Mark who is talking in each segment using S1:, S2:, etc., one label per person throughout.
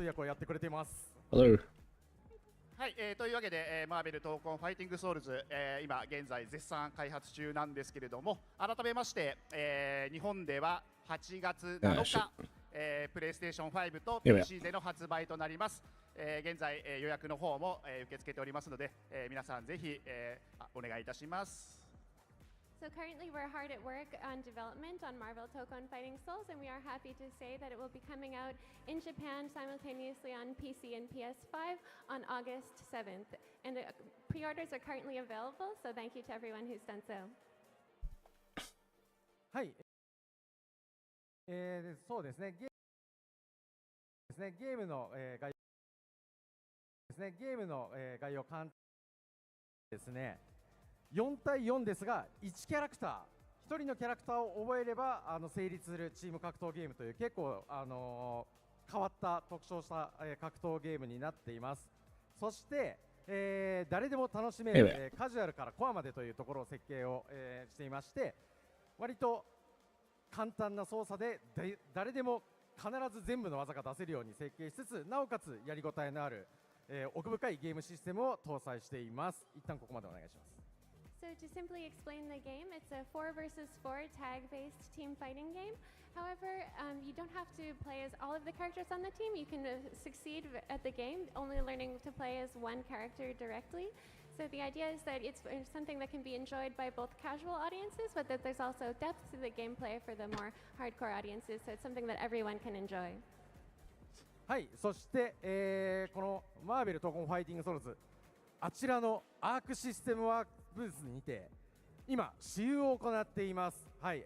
S1: 通訳をやってくれています。
S2: Hello。
S3: はい、というわけで、マーベル闘魂ファイティングソウルズ、今現在絶賛開発中なんですけれども、改めまして、日本では8月7日、プレイステーション5と PC での発売となります。現在、予約の方も、受け付けておりますので、皆さんぜひ、お願いいたします。
S4: So currently we're hard at work on development on Marvel Tokon Fighting Souls, and we are happy to say that it will be coming out in Japan simultaneously on PC and PS5 on August 7th. And the pre-orders are currently available, so thank you to everyone who's done so.
S1: はい。そうですね。ゲームの、概要ですね。ゲームの、概要簡単ですね。4対4ですが、1キャラクター、1人のキャラクターを覚えれば成立するチーム格闘ゲームという結構、変わった特徴した、格闘ゲームになっています。そして、誰でも楽しめる、カジュアルからコアまでというところを設計を、していまして、割と簡単な操作で誰でも必ず全部の技が出せるように設計しつつ、なおかつやりごたえのある、奥深いゲームシステムを搭載しています。一旦ここまでお願いします。
S4: So to simply explain the game, it's a 4 versus 4 tag-based team fighting game. However, you don't have to play as all of the characters on the team. You can succeed at the game, only learning to play as one character directly. So the idea is that it's something that can be enjoyed by both casual audiences, but that there's also depth to the gameplay for the more hardcore audiences. So it's something that everyone can enjoy.
S1: はい、そして、このマーベル闘魂ファイティングソウルズ、あちらのアークシステムワークブースにて今試遊を行っています。はい、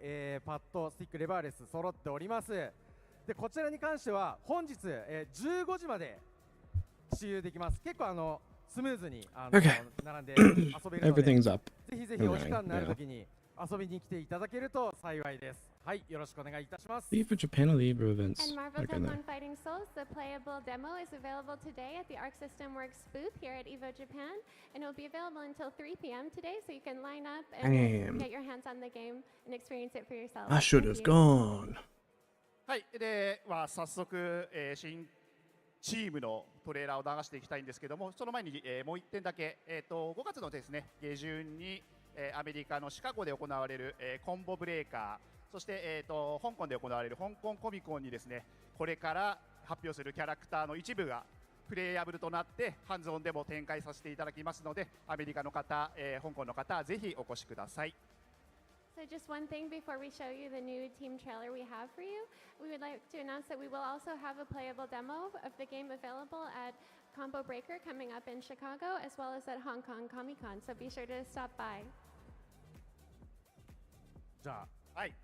S1: パッド、スティック、レバーレス揃っております。でこちらに関しては本日、15時まで試遊できます。結構スムーズに並んで遊べるのでぜひぜひお時間のある時に遊びに来ていただけると幸いです。はい、よろしくお願いいたします。
S2: Evo Japan or the Evo events.
S4: And Marvel Tokon Fighting Souls, the playable demo is available today at the Arc System Works booth here at Evo Japan, and it will be available until 3 p.m. today, so you can line up and get your hands on the game and experience it for yourself.
S2: I should have gone.
S3: はい、では早速、新チームのトレーラーを流していきたいんですけども、その前に、もう1点だけ、5月のですね下旬にアメリカのシカゴで行われる、コンボブレーカー、そして、香港で行われる香港コミコンにですねこれから発表するキャラクターの一部がプレイヤブルとなってハンズオンでも展開させていただきますので、アメリカの方、香港の方ぜひお越しください。
S4: So just one thing before we show you the new team trailer we have for you, we would like to announce that we will also have a playable demo of the game available at Combo Breaker coming up in Chicago, as well as at Hong Kong Comic-Con, so be sure to stop by.
S1: じゃあ、
S3: はい、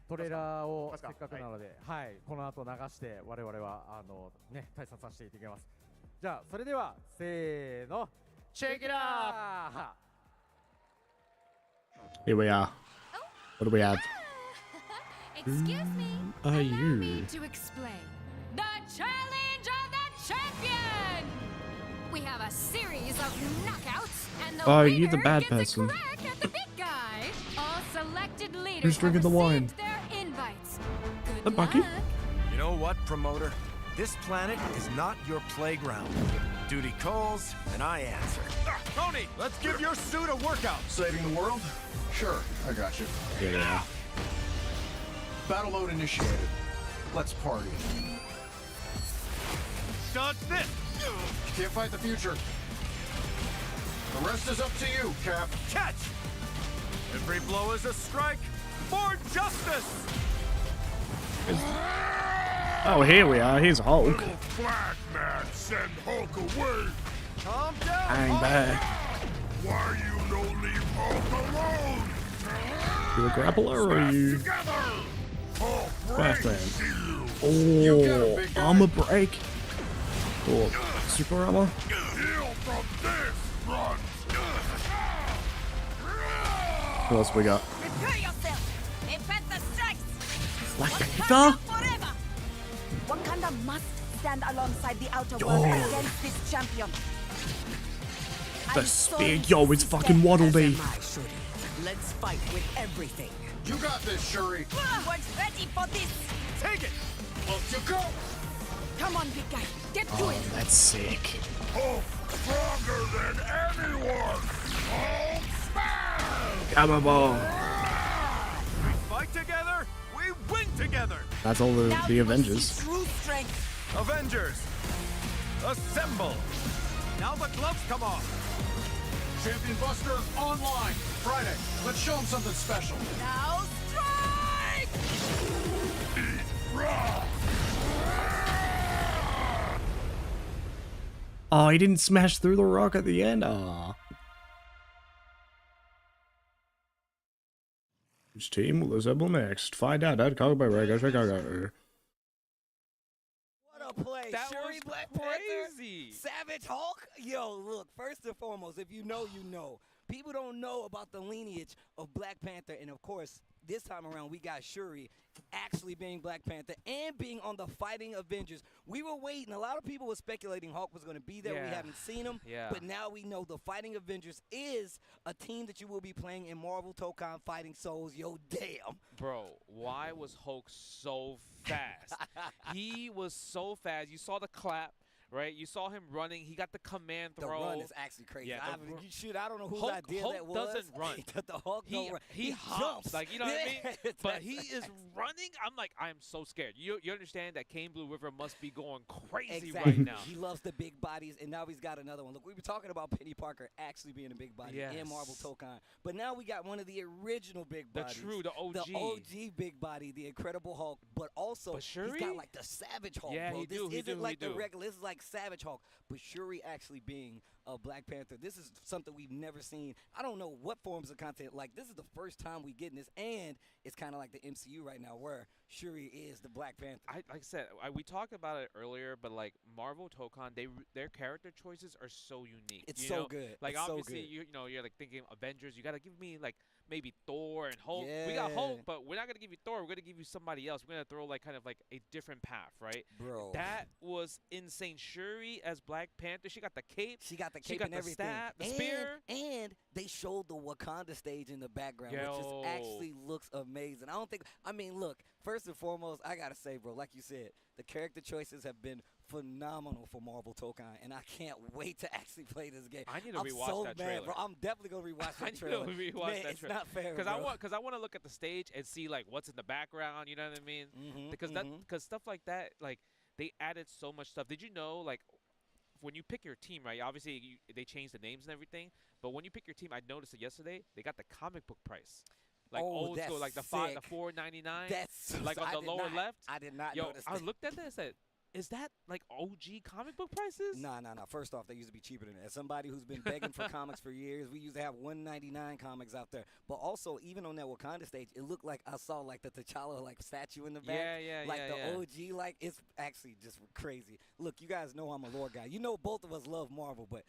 S1: トレーラーをせっかくなので、はい、この後流して我々は退散させていただきます。じゃあそれではせーの、
S3: チェックイットアップ。
S2: Here we are. What do we have?
S5: Excuse me.
S2: Are
S5: Allow
S2: you?
S5: me to explain. The challenge of the champion. We have a series of knockouts, and the
S2: Are you the
S5: winner
S2: bad
S5: gets
S2: person?
S5: a crack at the big guy. All selected leaders
S2: Who's drinking
S5: have
S2: the wine?
S5: received their invites.
S2: The
S5: Good
S2: bucket?
S5: luck.
S6: You know what, promoter? This planet is not your playground. Duty calls, and I answer. Tony, let's give your suit a workout.
S7: Saving the world? Sure, I got you.
S2: Yeah.
S7: Battle mode initiated. Let's party.
S6: Dodge this.
S7: Can't fight the future. The rest is up to you, Cap.
S6: Catch. Every blow is a strike for justice.
S2: Oh, here we are. Here's Hulk.
S8: Flag man, send Hulk away.
S6: Calm down.
S2: Hang back.
S8: Why you no leave Hulk alone?
S2: You a grappler or are you
S8: Together. Hulk
S2: fast
S8: breaks
S2: man?
S8: you.
S2: Oh, armor break. Or super armor.
S8: Heal from this front.
S2: What else we got?
S5: Prepare yourself. A panther strikes.
S2: Black Panther?
S5: Forever.
S9: Wakanda must stand alongside the outer world against this champion.
S2: The spear, yo, it's fucking Waddle Dee.
S9: Let's fight with everything.
S7: You got this, Shuri.
S9: Weren't ready for this.
S6: Take it.
S7: Up you go.
S9: Come on, big guy. Get Do it.
S2: That's sick.
S8: Hulk stronger than anyone! Hulk smash!
S2: Gamma Bomb.
S6: We fight together, we win together!
S2: That's all
S9: Now
S2: the
S9: you will see
S2: Avengers.
S9: true strength.
S6: Avengers, assemble! Now the gloves come off!
S7: Champion Buster online. Friday. Let's show him something special.
S9: Now strike!
S2: Oh, he didn't smash through the rock at the end. Ah. Which team will assemble next? Find out at Chicago.
S10: What a play.
S11: That
S10: Shuri,
S11: was
S10: Black
S11: crazy.
S10: Panther, Savage Hulk. Yo, look, first and foremost, if you know, you know. People don't know about the lineage of Black Panther, and of course, this time around, we got Shuri actually being Black Panther and being on the Fighting Avengers. We were waiting. A lot of people were speculating Hulk was going to be there.
S11: Yeah.
S10: We haven't seen him.
S11: Yeah.
S10: But now we know the Fighting Avengers is a team that you will be playing in Marvel Tokon Fighting Souls. Yo, damn.
S11: Bro, why was Hulk so fast? He was so fast. You saw the clap, right? You saw him running. He got the command
S10: The
S11: throw.
S10: run is actually crazy.
S11: Yeah,
S10: I don't know whose
S11: Hulk-
S10: idea
S11: Hulk
S10: that was.
S11: doesn't run.
S10: The Hulk don't run.
S11: He hops,
S10: jumps.
S11: like, you know what I mean? But he
S10: That's
S11: is
S10: facts.
S11: running. I'm like, I am so scared. You understand that Kane Blue River must be going crazy
S10: Exactly.
S11: right now.
S10: He loves the big bodies, and now he's got another one. Look, we were talking about Penny Parker actually being a big body in Marvel
S11: Yes.
S10: Tokon, but now we got one of the original big
S11: The
S10: bodies.
S11: true, the OG.
S10: The OG big body, the Incredible Hulk, but also
S11: But
S10: he's
S11: Shuri?
S10: got like the Savage Hulk,
S11: Yeah,
S10: bro.
S11: he
S10: This
S11: do, he
S10: isn't
S11: do,
S10: like
S11: he
S10: the
S11: do.
S10: regular, this is like Savage Hulk, but Shuri actually being a Black Panther. This is something we've never seen. I don't know what forms of content, like this is the first time we getting this, and it's kind of like the MCU right now where Shuri is the Black Panther.
S11: Like I said, we talked about it earlier, but like Marvel Tokon, their character choices are so unique.
S10: It's
S11: you
S10: so
S11: know?
S10: good.
S11: Like
S10: It's so
S11: obviously,
S10: good.
S11: you know, you're like thinking Avengers. You gotta give me like maybe Thor and Hulk. We got Hulk,
S10: Yeah.
S11: but we're not gonna give you Thor. We're gonna give you somebody else. We're gonna throw like kind of like a different path, right?
S10: Bro.
S11: That was insane. Shuri as Black Panther, she got the cape.
S10: She got the
S11: She
S10: cape
S11: got
S10: and
S11: the
S10: everything.
S11: staff, the
S10: and,
S11: spear.
S10: And they showed the Wakanda stage in the background, which
S11: Yo.
S10: just actually looks amazing. I mean, look, first and foremost, I got to say, bro, like you said, the character choices have been phenomenal for Marvel Tokon, and I can't wait to actually play this game.
S11: I need to
S10: I'm
S11: rewatch
S10: so
S11: that
S10: mad,
S11: trailer.
S10: bro. I'm definitely going to rewatch
S11: I
S10: that
S11: need
S10: trailer.
S11: to rewatch
S10: Man,
S11: that
S10: it's
S11: trailer.
S10: not fair,
S11: Because
S10: bro.
S11: I want to look at the stage and see like what's in the background. You know what I mean?
S10: Mhm,
S11: Because stuff like that, like they added so much stuff. Did you know like when you pick your team, right? Obviously they changed the names and everything, but when you pick your team, I noticed it yesterday. They got the comic book price, like
S10: Oh,
S11: old school,
S10: that's
S11: like the
S10: sick.
S11: $4.99.
S10: That's
S11: like on
S10: I
S11: the
S10: did
S11: lower
S10: not-
S11: left.
S10: I did not
S11: Yo,
S10: notice
S11: I
S10: that.
S11: looked at that and said, "Is that like OG comic book prices?"
S10: Nah. First off, they used to be cheaper than that. As somebody who's been begging for comics for years, we used to have $1.99 comics out there. But also, even on that Wakanda stage, it looked like I saw like the T'Challa like statue in the back.
S11: Yeah,
S10: Like
S11: yeah,
S10: the
S11: yeah.
S10: OG, like it's actually just crazy. Look, you guys know I'm a lore guy. You know both of us love Marvel, but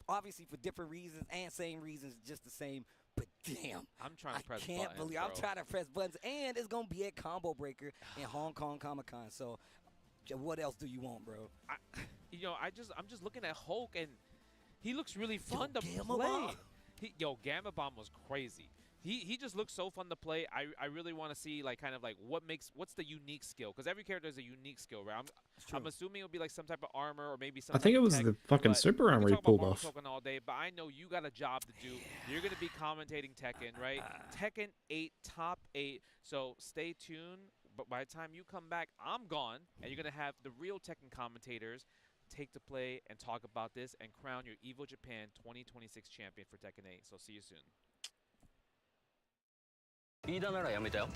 S10: obviously for different reasons and same reasons, just the same. But damn,
S11: I'm trying to press
S10: I can't
S11: buttons,
S10: believe
S11: bro.
S10: I'm trying to press buttons, and it's gonna be at Combo Breaker in Hong Kong Comic Con. So, what else do you want, bro?
S11: I'm just looking at Hulk and he looks really fun to
S10: Gamma
S11: play.
S10: Bomb.
S11: Gamma Bomb was crazy. He just looks so fun to play. I really want to see like kind of like what's the unique skill, because every character has a unique skill, right? I'm assuming it'll be like some type of armor or maybe some.
S2: I think
S11: type
S2: it
S11: of
S2: was
S11: tech,
S2: the fucking
S11: but
S2: super
S11: we can
S2: armor he
S11: talk about
S2: pulled
S11: Marvel
S2: off.
S11: Token all day, but I know you got a job to do. You're gonna be commentating Tekken, right? Tekken 8, top 8. So stay tuned. But by the time you come back, I'm gone, and you're gonna have the real Tekken commentators take to play and talk about this and crown your Evo Japan 2026 champion for Tekken 8. So see you soon.
S12: 飯田ならやめたよ。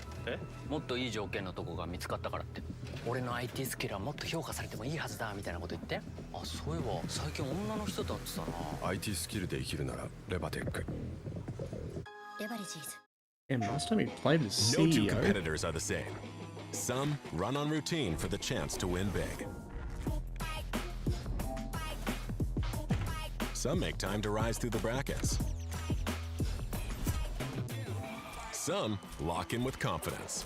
S12: もっといい条件のとこが見つかったからって。俺の IT スキルはもっと評価されてもいいはずだみたいなこと言って。あ、そういえば最近女の人と会ってたな。
S13: IT スキルで生きるならレバテック。
S5: レバレジーズ。
S2: And last time he played as
S6: No two
S2: CEO.
S6: competitors are the same. Some run on routine for the chance to win big. Some make time to rise through the brackets. Some lock in with confidence.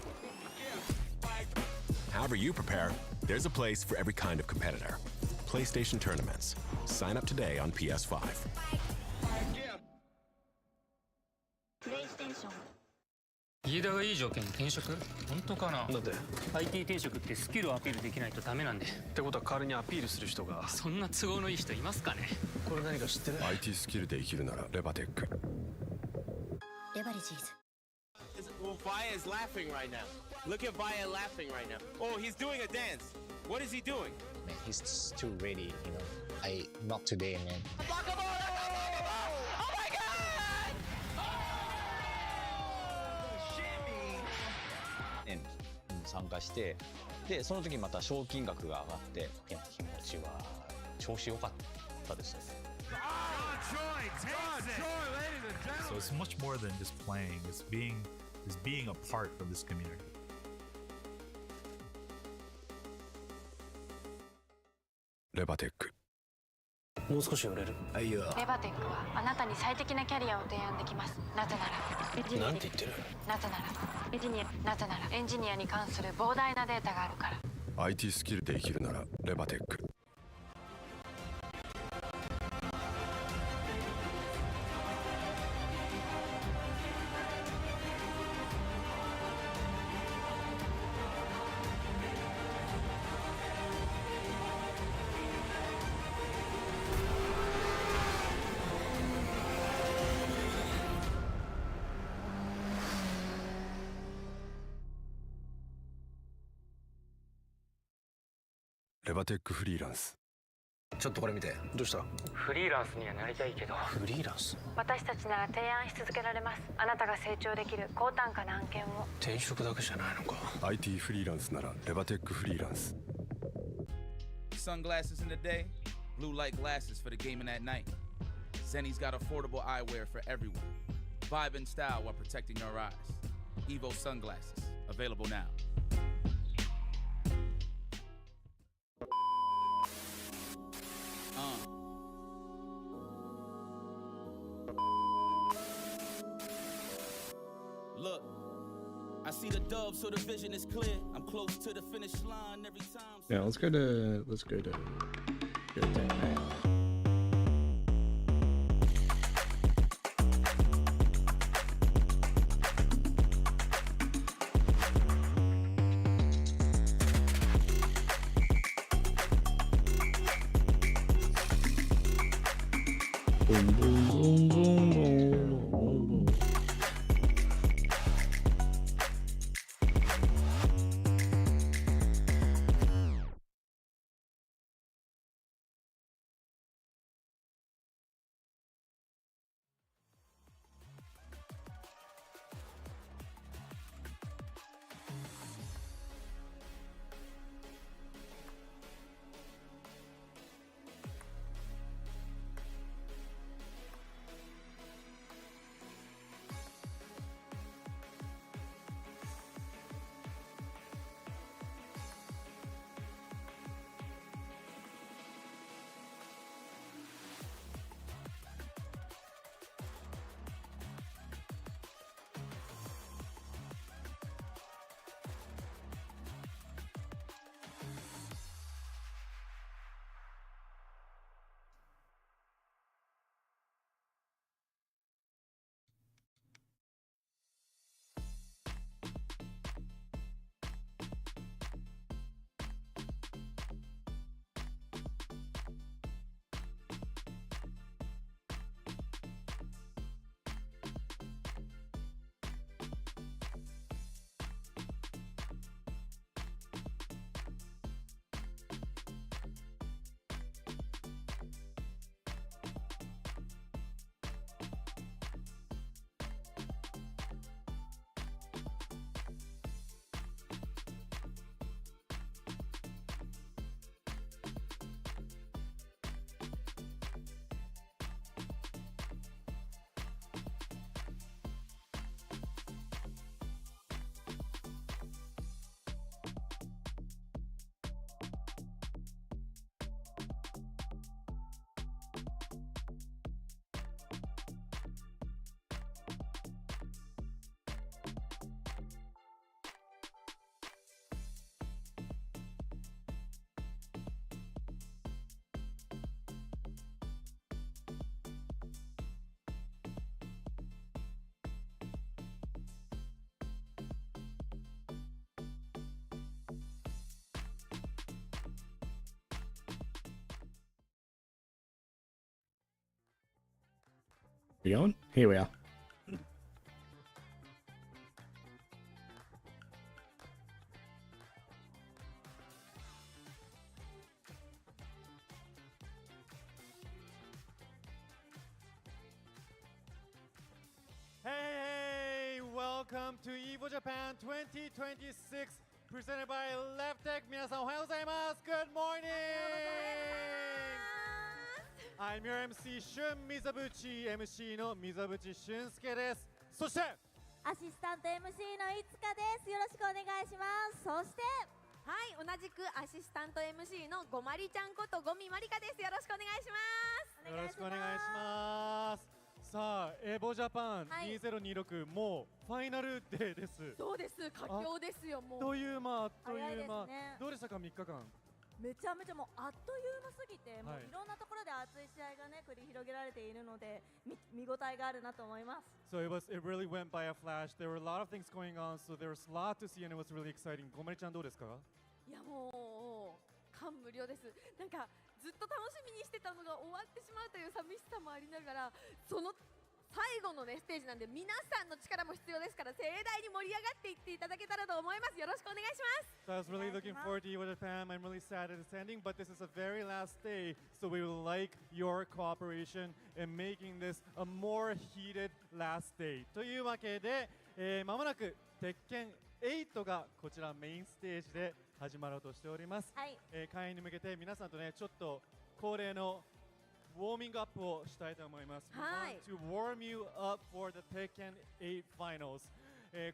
S6: However you prepare, there's a place for every kind of competitor. PlayStation Tournaments. Sign up today on PS5.
S5: プレイステーション。
S12: 飯田がいい条件転職本当かな。
S13: だって
S12: IT 転職ってスキルをアピールできないとダメなんで。
S13: ってことは代わりにアピールする人が。
S12: そんな都合のいい人いますかね。
S13: これ何か知ってる？ IT スキルで生きるならレバテック。
S9: レバレジーズ。
S14: Well, Vaya is laughing right now. Look at Vaya laughing right now. Oh, he's doing a dance. What is he doing?
S15: Man, he's just too ready, you know. Not today, man.
S14: Oh my God!
S15: End に参加して、でその時また賞金額が上がって、いや気持ちは調子良かったですね。
S16: So it's much more than just playing. It's being a part of this community.
S13: レバテック。
S12: もう少し寄れる？
S15: あ、いや。
S9: レバテックはあなたに最適なキャリアを提案できます。なぜなら
S12: なんて言ってる？
S9: なぜならエンジニアに関する膨大なデータがあるから。
S13: IT スキルで生きるならレバテック。レバテックフリーランス。
S6: ちょっとこれ見て。どうした？
S12: フリーランスにはなりたいけど。
S6: フリーランス？
S9: 私たちなら提案し続けられます。あなたが成長できる高単価な案件を。
S6: 転職だけじゃないのか。
S13: IT フリーランスならレバテックフリーランス。
S17: Sunglasses in the day, blue light glasses for the gaming at night. Zenny's got affordable eyewear for everyone. Vibe and style while protecting your eyes. Evo sunglasses, available now. Look, I see the dub, so the vision is clear. I'm close to the finish line every time.
S2: Yeah, let's go to Tank. Boom, boom, boom, boom, boom, boom, boom. We on? Here we are.
S1: Hey, welcome to Evo Japan 2026 presented by Left Tech. 皆さんおはようございます。Good morning! I'm your MC 俊水淵 MC の水淵俊介です。そして
S18: アシスタント MC のいつかです。よろしくお願いします。そして
S19: はい、同じくアシスタント MC のごまりちゃんことごみまりかです。よろしくお願いします。
S1: よろしくお願いします。さあ、エボジャパン2026、もうファイナルデーです。
S19: そうです、佳境ですよ、もう。
S1: という間、どうでしたか、3日間。
S18: めちゃめちゃもうあっという間すぎて、もういろんなところで熱い試合がね繰り広げられているので見応えがあるなと思います。
S1: So it really went by a flash. There were a lot of things going on, so there was a lot to see and it was really exciting. ごまりちゃんどうですか？
S19: いやもう感無量です。なんかずっと楽しみにしてたのが終わってしまうという寂しさもありながら、その最後のねステージなんで皆さんの力も必要ですから盛大に盛り上がっていっていただけたらと思います。よろしくお願いします。
S1: So I was really looking forward to Evo Japan. I'm really sad that it's ending, but this is the very last day, so we would like your cooperation in making this a more heated last day. というわけで、まもなく鉄拳8がこちらメインステージで始まろうとしております。はい。会員に向けて皆さんとねちょっと恒例のウォーミングアップをしたいと思います。はい。To warm you up for the Tekken 8 Finals。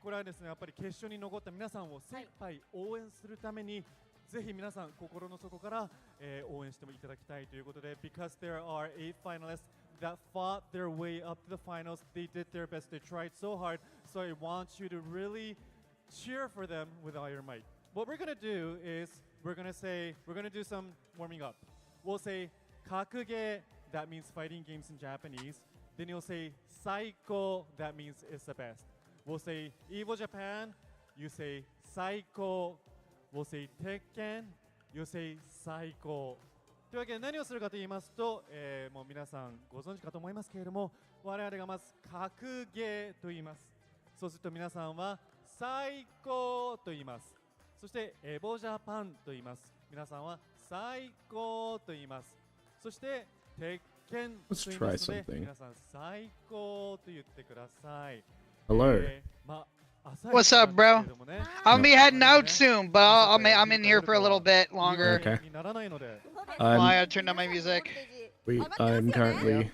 S1: これはですねやっぱり決勝に残った皆さんを精一杯応援するために、ぜひ皆さん心の底から、応援してもいただきたいということで、because there are 8 finalists that fought their way up to the finals, they did their best, they tried so hard, so I want you to really cheer for them with all your might. What we're gonna do is we're gonna do some warming up. We'll say Kakuge, that means fighting games in Japanese. Then you'll say Saiko, that means it's the best. We'll say Evo Japan, you say Saiko. We'll say Tekken, you say Saiko. というわけで何をするかと言いますと、もう皆さんご存知かと思いますけれども、我々がまず格ゲーと言います。そうすると皆さんは最高と言います。そしてエボジャパンと言います。皆さんは最高と言います。そして鉄拳と言いますので、皆さん最高と言ってください。
S2: Hello.
S20: What's up, bro? I'll be heading out soon, but I'm in here for a little bit longer.
S2: Okay.
S20: I turned on my music.
S2: I'm currently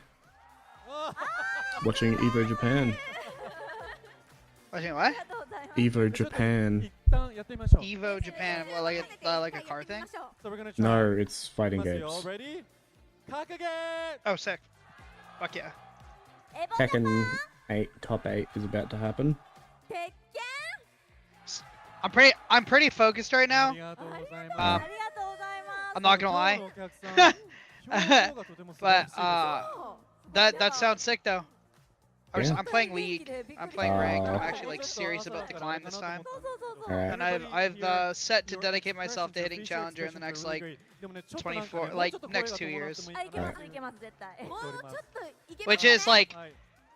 S2: watching Evo Japan.
S20: Watching what?
S2: Evo Japan.
S20: Evo Japan, what, like a car thing?
S2: No, it's fighting games.
S20: Oh, sick. Fuck yeah.
S2: Tekken 8 top 8 is about to happen.
S20: I'm pretty focused right now. I'm not gonna lie. But that sounds sick though. I'm playing League. I'm playing Ranked. I'm actually like serious about the climb this time. And I've set to dedicate myself to hitting Challenger in the next like 24, like next 2 years. Which is like,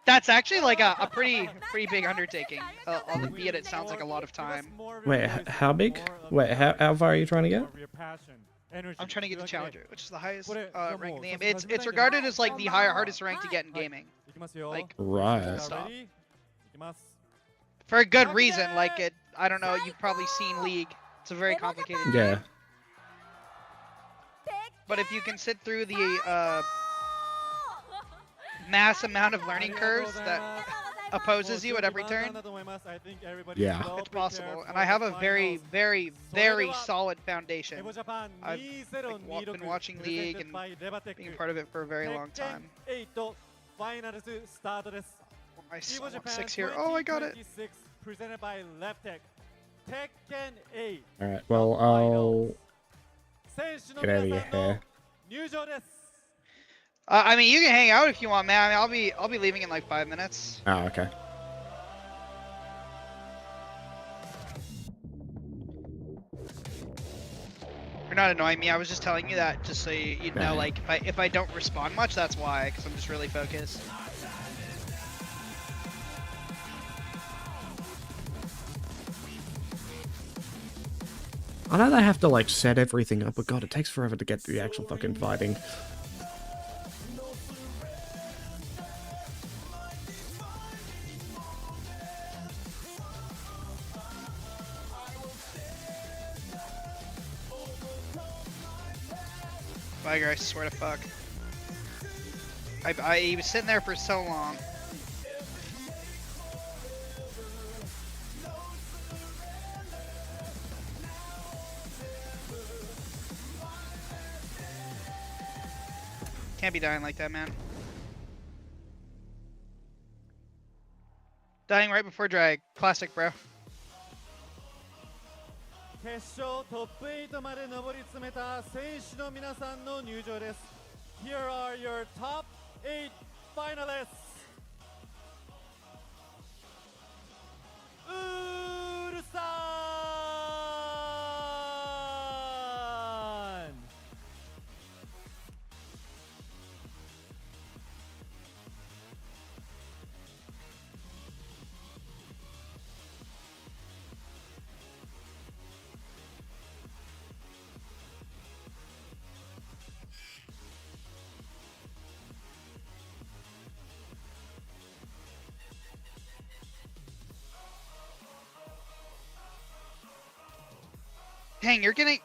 S20: that's actually like a pretty big undertaking. Albeit it sounds like a lot of time.
S2: Wait, how big? Wait, how far are you trying to get?
S20: I'm trying to get the Challenger, which is the highest rank in the game. It's regarded as like the hardest rank to get in gaming. Like,
S2: right.
S20: Stop. For a good reason. Like it, I don't know. You've probably seen League. It's a very complicated game.
S2: Yeah.
S20: But if you can sit through the mass amount of learning curves that opposes you at every turn,
S2: yeah,
S20: it's possible. And I have a very solid foundation. I've been watching League and being part of it for a very long time. My son 6 here. Oh, I got it.
S2: Alright, well, I'll get out of your hair.
S20: I mean, you can hang out if you want, man. I mean, I'll be leaving in like 5 minutes.
S2: Oh, okay.
S20: You're not annoying me. I was just telling you that, just so you know, like if I don't respond much, that's why, because I'm just really focused.
S2: I know they have to like set everything up, but god, it takes forever to get the actual fucking fighting.
S20: Viger, I swear to fuck. He was sitting there for so long. Can't be dying like that, man. Dying right before drag. Classic, bro.
S21: 決勝トップ8まで上り詰めた選手の皆さんの入場です。Here are your top 8 finalists. ウルサン
S20: Dang, you're getting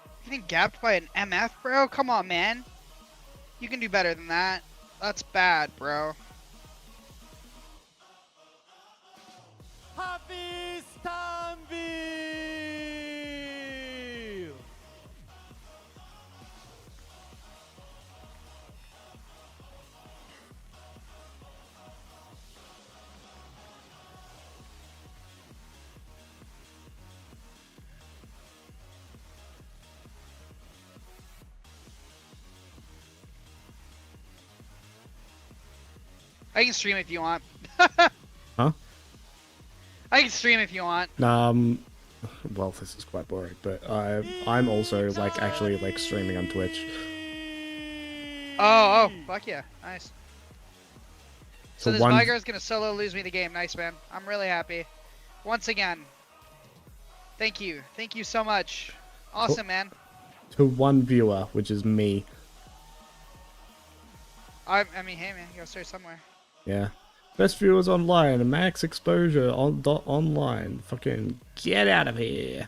S20: gapped by an MF, bro? Come on, man. You can do better than that. That's bad, bro.
S21: Happy Stanville!
S20: I can stream if you want.
S2: Huh?
S20: I can stream if you want.
S2: Well, this is quite boring, but I'm also like actually like streaming on Twitch.
S20: Oh, fuck yeah. Nice. So
S2: So
S20: this
S2: one-
S20: Viger is going to solo lose me the game. Nice, man. I'm really happy. Once again. Thank you. Thank you so much. Awesome, man.
S2: To one viewer, which is me.
S20: I mean, hey, man. You gotta start somewhere.
S2: Yeah. Best viewers online, max exposure on online. Fucking get out of here.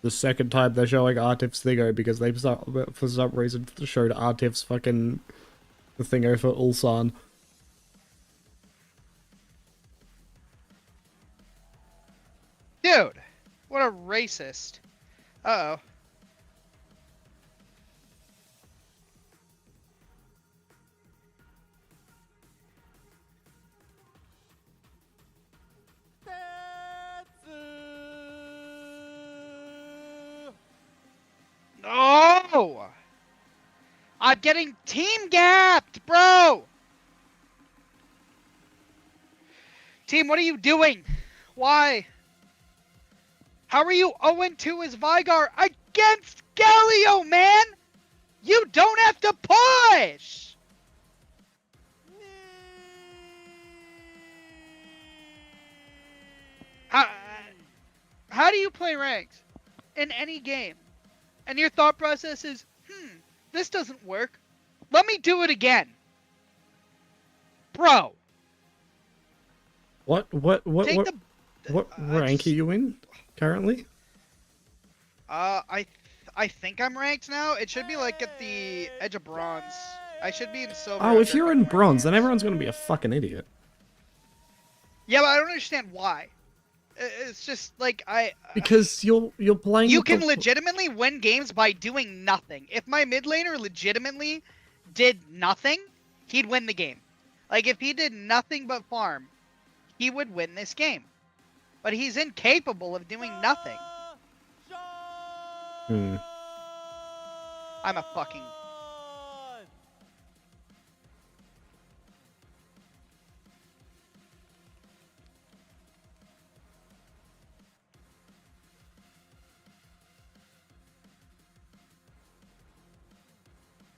S2: The second time they're showing Artif's thingo because they for some reason showed Artif's fucking the thingo for Ulsan.
S20: Dude, what a racist. Uh-oh. No! I'm getting team gapped, bro! Team, what are you doing? Why? How are you 0-2 as Vigar against Galio, man? You don't have to push! How do you play ranked in any game? And your thought process is, this doesn't work. Let me do it again. Bro.
S2: What rank are you in currently?
S20: I think I'm ranked now. It should be like at the edge of bronze. I should be in silver.
S2: Oh, if you're in bronze, then everyone's gonna be a fucking idiot.
S20: Yeah, but I don't understand why. It's just like
S2: Because you're playing.
S20: You
S2: with
S20: can
S2: the-
S20: legitimately win games by doing nothing. If my mid laner legitimately did nothing, he'd win the game. Like if he did nothing but farm, he would win this game. But he's incapable of doing nothing. I'm a fucking...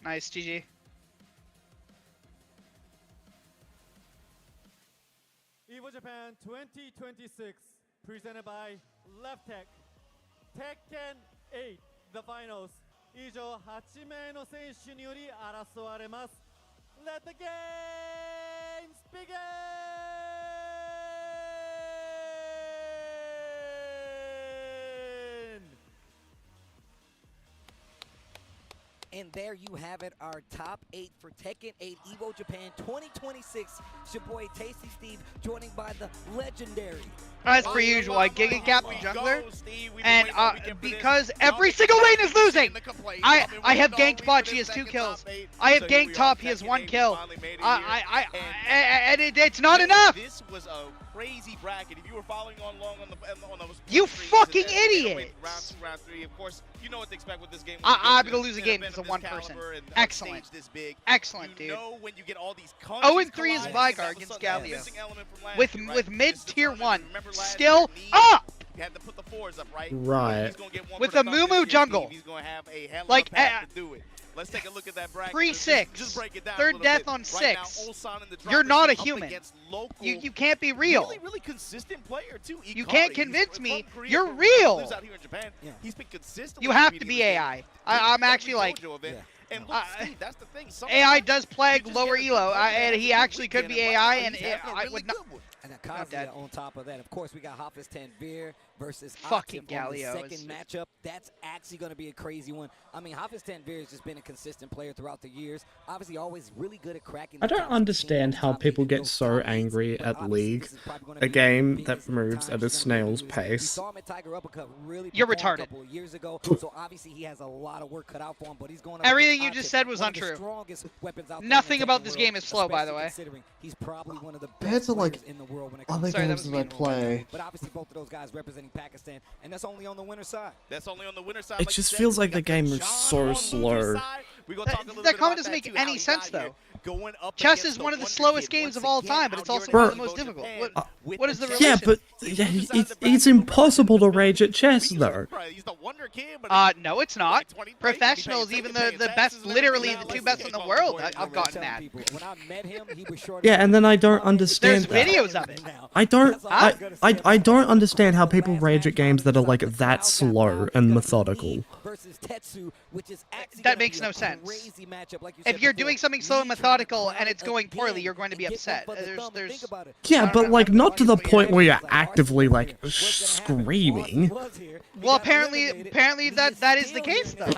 S20: Nice, GG.
S21: Japan 2026, presented by Left Tech, Tekken 8, the finals. 以上8名の選手により争われます。Let the games begin!
S10: And there you have it, our top 8 for Tekken 8 Evo Japan 2026. It's your boy Tasty Steve, joining by the legendary.
S20: As per usual, I Giga Cap jungler, and because every single lane is losing, I have ganked bot, she has 2 kills. I have ganked top, he has 1 kill. And it's not enough.
S3: This was a crazy bracket. If you were following on those,
S20: you fucking idiot.
S3: Round 2, round 3. Of course, you know what to expect with this game.
S20: I'm gonna lose a game because of one person. Excellent. Excellent, dude. 0-3 is Vygar against Galio. With mid tier 1 still up.
S3: You had to put the 4s up, right?
S2: Right.
S20: With a Moo jungle.
S3: He's going to have a hell of
S20: like
S3: a path to do it. Let's take a look at that bracket.
S20: 3-6. Third death on 6. You're not a human. You can't be real.
S3: Really consistent player too.
S20: You can't convince me you're real.
S3: Lives out here in Japan. He's been consistent.
S20: You have to be AI. I'm actually like.
S3: And look, Steve, that's the thing.
S20: AI does plague lower elo, and he actually could be AI, and I would not.
S10: And Akazuya on top of that. Of course, we got Hafiz Tanvir versus
S20: fucking
S10: Atif on the
S20: Galio.
S10: second matchup. That's actually going to be a crazy one. I mean, Hafiz Tanvir has just been a consistent player throughout the years. Obviously, always really good at cracking.
S2: I don't understand how people get so angry at League, a game that moves at a snail's pace.
S20: You're retarded.
S10: Years ago, so obviously he has a lot of work cut out for him. But he's going.
S20: Everything you just said was untrue. Nothing about this game is slow, by the way.
S10: He's probably one of the
S2: Compared to like
S10: in the world when it
S2: other games that I play.
S10: But obviously both of those guys representing Pakistan, and that's only on the winner side.
S3: That's only on the winner side.
S2: It just feels like the game moves so slow.
S20: That comment doesn't make any sense, though. Chess is one of the slowest games of all time, but it's also one of the most difficult. What is the relation?
S2: Yeah, but it's impossible to rage at chess, though.
S20: No, it's not. Professionals, even the best, literally the 2 best in the world, I've gotten that.
S2: Yeah, and then I don't understand
S20: There's videos of it.
S2: I don't understand how people rage at games that are like that slow and methodical.
S20: That makes no sense. If you're doing something slow and methodical and it's going poorly, you're going to be upset.
S2: Yeah, but like not to the point where you're actively like screaming.
S20: Well, apparently that is the case, though.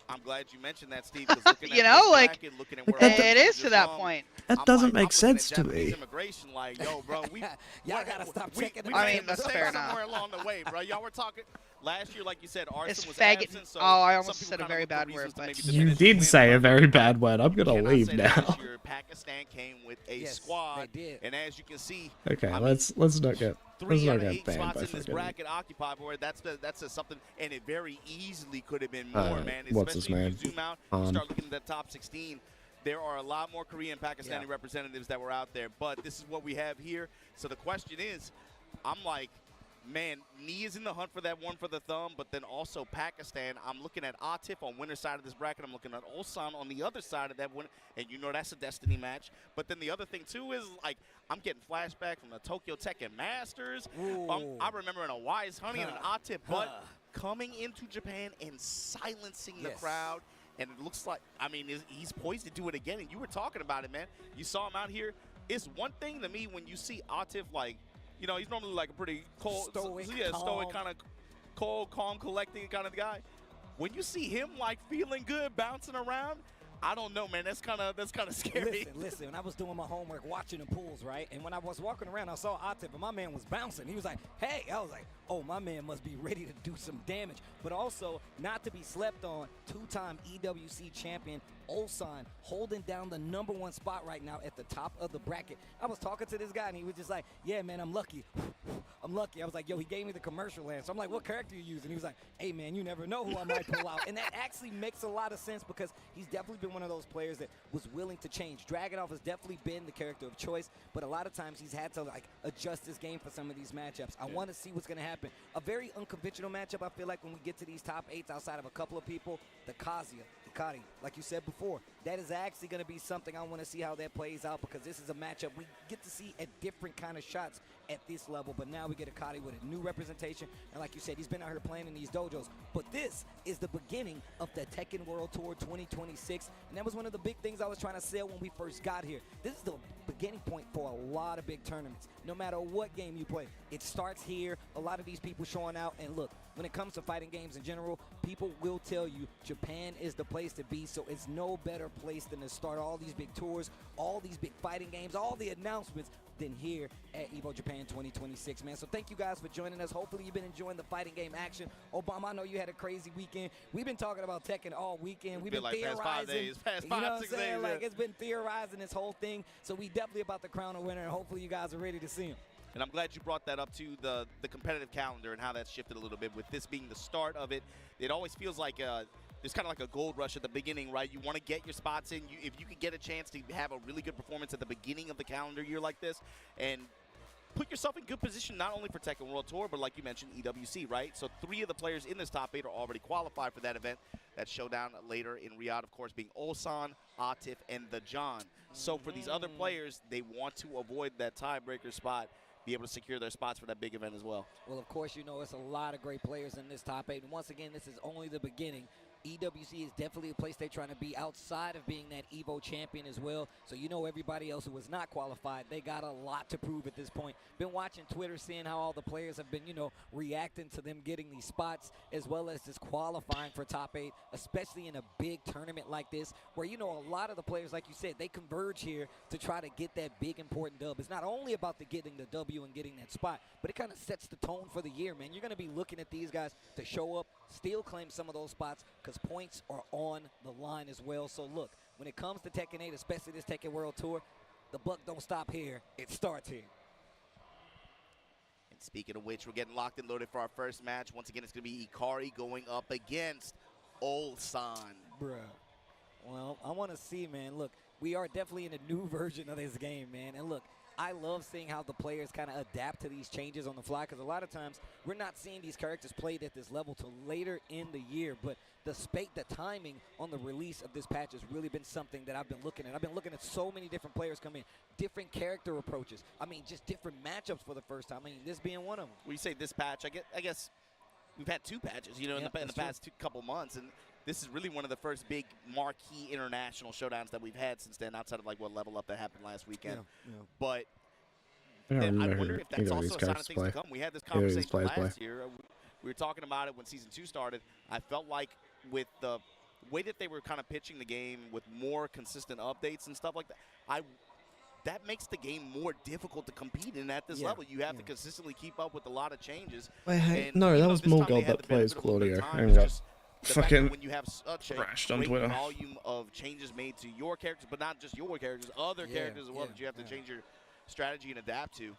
S3: I'm glad you mentioned that, Steve.
S20: You know, like it is to that point.
S2: That doesn't make sense to me.
S3: Like, yo, bro,
S10: y'all gotta stop checking.
S20: I mean, that's fair enough.
S3: Somewhere along the way, bro. Y'all were talking last year, like you said, Arson was
S20: faggot.
S3: absent, so
S20: oh, I almost said a very bad word, but
S2: you did say a very bad word. I'm gonna leave now.
S3: Pakistan came with a squad, and as you can see,
S2: okay, let's not get banned by
S3: spots in this
S2: fucking.
S3: bracket occupied for it. That's something, and it very easily could have been more, man.
S2: What's his
S3: Especially
S2: name?
S3: if you zoom out, you start looking at the top 16. There are a lot more Korean Pakistani representatives that were out there, but this is what we have here. So the question is, I'm like, man, Knee is in the hunt for that one for the thumb, but then also Pakistan. I'm looking at Atif on winner's side of this bracket. I'm looking at Ulsan on the other side of that one, and you know that's a destiny match. But then the other thing, too, is, like, I'm getting flashback from the Tokyo Tekken Masters. I remember in a Wise Honey and an Atif, but coming into Japan and silencing the crowd. And it looks like, I mean, he's poised to do it again. And you were talking about it, man. You saw him out here. It's one thing to me when you see Atif, like, you know, he's normally like a pretty cold, stoic kind of cold, calm, collecting kind of guy. When you see him like feeling good, bouncing around, I don't know, man. That's kind of scary.
S10: Listen. When I was doing my homework, watching the pools, right, and when I was walking around, I saw Atif, and my man was bouncing. He was like, "Hey," I was like, "Oh, my man must be ready to do some damage." But also, not to be slept on, 2-time EWC champion Ulsan holding down the #1 spot right now at the top of the bracket. I was talking to this guy, and he was just like, "Yeah, man, I'm lucky. I'm lucky." I was like, "Yo," he gave me the commercial land. So I'm like, "What character you using?" He was like, "Hey, man, you never know who I might pull out." And that actually makes a lot of sense because he's definitely been one of those players that was willing to change. Dragunov has definitely been the character of choice, but a lot of times he's had to like adjust his game for some of these matchups. I want to see what's going to happen. A very unconventional matchup, I feel like, when we get to these top 8s outside of a couple of people, the Kazuya. Akari, like you said before, that is actually going to be something I want to see how that plays out, because this is a matchup we get to see at different kind of shots at this level. But now we get Akari with a new representation, and like you said, he's been out here playing in these dojos. But this is the beginning of the Tekken World Tour 2026, and that was one of the big things I was trying to sell when we first got here. This is the beginning point for a lot of big tournaments. No matter what game you play, it starts here. A lot of these people showing out, and look, when it comes to fighting games in general, people will tell you Japan is the place to be, so it's no better place than to start all these big tours, all these big fighting games, all the announcements than here at Evo Japan 2026, man. So thank you guys for joining us. Hopefully you've been enjoying the fighting game action. Obama, I know you had a crazy weekend. We've been talking about Tekken all weekend. We've been
S3: like
S10: theorizing.
S3: Past 5 days, past 5, 6 days.
S10: Like, it's been theorizing this whole thing. So we definitely about to crown a winner, and hopefully you guys are ready to see him.
S3: And I'm glad you brought that up to the competitive calendar and how that's shifted a little bit. With this being the start of it, it always feels like there's kind of like a gold rush at the beginning, right? You want to get your spots in. If you could get a chance to have a really good performance at the beginning of the calendar year like this, and put yourself in good position not only for Tekken World Tour, but like you mentioned, EWC, right? So 3 of the players in this top 8 are already qualified for that event. That showdown later in Riyadh, of course, being Ulsan, Atif, and the John. So for these other players, they want to avoid that tiebreaker spot, be able to secure their spots for that big event as well.
S10: Well, of course, you know, it's a lot of great players in this top 8. And once again, this is only the beginning. EWC is definitely a place they're trying to be outside of being that Evo champion as well. So you know everybody else who was not qualified, they got a lot to prove at this point. Been watching Twitter, seeing how all the players have been, you know, reacting to them getting these spots, as well as just qualifying for top 8, especially in a big tournament like this, where, you know, a lot of the players, like you said, they converge here to try to get that big important dub. It's not only about getting the W and getting that spot, but it kind of sets the tone for the year, man. You're going to be looking at these guys to show up, still claim some of those spots, because points are on the line as well. So look, when it comes to Tekken 8, especially this Tekken World Tour, the buck don't stop here. It starts here.
S3: And speaking of which, we're getting locked and loaded for our first match. Once again, it's going to be Ikari going up against Ulsan.
S10: Bruh. Well, I want to see, man. Look, we are definitely in a new version of this game, man. And look, I love seeing how the players kind of adapt to these changes on the fly, because a lot of times we're not seeing these characters played at this level till later in the year. But the timing on the release of this patch has really been something that I've been looking at. I've been looking at so many different players come in, different character approaches. I mean, just different matchups for the first time. I mean, this being one of them.
S3: When you say this patch, I guess we've had 2 patches, you know, in the past couple months, and this is really one of the first big marquee international showdowns that we've had since then, outside of like what Level Up that happened last weekend. But I wonder if that's also a sign of things to come. We had this conversation last year. We were talking about it when Season 2 started. I felt like with the way that they were kind of pitching the game with more consistent updates and stuff like that, that makes the game more difficult to compete in at this level. You have to consistently keep up with a lot of changes.
S2: Wait, no, that was Morgold that plays Claudio. And got fucking
S3: when you have such a
S2: on Twitter.
S3: volume of changes made to your characters, but not just your characters, other characters as well that you have to change your strategy and adapt to.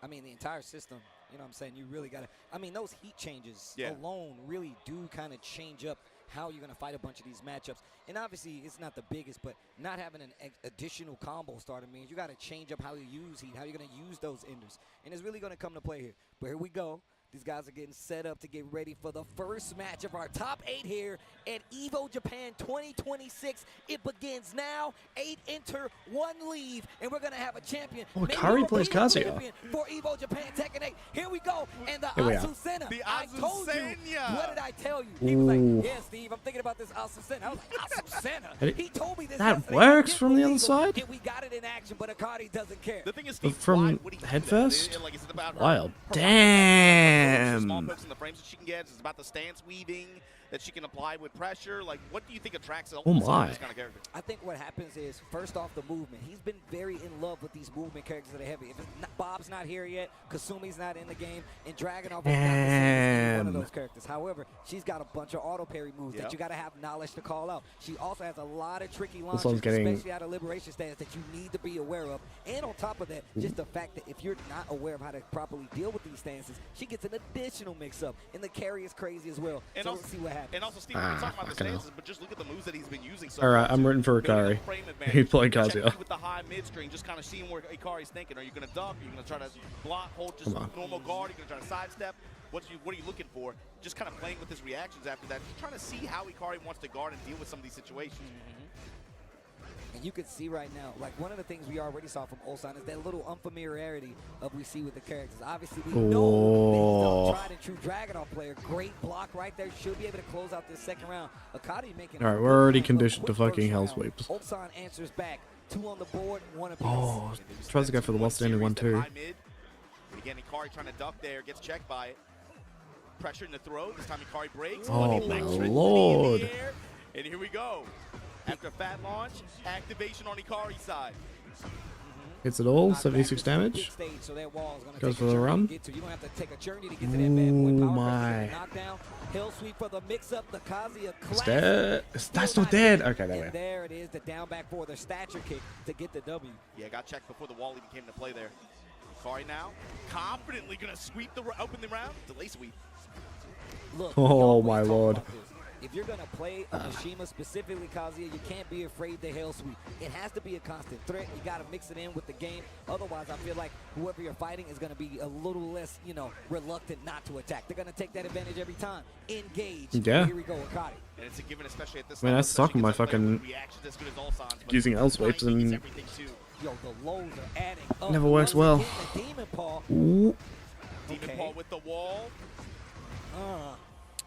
S10: I mean, the entire system, you know what I'm saying? You really got to, I mean, those heat changes alone really do kind of change up how you're going to fight a bunch of these matchups. And obviously, it's not the biggest, but not having an additional combo starter means you got to change up how you use heat, how you're going to use those enders. And it's really going to come to play here. But here we go. These guys are getting set up to get ready for the first match of our top 8 here at Evo Japan 2026. It begins now. 8 enter, 1 leave, and we're going to have a champion.
S2: Oh, Kari plays Kazuya.
S10: For Evo Japan Tekken 8. Here we go. And the
S2: Here we are.
S10: Azucena.
S3: The
S10: I told you.
S3: Azucena.
S10: What did I tell you? He was like, yeah, Steve, I'm thinking about this Azucena. I was like, Azucena? He told me this.
S2: That
S10: yesterday.
S2: works from the other side?
S10: And we got it in action, but Akari doesn't care.
S3: The thing is, Steve,
S2: From
S3: would he do
S2: head
S3: that?
S2: first?
S3: Like, is it about
S2: Wild.
S3: her
S2: Damn.
S3: the frames that she can get? Is it about the stance weaving that she can apply with pressure? Like, what do you think attracts
S2: Oh my.
S3: this kind of character?
S10: I think what happens is, first off, the movement. He's been very in love with these movement characters that are heavy. If it's not, Bob's not here yet, Kasumi's not in the game, and Dragunov is not the one of those characters. However, she's got a bunch of auto parry moves that you got to have knowledge to call out. She also has a lot of tricky launches, especially out of liberation stance, that you need to be aware of. And on top of that, just the fact that if you're not aware of how to properly deal with these stances, she gets an additional mix-up. And the carry is crazy as well. And so let's see what happens. happens.
S3: And also, Steve, we're talking about the stances, but just look at the moves that he's been using so
S2: Alright,
S3: far,
S2: I'm
S3: too.
S2: rooting for
S3: Building
S2: Ikari.
S3: up frame
S2: He's playing
S3: advantage,
S2: Kazuya.
S3: checking with the high mid-string, just kind of seeing where Ikari's thinking. Are you going to duck? Are you going to try to block, hold just normal guard? Are you going to try to sidestep? What are you looking for? Just kind of playing with his reactions after that. Just trying to see how Ikari wants to guard and deal with some of these situations.
S10: And you can see right now, like one of the things we already saw from Ulsan is that little unfamiliarity of we see with the characters. Obviously, we know that he's a tried and true Dragunov player. Great block right there. Should be able to close out this second round. Akari making.
S2: Alright, we're already conditioned to fucking hell sweeps.
S10: Ulsan answers back. 2 on the board, 1 apiece.
S2: Oh, tries to go for the well-standing 1-2.
S3: Again, Ikari trying to duck there, gets checked by it. Pressure in the throw. This time Ikari breaks.
S2: Oh my lord.
S3: And here we go. After a fat launch, activation on Ikari's side.
S2: Hits it all, 76 damage. Goes for the run. Oh my.
S10: Hill sweep for the mix-up, the Kazuya
S2: It's dead. That's not dead. Okay, there we
S10: and
S2: go.
S10: there it is, the down back for the stature kick to get the W.
S3: Yeah, got checked before the wall even came to play there. Ikari now, confidently gonna sweep open the round, delay sweep.
S10: Look,
S2: oh my lord.
S10: If you're going to play a Mishima, specifically Kazuya, you can't be afraid to Hail Sweep. It has to be a constant threat. You got to mix it in with the game. Otherwise, I feel like whoever you're fighting is going to be a little less, reluctant not to attack. They're going to take that advantage every time. Engage.
S2: Yeah.
S10: Here we go, Akari.
S3: And it's a given, especially at this
S2: Man, that's talking my fucking using L sweeps and
S10: Yo, the lows are adding up.
S2: never works well.
S10: Demon Paw.
S2: Ooh.
S3: Demon Paw with the wall.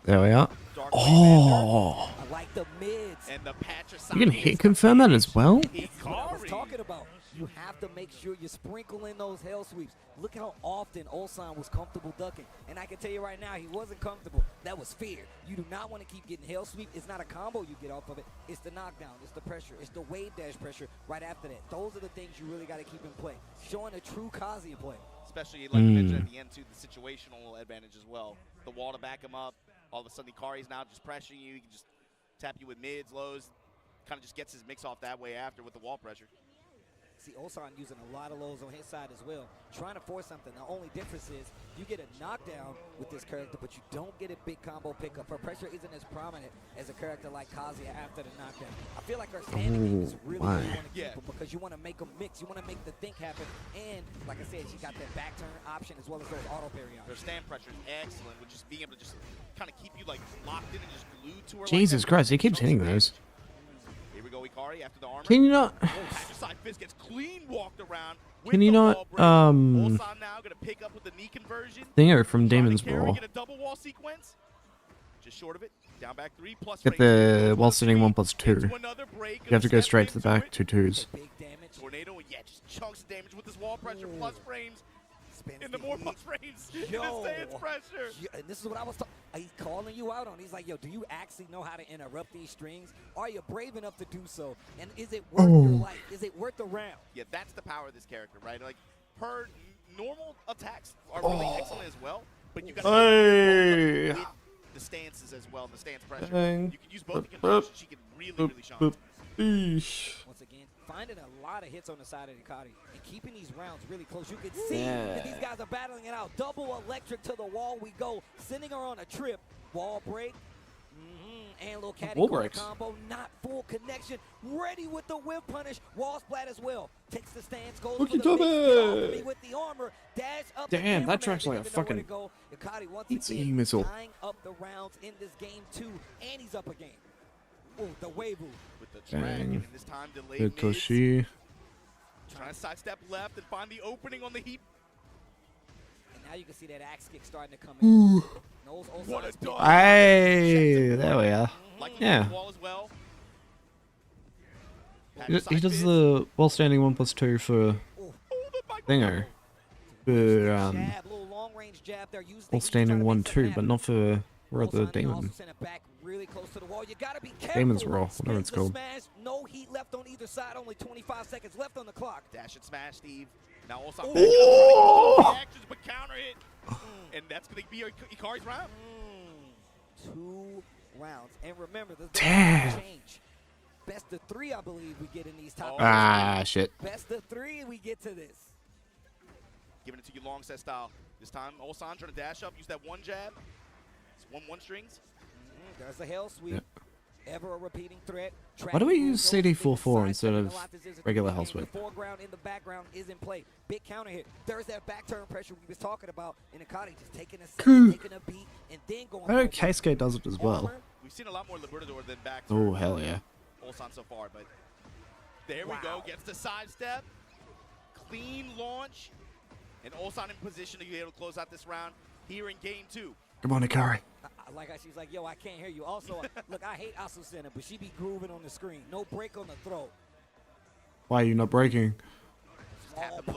S2: There we are. Oh.
S10: I like the mids.
S3: And the patch
S2: You can hit confirm that as well?
S10: That's what I was talking about. You have to make sure you sprinkle in those Hell Sweeps. Look how often Ulsan was comfortable ducking. And I can tell you right now, he wasn't comfortable. That was fear. You do not want to keep getting Hell Sweep. It's not a combo you get off of it. It's the knockdown. It's the pressure. It's the wave dash pressure right after that. Those are the things you really got to keep in play. Showing a true Kazuya play.
S3: Especially, like you mentioned at the end, too, the situational advantage as well. The wall to back him up. All of a sudden, Ikari's now just pressuring you. He can just tap you with mids, lows. Kind of just gets his mix off that way after with the wall pressure.
S10: See, Ulsan using a lot of lows on his side as well. Trying to force something. The only difference is you get a knockdown with this character, but you don't get a big combo pickup. Her pressure isn't as prominent as a character like Kazuya after the knockdown. I feel like her standing game is really where you want to keep her because you want to make them mix. You want to make the think happen. And, like I said, she got that back turn option as well as those auto parry options.
S3: Her stand pressure is excellent, with just being able to just kind of keep you like locked in and just glued to her.
S2: Jesus Christ, he keeps hitting those.
S3: Here we go, Ikari after the armor.
S2: Can you not?
S3: Side fist gets clean walked around.
S2: Can you not,
S3: Ulsan now gonna pick up with the knee conversion.
S2: Thinger from Demon's Brawl.
S3: Get a double wall sequence. Just short of it. Down back 3 plus.
S2: Get the while sitting 1+2. You have to go straight to the back 2-2s.
S3: Tornado, yeah, just chunks of damage with this wall pressure plus frames. In the more plus frames,
S10: Yo.
S3: it stands pressure.
S10: Yeah, and this is what I was talking. He's calling you out on. He's like, yo, do you actually know how to interrupt these strings? Are you brave enough to do so? And is it worth your life? Is it worth the round?
S3: Yeah, that's the power of this character, right? Like, her normal attacks are really excellent as well, but you got to with the stances as well, the stance pressure. You can use both in conjunction. She can really shine.
S10: Once again, finding a lot of hits on the side of Ikari and keeping these rounds really close. You can see that these guys are battling it out. Double electric to the wall we go, sending her on a trip. Wall break. And little caddy combo, not full connection. Ready with the whip punish. Wall splat as well. Takes the stance, goes for the mix, with the armor. Dash up.
S2: Damn, that track's like a fucking easy missile.
S10: Tying up the rounds in this game too, and he's up a game. Ooh, the Weibu.
S3: With the dragon, and this time delayed mids.
S2: Toshi.
S3: Trying to sidestep left and find the opening on the heap.
S10: And now you can see that axe kick starting to come in.
S3: What a dog.
S2: Hey, there we are. Yeah. He does the while standing 1+2 for Thinger. But while standing 1-2, but not for the Demon. Demon's Brawl, whatever it's called.
S10: No heat left on either side, only 25 seconds left on the clock.
S3: Dash and smash, Steve. Now also actions but counter hit. And that's going to be Ikari's round.
S10: 2 rounds. And remember, this
S2: Damn.
S10: change. Best of 3, I believe, we get in these top.
S2: Shit.
S10: Best of 3, we get to this.
S3: Giving it to you long set style. This time, Ulsan trying to dash up, use that one jab. It's 1-1 strings.
S10: There's a hell sweep.
S2: Yeah.
S10: Ever a repeating threat.
S2: Why do we use CD44 instead of regular hell sweep?
S10: The foreground in the background is in play. Big counter hit. There's that back turn pressure we was talking about. And Akari just taking a second, taking a beat, and then going.
S2: I know Keisuke does it as well.
S3: We've seen a lot more Libertador than back.
S2: Oh, hell yeah.
S3: Ulsan so far, but there we go. Gets the sidestep. Clean launch. And Ulsan in position to be able to close out this round here in game 2.
S2: Come on, Akari.
S10: Like she's like, yo, I can't hear you. Also, look, I hate Asusena, but she be grooving on the screen. No break on the throw.
S2: Why are you not breaking?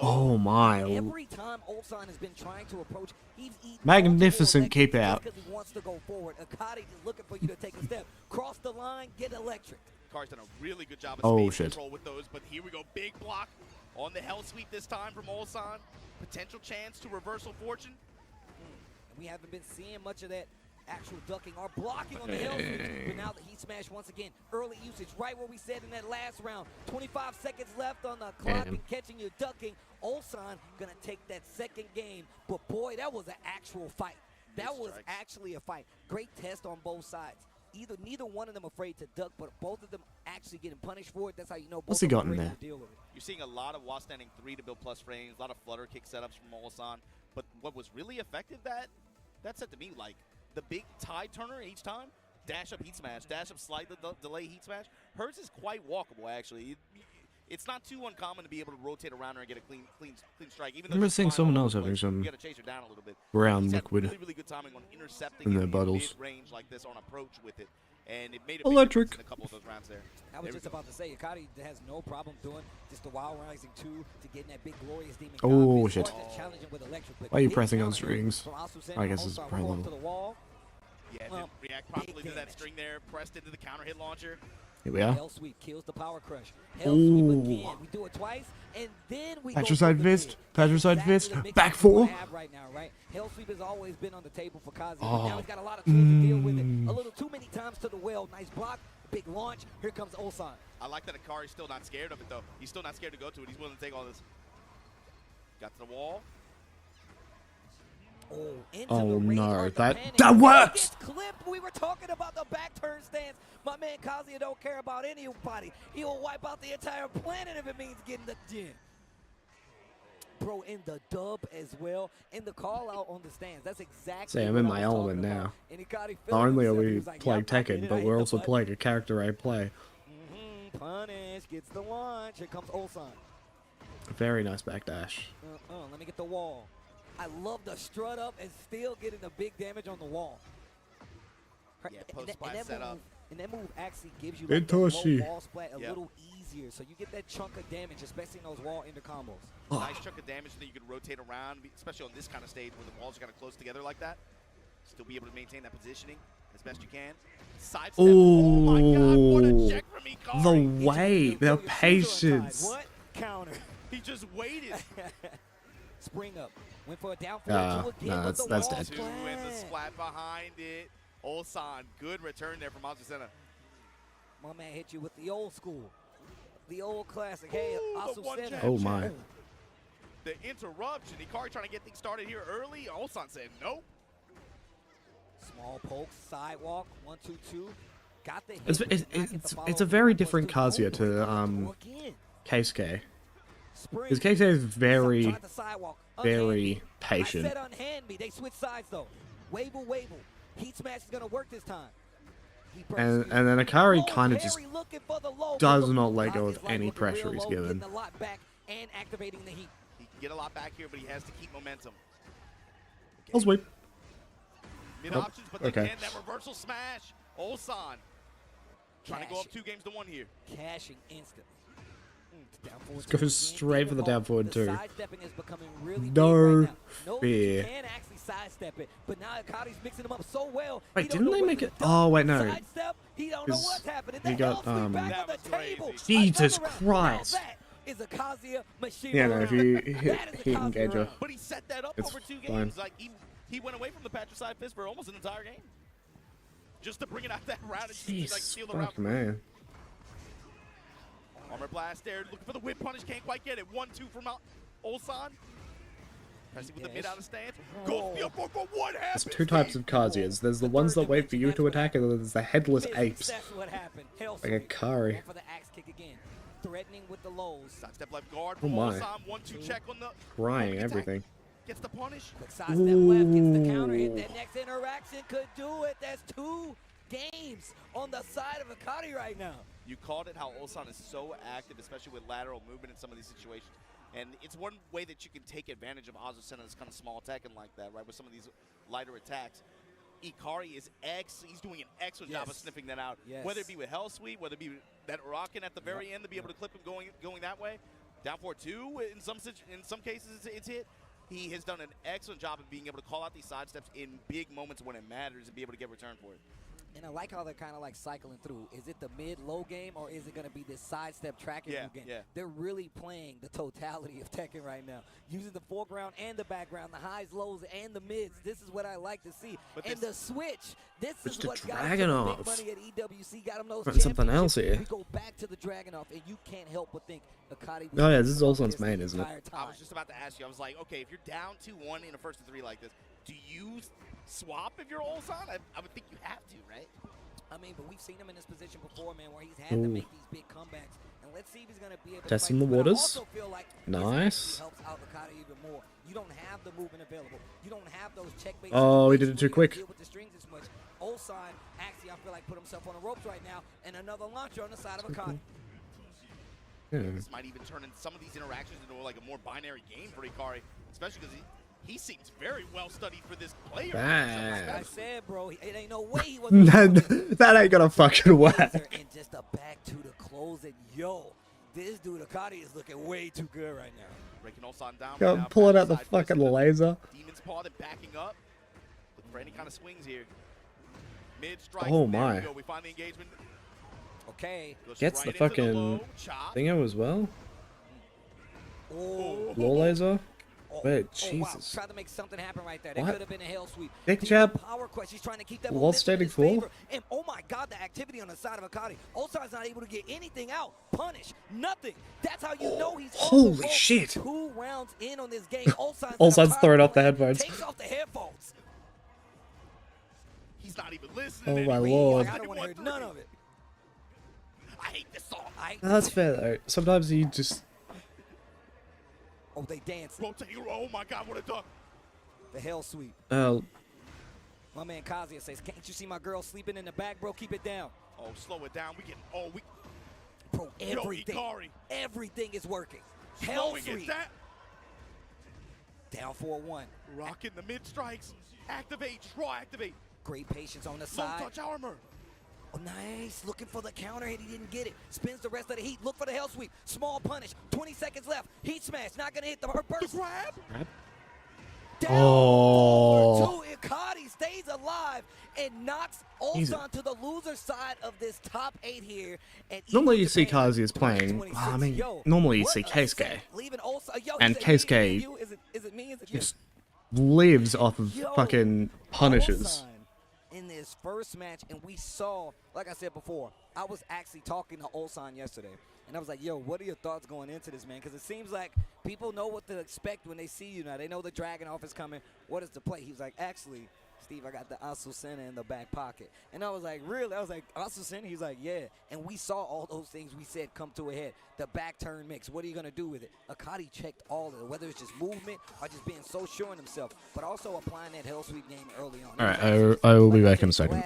S2: Oh my.
S10: Every time Ulsan has been trying to approach, he's eating
S2: Magnificent keep out.
S10: because he wants to go forward. Akari is looking for you to take a step. Cross the line, get electric.
S3: Car's done a really good job
S2: Oh,
S3: of space
S2: shit.
S3: control with those, but here we go. Big block on the hell sweep this time from Ulsan. Potential chance to reversal fortune.
S10: We haven't been seeing much of that actual ducking or blocking on the hell sweep. But now the heat smash once again. Early usage, right where we said in that last round. 25 seconds left on the clock and catching you ducking. Ulsan gonna take that second game. But boy, that was an actual fight. That was actually a fight. Great test on both sides. Neither one of them afraid to duck, but both of them actually getting punished for it. That's how you know both
S2: What's he
S10: of them
S2: got in
S10: are
S2: there?
S10: able to deal with it.
S3: You're seeing a lot of while standing 3 to build plus frames, a lot of flutter kick setups from Ulsan. But what was really effective, that said to me, like the big tie turner each time, dash up heat smash, dash up slide delay heat smash. Hers is quite walkable actually. It's not too uncommon to be able to rotate around her and get a clean strike. Even
S2: I remember seeing someone else having some
S3: you gotta chase her down a little bit.
S2: brown
S3: He's had
S2: liquid
S3: really good timing on intercepting
S2: in
S3: it
S2: their bottles.
S3: mid-range like this on approach with it. And it made a
S2: Electric.
S3: big difference in a couple of those rounds there.
S10: I was just about to say, Akari has no problem doing just the Wild Rising 2 to getting that big glorious demon.
S2: Oh, shit.
S10: With electric, but
S2: Why are you
S10: big
S2: pressing on
S10: counter
S2: strings?
S10: from Asusena.
S2: I guess it's
S10: Ulsan
S2: pro
S10: going
S2: level.
S10: to the wall.
S3: Yeah, didn't react properly to that string there. Pressed into the counter hit launcher.
S2: Here we are.
S10: Hell sweep kills the power crush. Hell sweep again. We do it twice, and then we
S2: Patricide
S10: go for the
S2: fist.
S10: mid.
S2: Patricide
S10: Exactly
S2: fist.
S10: the mix
S2: Back
S10: that we
S2: 4.
S10: have right now, right? Hell sweep has always been on the table for Kazuya. But
S2: Oh.
S10: now he's got a lot of tools to deal with it. A little too many times to the well. Nice block. Big launch. Here comes Ulsan.
S3: I like that Akari's still not scared of it, though. He's still not scared to go to it. He's willing to take all this. Got to the wall.
S2: Oh no, that works!
S10: Clip, we were talking about the back turn stance. My man Kazuya don't care about anybody. He will wipe out the entire planet if it means getting the gym. Bro, in the dub as well, in the call out on the stands. That's exactly
S2: See, I'm
S10: what
S2: in
S10: I
S2: my
S10: was
S2: element
S10: talking
S2: now.
S10: about. And Ikari
S2: Not only are
S10: feeling himself, he
S2: we
S10: was like,
S2: playing
S10: "Yup, I did
S2: Tekken,
S10: it,
S2: but
S10: I
S2: we're
S10: hit the
S2: also
S10: button."
S2: playing a character I play.
S10: Punish, gets the launch. Here comes Ulsan.
S2: Very nice backdash.
S10: Let me get the wall. I love the strut up and still getting the big damage on the wall.
S3: Yeah, post-splat setup.
S10: And that move actually gives you like the
S2: Itoshi.
S10: low wall splat a little easier. So you get that chunk of damage, especially in those wall inter combos.
S3: Nice chunk of damage that you can rotate around, especially on this kind of stage where the walls are kind of close together like that. Still be able to maintain that positioning as best you can. Sidestep. Oh my God, what a check from Ikari.
S2: The way, the patience.
S10: What? Counter.
S3: He just waited.
S10: Spring up. Went for a down forward again.
S2: No, that's dead.
S3: 2 and the splat behind it. Ulsan, good return there from Asusena.
S10: My man hit you with the old school. The old classic. Hey, Asusena.
S2: Oh my.
S3: The interruption. Ikari trying to get things started here early. Ulsan said nope.
S10: Small poke, sidewalk, 1-2-2. Got the hit.
S2: It's a very different Kazuya to Keisuke. Because Keisuke is very patient.
S10: I said unhand me. They switch sides though. Wable. Heat smash is gonna work this time.
S2: And then Akari kind of just does not let go of any pressure he's given.
S10: And activating the heat.
S3: He can get a lot back here, but he has to keep momentum.
S2: I'll sweep.
S3: Mid options, but again, that reversal smash. Ulsan trying to go up 2-1 here.
S10: Cashing instantly.
S2: Let's go straight for the down forward too.
S10: Sidestepping is becoming really
S2: No
S10: no
S2: fear.
S10: You can actually sidestep it, but now Akari's mixing them up so well.
S2: Wait, didn't they make it? Oh wait, no.
S10: Sidestep, he don't know what's happening.
S2: He got
S10: back on the table.
S2: Jesus Christ.
S10: Is a Kazuya machine.
S2: Yeah, no, if you hit engage her.
S3: But he set that up over 2 games. Like he went away from the Patricide fist for almost an entire game, just to bring it out that round and like steal the round.
S2: Man.
S3: Armor blast there, looking for the whip punish, can't quite get it. 1-2 from Ulsan. Pressing with the mid out of stance. Goes the up, but what
S2: There's
S3: happened?
S2: two types of Kazuya's. There's the ones that wait for you to attack, and then there's the headless apes.
S10: That's what happened.
S2: Like a Kari.
S10: For the axe kick again. Threatening with the lows.
S3: Sidestep left guard.
S2: Oh my.
S3: 1-2 check on the
S2: Crying everything.
S3: gets the punish.
S10: Quick sidestep left, gets the counter hit. That next interaction could do it. That's 2 games on the side of Akari right now.
S3: You called it how Ulsan is so active, especially with lateral movement in some of these situations. And it's one way that you can take advantage of Azucena's kind of small attacking like that, right? With some of these lighter attacks. Ikari is he's doing an excellent job of sniffing that out. Whether it be with Hell Sweep, whether it be that rockin' at the very end to be able to clip him going that way. Down 4-2, in some cases it's hit. He has done an excellent job of being able to call out these sidesteps in big moments when it matters and be able to get return for it.
S10: And I like how they're kind of like cycling through. Is it the mid-low game, or is it going to be this sidestep tracking game? They're really playing the totality of Tekken right now, using the foreground and the background, the highs, lows, and the mids. This is what I like to see. And the switch. This is what got them big money at EWC, got them those championships.
S2: Something else here.
S10: We go back to the Dragunov, and you can't help but think Akari.
S2: Oh yeah, this is Ulsan's main, isn't it?
S3: I was just about to ask you. I was like, okay, if you're down 2-1 in a 1st to 3 like this, do you swap if you're Ulsan? I would think you have to, right?
S10: I mean, but we've seen him in this position before, man, where he's had to make these big comebacks. And let's see if he's going to be able
S2: Testing
S10: to
S2: the waters. Nice.
S10: Helps out Akari even more. You don't have the movement available. You don't have those checkmates.
S2: Oh, he did it too quick.
S10: Deal with the strings as much. Ulsan actually, I feel like, put himself on the ropes right now, and another launcher on the side of Akari.
S3: This might even turn in some of these interactions into like a more binary game for Ikari, especially because he seems very well studied for this player.
S10: Like I said, bro, it ain't no way he wasn't.
S2: that ain't gonna fucking work.
S10: And just a back to the close, and yo, this dude Akari is looking way too good right now.
S3: Breaking Ulsan down.
S2: Go
S3: right
S2: pulling
S3: now,
S2: out the fucking laser.
S3: Demon's Paw, then backing up. Looking for any kind of swings here. Mid strike.
S2: Oh
S3: There
S2: my.
S3: we go. We find the engagement.
S10: Okay.
S2: Gets the fucking thingo as well.
S10: Oh.
S2: Low laser. Wait, Jesus.
S10: Wow. Tried to make something happen right there.
S2: What?
S10: That could have been a hell sweep.
S2: Big jab.
S10: Power quest. He's trying to keep that
S2: Wall standing full.
S10: And oh my God, the activity on the side of Akari. Ulsan's not able to get anything out. Punish. Nothing. That's how you know he's
S2: Holy shit.
S10: 2 rounds in on this game.
S2: Ulsan's throwing off the headphones.
S10: Takes off the headphones.
S3: He's not even listening.
S2: Oh my lord.
S10: I don't want to hear none of it.
S3: I hate this song.
S2: That's fair though. Sometimes you just.
S10: Oh, they dance.
S3: Oh my God, what a duck.
S10: The hell sweep.
S2: Oh.
S10: My man Kazuya says, can't you see my girl sleeping in the back, bro? Keep it down.
S3: Oh, slow it down.
S10: Bro, everything is working. Hell sweep. Down 4-1.
S3: Rocking the mid strikes. Activate. Draw, activate.
S10: Great patience on the side.
S3: Low touch armor.
S10: Oh, nice. Looking for the counter hit. He didn't get it. Spins the rest of the heat. Look for the hell sweep. Small punish. 20 seconds left. Heat smash. Not going to hit the burst.
S3: The grab.
S10: Down
S2: Oh.
S10: 4-2. Ikari stays alive and knocks Ulsan to the loser side of this top 8 here. And
S2: Normally you see Kazuya's playing. I mean, normally you see Keisuke. And Keisuke just lives off of fucking punishes.
S10: In this first match, and we saw, like I said before, I was actually talking to Ulsan yesterday, and I was like, yo, what are your thoughts going into this, man? Because it seems like people know what to expect when they see you now. They know the Dragunov is coming. What is the play? He was like, actually, Steve, I got the Azucena in the back pocket. And I was like, really? I was like, Azucena? He's like, yeah. And we saw all those things we said come to a head. The back turn mix. What are you going to do with it? Akari checked all of it, whether it's just movement or just being so sure in himself, but also applying that hell sweep game early on.
S2: Alright, I will be back in a second.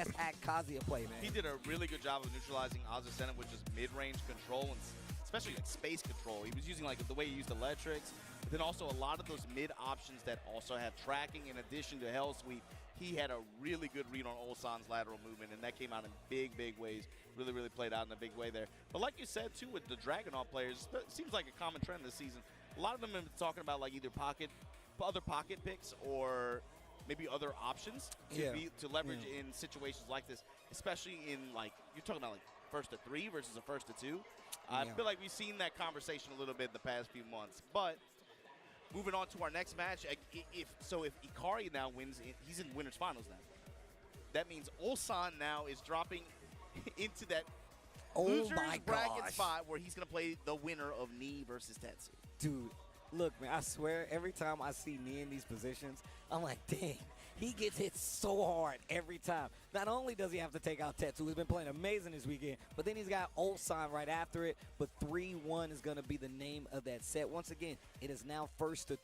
S3: He did a really good job of neutralizing Azucena with just mid-range control, and especially like space control. He was using like the way he used electrics, but then also a lot of those mid options that also have tracking in addition to hell sweep. He had a really good read on Ulsan's lateral movement, and that came out in big ways. Really played out in a big way there. But like you said, too, with the Dragunov players, it seems like a common trend this season. A lot of them have been talking about like either other pocket picks or maybe other options to leverage in situations like this, especially in like, you're talking about like 1st to 3 versus a 1st to 2. I feel like we've seen that conversation a little bit in the past few months. But moving on to our next match, if Ikari now wins, he's in winners finals now. That means Ulsan now is dropping into that losers bracket spot where he's going to play the winner of Knee versus Tetsu.
S10: Dude, Look, man, I swear, every time I see me in these positions, I'm like, dang, he gets hit so hard every time. Not only does he have to take out Tetsu, who's been playing amazing this weekend, but then he's got Ulsan right after it. But 3-1 is going to be the name of that set. Once again, it is now 1-3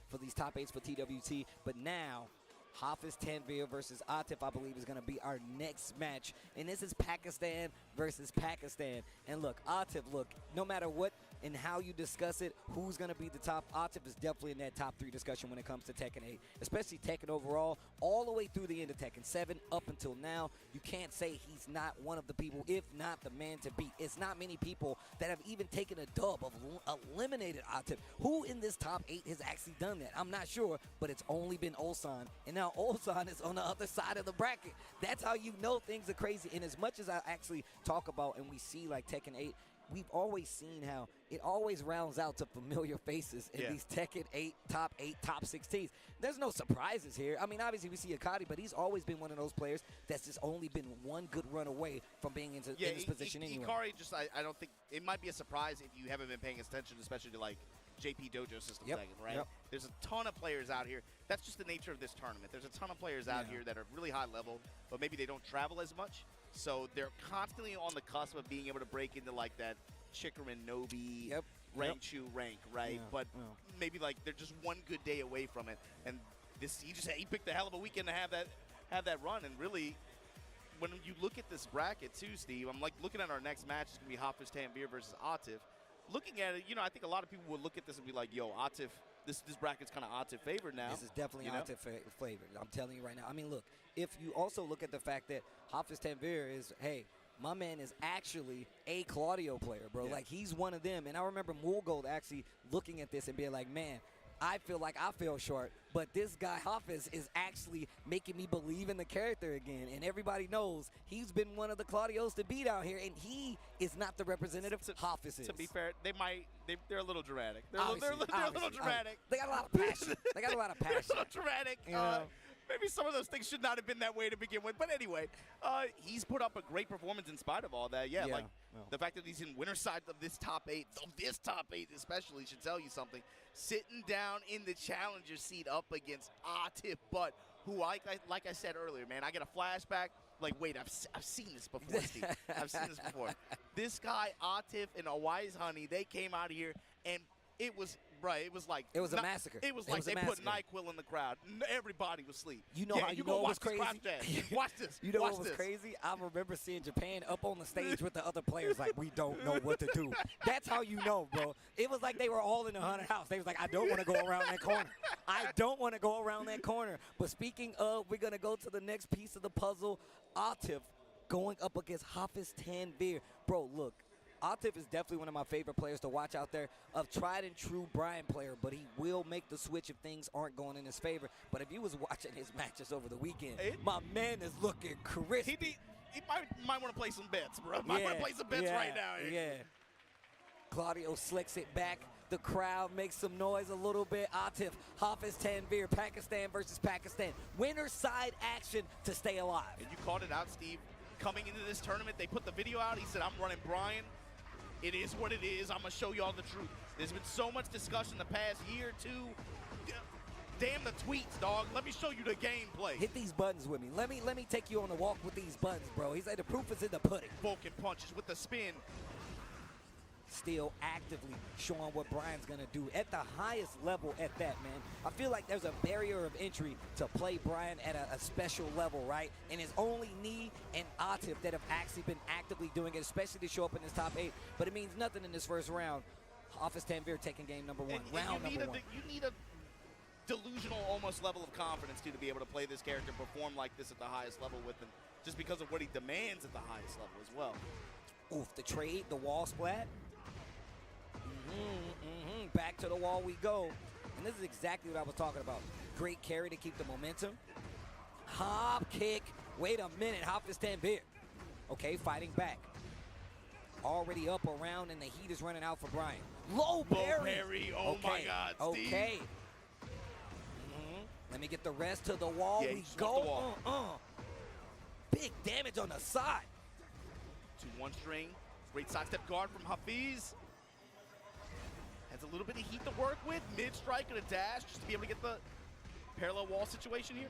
S10: for these top 8s for TWT. But now, Hafiz Tanvir versus Atif, I believe, is going to be our next match. And this is Pakistan versus Pakistan. And look, Atif, look, no matter what and how you discuss it, who's going to be the top, Atif is definitely in that top 3 discussion when it comes to Tekken 8, especially Tekken overall, all the way through the end of Tekken 7 up until now. You can't say he's not one of the people, if not the man to beat. It's not many people that have even taken a dub of eliminated Atif. Who in this top 8 has actually done that? I'm not sure, but it's only been Ulsan, and now Ulsan is on the other side of the bracket. That's how you know things are crazy. And as much as I actually talk about and we see like Tekken 8, we've always seen how it always rounds out to familiar faces in these Tekken 8, top 16s. There's no surprises here. I mean, obviously we see Akari, but he's always been one of those players that's just only been one good run away from being in this position anyway.
S3: Ikari, just I don't think it might be a surprise if you haven't been paying attention, especially to like JP Dojo system Tekken, right?
S10: Yep.
S3: There's a ton of players out here. That's just the nature of this tournament. There's a ton of players out here that are really high level, but maybe they don't travel as much. So they're constantly on the cusp of being able to break into like that Chikarin Nobi Rangchu rank, right?
S10: Yeah.
S3: But maybe like they're just one good day away from it. And this he picked a hell of a weekend to have that run. And really, when you look at this bracket too, Steve, I'm like looking at our next match. It's gonna be Hafiz Tanvir versus Atif. Looking at it, you know, I think a lot of people would look at this and be like, "Yo, Atif, this bracket's kind of Atif favored now."
S10: This is definitely Atif favored. I'm telling you right now. I mean, look, if you also look at the fact that Hafiz Tanvir is, hey, my man is actually a Claudio player, bro. Like, he's one of them. And I remember Mulgold actually looking at this and being like, man, I feel like I fell short, but this guy Hafiz is actually making me believe in the character again. And everybody knows he's been one of the Claudios to beat out here, and he is not the representative. Hafiz is.
S3: To be fair, they're a little dramatic. They're a little dramatic.
S10: They got a lot of passion. They got a lot of passion.
S3: A little dramatic. Maybe some of those things should not have been that way to begin with. But anyway, he's put up a great performance in spite of all that. The fact that he's in winner's side of this top 8 especially, should tell you something. Sitting down in the challenger seat up against Atif Butt, who, like I said earlier, man, I get a flashback. Like, wait, I've seen this before, Steve. I've seen this before. This guy, Atif, and Wise Honey, they came out here, and it was like
S10: it was a massacre.
S3: It was like they put NyQuil in the crowd. Everybody was asleep.
S10: You know how you know what was crazy?
S3: Watch this.
S10: You know what was crazy? I remember seeing Japan up on the stage with the other players like, we don't know what to do. That's how you know, bro. It was like they were all in the haunted house. They was like, I don't want to go around that corner. I don't want to go around that corner. But speaking of, we're going to go to the next piece of the puzzle. Atif going up against Hafiz Tanvir. Bro, look. Atif is definitely one of my favorite players to watch out there, a tried and true Brian player, but he will make the switch if things aren't going in his favor. But if you was watching his matches over the weekend, my man is looking crispy.
S3: He might want to play some bets, bro. Might want to play some bets right now.
S10: Yeah. Claudio slicks it back. The crowd makes some noise a little bit. Atif, Hafiz Tanvir, Pakistan versus Pakistan. Winner side action to stay alive.
S3: And you called it out, Steve. Coming into this tournament, they put the video out. He said, I'm running Brian. It is what it is. I'm going to show you all the truth. There's been so much discussion the past year or two. Damn the tweets, dog. Let me show you the gameplay.
S10: Hit these buttons with me. Let me take you on a walk with these buttons, bro. He said the proof is in the pudding.
S3: Vulcan punches with the spin.
S10: Still actively showing what Brian's going to do at the highest level at that, man. I feel like there's a barrier of entry to play Brian at a special level, right? And it's only Knee and Atif that have actually been actively doing it, especially to show up in this top 8. But it means nothing in this first round. Hafiz Tanvir taking game number 1, round number 1.
S3: You need a delusional almost level of confidence, too, to be able to play this character, perform like this at the highest level with him, just because of what he demands at the highest level as well.
S10: Oof, the trade, the wall splat. Back to the wall we go. And this is exactly what I was talking about. Great carry to keep the momentum. Hop kick. Wait a minute, Hafiz Tanvir. Okay, fighting back. Already up around, and the heat is running out for Brian. Low parry.
S3: Oh my God, Steve.
S10: Okay. Let me get the rest to the wall.
S3: Yeah,
S10: we go. Big damage on the side.
S3: 2-1 string. Great sidestep guard from Hafiz. Has a little bit of heat to work with. Mid-strike and a dash just to be able to get the parallel wall situation here.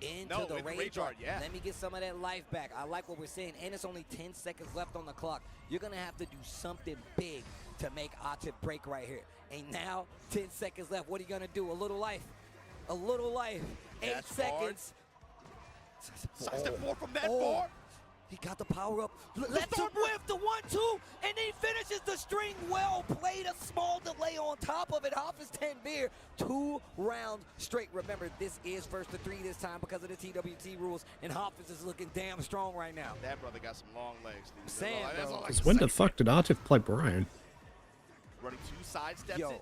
S10: Into the rage art. Let me get some of that life back. I like what we're saying, and it's only 10 seconds left on the clock. You're going to have to do something big to make Atif break right here. And now, 10 seconds left. What are you going to do? A little life. A little life. 8 seconds.
S3: Sidestep 4 from that far.
S10: He got the power up. Let's him whiff the 1-2, and he finishes the string well played. A small delay on top of it. Hafiz Tanvir, 2 rounds straight. Remember, this is first to 3 this time because of the TWT rules, and Hafiz is looking damn strong right now.
S3: That brother got some long legs. Dude.
S10: Sam,
S2: Because when the fuck did Atif play Brian?
S3: Running 2 sidesteps.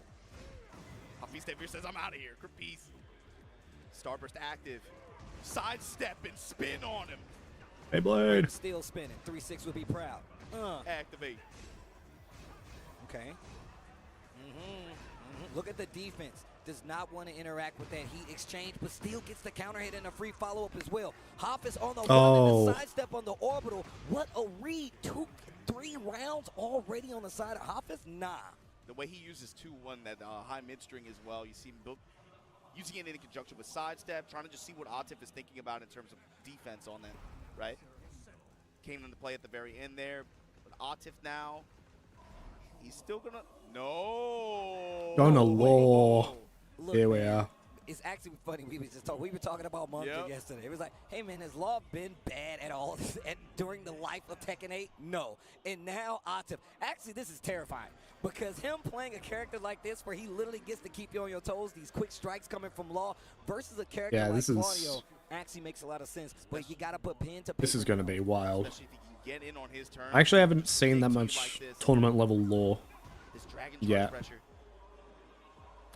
S3: Hafiz Tanvir says, I'm out of here. Peace. Starburst active. Sidestep and spin on him.
S2: Hey, Blade.
S10: Still spinning. 3-6 would be proud.
S3: Activate.
S10: Okay. Look at the defense. Does not want to interact with that heat exchange, but still gets the counter hit and a free follow-up as well. Hafiz on the run and the sidestep on the orbital. What a read. 2-3 rounds already on the side of Hafiz? Nah.
S3: The way he uses 2-1, that high mid-string as well, you see him using it in conjunction with sidestep, trying to just see what Atif is thinking about in terms of defense on that. Right? Came into play at the very end there. But Atif now, he's still gonna... No!
S2: Gonna law. Here we are.
S10: It's actually funny. We were talking about Monkey yesterday. It was like, hey man, has Law been bad at all during the life of Tekken 8? No. And now Atif. Actually, this is terrifying because him playing a character like this where he literally gets to keep you on your toes, these quick strikes coming from Law versus a character like Claudio actually makes a lot of sense. But you got to put pen to paper.
S2: This is going to be wild.
S3: Especially if he can get in on his turn.
S2: I actually haven't seen that much tournament level lore yet.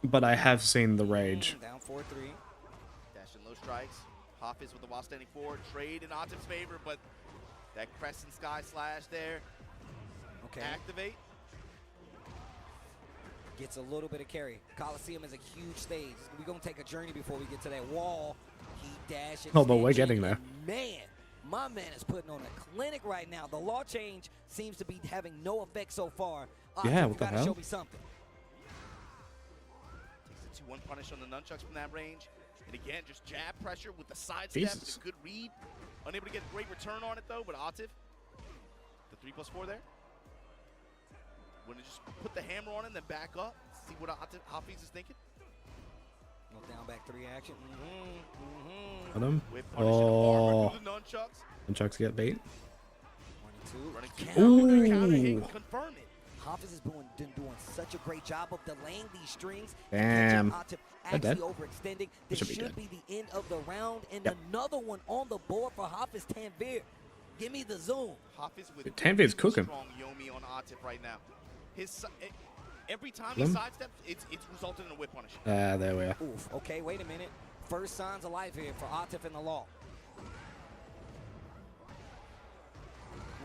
S2: But I have seen the rage.
S10: Down 4-3.
S3: Dash in low strikes. Hafiz with the while standing forward. Trade in Atif's favor, but that crescent sky slash there.
S10: Okay.
S3: Activate.
S10: Gets a little bit of carry. Coliseum is a huge stage. We're going to take a journey before we get to that wall. He dashes.
S2: Oh, but we're getting there.
S10: Man, my man is putting on a clinic right now. The law change seems to be having no effect so far.
S2: Yeah, what the hell?
S10: Show me something.
S3: Takes the 2-1 punish on the nunchucks from that range. And again, just jab pressure with the side step and a good read. Unable to get a great return on it though, but Atif, the 3+4 there. Want to just put the hammer on it and then back up, see what Hafiz is thinking.
S10: No down back 3 action.
S2: Got him.
S3: Oh.
S2: Nunchucks get beat.
S10: 1-2.
S2: Ooh.
S3: Confirm it.
S10: Hafiz has been doing such a great job of delaying these strings.
S2: Damn.
S10: Atif actually overextending. This should be the end of the round, and another one on the board for Hafiz Tanvir. Give me the zoom.
S3: Hafiz with
S2: Tanvir's cooking.
S3: Strong Yomi on Atif right now. Every time he sidesteps, it's resulted in a whip punish.
S2: There we are.
S10: Oof. Okay, wait a minute. First signs of life here for Atif and the law.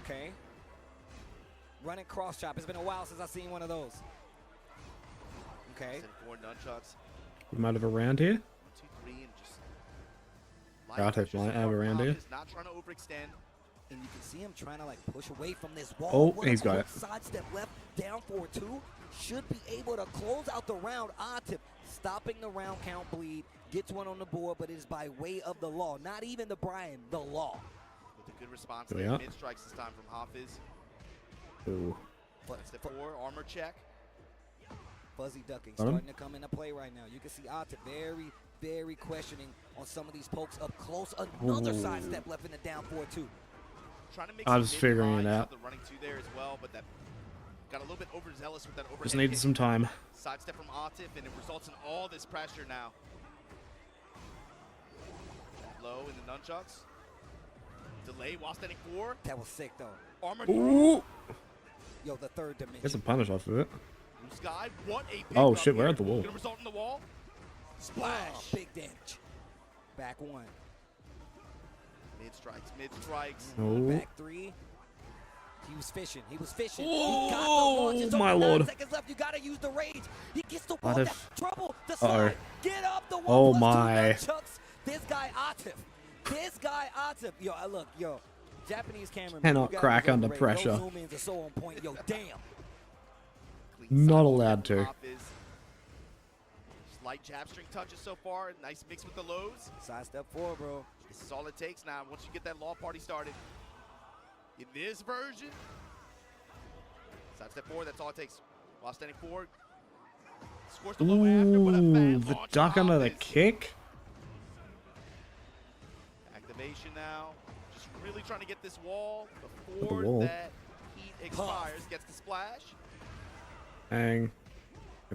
S10: Okay. Running cross chop. It's been a while since I've seen one of those. Okay.
S3: 4 nunchucks.
S2: We might have a round here.
S3: 1, 2, 3, and just.
S2: Might have a round here.
S3: Not trying to overextend.
S10: And you can see him trying to like push away from this wall.
S2: Oh, he's got it.
S10: Sidestep left, down 4-2. Should be able to close out the round. Atif stopping the round count bleed. Gets one on the board, but it is by way of the law. Not even the Brian, the law.
S3: With a good response
S2: there.
S3: Mid strikes this time from Hafiz.
S2: Ooh.
S3: Step 4, armor check.
S10: Fuzzy ducking starting to come into play right now. You can see Atif very, very questioning on some of these pokes up close. Another sidestep left in the down 4-2.
S3: Trying to make
S2: I was figuring it out.
S3: The running 2 there as well, but that got a little bit overzealous with that overhead.
S2: Just needed some time.
S3: Sidestep from Atif, and it results in all this pressure now. Low in the nunchucks. Delay while standing 4.
S10: That was sick though.
S3: Armor.
S2: Ooh.
S10: Yo, the third dimension.
S2: Get some punish off of it.
S3: Blue sky. What a
S2: oh shit, we're at the wall.
S3: Gonna result in the wall. Splash.
S10: Oh, big damage. Back 1.
S3: Mid strikes. Mid strikes.
S2: Oh.
S10: Back 3. He was fishing. He was fishing.
S2: Oh,
S10: he got the
S2: my
S10: launch.
S2: lord.
S10: 9 seconds left. You gotta use the rage. He gets the wall. Trouble. The
S2: Uh-oh.
S10: side. Get up the
S2: Oh
S10: wall.
S2: my.
S10: This guy Atif. This guy Atif. Yo, look, yo. Japanese cameraman.
S2: Cannot crack under pressure.
S10: Those zoom-ins are so on point. Yo, damn.
S2: Not allowed to.
S3: Light jab string touches so far. Nice mix with the lows.
S10: Sidestep 4, bro.
S3: This is all it takes now once you get that law party started. In this version, sidestep 4, that's all it takes. While standing forward. Scores the low after, but a bad
S2: The
S3: launch
S2: duck
S3: from
S2: under the
S3: Hafiz.
S2: kick.
S3: Activation now. Just really trying to get this wall before
S2: wall.
S3: that heat expires. Gets the splash.
S2: Bang.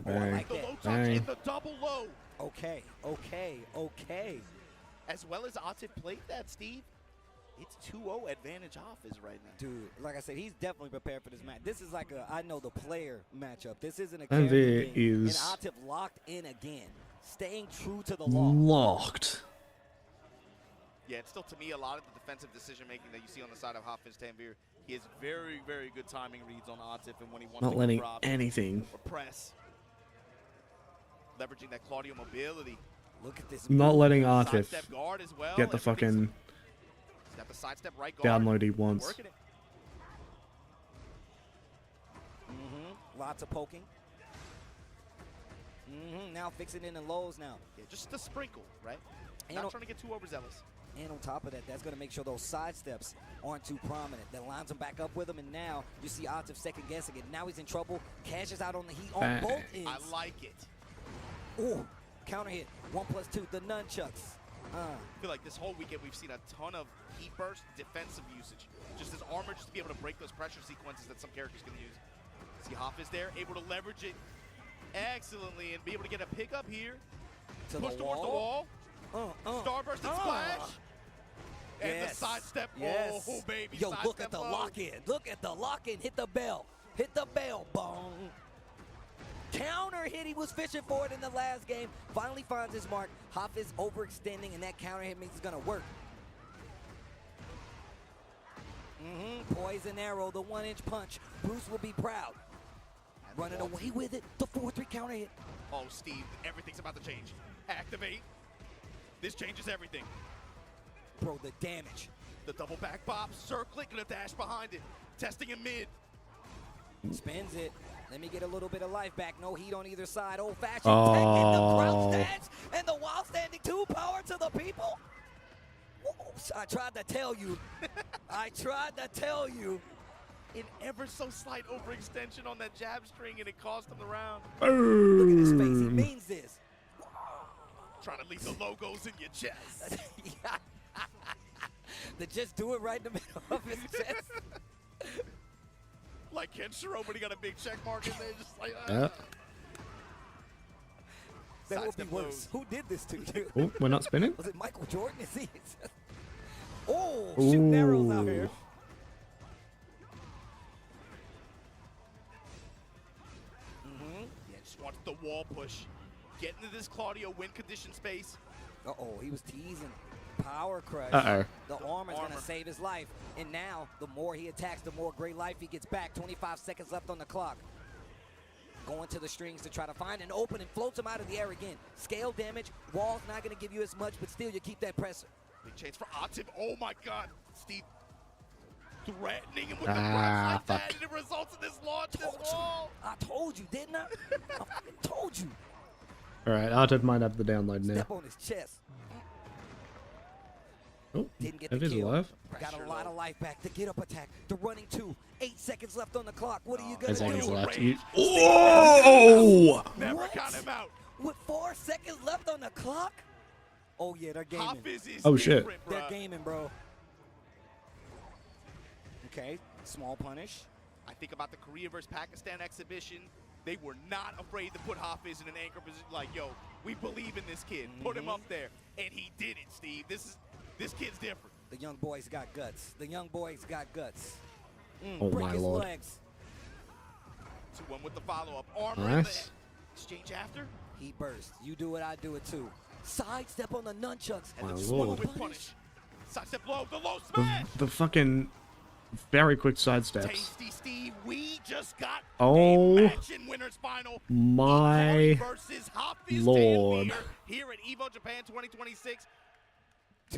S2: Bang.
S3: Like the low touch
S2: Bang.
S3: in the double low.
S10: Okay.
S3: As well as Atif played that, Steve. It's 2-0 advantage Hafiz right now.
S10: Dude, like I said, he's definitely prepared for this match. This is like a I know the player matchup. This isn't a
S2: And
S10: character
S2: there
S10: game.
S2: is-
S10: And Atif locked in again, staying true to the law.
S2: Locked.
S3: Yeah, it's still, to me, a lot of the defensive decision-making that you see on the side of Hafiz Tanvir. He has very, very good timing reads on Atif, and when he wants
S2: Not
S3: to
S2: letting
S3: drop
S2: anything.
S3: or press. Leveraging that Claudio mobility.
S10: Look at this.
S2: Not letting Atif
S3: Sidestep guard as well.
S2: get the fucking
S3: He's got the sidestep right guard.
S2: download he wants.
S3: Working it.
S10: Lots of poking. Now fixing in the lows now.
S3: Yeah, just the sprinkle, right?
S10: And
S3: Not
S10: on-
S3: trying to get too overzealous.
S10: And on top of that, that's going to make sure those side steps aren't too prominent. That lines him back up with him, and now you see Atif second guessing it. Now he's in trouble. Cashes out on the heat on
S2: Bang.
S10: both ends.
S3: I like it.
S10: Ooh, counter hit. 1+2, the nunchucks.
S3: I feel like this whole weekend we've seen a ton of heat burst defensive usage. Just as armor, just to be able to break those pressure sequences that some characters can use. See Hafiz there, able to leverage it excellently and be able to get a pickup here.
S10: To
S3: Push
S10: the
S3: towards the
S10: wall.
S3: wall. Starburst and splash. And the sidestep.
S10: Yes.
S3: Oh, baby.
S10: Yo, look
S3: sidestep
S10: at the
S3: low.
S10: lock-in. Look at the lock-in. Hit the bell. Hit the bell. Bong. Counter hit. He was fishing for it in the last game. Finally finds his mark. Hafiz overextending, and that counter hit means it's going to work. Poison arrow, the 1-inch punch. Bruce will be proud. Running away with it. The 4-3 counter hit.
S3: Oh, Steve, everything's about to change. Activate. This changes everything.
S10: Bro, the damage.
S3: The double back pop, circling, and a dash behind it. Testing in mid.
S10: Spins it. Let me get a little bit of life back. No heat on either side. Old-fashioned tech and the crouch dance and the wild standing 2 power to the people. Whoa, I tried to tell you. I tried to tell you.
S3: An ever so slight overextension on that jab string, and it cost him the round.
S10: Look at his face. He means this.
S3: Trying to leave the logos in your chest.
S10: To just do it right in the middle of his chest.
S3: Like Ken Shiro, but he got a big check mark in there, just like,
S2: Yep.
S10: That would be
S3: Sidestep
S10: worse.
S3: lows.
S10: Who did this to you?
S2: Oh, we're not spinning?
S10: Was it Michael Jordan? Is he? Oh, shooting arrows out here.
S3: Yeah, just wants the wall push. Get into this Claudio win condition space.
S10: Uh-oh, he was teasing. Power crush.
S2: Uh-oh.
S10: The armor's going to save his life. And now, the more he attacks, the more great life he gets back. 25 seconds left on the clock. Going to the strings to try to find an open and floats him out of the air again. Scale damage. Wall's not going to give you as much, but still you keep that presser.
S3: Big chance for Atif. Oh my God. Steve threatening him with the grabs like that, and it results in this launch, this wall.
S10: I told you, didn't I? I fucking told you.
S2: Alright, Arted might have the download now.
S10: Step on his chest.
S2: Oh,
S10: Didn't get the
S2: Evi's
S10: kill.
S2: alive.
S10: Got a lot of life back. The get up attack. The running 2. 8 seconds left on the clock. What are you going
S2: There's
S10: to
S2: seconds
S10: do?
S2: left. Oh!
S3: Never got him out.
S10: With 4 seconds left on the clock? Oh, yeah, they're gaming.
S3: Hafiz is
S2: Oh, shit.
S3: different,
S10: They're
S3: bruh.
S10: gaming, bro. Okay, small punish.
S3: I think about the Korea versus Pakistan exhibition. They were not afraid to put Hafiz in an anchor position. Like, yo, we believe in this kid. Put him up there. And he did it, Steve. This kid's different.
S10: The young boy's got guts. The young boy's got guts.
S2: Oh,
S10: break
S2: my
S10: his
S2: lord.
S10: legs.
S3: 2-1 with the follow-up. Armor in the
S2: Nice.
S3: exchange after.
S10: He bursts. You do it, I do it too. Sidestep on the nunchucks.
S3: And
S2: My
S3: the swung
S2: lord.
S3: with punish. Sidestep low, the low smash.
S2: The fucking very quick sidesteps.
S3: Tasty Steve, we just got
S2: Oh,
S3: a match in winner's final.
S2: my
S3: Versus Hafiz
S2: lord.
S3: Tanvir here at Evo Japan 2026.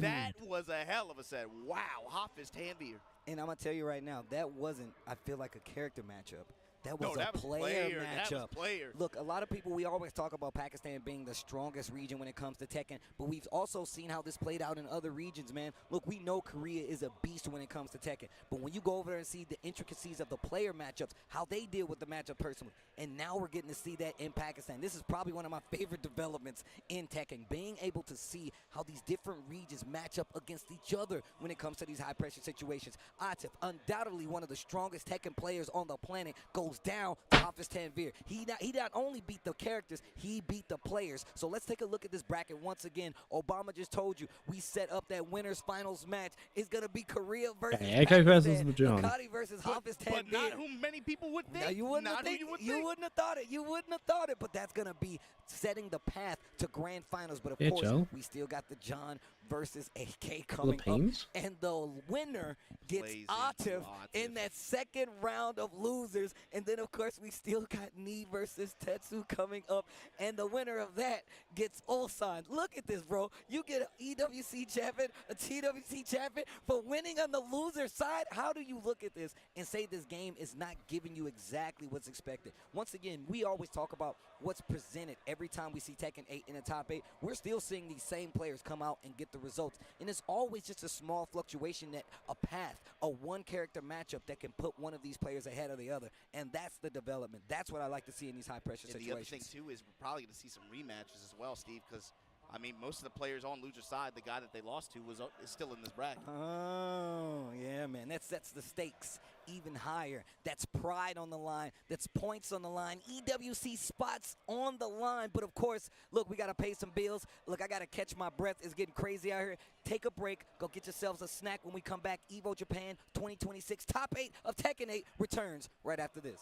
S3: That was a hell of a set. Wow, Hafiz Tanvir.
S10: And I'm going to tell you right now, that wasn't, I feel like, a character matchup. That was
S3: that
S10: a
S3: was
S10: player
S3: That
S10: matchup.
S3: was player.
S10: Look, a lot of people, we always talk about Pakistan being the strongest region when it comes to Tekken, but we've also seen how this played out in other regions, man. Look, we know Korea is a beast when it comes to Tekken, but when you go over there and see the intricacies of the player matchups, how they deal with the matchup personally, and now we're getting to see that in Pakistan. This is probably one of my favorite developments in Tekken, being able to see how these different regions match up against each other when it comes to these high-pressure situations. Atif, undoubtedly one of the strongest Tekken players on the planet, goes down to Hafiz Tanvir. He not only beat the characters, he beat the players. So let's take a look at this bracket once again. Obama just told you we set up that winners finals match. It's going to be Korea versus
S2: Echo versus the John.
S10: Makati versus Hafiz Tanvir.
S3: But not who many people would think.
S10: Now, you wouldn't
S3: not
S10: have
S3: who
S10: think,
S3: you would
S10: you
S3: think.
S10: wouldn't have thought it. You wouldn't have thought it. But that's going to be setting the path to grand finals. But of
S2: Yeah,
S10: course,
S2: Joe.
S10: we still got the John versus AK coming up.
S2: Philippines?
S10: And the winner gets
S3: Blazing
S10: Atif
S3: Atif.
S10: in that second round of losers. And then, of course, we still got Nii versus Tetsu coming up. And the winner of that gets Ulsan. Look at this, bro. You get an EWC champion, a TWC champion for winning on the loser side. How do you look at this and say this game is not giving you exactly what's expected? Once again, we always talk about what's presented every time we see Tekken 8 in the top 8. We're still seeing these same players come out and get the results. And it's always just a small fluctuation, that a path, a one-character matchup that can put one of these players ahead of the other. And that's the development. That's what I like to see in these high-pressure
S3: And
S10: situations.
S3: the other thing, too, is we're probably going to see some rematches as well, Steve, because, I mean, most of the players on loser side, the guy that they lost to is still in this bracket.
S10: Oh, yeah, man. That sets the stakes even higher. That's pride on the line. That's points on the line. EWC spots on the line. But, of course, look, we got to pay some bills. Look, I got to catch my breath. It's getting crazy out here. Take a break. Go get yourselves a snack. When we come back, Evo Japan 2026 Top 8 of Tekken 8 returns right after this.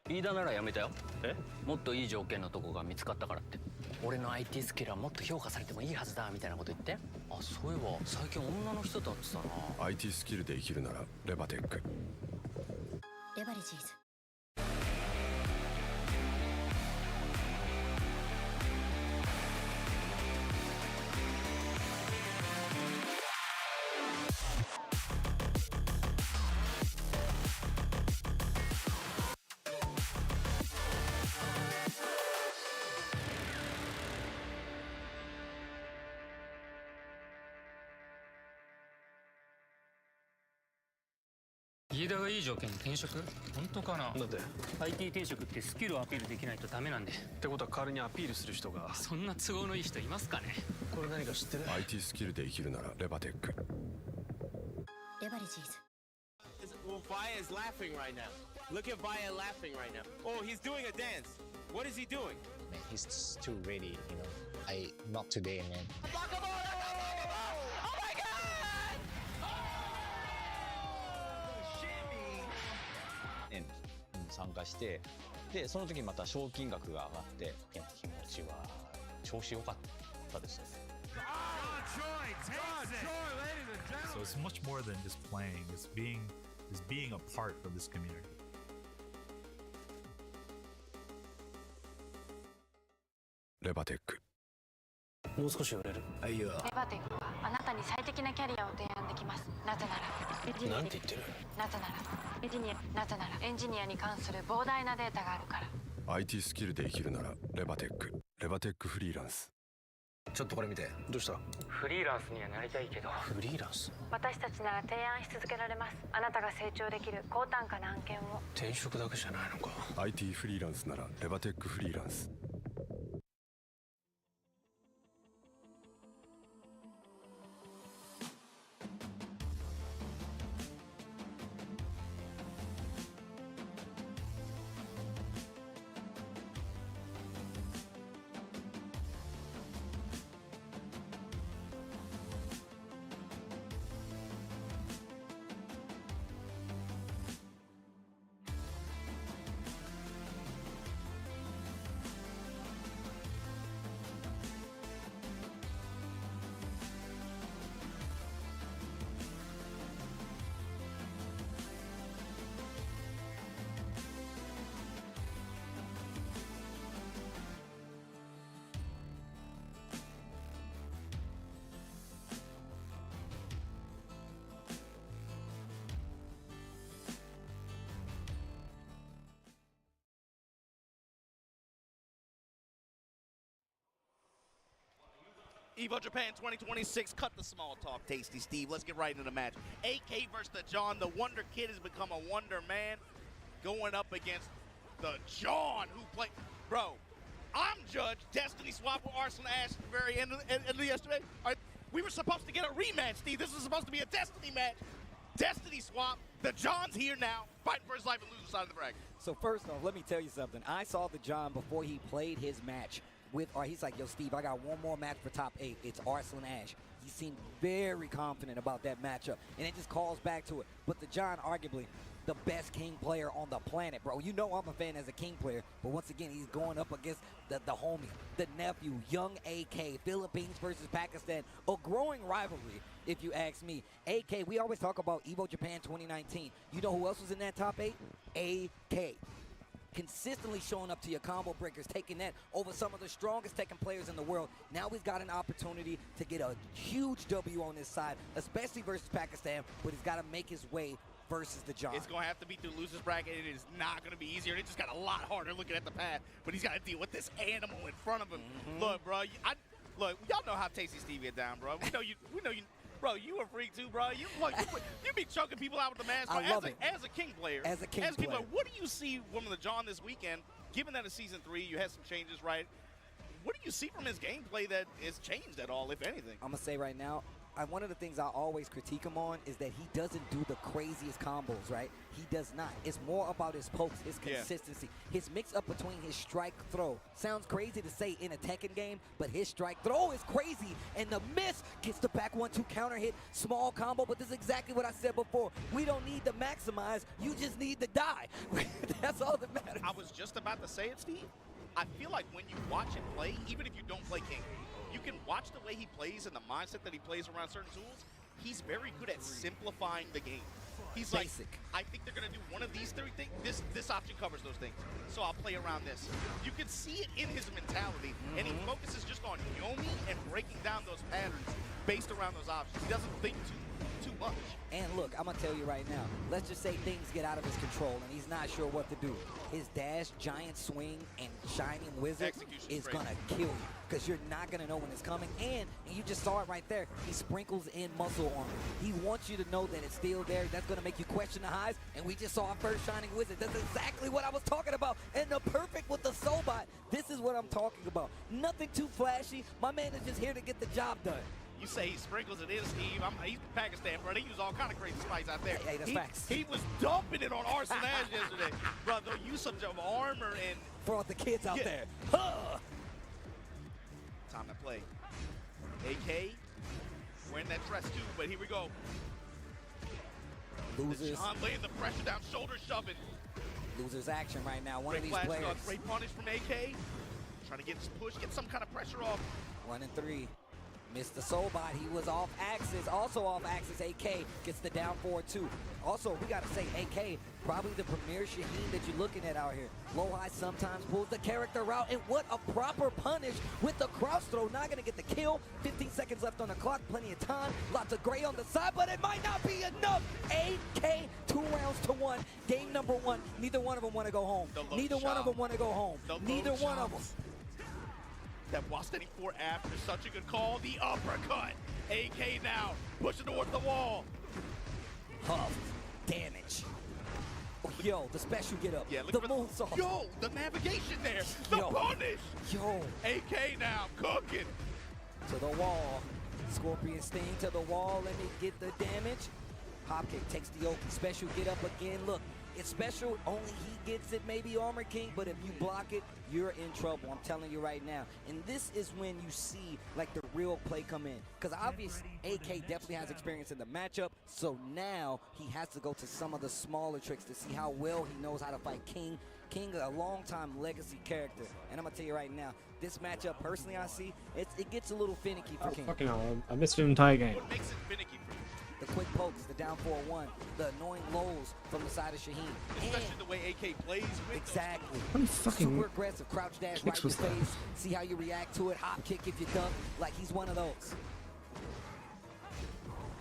S12: 飯田ならやめたよ。もっといい条件のとこが見つかったからって。俺の IT スキルはもっと評価されてもいいはずだみたいなこと言って。あ、そういえば最近女の人と会ってたな。
S13: IT スキルで生きるならレバテック。
S5: レバレジーズ。
S12: 飯田がいい条件に転職？本当かな？だって IT 転職ってスキルをアピールできないとダメなんで。ってことは代わりにアピールする人が。そんな都合のいい人いますかね？これ何か知ってる？
S13: IT スキルで生きるならレバテック。
S5: レバレジーズ。
S14: Well, Vaya is laughing right now. Look at Vaya laughing right now. Oh, he's doing a dance. What is he doing?
S15: Man, he's too ready, you know. Not today, man. And 参加して、でその時また賞金額が上がって、気持ちは調子良かったですね。
S16: So it's much more than just playing. It's being a part of this community.
S13: レバテック。
S12: もう少し売れる。あ、いや。
S4: レバテックはあなたに最適なキャリアを提案できます。なぜなら
S12: なんて言ってる？
S4: なぜならエンジニアに関する膨大なデータがあるから。
S13: IT スキルで生きるならレバテック。レバテックフリーランス。
S12: ちょっとこれ見て。どうした？フリーランスにはなりたいけど。フリーランス？
S4: 私たちなら提案し続けられます。あなたが成長できる高単価な案件を。
S12: 転職だけじゃないのか。
S13: IT フリーランスならレバテックフリーランス。
S8: Evo Japan 2026, cut the small talk, Tasty Steve. Let's get right into the match. AK versus the John. The Wonder Kid has become a Wonder Man, going up against the John, who played. Bro, I'm Judge. Destiny swap with Arslan Ash at the very end of yesterday. We were supposed to get a rematch, Steve. This was supposed to be a Destiny match. Destiny swap. The John's here now, fighting for his life and loser side of the bracket.
S10: So first off, let me tell you something. I saw the John before he played his match with, or he's like, yo, Steve, I got one more match for top 8. It's Arslan Ash. He seemed very confident about that matchup, and it just calls back to it. But the John, arguably, the best King player on the planet, bro. You know I'm a fan as a King player, but once again, he's going up against the homie, the nephew, young AK, Philippines versus Pakistan, a growing rivalry, if you ask me. AK, we always talk about Evo Japan 2019. You know who else was in that top 8? AK. Consistently showing up to your combo breakers, taking that over some of the strongest Tekken players in the world. Now he's got an opportunity to get a huge W on this side, especially versus Pakistan, but he's got to make his way versus the John.
S8: It's going to have to be through losers bracket. It is not going to be easier. It just got a lot harder looking at the path, but he's got to deal with this animal in front of him. Look, bro, look, y'all know how Tasty Steve get down, bro. We know you. Bro, you a freak too, bro. You be choking people out with the mask.
S10: I love it.
S8: As a King player.
S10: As a King player.
S8: What do you see from the John this weekend? Given that it's season 3, you had some changes, right? What do you see from his gameplay that has changed at all, if anything?
S10: I'm going to say right now, one of the things I always critique him on is that he doesn't do the craziest combos, right? He does not. It's more about his pokes, his consistency, his mix-up between his strike throw. Sounds crazy to say in a Tekken game, but his strike throw is crazy. And the miss gets the back 1-2 counter hit, small combo, but this is exactly what I said before. We don't need to maximize. You just need to die. That's all that matters.
S8: I was just about to say it, Steve. I feel like when you watch him play, even if you don't play King, you can watch the way he plays and the mindset that he plays around certain tools. He's very good at simplifying the game. He's
S10: basic.
S8: Like, I think they're going to do one of these 3 things. This option covers those things. So I'll play around this. You can see it in his mentality, and he focuses just on Yomi and breaking down those patterns based around those options. He doesn't think too much.
S10: And look, I'm going to tell you right now, let's just say things get out of his control and he's not sure what to do. His dash, giant swing, and shining wizard is going to kill you because you're not going to know when it's coming. And you just saw it right there. He sprinkles in muscle armor. He wants you to know that it's still there. That's going to make you question the highs. And we just saw our first shining wizard. That's exactly what I was talking about. And the perfect with the Sobot. This is what I'm talking about. Nothing too flashy. My man is just here to get the job done.
S8: You say he sprinkles it in, Steve. He's from Pakistan, bro. They use all kind of crazy spice out there.
S10: Hey, that's facts.
S8: He was dumping it on Arslan Ash yesterday. Bro, the use of armor and...
S10: For all the kids out there.
S8: Time to play. AK, we're in that dress too, but here we go.
S10: Losers.
S8: John laying the pressure down, shoulder shoving.
S10: Losers action right now. One
S8: great
S10: of these players.
S8: Great punish from AK. Trying to get this push, get some kind of pressure off.
S10: 1 and 3. Missed the Sobot. He was off axis. Also off axis, AK gets the down 4-2. Also, we got to say, AK, probably the premier Shaheen that you're looking at out here. Low high sometimes pulls the character out, and what a proper punish with the cross throw. Not going to get the kill. 15 seconds left on the clock. Plenty of time. Lots of gray on the side, but it might not be enough. AK, 2 rounds to 1. Game number 1. Neither one of them want to go home. Neither one of them want to go home. Neither one of them.
S8: That while standing 4 after such a good call, the uppercut. AK now pushing towards the wall.
S10: Huff, damage. Oh, yo, the special get up.
S8: Yeah, look
S10: the moonsault.
S8: Yo, the navigation there. The punish.
S10: Yo.
S8: AK now cooking.
S10: To the wall. Scorpion Sting to the wall. Let me get the damage. Hop kick takes the Oki. Special get up again. Look. It's special, only he gets it, maybe Armor King, but if you block it, you're in trouble, I'm telling you right now. And this is when you see, like, the real play come in. Because obviously, AK definitely has experience in the matchup, so now he has to go to some of the smaller tricks to see how well he knows how to fight King. King, a long-time legacy character. And I'm going to tell you right now, this matchup, personally, I see, it gets a little finicky for King.
S2: Fucking hell, I missed the entire game.
S8: What makes it finicky for you?
S10: The quick pokes, the down 4-1, the annoying lows from the side of Shaheen.
S8: Especially the way AK plays with
S10: exactly.
S2: Fucking
S10: super aggressive, crouch dash right in your face. See how you react to it, hop kick if you dunk. Like he's one of those.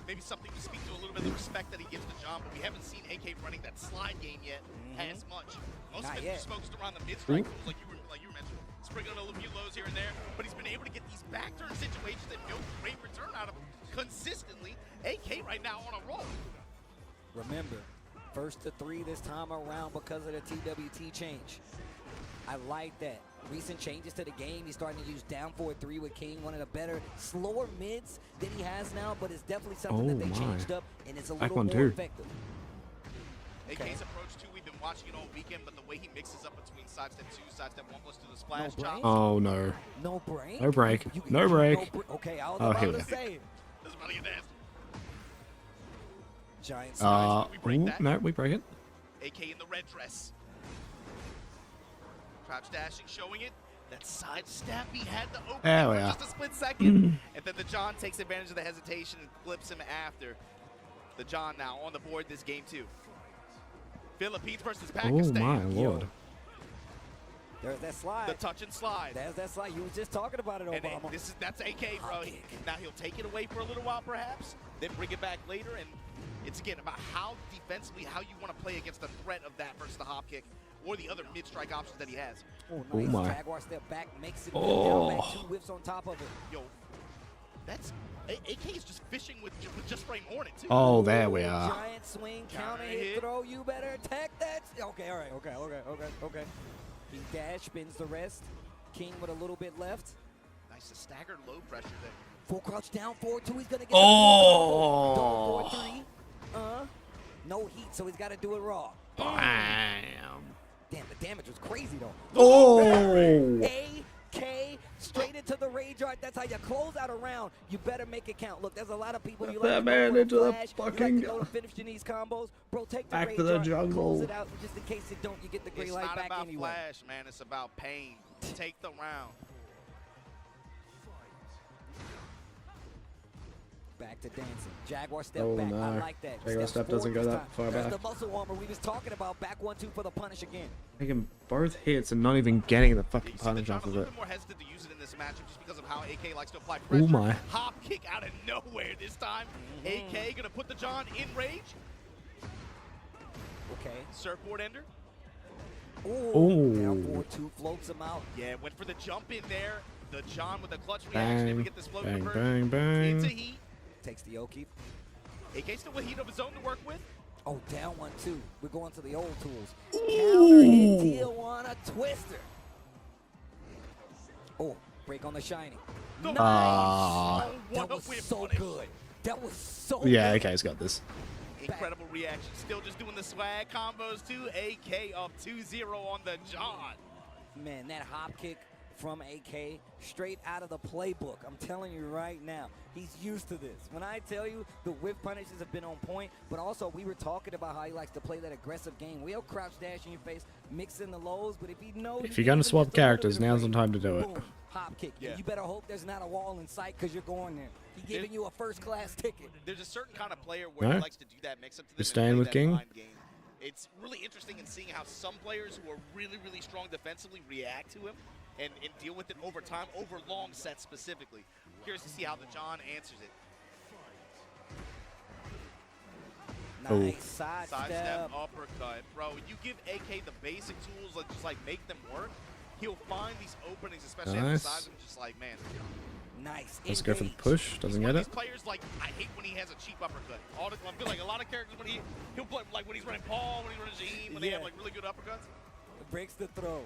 S8: Maybe something to speak to a little bit of the respect that he gives to John, but we haven't seen AK running that slide game yet as much. Most of it is focused around the mid-strike tools, like you were mentioning. bringing a few lows here and there, but he's been able to get these back turn situations and no great return out of him consistently. AK right now on a roll.
S10: Remember, first to 3 this time around because of the TWT change. I like that. Recent changes to the game, he's starting to use down forward 3 with King, one of the better, slower mids than he has now, but it's definitely something that they changed up, and it's a little more effective.
S8: AK's approach too, we've been watching it all weekend, but the way he mixes up between sidestep 2, sidestep 1 plus to the splash chop.
S2: Oh no.
S10: No break?
S2: No break. No break.
S10: Okay, I was
S2: oh,
S10: about to say.
S8: This is about to get nasty.
S10: Giant size.
S2: No, we break it.
S8: AK in the red dress. Crouch dashing, showing it. That side step, he had the open for just a split second. And then the John takes advantage of the hesitation and flips him after. The John now on the board this game too. Philippines versus Pakistan.
S2: Oh my lord.
S10: There's that slide.
S8: The touch and slide.
S10: There's that slide. You were just talking about it, Obama.
S8: And that's AK, bro. Now he'll take it away for a little while perhaps, then bring it back later. And it's again about how defensively, how you want to play against the threat of that versus the hop kick or the other mid-strike options that he has.
S10: Oh, nice.
S2: My.
S10: Jaguar step back, makes it down back, 2 whiffs on top of it.
S8: Yo, that's AK is just fishing with just frame Hornet too.
S2: Oh, there we are.
S10: Giant swing, counter hit, throw. You better attack that. Okay, all right, okay. He dash, spins the rest. King with a little bit left.
S8: Nice, a staggered low pressure there.
S10: Full crouch down, 4-2. He's gonna get.
S2: Oh.
S10: 4-3. No heat, so he's got to do it raw.
S2: Bam.
S10: Damn, the damage was crazy though.
S2: Oh.
S10: AK straight into the rage art. That's how you close out a round. You better make it count. Look, there's a lot of people you like
S2: that
S10: to
S2: man
S10: go
S2: into the
S10: flash.
S2: fucking
S10: you like to go to finishing these combos. Bro, take the
S2: back
S10: rage
S2: to the
S10: art,
S2: jungle.
S10: close it out, just in case you don't, you get the gray light back anyway.
S8: It's not about flash, man. It's about pain. Take the round.
S10: Back to dancing. Jaguar step
S2: Oh,
S10: back.
S2: no.
S10: I like that.
S2: Jaguar step doesn't go that far
S10: That's
S2: back.
S10: the muscle armor we was talking about. Back 1-2 for the punish again.
S2: Making both hits and not even getting the fucking punish off of it.
S8: A little bit more hesitant to use it in this matchup just because of how AK likes to apply
S2: Oh
S8: pressure.
S2: my.
S8: Hop kick out of nowhere this time. AK gonna put the John in rage.
S10: Okay.
S8: Surfboard ender.
S10: Ooh. Down 4-2 floats him out.
S8: Yeah, went for the jump in there. The John with the clutch reaction. Able to get this float
S2: Bang,
S8: conversion.
S2: bang,
S8: Into
S2: bang.
S8: heat.
S10: Takes the Oki.
S8: AK still with heat of his own to work with.
S10: Oh, down 1-2. We're going to the old tools. Counter hit Tijuana Twister. Oh, break on the shiny. Nice. That was so good. That was so
S2: Yeah,
S10: good.
S2: OK's got this.
S8: Incredible reaction. Still just doing the swag combos too. AK up 2-0 on the John.
S10: Man, that hop kick from AK straight out of the playbook. I'm telling you right now, he's used to this. When I tell you the whiff punishes have been on point, but also we were talking about how he likes to play that aggressive game. We'll crouch dash in your face, mix in the lows, but if he knows
S2: If you're gonna swap characters, now's the time to do it.
S10: boom, hop kick.
S8: Yeah.
S10: And you better hope there's not a wall in sight because you're going there. He's giving you a first-class ticket.
S8: There's a certain kind of player where
S2: No.
S8: he likes to do that mix up to
S2: You're
S8: this
S2: staying
S8: and play
S2: with
S8: that
S2: King?
S8: mind game. It's really interesting in seeing how some players who are really, really strong defensively react to him and deal with it over time, over long sets specifically. Curious to see how the John answers it.
S10: Nice side
S8: Side
S10: step.
S8: step, uppercut. Bro, you give AK the basic tools, like just like make them work, he'll find these openings, especially at the
S2: Nice.
S8: sides, and just like, man.
S10: Nice.
S2: Let's go for the push. Doesn't get
S8: These
S2: it.
S8: players, like, I hate when he has a cheap uppercut. I feel like a lot of characters, when he'll play, like when he's running Paul, when he's running Jaheim, when they have like really good uppercuts.
S10: Breaks the throw.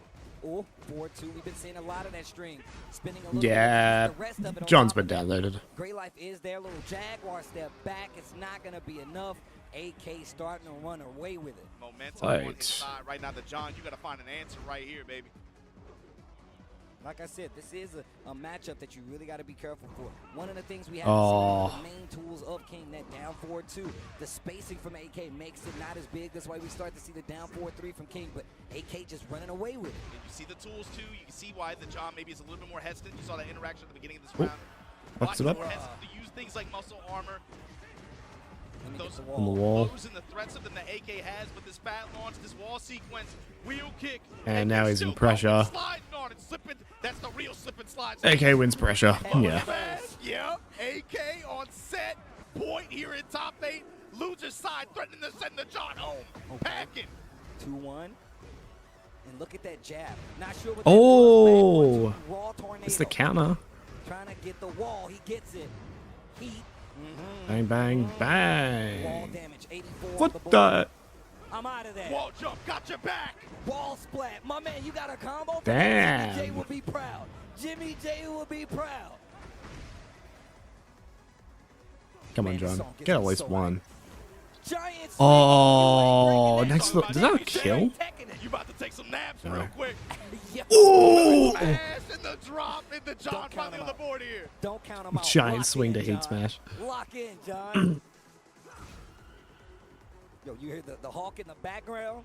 S10: Oh, 4-2. We've been seeing a lot of that string. Spinning a little
S2: Yeah,
S10: bit. The rest of it on
S2: John's
S10: top
S2: been
S10: of that.
S2: downloaded.
S10: Great Life is there. Little Jaguar step back. It's not going to be enough. AK starting to run away with it.
S8: Momentum on his side right now. The John, you got to find an answer right here, baby.
S10: Like I said, this is a matchup that you really got to be careful for. One of the things we have
S2: Oh.
S10: seen, the main tools of King, that down 4-2. The spacing from AK makes it not as big. That's why we start to see the down 4-3 from King, but AK just running away with it.
S8: And you see the tools, too. You can see why the John maybe is a little bit more hesitant. You saw that interaction at the beginning of this round. Why
S2: Fucks
S8: he's
S2: it up.
S8: more hesitant to use things like muscle armor. Those
S2: On the wall.
S8: blows and the threats of them that AK has, but this fat launch, this wall sequence, wheel kick.
S2: And now he's in
S8: still
S2: pressure.
S8: sliding on it, slipping. That's the real slip and slide.
S2: AK wins pressure. Yeah.
S8: Yep. AK on set. Point here in top 8. Loser side threatening to send the John home. Packing.
S10: 2-1. And look at that jab. Not sure what
S2: Oh,
S10: raw tornado.
S2: it's the counter.
S10: Trying to get the wall. He gets it. Heat.
S2: Bang, bang,
S10: Wall
S2: bang.
S10: damage. 84
S2: What
S10: on the board.
S2: the?
S10: I'm out of there.
S8: Wall jump, got your back.
S10: Wall splat. My man, you got a combo?
S2: Damn.
S10: Jimmy J will be proud. Jimmy J will be proud.
S2: Come on, John. Get at least one.
S10: Giant
S2: Oh, next look. Does that kill?
S8: You about to take some naps
S2: No.
S8: real quick.
S2: Ooh!
S8: Smash and the drop and the John finally on the board here.
S10: Don't count him out.
S2: Giant
S10: Lock
S2: swing to
S10: in,
S2: heat
S10: John.
S2: smash.
S10: Lock in, John. Yo, you hear the hawk in the background?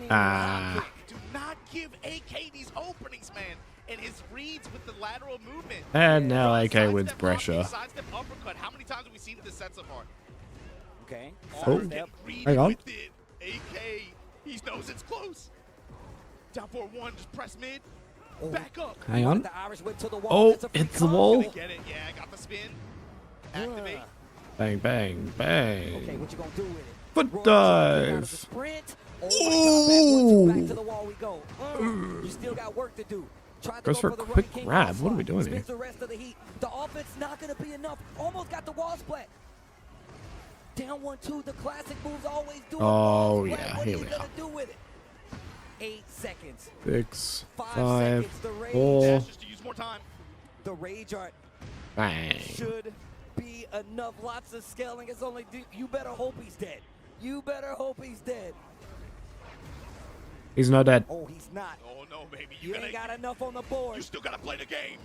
S2: Ah.
S8: Do not give AK these openings, man. And his reads with the lateral movement.
S2: And now AK wins
S8: Sidestep
S2: pressure.
S8: up, sidestep uppercut. How many times have we seen this set so far?
S10: Okay.
S2: Oh, hang on.
S8: With it. AK, he knows it's close. Down for one, just press mid. Back up.
S2: Hang on.
S10: The Irish whip to the wall.
S2: Oh,
S10: That's a free
S2: hits the
S10: combo.
S2: wall.
S8: Get it? Yeah, got the spin. Activate.
S2: Bang, bang, bang.
S10: Okay, what you gonna do with it?
S2: Foot dive.
S10: Sprint.
S2: Ooh.
S10: Back to the wall we go. You still got work to do. Try to
S2: Goes
S10: go
S2: for a
S10: the
S2: quick
S10: running king
S2: grab.
S10: off
S2: What are we
S10: slide.
S2: doing here?
S10: Spins the rest of the heat. The offense not gonna be enough. Almost got the wall splat. Down 1-2. The classic moves always do it.
S2: Oh,
S10: Wall splat.
S2: yeah,
S10: What
S2: here
S10: are you
S2: we
S10: gonna
S2: are.
S10: do with it? 8 seconds.
S2: 6,
S10: 5
S2: 5,
S10: seconds. The rage.
S2: 4,
S8: Just to use more time.
S10: The rage art
S2: bang.
S10: should be enough. Lots of scaling. It's only you better hope he's dead. You better hope he's dead.
S2: He's not dead.
S10: Oh, he's not.
S8: Oh no, baby.
S10: You ain't got enough on the board.
S8: You still gotta play the game.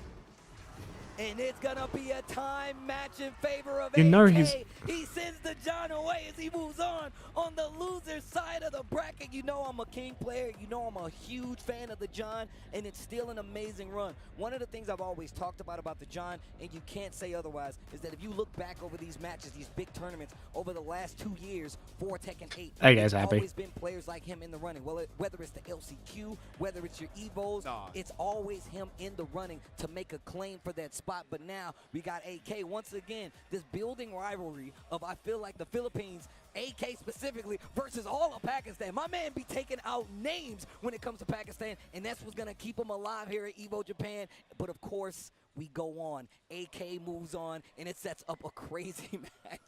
S10: And it's gonna be a time match in favor of
S2: You know
S10: AK.
S2: he's-
S10: He sends the John away as he moves on the loser side of the bracket. You know I'm a king player. You know I'm a huge fan of the John, and it's still an amazing run. One of the things I've always talked about the John, and you can't say otherwise, is that if you look back over these matches, these big tournaments, over the last 2 years for Tekken 8,
S2: Hey, guys,
S10: there's
S2: happy?
S10: always been players like him in the running. Well, whether it's the LCQ, whether it's your Evos, it's always him in the running to make a claim for that spot. But now we got AK once again, this building rivalry of, I feel like, the Philippines, AK specifically, versus all of Pakistan. My man be taking out names when it comes to Pakistan, and that's what's going to keep him alive here at Evo Japan. But of course, we go on. AK moves on, and it sets up a crazy match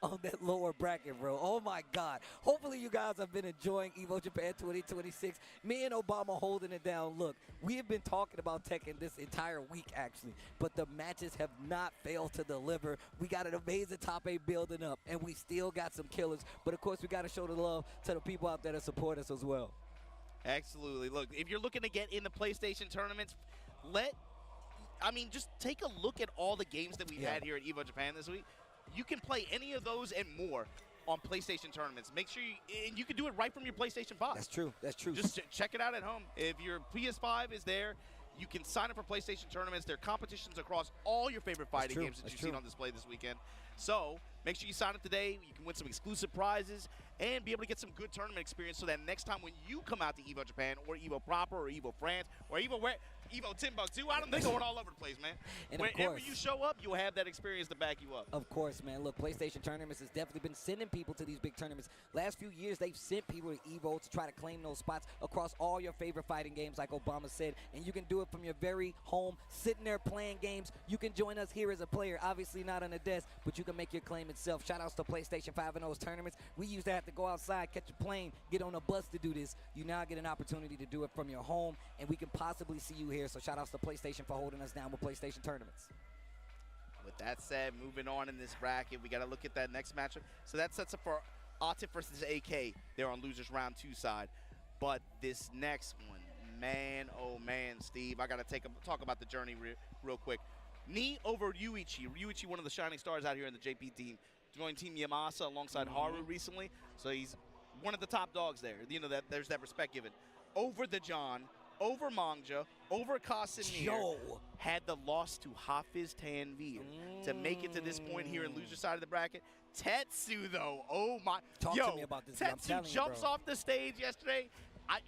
S10: on that lower bracket, bro. Oh, my God. Hopefully, you guys have been enjoying Evo Japan 2026. Me and Obama holding it down. Look, we have been talking about Tekken this entire week, actually, but the matches have not failed to deliver. We got an amazing top 8 building up, and we still got some killers. But, of course, we got to show the love to the people out there that support us as well.
S8: Absolutely. Look, if you're looking to get in the PlayStation tournaments, just take a look at all the games that we've had here at Evo Japan this week. You can play any of those and more on PlayStation tournaments. Make sure you can do it right from your PlayStation 5.
S10: That's true. That's true.
S8: Just check it out at home. If your PS5 is there, you can sign up for PlayStation tournaments. There are competitions across all your favorite fighting games that you've seen on display this weekend. So make sure you sign up today. You can win some exclusive prizes and be able to get some good tournament experience so that next time when you come out to Evo Japan or Evo Proper or Evo France or Evo Timbuktu, they're going all over the place, man.
S10: And
S8: wherever you show up, you'll have that experience to back you up.
S10: Of course, man. Look, PlayStation tournaments has definitely been sending people to these big tournaments. Last few years, they've sent people to Evo to try to claim those spots across all your favorite fighting games, like Obama said. And you can do it from your very home, sitting there playing games. You can join us here as a player, obviously not on a desk, but you can make your claim itself. Shout-outs to PlayStation 5 and those tournaments. We used to have to go outside, catch a plane, get on a bus to do this. You now get an opportunity to do it from your home, and we can possibly see you here. So shout-outs to PlayStation for holding us down with PlayStation tournaments.
S8: With that said, moving on in this bracket, we got to look at that next matchup. So that sets up for Atif versus AK. They're on losers round 2 side. But this next one, man, oh man, Steve, I got to talk about the journey real quick. Ni over Yuichi. Yuichi, one of the shining stars out here in the JP team, joined Team Yamasa alongside Haru recently. So he's one of the top dogs there. You know, there's that respect given. Over the John, over Mangja, over Casimir, had the loss to Hafiz Tanvir to make it to this point here in loser side of the bracket. Tetsu, though, oh my.
S10: Talk to me about this. I'm
S8: Tetsu
S10: telling you,
S8: jumps
S10: bro.
S8: off the stage yesterday. I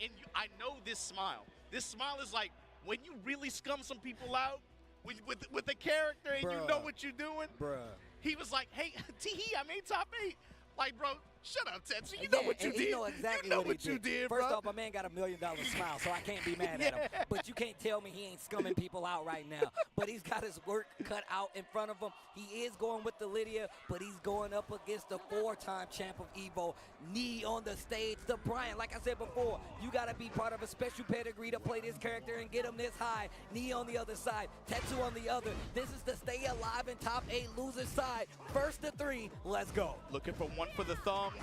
S8: know this smile. This smile is like when you really scum some people out with the character and you know what you're doing.
S10: Bruh.
S8: He was like, hey, Teehee, I made top 8. Like, bro, Shut up, Tetsu. You know what you did.
S10: You know exactly
S8: you know
S10: what
S8: you did,
S10: First
S8: bro.
S10: off, my man got $1 million smile, so I can't be mad at him. But you can't tell me he ain't scumming people out right now. But he's got his work cut out in front of him. He is going with the Lydia, but he's going up against the 4-time champ of Evo. Knee on the stage to Brian. Like I said before, you got to be part of a special pedigree to play this character and get him this high. Knee on the other side, Tetsu on the other. This is the stay alive in top 8 loser side. First to 3, let's go.
S8: Looking for one for the thumb.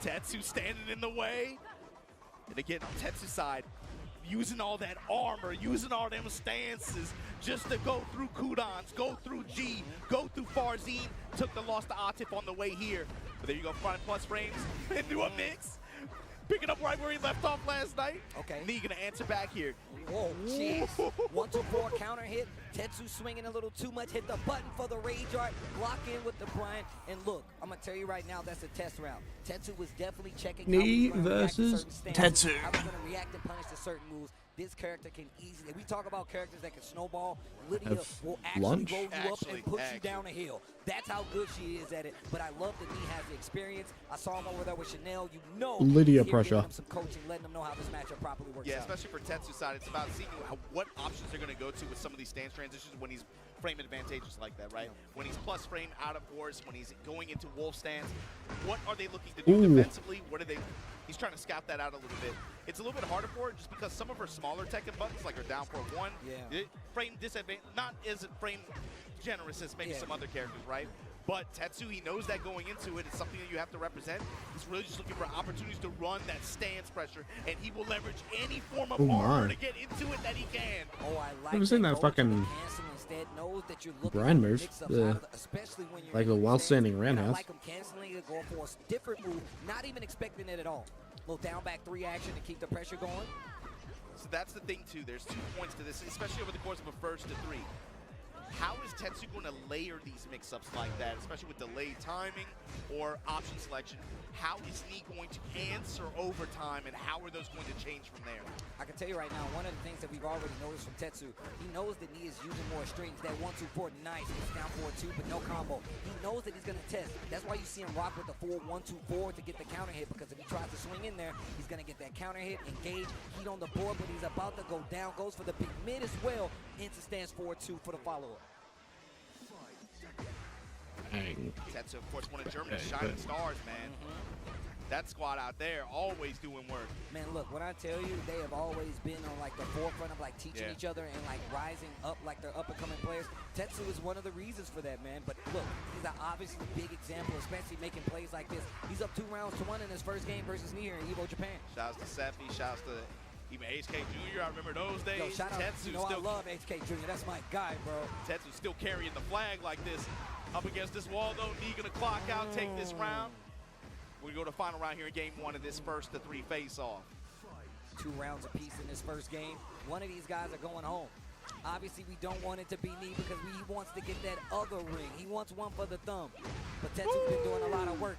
S8: Tetsu standing in the way. And again, on Tetsu's side, using all that armor, using all them stances just to go through cooldowns, go through G, go through Farzine. Took the loss to Atif on the way here. But there you go, front plus frames into a mix. Picking up right where he left off last night.
S10: Okay.
S8: Knee gonna answer back here.
S10: Whoa, jeez. 1-2-4 counter hit. Tetsu swinging a little too much. Hit the button for the rage art. Block in with the Brian. And look, I'm going to tell you right now, that's a test round. Tetsu was definitely checking
S2: Knee versus Tetsu.
S10: How he's going to react and punish to certain moves. This character can easily, we talk about characters that can snowball. Lydia will actually roll you up and push you down a hill. That's how good she is at it. But I love that he has the experience. I saw him over there with Chanel. You know,
S2: Lydia pressure.
S10: Him some coaching, letting him know how this matchup properly works out.
S8: Especially for Tetsu's side, it's about seeing what options they're going to go to with some of these stance transitions when he's frame advantageous like that, right? When he's plus frame out of course, when he's going into wolf stance, what are they looking to do defensively? What are they? He's trying to scout that out a little bit. It's a little bit harder for her just because some of her smaller Tekken buttons, like her down for 1, frame disadvantage, not as frame generous as maybe some other characters, right? But Tetsu, he knows that going into it. It's something that you have to represent. He's really just looking for opportunities to run that stance pressure, and he will leverage any form of armor to get into it that he can.
S10: Oh, I like
S2: I've seen that fucking Brian move, like the while standing roundhouse.
S10: I like him canceling it, going for a different move, not even expecting it at all. Little down back 3 action to keep the pressure going.
S8: So that's the thing too. There's 2 points to this, especially over the course of a first to 3. How is Tetsu going to layer these mix-ups like that, especially with delayed timing or option selection? How is Knee going to answer over time, and how are those going to change from there?
S10: I can tell you right now, one of the things that we've already noticed from Tetsu, he knows that Knee is using more strings. That 1-2-4, nice. It's down 4-2, but no combo. He knows that he's going to test. That's why you see him rock with the 4-1-2-4 to get the counter hit, because if he tries to swing in there, he's going to get that counter hit, engage, heat on the board, but he's about to go down, goes for the big mid as well, into stance 4-2 for the follow-up.
S8: Tetsu, of course, one of Germany's shining stars, man. That squad out there always doing work.
S10: Man, look, when I tell you, they have always been on like the forefront of like teaching each other and like rising up like they're up-and-coming players. Tetsu is one of the reasons for that, man. But look, he's an obviously big example, especially making plays like this. He's up 2-1 in his first game versus Knee here in Evo Japan.
S8: Shouts to Seppi, shouts to even HK Jr. I remember those days.
S10: Yo, shout out,
S8: Tetsu
S10: I love HK Jr. That's my guy, bro.
S8: Tetsu still carrying the flag like this. Up against this wall, though. Knee gonna clock out, take this round. We go to final round here in game 1 of this first to 3 face-off.
S10: 2 rounds apiece in this first game. One of these guys are going home. Obviously, we don't want it to be Knee because he wants to get that other ring. He wants one for the thumb. But Tetsu's been doing a lot of work.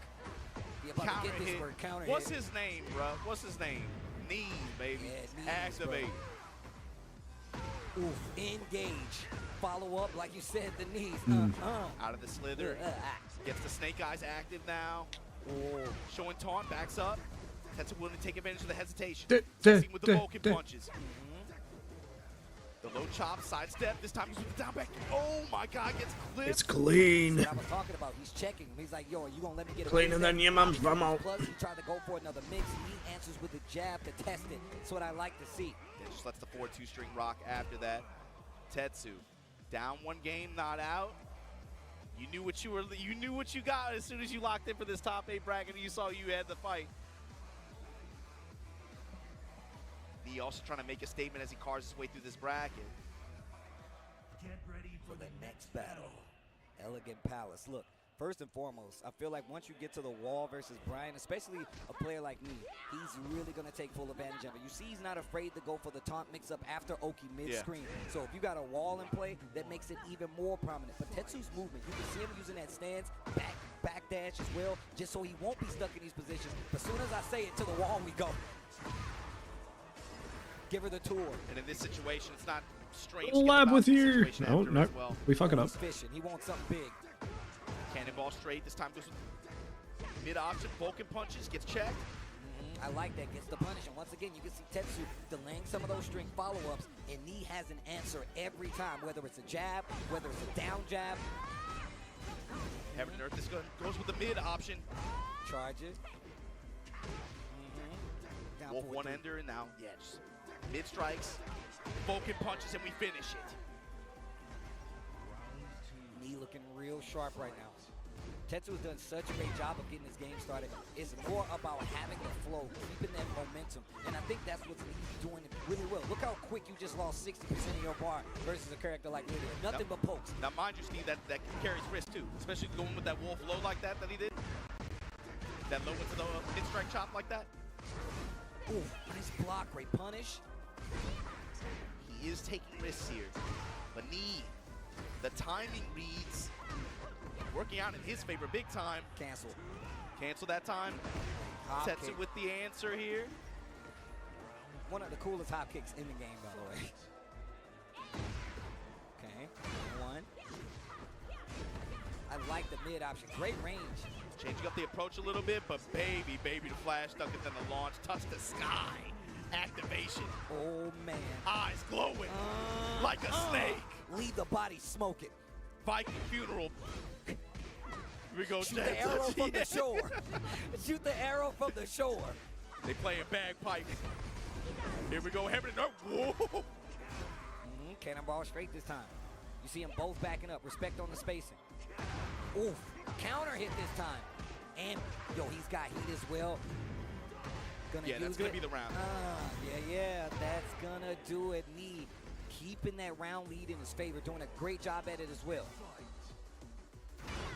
S10: He about
S8: Counter
S10: to get this
S8: hit.
S10: work. Counter
S8: What's
S10: hit.
S8: his name, bro? What's his name? Knee, baby.
S10: Yeah, knees,
S8: activate.
S10: Bro. Oof, engage. Follow up, like you said, the knees.
S8: Out of the slither. Gets the snake eyes active now. Showing taunt, backs up. Tetsu willing to take advantage of the hesitation. Same with the Vulcan punches. The low chop, sidestep. This time he's with the down back. Oh my God, gets clipped.
S2: It's clean.
S10: That's what I was talking about. He's checking. He's like, yo, are you gonna let me get a
S2: Cleaner than your mom's bumhole.
S10: Plus, he tried to go for another mix. He answers with a jab to test it. That's what I like to see.
S8: Yeah, just lets the 4-2 string rock after that. Tetsu, down 1 game, not out. You knew what you got as soon as you locked in for this top 8 bracket and you saw you had the fight. Knee also trying to make a statement as he carves his way through this bracket.
S10: Get ready for the next battle. Elegant Palace. Look, first and foremost, I feel like once you get to the wall versus Brian, especially a player like me, he's really going to take full advantage of it. You see he's not afraid to go for the taunt mix-up after Oki mid-screen. So if you got a wall in play, that makes it even more prominent. But Tetsu's movement, you can see him using that stance, back dash as well, just so he won't be stuck in these positions. But as soon as I say it, to the wall we go. Give her the tour.
S8: And in this situation, it's not strange.
S2: Lab with you. No, no. We fuck it up.
S10: He's fishing. He wants something big.
S8: Cannonball straight. This time goes with Mid option, Vulcan punches, gets checked.
S10: I like that, gets the punish. And once again, you can see Tetsu delaying some of those string follow-ups, and Knee has an answer every time, whether it's a jab, whether it's a down jab.
S8: Heaven and Earth, this goes with the mid option.
S10: Charges.
S8: Wolf one-ender, and now, yeah, just mid strikes, Vulcan punches, and we finish it.
S10: Knee looking real sharp right now. Tetsu has done such a great job of getting this game started. It's more about having the flow, keeping that momentum, and I think that's what's doing it really well. Look how quick you just lost 60% of your bar versus a character like Lydia. Nothing but pokes.
S8: Now, mind you, Steve, that carries risk too, especially going with that Wolf low like that he did. That low into the mid-strike chop like that.
S10: Ooh, nice block, great punish.
S8: He is taking risks here, but Knee, the timing reads working out in his favor big time.
S10: Cancel.
S8: Cancel that time.
S10: Hop
S8: Tetsu
S10: kick.
S8: with the answer here.
S10: One of the coolest hop kicks in the game, by the way. Okay, one. I like the mid option, great range.
S8: Changing up the approach a little bit, but baby, the flash stuck it in the launch, touch the sky. Activation.
S10: Oh man.
S8: Eyes glowing like a snake.
S10: Leave the body smoking.
S8: Viking funeral. Here we go,
S10: Shoot the arrow from the shore. Shoot the arrow from the shore.
S8: They playing bagpipe. Here we go, Heaven and Earth. Whoa.
S10: Cannonball straight this time. You see them both backing up. Respect on the spacing. Oof. Counter hit this time. And, yo, he's got heat as well.
S8: Yeah, that's going to be the round.
S10: Yeah, that's going to do it. Knee keeping that round lead in his favor, doing a great job at it as well.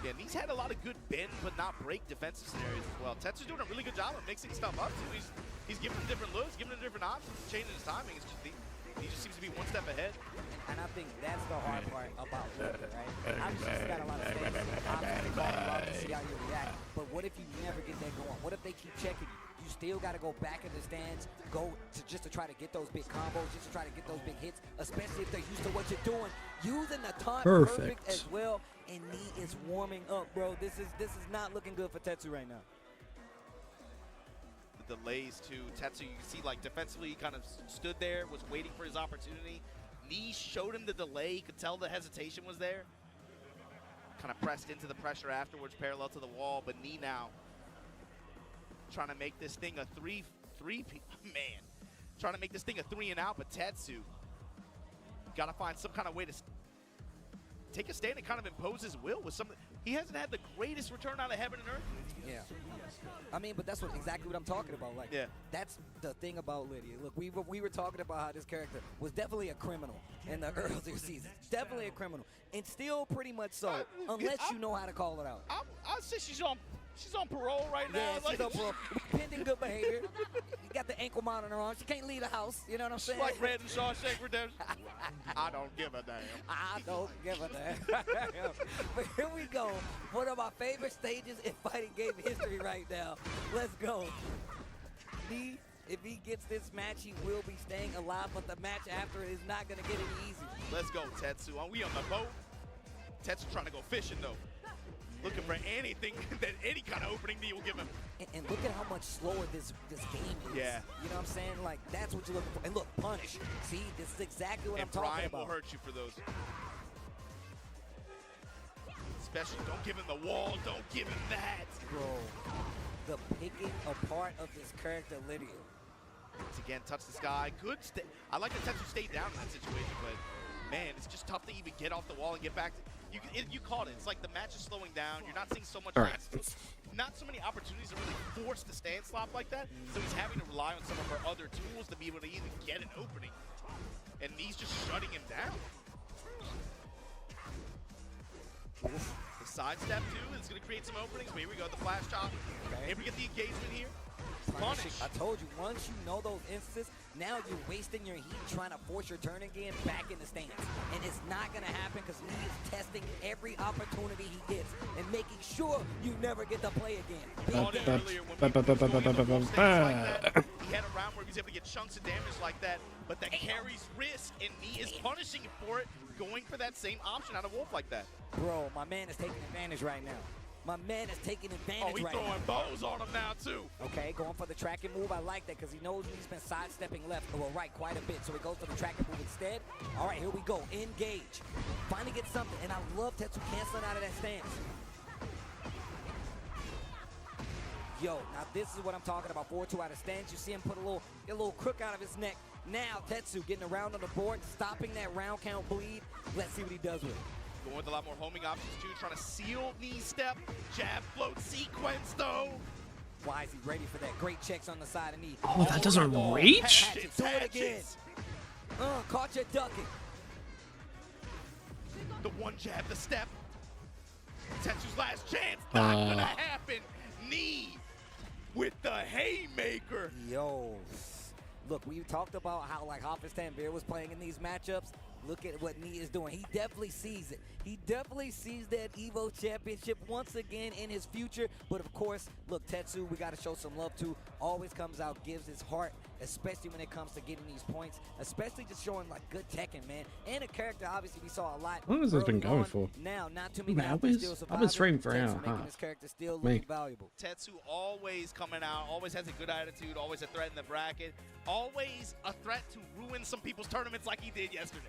S8: Yeah, and he's had a lot of good bend but not break defensive scenarios as well. Tetsu's doing a really good job of mixing stuff up too. He's giving him different looks, giving him different options, changing his timing. It's just, he just seems to be one step ahead.
S10: And I think that's the hard part about Lydia, right? Obviously, he's got a lot of space. Obviously, call him up and see how you react. But what if you never get that going? What if they keep checking you? You still got to go back in the stands, just to try to get those big combos, just to try to get those big hits, especially if they're used to what you're doing. Using the taunt perfect as well, and Knee is warming up, bro. This is not looking good for Tetsu right now.
S8: The delays to Tetsu, you can see like defensively he kind of stood there, was waiting for his opportunity. Knee showed him the delay, he could tell the hesitation was there. Kind of pressed into the pressure afterwards, parallel to the wall, but Knee now trying to make this thing a trying to make this thing a 3 and out, but Tetsu got to find some kind of way to take a stand and kind of impose his will with something. He hasn't had the greatest return out of Heaven and Earth.
S10: Yeah. I mean, but that's exactly what I'm talking about. Like, that's the thing about Lydia. Look, we were talking about how this character was definitely a criminal in the earlier seasons. Definitely a criminal. And still pretty much so, unless you know how to call it out.
S8: I'd say she's on parole right now.
S10: Yeah, she's on parole. Pending good behavior. You got the ankle monitor on. She can't leave the house. You know what I'm saying?
S8: Like Red and Shawshank Redemption. I don't give a damn.
S10: I don't give a damn. But here we go. One of my favorite stages in fighting game history right now. Let's go. If he gets this match, he will be staying alive, but the match after is not going to get any easier.
S8: Let's go, Tetsu. Are we on the boat? Tetsu trying to go fishing, though. Looking for anything, any kind of opening that you'll give him.
S10: And look at how much slower this game is.
S8: Yeah.
S10: You know what I'm saying? Like, that's what you're looking for. And look, punish. See, this is exactly what I'm talking
S8: Brian
S10: about.
S8: will hurt you for those. Especially, don't give him the wall. Don't give him that.
S10: Bro, the picking apart of this character, Lydia.
S8: Once again, touch the sky. Good. I like that Tetsu stayed down in that situation, but man, it's just tough to even get off the wall and get back to. You called it. It's like the match is slowing down. You're not seeing so much. Not so many opportunities to really force the stand slop like that. So he's having to rely on some of her other tools to be able to even get an opening. And he's just shutting him down. The sidestep too is going to create some openings. Here we go, the flash chop. Here we get the engagement here. Punish.
S10: I told you, once you know those instances, now you're wasting your heat trying to force your turn again back in the stance. And it's not going to happen because Lee is testing every opportunity he gets and making sure you never get to play again.
S8: He had a round where he was able to get chunks of damage like that, but that carries risk, and Knee is punishing him for it, going for that same option out of Wolf like that.
S10: Bro, my man is taking advantage right now. My man is taking advantage
S8: he's
S10: right
S8: throwing
S10: now.
S8: bows on him now, too.
S10: Okay, going for the tracking move. I like that because he knows he's been sidestepping left or right quite a bit. So he goes for the tracking move instead. All right, here we go. Engage. Finally get something. And I love Tetsu canceling out of that stance. Yo, now this is what I'm talking about. 4-2 out of stance. You see him put a little crook out of his neck. Now Tetsu getting around on the board, stopping that round count bleed. Let's see what he does with it.
S8: Going with a lot more homing options, too. Trying to seal knee step. Jab float sequence, though.
S10: Why is he ready for that? Great checks on the side of knee.
S2: Oh, that doesn't reach?
S10: Do it again. Caught you ducking.
S8: The one jab, the step. Tetsu's last chance. Not gonna happen. Knee with the haymaker.
S10: Yo. Look, we talked about how like Hafiz Tanvir was playing in these matchups. Look at what Nee is doing. He definitely sees it. He definitely sees that Evo Championship once again in his future. But of course, look, Tetsu, we got to show some love to. Always comes out, gives his heart, especially when it comes to getting these points, especially just showing like good Tekken, man. And a character, obviously, we saw a lot.
S2: How long has this been going for?
S10: Now, not too many
S2: I've been streaming for an hour and a half.
S10: This character still looking valuable.
S8: Tetsu always coming out, always has a good attitude, always a threat in the bracket, always a threat to ruin some people's tournaments like he did yesterday.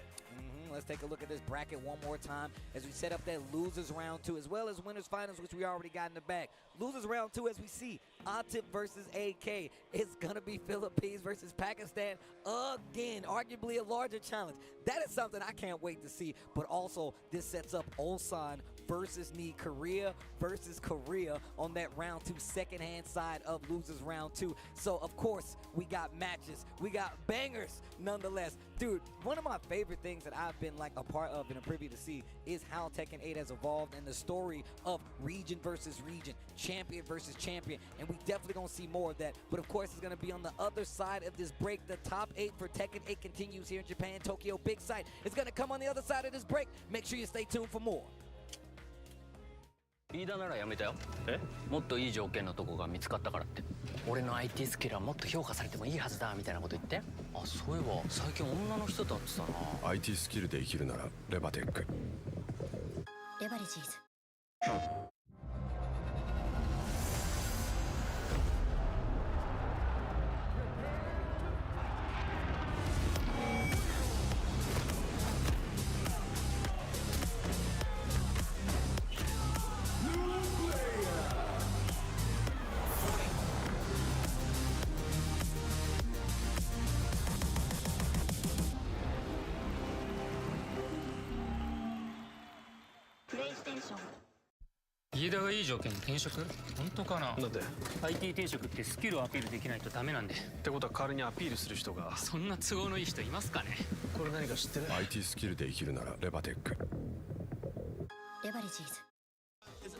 S10: Let's take a look at this bracket one more time as we set up that losers round 2 as well as winners finals, which we already got in the bag. Losers round 2, as we see, Atip versus AK. It's gonna be Philippines versus Pakistan again, arguably a larger challenge. That is something I can't wait to see, but also this sets up Ulsan versus Nee, Korea versus Korea on that round 2 second hand side of losers round 2. So of course we got matches, we got bangers nonetheless. Dude, one of my favorite things that I've been like a part of and a privy to see is how Tekken 8 has evolved and the story of region versus region, champion versus champion, and we definitely gonna see more of that. But of course it's gonna be on the other side of this break. The top 8 for Tekken 8 continues here in Japan, Tokyo big site. It's gonna come on the other side of this break. Make sure you stay tuned for more.
S12: 飯田ならやめたよ。もっといい条件のとこが見つかったからって。俺の IT スキルはもっと評価されてもいいはずだみたいなこと言って。あ、そういえば最近女の人と会ってたな。
S13: IT スキルで生きるならレバテック。
S5: レバレジーズ。
S12: 飯田がいい条件に転職？本当かな？だって IT 転職ってスキルをアピールできないとダメなんで。ってことは代わりにアピールする人が。そんな都合のいい人いますかね？これ何か知ってる？
S13: IT スキルで生きるならレバテック。
S5: レバレジーズ。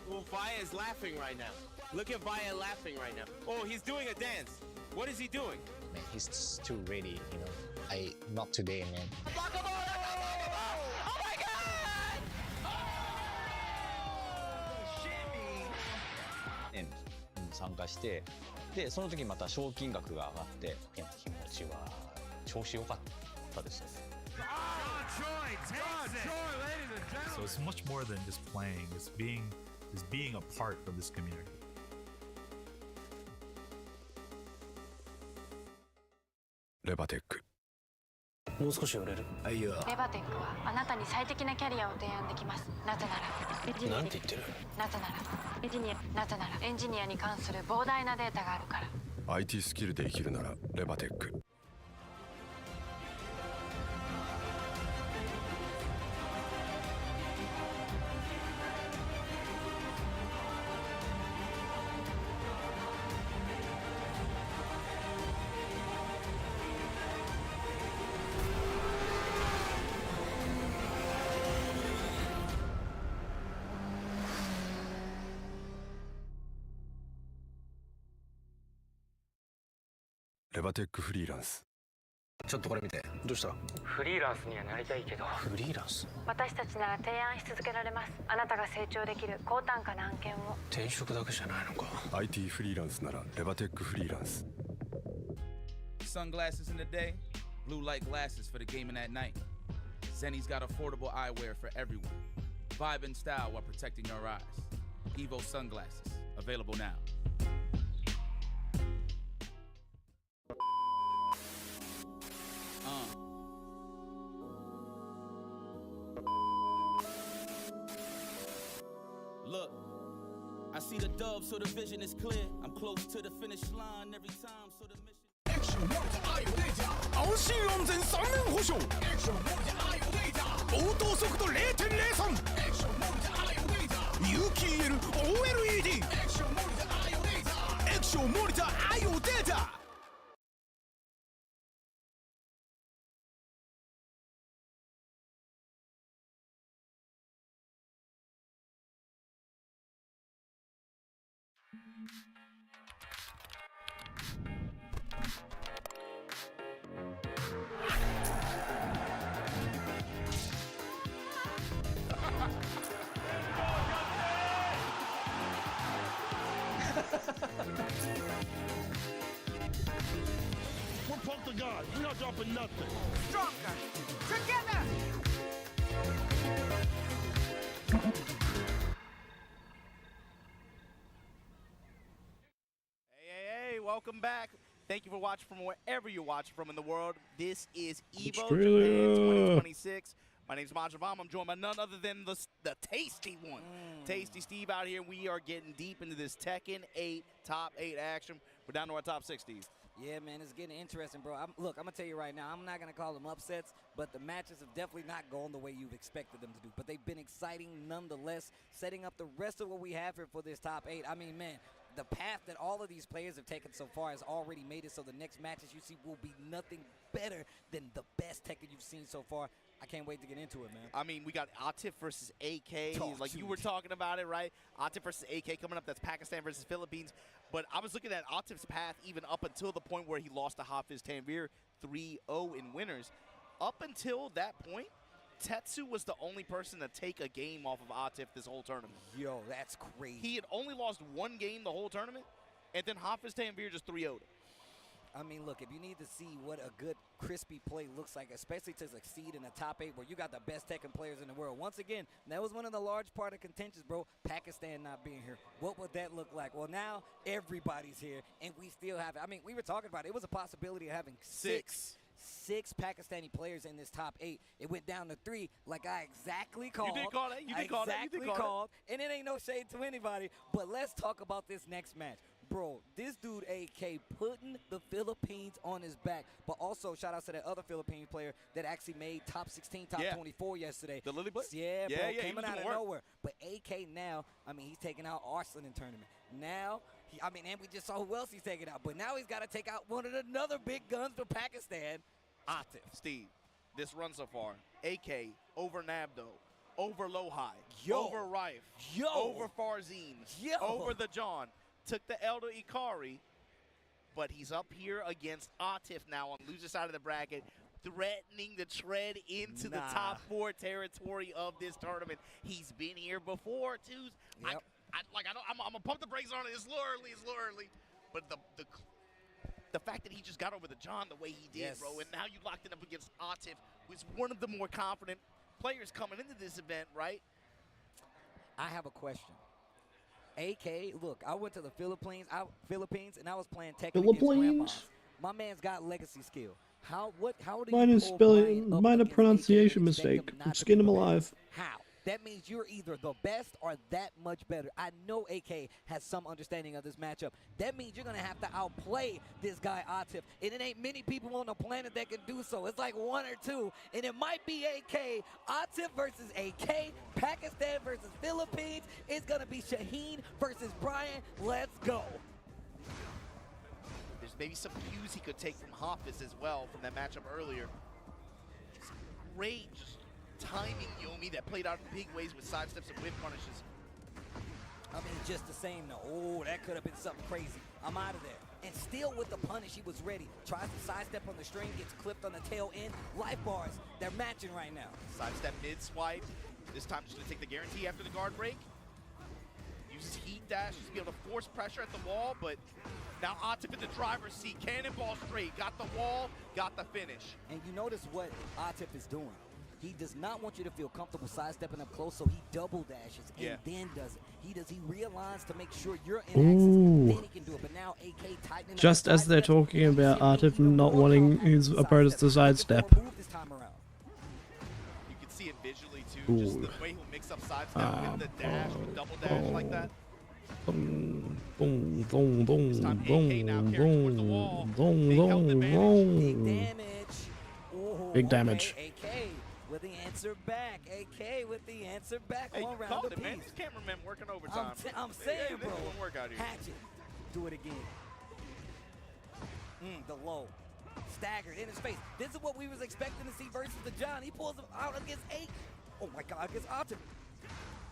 S14: Well, Vaya is laughing right now. Look at Vaya laughing right now. Oh, he's doing a dance. What is he doing?
S15: Man, he's just too ready, you know. Not today, man. And 参加して、でその時また賞金額が上がって、いや気持ちは調子良かったですよね。
S16: So it's much more than just playing. It's being a part of this community.
S13: レバテック。
S12: もう少し寄れる？あ、いや。
S4: レバテックはあなたに最適なキャリアを提案できます。なぜなら
S12: なんて言ってる？
S4: なぜならエンジニアに関する膨大なデータがあるから。
S13: IT スキルで生きるならレバテック。レバテックフリーランス。
S12: ちょっとこれ見て。どうした？フリーランスにはなりたいけど。フリーランス？
S4: 私たちなら提案し続けられます。あなたが成長できる高単価な案件を。
S12: 転職だけじゃないのか。
S13: IT フリーランスならレバテックフリーランス。
S17: Sunglasses in the day, blue light glasses for the gaming at night. Zenny's got affordable eyewear for everyone. Vibe and style while protecting your eyes. Evo sunglasses, available now.
S7: Look, I see the dove, so the vision is clear. I'm close to the finish line every time, so the mission.
S6: 安心安全3年保証応答速度 0.03 有機 EL OLED 液晶モニター IO データ
S22: We're pumped to God. We're not dropping nothing.
S9: Stronger. Together.
S8: Hey, welcome back. Thank you for watching from wherever you're watching from in the world. This is Evo
S2: Australia.
S8: Japan 2026. My name's Majavam. I'm joined by none other than the tasty one. Tasty Steve out here. We are getting deep into this Tekken 8 top 8 action. We're down to our top 6, Steve.
S10: Yeah, man, it's getting interesting, bro. Look, I'm going to tell you right now, I'm not going to call them upsets, but the matches have definitely not gone the way you've expected them to do. But they've been exciting nonetheless, setting up the rest of what we have here for this top 8. I mean, man, the path that all of these players have taken so far has already made it so the next matches you see will be nothing better than the best Tekken you've seen so far. I can't wait to get into it, man.
S8: I mean, we got Atif versus AK.
S10: Oh,
S8: like you were talking about it, right? Atif versus AK coming up. That's Pakistan versus Philippines. But I was looking at Atif's path even up until the point where he lost to Hafiz Tanvir 3-0 in winners. Up until that point, Tetsu was the only person to take a game off of Atif this whole tournament.
S10: Yo, that's crazy.
S8: He had only lost one game the whole tournament, and then Hafiz Tanvir just 3-0'd him.
S10: I mean, look, if you need to see what a good crispy play looks like, especially to succeed in the top 8 where you got the best Tekken players in the world. Once again, that was one of the large part of contentions, bro. Pakistan not being here. What would that look like? Well, now everybody's here, and we still have it. I mean, we were talking about it. It was a possibility of having six Pakistani players in this top 8. It went down to 3, like I exactly called.
S8: You did call it. You did call it.
S10: Exactly called. And it ain't no shade to anybody. But let's talk about this next match. Bro, this dude AK putting the Philippines on his back. But also, shout out to that other Philippine player that actually made top 16, top 24 yesterday.
S8: The Lily Boy?
S10: Yeah, bro, coming out of
S8: work.
S10: nowhere. But AK now, I mean, he's taking out Arslan in tournament. Now, and we just saw who else he's taking out. But now he's got to take out one of another big guns for Pakistan, Atif.
S8: Steve, this run so far, AK over Nabdo, over Lohai,
S10: Yo.
S8: over Rife,
S10: Yo.
S8: over Farzin,
S10: Yo.
S8: over the John, took the Elder Ikari, but he's up here against Atif now on the loser side of the bracket, threatening to tread into the top 4 territory of this tournament. He's been here before, too.
S10: Yep.
S8: I'm gonna pump the brakes on it. It's a little early, but the fact that he just got over the John the way he did, bro, and now you locked it up against Atif, who's one of the more confident players coming into this event, right?
S10: I have a question. AK, look, I went to the Philippines, and I was playing Tekken against grandmas. My man's got legacy skill. How do you pull
S2: minor pronunciation mistake. I'm skinning him alive.
S10: How? That means you're either the best or that much better. I know AK has some understanding of this matchup. That means you're going to have to outplay this guy, Atif. And it ain't many people on the planet that can do so. It's like 1 or 2. And it might be AK. Atif versus AK. Pakistan versus Philippines. It's going to be Shaheen versus Brian. Let's go.
S8: There's maybe some cues he could take from Hafiz as well from that matchup earlier. Great just timing Yomi that played out in big ways with sidesteps and whip punishes.
S10: I mean, just the same though. Oh, that could have been something crazy. I'm out of there. And still with the punish, he was ready. Tries to sidestep on the string, gets clipped on the tail end. Life bars, they're matching right now.
S8: Sidestep mid swipe. This time just gonna take the guarantee after the guard break. Uses heat dash to be able to force pressure at the wall, but now Atif in the driver's seat. Cannonball straight. Got the wall, got the finish.
S10: And you notice what Atif is doing. He does not want you to feel comfortable sidestepping up close, so he double dashes and then does it. He realigns to make sure you're in access, then he can do it. But now AK tightening
S2: Just as they're talking about Artif not wanting his opponents to sidestep.
S8: You can see it visually too, just the way he'll mix up sidestep with the dash, with double dash like that.
S2: Boom, boom, boom, boom, boom, boom, boom, boom. Big damage.
S10: AK with the answer back. AK with the answer back.
S8: Hey,
S10: One round
S8: called it,
S10: apiece.
S8: man. These cameramen working overtime.
S10: I'm saying, bro.
S8: They won't work out here.
S10: Hatchet. Do it again. The low. Staggered in his face. This is what we was expecting to see versus the John. He pulls him out against 8. Oh my God, against Artif.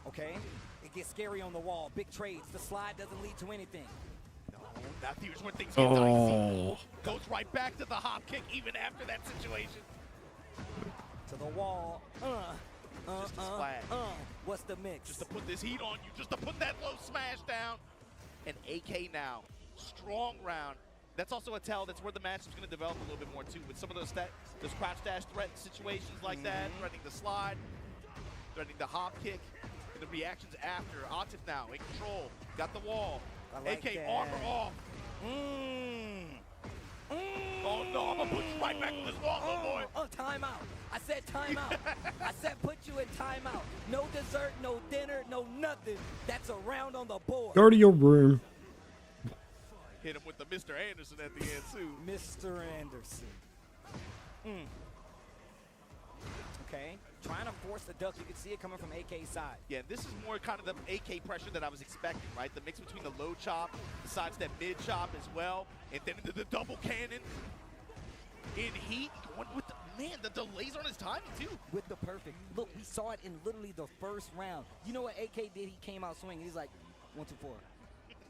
S10: Okay. It gets scary on the wall. Big trades. The slide doesn't lead to anything.
S8: No, that's when things get dicey. Goes right back to the hop kick even after that situation.
S10: To the wall.
S8: Just a splash.
S10: What's the mix?
S8: Just to put this heat on you, just to put that low smash down. And AK now, strong round. That's also a tell. That's where the match is going to develop a little bit more too, with some of those crouch dash threat situations like that, threatening the slide, threatening the hop kick, and the reactions after. Artif now in control, got the wall.
S10: Like
S8: AK
S10: that.
S8: armor off. Oh no, I'm gonna put you right back on this wall, little boy.
S10: Timeout. I said timeout. I said put you in timeout. No dessert, no dinner, no nothing. That's a round on the board.
S2: Go to your room.
S8: Hit him with the Mr. Anderson at the end too.
S10: Mr. Anderson. Okay. Trying to force the duck. You can see it coming from AK's side.
S8: Yeah, this is more kind of the AK pressure that I was expecting, right? The mix between the low chop, besides that mid chop as well, and then into the double cannon. In heat, going with the, man, the delays on his timing too.
S10: With the perfect. Look, we saw it in literally the first round. You know what AK did? He came out swinging. He's like, 1, 2, 4.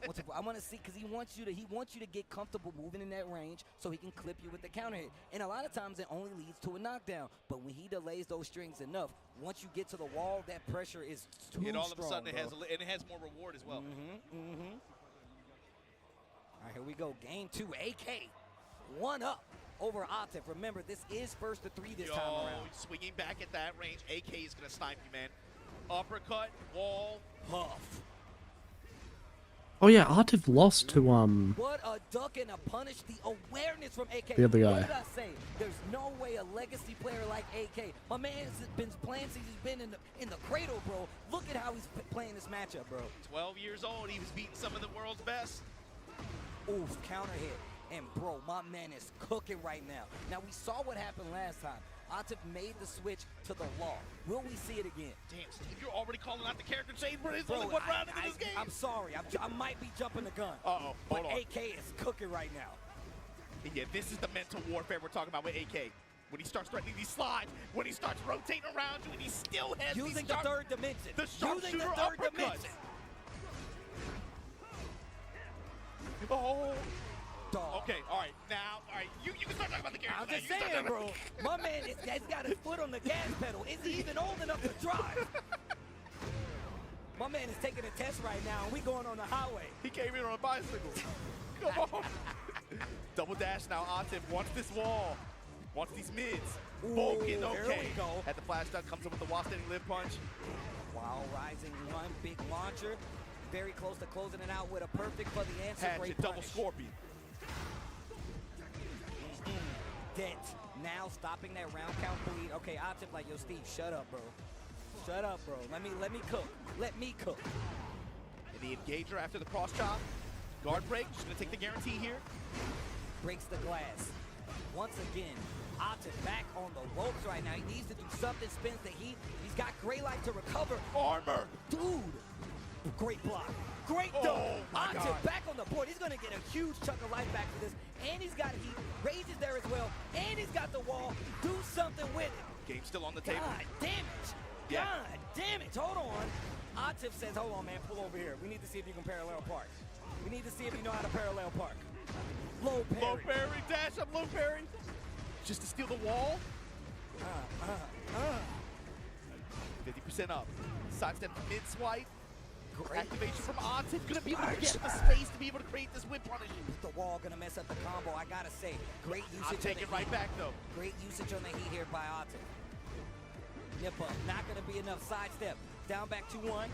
S10: 1, 2, 4. I want to see, because he wants you to get comfortable moving in that range so he can clip you with the counter hit. And a lot of times it only leads to a knockdown. But when he delays those strings enough, once you get to the wall, that pressure is too strong.
S8: And all of a sudden it has more reward as well.
S10: All right, here we go. Game 2. AK 1 up over Artif. Remember, this is 1st to 3 this time around.
S8: Swinging back at that range. AK is going to snipe you, man. Uppercut, wall,
S10: huff.
S2: Oh yeah, Artif lost to
S10: What a duck and a punish. The awareness from AK.
S2: The other guy.
S10: What did I say? There's no way a legacy player like AK. My man's been playing since he's been in the cradle, bro. Look at how he's playing this matchup, bro.
S8: 12 years old. He was beating some of the world's best.
S10: Oof, counter hit. And bro, my man is cooking right now. Now we saw what happened last time. Artif made the switch to the law. Will we see it again?
S8: Damn, Steve, you're already calling out the character change, but it's only one round into this game.
S10: I'm sorry. I might be jumping the gun.
S8: Uh-oh,
S10: but
S8: hold on.
S10: AK is cooking right now.
S8: And yeah, this is the mental warfare we're talking about with AK. When he starts threatening these slides, when he starts rotating around you, and he still has
S10: using the third dimension.
S8: The sharpshooter uppercuts. Oh.
S10: Dog.
S8: Okay, all right, now, all right, you can start talking about the character.
S10: I'm just saying, bro. My man has got his foot on the gas pedal. Is he even old enough to drive? My man is taking a test right now, and we going on the highway.
S8: He came in on a bicycle. Come on. Double dash now. Artif wants this wall. Wants these mids. Vulcan, okay.
S10: There we go.
S8: At the flash duck, comes up with the wall standing live punch.
S10: Wow, rising run, big launcher. Very close to closing it out with a perfect for the answer.
S8: Hatchet,
S10: Great
S8: double
S10: punish.
S8: scorpion.
S10: Dent. Now stopping that round count bleed. Okay, Artif like, yo, Steve, shut up, bro. Shut up, bro. Let me cook. Let me cook.
S8: And the engager after the cross chop. Guard break. Just gonna take the guarantee here.
S10: Breaks the glass. Once again, Artif back on the ropes right now. He needs to do something. Spins the heat. He's got Gray Light to recover.
S8: Armor.
S10: Dude. Great block. Great dunk. Artif back on the board. He's going to get a huge chunk of life back for this. And he's got heat. Rage is there as well. And he's got the wall. Do something with it.
S8: Game still on the table.
S10: God damn it.
S8: Yeah.
S10: God damn it. Hold on. Artif says, hold on, man. Pull over here. We need to see if you can parallel park. We need to see if you know how to parallel park. Low parry.
S8: Low parry. Dash up low parry. Just to steal the wall. 50% up. Sidestep mid swipe. Activation from Artif. Gonna be able to get the space to be able to create this whip punish.
S10: The wall gonna mess up the combo. I gotta say, great usage.
S8: I'll take it right back though.
S10: Great usage on the heat here by Artif. nip up. Not gonna be enough. Sidestep. Down back 2-1.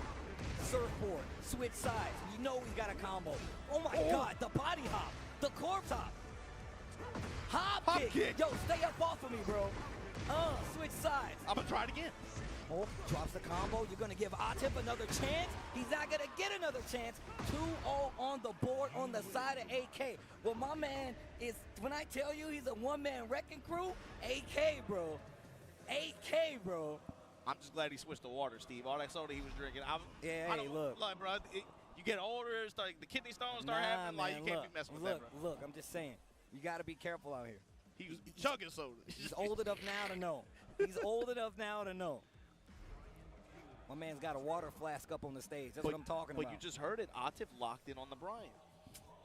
S10: Surfboard. Switch sides. You know we got a combo. Oh my God, the body hop. The corpse hop. Hop kick. Yo, stay up off of me, bro. Switch sides.
S8: I'm gonna try it again.
S10: Oh, drops the combo. You're gonna give Atif another chance. He's not gonna get another chance. 2-0 on the board on the side of AK. Well, my man is, when I tell you he's a one-man wrecking crew, AK, bro. AK, bro.
S8: I'm just glad he switched the water, Steve. All that soda he was drinking.
S10: Look.
S8: Like, bro, you get older, the kidney stones start happening. Like, you can't be messing with that, bro.
S10: Look, I'm just saying. You got to be careful out here.
S8: He was chugging soda.
S10: He's old enough now to know. He's old enough now to know. My man's got a water flask up on the stage. That's what I'm talking about.
S8: But you just heard it. Atif locked in on the Brian.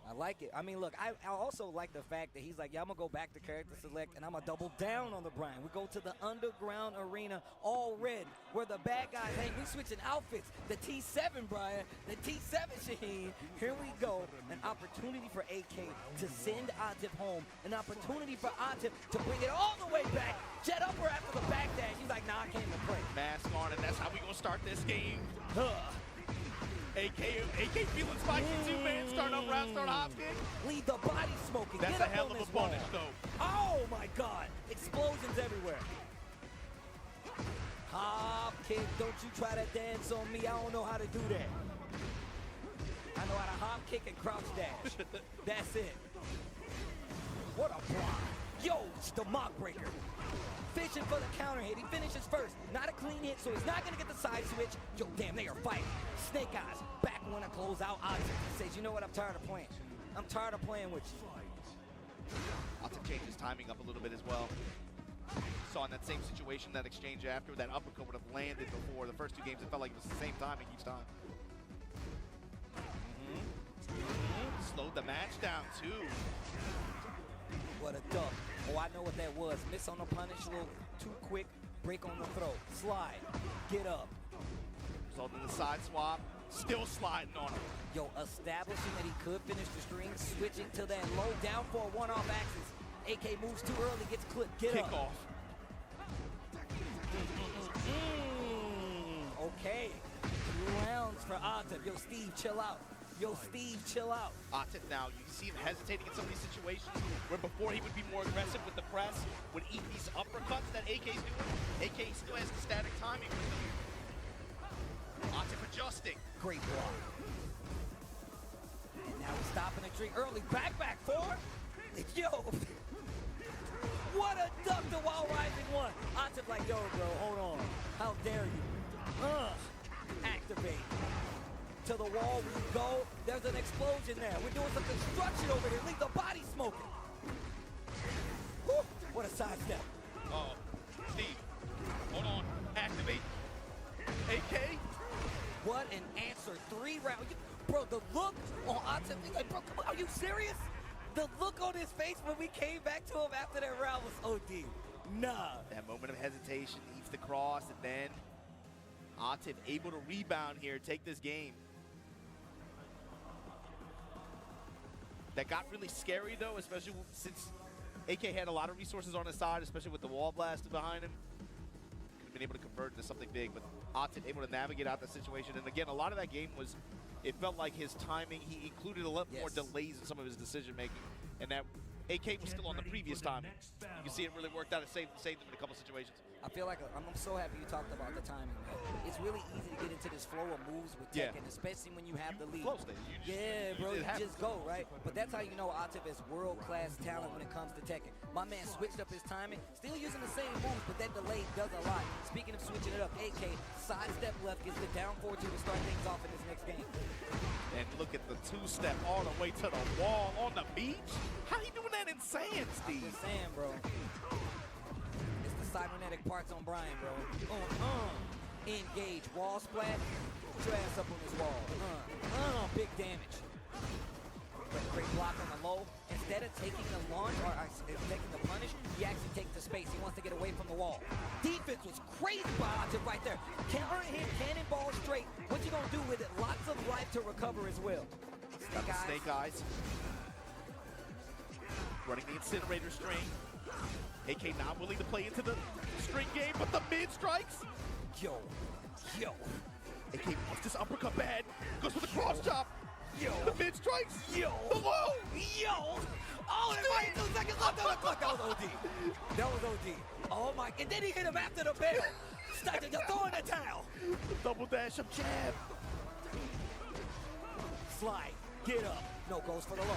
S10: I like it. I mean, look, I also like the fact that he's like, yeah, I'm going to go back to character select, and I'm going to double down on the Brian. We go to the underground arena, all red, where the bad guys hang. We switching outfits. The T7, Brian. The T7, Shaheen. Here we go. An opportunity for AK to send Atif home. An opportunity for Atif to bring it all the way back. Jet upper after the backdash. He's like, nah, I came to play.
S8: Mask on, and that's how we going to start this game. AK feeling spicy too, man. Start up round, start hop kick.
S10: Leave the body smoking.
S8: That's
S10: Get
S8: a hell
S10: up on
S8: of a
S10: this
S8: punish,
S10: wall.
S8: though.
S10: Oh my God! Explosions everywhere. Hop kick. Don't you try to dance on me. I don't know how to do that. I know how to hop kick and crouch dash. That's it. What a block. Yo, it's the mock breaker. Fishing for the counter hit. He finishes first. Not a clean hit, so he's not going to get the side switch. Yo, damn, they are fighting. Snake Eyes back when I close out. Atif says, you know what? I'm tired of playing. I'm tired of playing with you.
S8: Atif changed his timing up a little bit as well. Saw in that same situation, that exchange after, that uppercut would have landed before. The first two games, it felt like it was the same timing each time. Slowed the match down, too.
S10: What a duck. Oh, I know what that was. Miss on the punish, a little too quick. Break on the throw. Slide. Get up.
S8: Resulting in the side swap. Still sliding on him.
S10: Yo, establishing that he could finish the string. Switching to that low down for a one-off axis. AK moves too early, gets clipped. Get
S8: Kick
S10: up.
S8: off.
S10: Okay. 2 rounds for Atif. Yo, Steve, chill out. Yo, Steve, chill out.
S8: Atif now, you see him hesitating in some of these situations where before he would be more aggressive with the press, would eat these uppercuts that AK's doing. AK still has the static timing with him. Atif adjusting.
S10: Great block. And now he's stopping the tree early. Back, 4. Yo. What a duck to Wild Rising 1. Atif like, yo, bro, hold on. How dare you? Activate. To the wall we go. There's an explosion there. We're doing some construction over here. Leave the body smoking. Whew, what a sidestep.
S8: Oh, Steve, hold on. Activate. AK.
S10: What an answer. 3 rounds. Bro, the look on Atif. Like, bro, come on, are you serious? The look on his face when we came back to him after that round was OD. Nah.
S8: That moment of hesitation, eats the cross, and then Atif able to rebound here, take this game. That got really scary, though, especially since AK had a lot of resources on his side, especially with the wall blast behind him. Could have been able to convert into something big, but Atif able to navigate out the situation. And again, a lot of that game was, it felt like his timing, he included a lot more delays in some of his decision-making, and that AK was still on the previous timing. You can see it really worked out. It saved them in a couple situations.
S10: I feel like I'm so happy you talked about the timing, man. It's really easy to get into this flow of moves with Tekken, especially when you have the lead.
S8: Flow state.
S10: Bro, you just go, right? But that's how you know Atif is world-class talent when it comes to Tekken. My man switched up his timing, still using the same moves, but that delay does a lot. Speaking of switching it up, AK, sidestep left, gets the down 4-2 to start things off in this next game.
S8: And look at the 2-step all the way to the wall on the beach. How you doing that in sand, Steve?
S10: I'm just saying, bro. It's the cybernetic parts on Brian, bro. Engage. Wall splat. Put your ass up on this wall. Big damage. Great block on the low. Instead of taking the launch or taking the punish, he actually takes the space. He wants to get away from the wall. Defense was crazy by Atif right there. Counter hit, cannonball straight. What you gonna do with it? Lots of life to recover as well.
S8: Snake Eyes. Running the incinerator string. AK not willing to play into the string game, but the mid strikes.
S10: Yo.
S8: AK wants this uppercut bad. Goes for the cross chop. Yo. The mid strikes. Yo. The low.
S10: Yo. Oh, there's like 2 seconds left on the clock. That was OD. That was OD. Oh my, and then he hit him after the bell. Started to throw in the towel.
S8: Double dash up jab.
S10: Slide. Get up. No, goes for the low.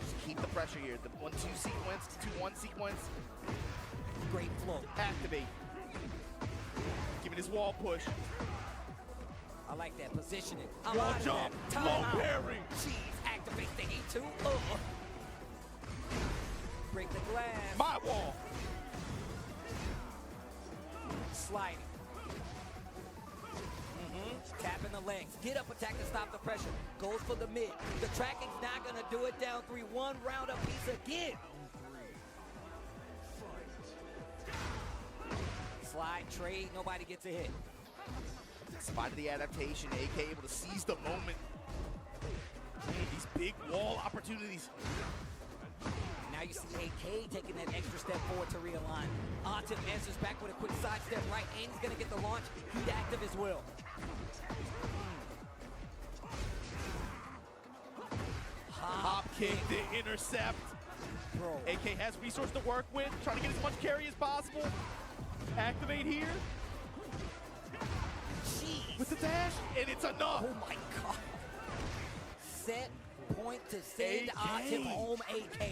S8: Just keep the pressure here. The 1-2 sequence, 2-1 sequence.
S10: Great flow.
S8: Activate. Giving his wall push.
S10: I like that positioning.
S8: Wall jump. Low parry.
S10: Jeez, activate the E2. Break the glass.
S8: My wall.
S10: Sliding. Tapping the legs. Get up attack to stop the pressure. Goes for the mid. The tracking's not going to do it. Down 3-1. Round up piece again. Slide, trade. Nobody gets a hit.
S8: Spotted the adaptation. AK able to seize the moment. These big wall opportunities.
S10: Now you see AK taking that extra step forward to realign. Atif answers back with a quick side step right, and he's going to get the launch. He's active as well.
S8: Hop kick, the intercept.
S10: Bro.
S8: AK has resource to work with, trying to get as much carry as possible. Activate here.
S10: Jeez.
S8: With the dash, and it's enough.
S10: Oh my God. Set point to send Atif home. AK.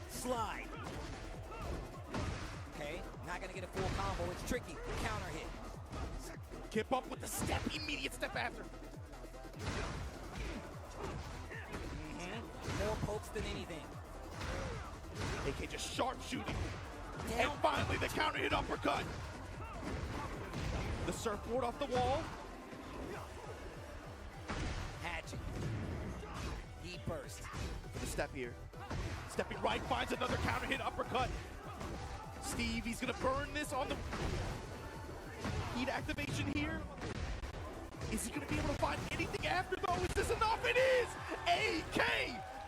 S10: Slide. Okay, not gonna get a full combo. It's tricky. Counter hit.
S8: Kip up with the step, immediate step after.
S10: More pokes than anything.
S8: AK just sharp shooting. And finally the counter hit uppercut. The surfboard off the wall.
S10: Hatching. Heat burst.
S8: The step here. Stepping right, finds another counter hit uppercut. Steve, he's gonna burn this on the heat activation here. Is he gonna be able to find anything after though? Is this enough? It is! AK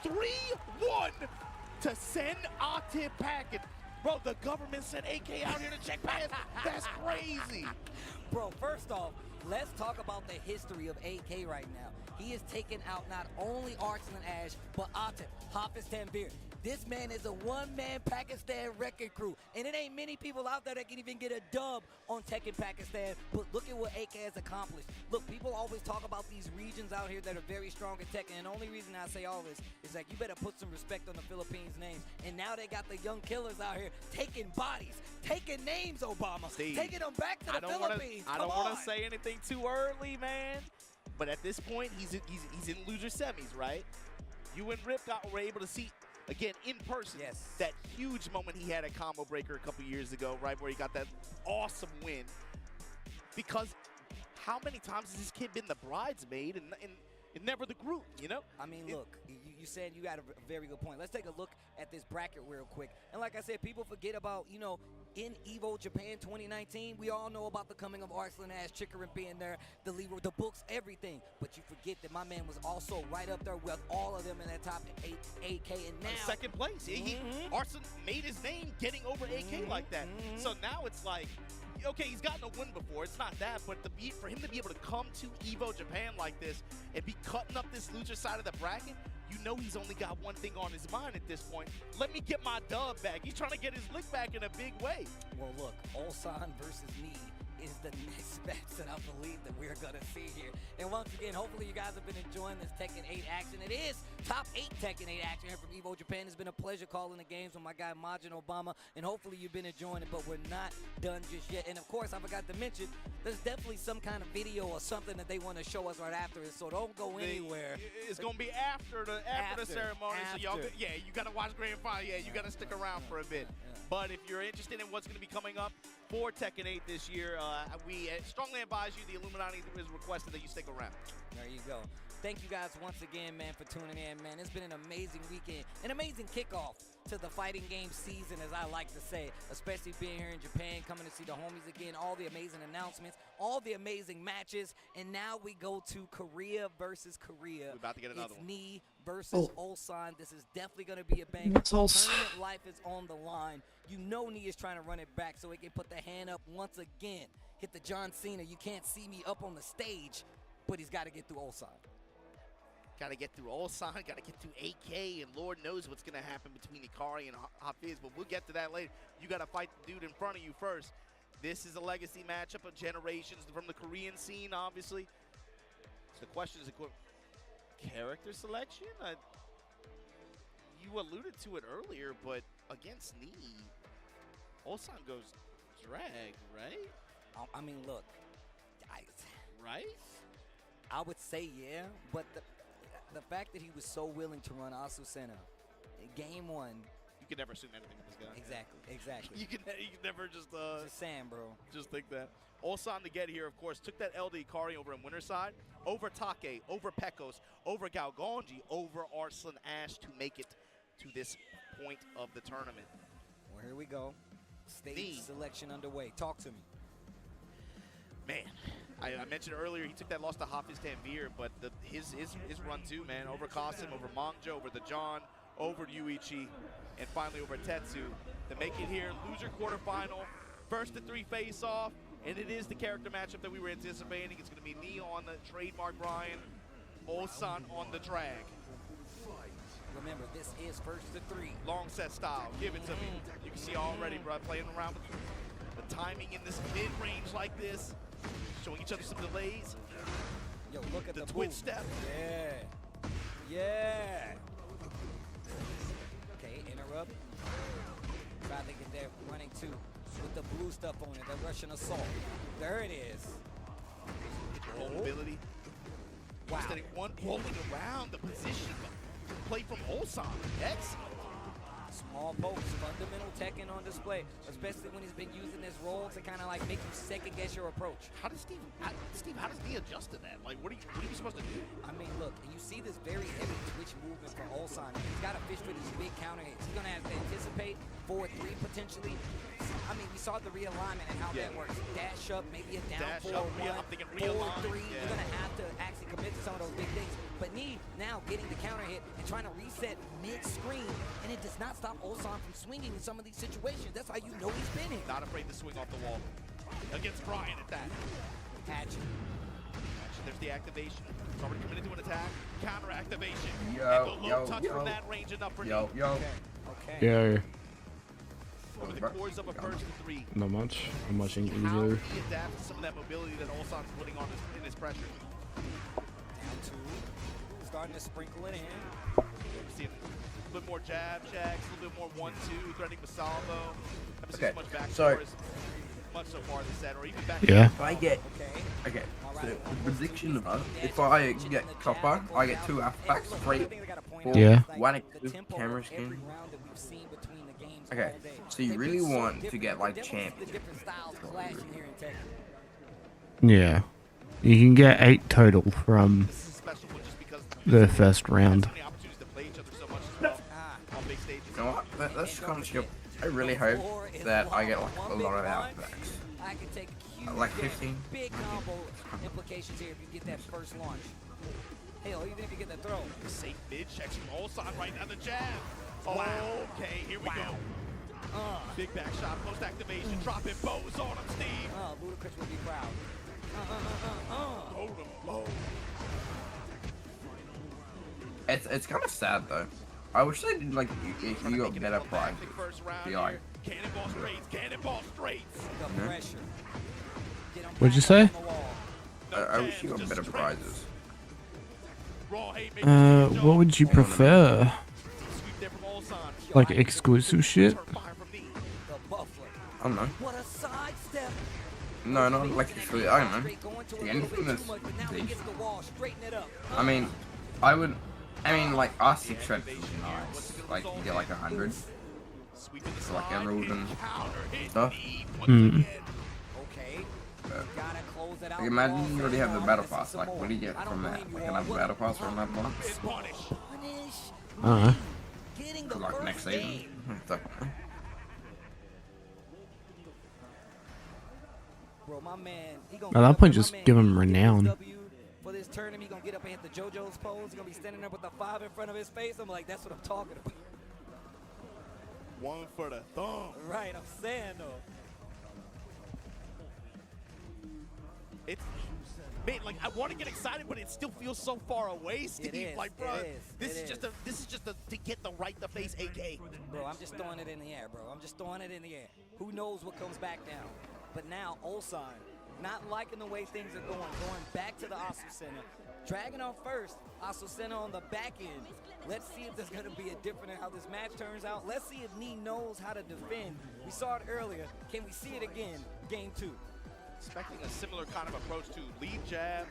S8: 3-1 to send Atif packing. Bro, the government sent AK out here to check pads. That's crazy.
S10: Bro, first off, let's talk about the history of AK right now. He has taken out not only Arslan Ash, but Atif, Hafiz Tanvir. This man is a one-man Pakistan wrecking crew, and it ain't many people out there that can even get a dub on Tekken Pakistan, but look at what AK has accomplished. Look, people always talk about these regions out here that are very strong in Tekken, and the only reason I say all this is like you better put some respect on the Philippines' names, and now they got the young killers out here taking bodies, taking names, Obama,
S8: Steve,
S10: taking them back to the Philippines.
S8: I don't want to say anything too early, man, but at this point, he's in loser semis, right? You and Rip were able to see, again, in person, that huge moment he had at Combo Breaker a couple years ago, right, where he got that awesome win. Because how many times has this kid been the bridesmaid and never the group, you know?
S10: I mean, look, you said you got a very good point. Let's take a look at this bracket real quick. And like I said, people forget about, you know, in Evo Japan 2019, we all know about the coming of Arslan Ash, Chikarin being there, the Leroy, the books, everything. But you forget that my man was also right up there with all of them in that top 8 AK, and now
S8: second place. Arslan made his name getting over AK like that. So now it's like, okay, he's gotten a win before. It's not that, but for him to be able to come to Evo Japan like this and be cutting up this loser side of the bracket, you know he's only got one thing on his mind at this point. Let me get my dub back. He's trying to get his lick back in a big way.
S10: Well, look, Ulsan versus me is the next match that I believe that we're going to see here. And once again, hopefully you guys have been enjoying this Tekken 8 action. It is top 8 Tekken 8 action here from Evo Japan. It's been a pleasure calling the games with my guy Majin Obama, and hopefully you've been enjoying it, but we're not done just yet. And of course, I forgot to mention, there's definitely some kind of video or something that they want to show us right after it, so don't go anywhere.
S8: It's going to be after the ceremony, so y'all, you got to watch Grand Final. Yeah, you got to stick around for a bit. But if you're interested in what's going to be coming up for Tekken 8 this year, we strongly advise you, the Illuminati has requested that you stick around.
S10: There you go. Thank you guys once again, man, for tuning in, man. It's been an amazing weekend, an amazing kickoff to the fighting game season, as I like to say, especially being here in Japan, coming to see the homies again, all the amazing announcements, all the amazing matches, and now we go to Korea versus Korea.
S8: We're about to get another one.
S10: Knee versus Ulsan. This is definitely going to be a bang.
S2: That's all.
S10: Tournament life is on the line. You know Nee is trying to run it back so he can put the hand up once again. Hit the John Cena. You can't see me up on the stage, but he's got to get through Ulsan.
S8: Got to get through Ulsan, got to get through AK, and Lord knows what's going to happen between Ikari and Hafiz, but we'll get to that later. You got to fight the dude in front of you first. This is a legacy matchup of generations from the Korean scene, obviously. So the question is, character selection? You alluded to it earlier, but against Nee, Ulsan goes drag, right?
S10: I mean, look.
S8: Right?
S10: I would say yeah, but the fact that he was so willing to run Asusena in game 1.
S8: You can never assume anything with this guy.
S10: Exactly.
S8: You can never just
S10: saying, bro.
S8: Just think that. Ulsan to get here, of course, took that LD Ikari over in winner's side, over Take, over Pekos, over Galgonji, over Arslan Ash to make it to this point of the tournament.
S10: Well, here we go. Stage selection underway. Talk to me.
S8: Man, I mentioned earlier he took that loss to Hafiz Tanvir, but his run too, man, over Qasim, over Mangjo, over the John, over Yuichi, and finally over Tetsu to make it here. Loser quarterfinal, first to 3 face-off, and it is the character matchup that we were anticipating. It's going to be Nee on the trademark Brian, Ulsan on the drag.
S10: Remember, this is first to 3.
S8: Long set style, give it to me. You can see already, bro, playing around with the timing in this mid-range like this. Showing each other some delays.
S10: Yo, look at the
S8: twitch
S10: move.
S8: step.
S10: Yeah. Okay, interrupt. Try to get there, running 2 with the blue stuff on it, the Russian assault. There it is.
S8: Mobility.
S10: Wow.
S8: Steady one rolling around the position. Play from Ulsan. Excellent.
S10: Small pokes, fundamental Tekken on display, especially when he's been using this role to kind of like make you second guess your approach.
S8: How does Steve, how does he adjust to that? Like, what are you supposed to do?
S10: I mean, look, and you see this very heavy twitch movement from Ulsan. He's got to fish for these big counter hits. He's going to have to anticipate forward 3 potentially. I mean, we saw the realignment and how that works. Dash up, maybe a down 4-1, forward 3. You're going to have to actually commit to some of those big things. But Nee now getting the counter hit and trying to reset mid-screen, and it does not stop Ulsan from swinging in some of these situations. That's how you know he's spinning.
S8: Not afraid to swing off the wall. Against Brian at that.
S10: Hatchet.
S8: There's the activation. It's already committed to an attack. Counter activation.
S11: Yo,
S8: and the low touch from that range enough for Nee.
S10: Okay.
S2: Yo.
S8: Over the course of a first to 3.
S2: Not much. I'm watching
S8: How
S2: Evo.
S8: he adapts to some of that mobility that Ulsan's putting on in his pressure.
S10: Down 2. Starting to sprinkle it in.
S8: See a little bit more jab checks, a little bit more 1-2, threatening with salvo. Haven't seen
S11: Okay,
S8: so much back
S11: so
S8: much so far this set, or even back.
S2: Yeah.
S11: If I get so the prediction of if I get copper, I get 2 packs, 3, 4,
S2: Yeah.
S11: 1 camera skin. Okay, so you really want to get like champion.
S2: Yeah. You can get 8 total from the first round.
S11: You know what? That's kind of chill. I really hope that I get like a lot of outbacks. Like 15.
S10: Big combo implications here if you get that first launch. Hell, even if you get the throw.
S8: Safe mid checks from Ulsan right now, the jab. Okay, here we go. Big back shot, post activation, dropping bows on him, Steve.
S10: Ludacris will be proud.
S11: It's kind of sad though. I wish they did like if you got better prizes. Be like,
S8: cannonball straights, cannonball straights.
S2: What'd you say?
S11: I wish you got better prizes.
S2: What would you prefer? Like exclusive shit?
S11: I don't know. No, not like actually. I don't know. Anything that's decent. I mean, like R6 shred is nice. Like you get like 100. For like emerald and stuff. Like imagine you already have the battle pass. Like what do you get from that? Like another battle pass or another one? For like next season.
S10: Bro, my man,
S2: At that point, just give him renown.
S10: For this turn him, he gonna get up and hit the JoJo's pose. He's gonna be standing there with the 5 in front of his face. I'm like, that's what I'm talking about.
S8: One for the thumb.
S10: Right, I'm saying though.
S8: It's, man, like I want to get excited, but it still feels so far away, Steve.
S10: It is,
S8: like, bro, this is
S10: it
S8: just to get the right to face AK.
S10: Bro, I'm just throwing it in the air, bro. I'm just throwing it in the air. Who knows what comes back down? But now Ulsan, not liking the way things are going back to the Asusena. Dragunov first, Asusena on the back end. Let's see if there's going to be a different in how this match turns out. Let's see if Nee knows how to defend. We saw it earlier. Can we see it again? Game 2.
S8: Expecting a similar kind of approach to lead jab,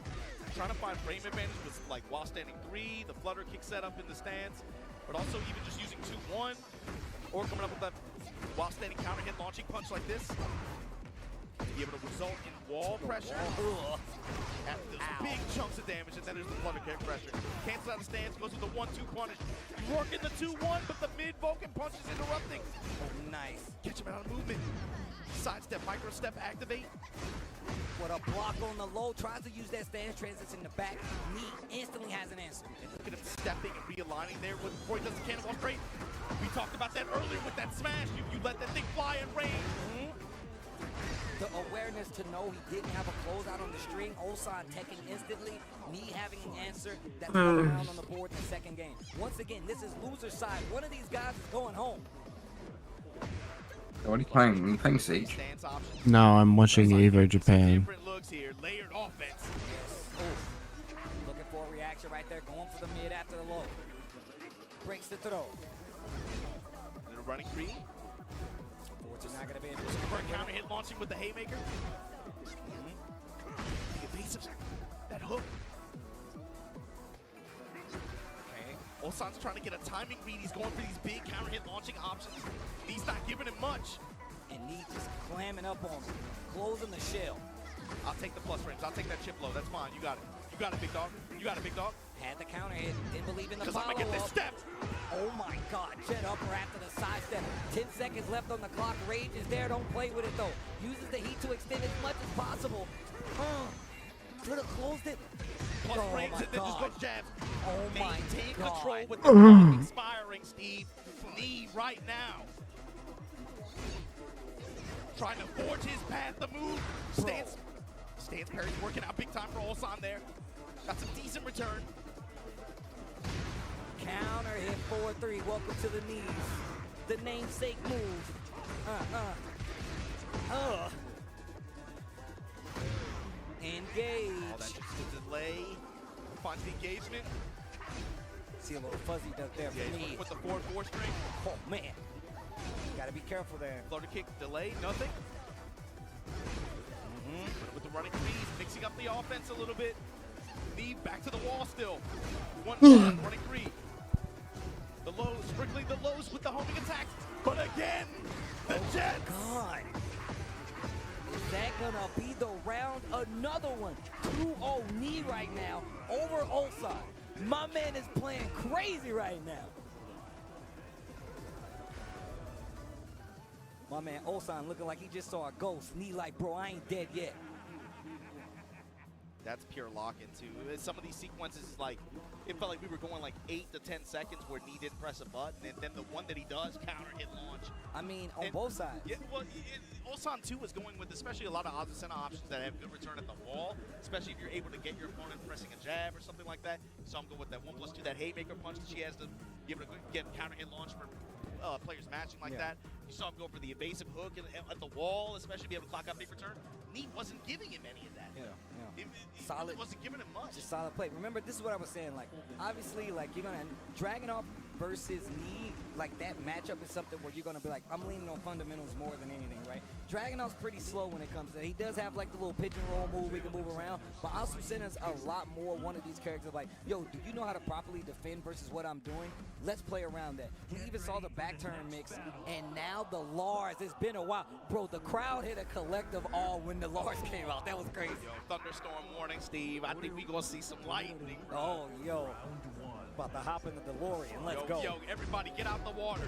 S8: trying to find frame advantage with like while standing 3, the flutter kick setup in the stance, but also even just using 2-1, or coming up with that while standing counter hit launching punch like this. Be able to result in wall pressure. Big chunks of damage, and then there's the flutter kick pressure. Cancels out the stance, goes with the 1-2 punish. Working the 2-1, but the mid Vulcan punch is interrupting.
S10: Oh, nice.
S8: Catch him out of movement. Sidestep, micro step, activate.
S10: What a block on the low, tries to use that stance transition in the back. Nee instantly has an answer.
S8: And look at him stepping and realigning there before he does the cannonball straight. We talked about that earlier with that smash. You let that thing fly in range.
S10: The awareness to know he didn't have a closeout on the string, Ulsan teching instantly, Nee having an answer, that's another round on the board in the second game. Once again, this is loser side. One of these guys is going home.
S11: What are you playing? Are you playing Siege?
S2: No, I'm watching Evo Japan.
S8: Looks here, layered offense.
S10: Looking for a reaction right there, going for the mid after the low. Breaks the throw.
S8: Little running free.
S10: Fortune's not gonna be able
S8: to counter hit launching with the haymaker. Evasive. That hook. Ulsan's trying to get a timing read. He's going for these big counter hit launching options. He's not giving him much.
S10: And Nee just clamming up on him, closing the shell.
S8: I'll take the plus frames. I'll take that chip low. That's fine. You got it. You got it, big dog. You got it, big dog.
S10: Had the counter hit. Didn't believe in the
S8: follow-up. Because I'm going to get this step.
S10: Oh my God. Jet upper after the side step. 10 seconds left on the clock. Rage is there. Don't play with it though. Uses the heat to extend as much as possible. Could have closed it.
S8: Plus frames and then just goes jabs.
S10: Oh my
S8: Maintain
S10: God.
S8: control with the clock expiring, Steve. Nee right now. Trying to forge his path to move. Stance parry's working out big time for Ulsan there. Got some decent return.
S10: Counter hit 4-3. Welcome to the knees. The namesake move. Engage.
S8: All that just to delay. Finds the engagement.
S10: See a little fuzzy duck there for me.
S8: With the 4-4 string.
S10: Oh man. Gotta be careful there.
S8: Flutter kick, delay, nothing. With the running freeze, mixing up the offense a little bit. Nee back to the wall still. One shot, running free. The lows, sprinkling the lows with the homing attacks. But again, the Jets.
S10: God. Is that gonna be the round? Another one. 2-0 Nee right now over Ulsan. My man is playing crazy right now. My man Ulsan looking like he just saw a ghost. Nee like, bro, I ain't dead yet.
S8: That's pure lock-in too. Some of these sequences is like, it felt like we were going like 8 to 10 seconds where Nee didn't press a button, and then the one that he does, counter hit launch.
S10: I mean, on both sides.
S8: Yeah, well, Ulsan too was going with especially a lot of Asusena options that have good return at the wall, especially if you're able to get your opponent pressing a jab or something like that. So I'm going with that 1+2, that haymaker punch that she has to be able to get counter hit launch for players matching like that. You saw him go for the evasive hook at the wall, especially be able to clock out big return. Nee wasn't giving him any of that.
S10: Solid.
S8: He wasn't giving him much.
S10: Just solid play. Remember, this is what I was saying. Like, obviously, like you're gonna Dragunov versus Nee. Like that matchup is something where you're gonna be like, I'm leaning on fundamentals more than anything, right? Dragunov's pretty slow when it comes to that. He does have like the little pigeon roll move. He can move around, but Asusena's a lot more one of these characters. Like, yo, do you know how to properly defend versus what I'm doing? Let's play around that. We even saw the back turn mix, and now the Lars. It's been a while, bro. The crowd hit a collective awe when the Lars came out. That was crazy.
S8: Yo, thunderstorm warning, Steve. I think we gonna see some lightning, bro.
S10: Oh, yo. About to hop in the DeLorean. Let's go.
S8: Yo, everybody get out the water.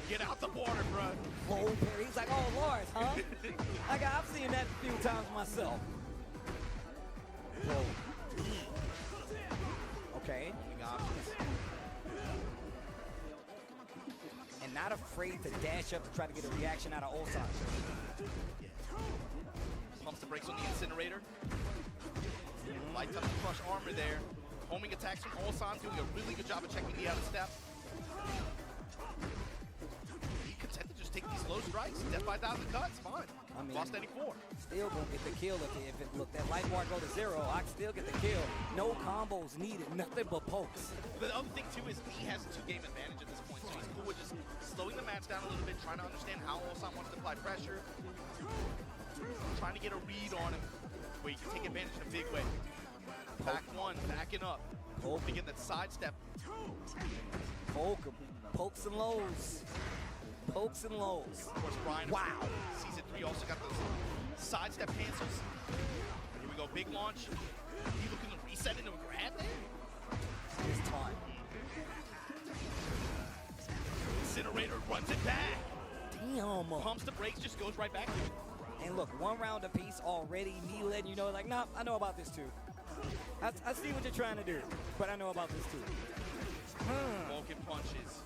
S8: Get out the water, bro.
S10: Low parry. He's like, oh, Lars, huh? I've seen that a few times myself. Bro, not afraid to dash up to try to get a reaction out of Ulsan.
S8: Pumps the brakes on the incinerator. Light touch crush armor there. Homing attacks from Ulsan, doing a really good job of checking the out of step. He content to just take these low strikes. Death by 1,000 cuts, fine.
S10: I mean,
S8: lost any 4.
S10: Still gonna get the kill if it look that life bar go to 0. I can still get the kill. No combos needed, nothing but pokes.
S8: But the other thing too is he has a 2-game advantage at this point, so he's cool with just slowing the match down a little bit, trying to understand how Ulsan wants to apply pressure, trying to get a read on him where he can take advantage in a big way. Back 1, backing up. Begin that sidestep.
S10: Pokes and lows. Pokes and lows.
S8: Of course, Brian, wow. Season 3 also got those sidestep cancels. Here we go, big launch. He looking to reset into a grab there?
S10: It's time.
S8: Incinerator runs it back.
S10: Damn.
S8: Pumps the brakes, just goes right back to it.
S10: And look, 1 round apiece already. Me letting you know, like, nah, I know about this too. I see what you're trying to do, but I know about this too.
S8: Vulcan punches.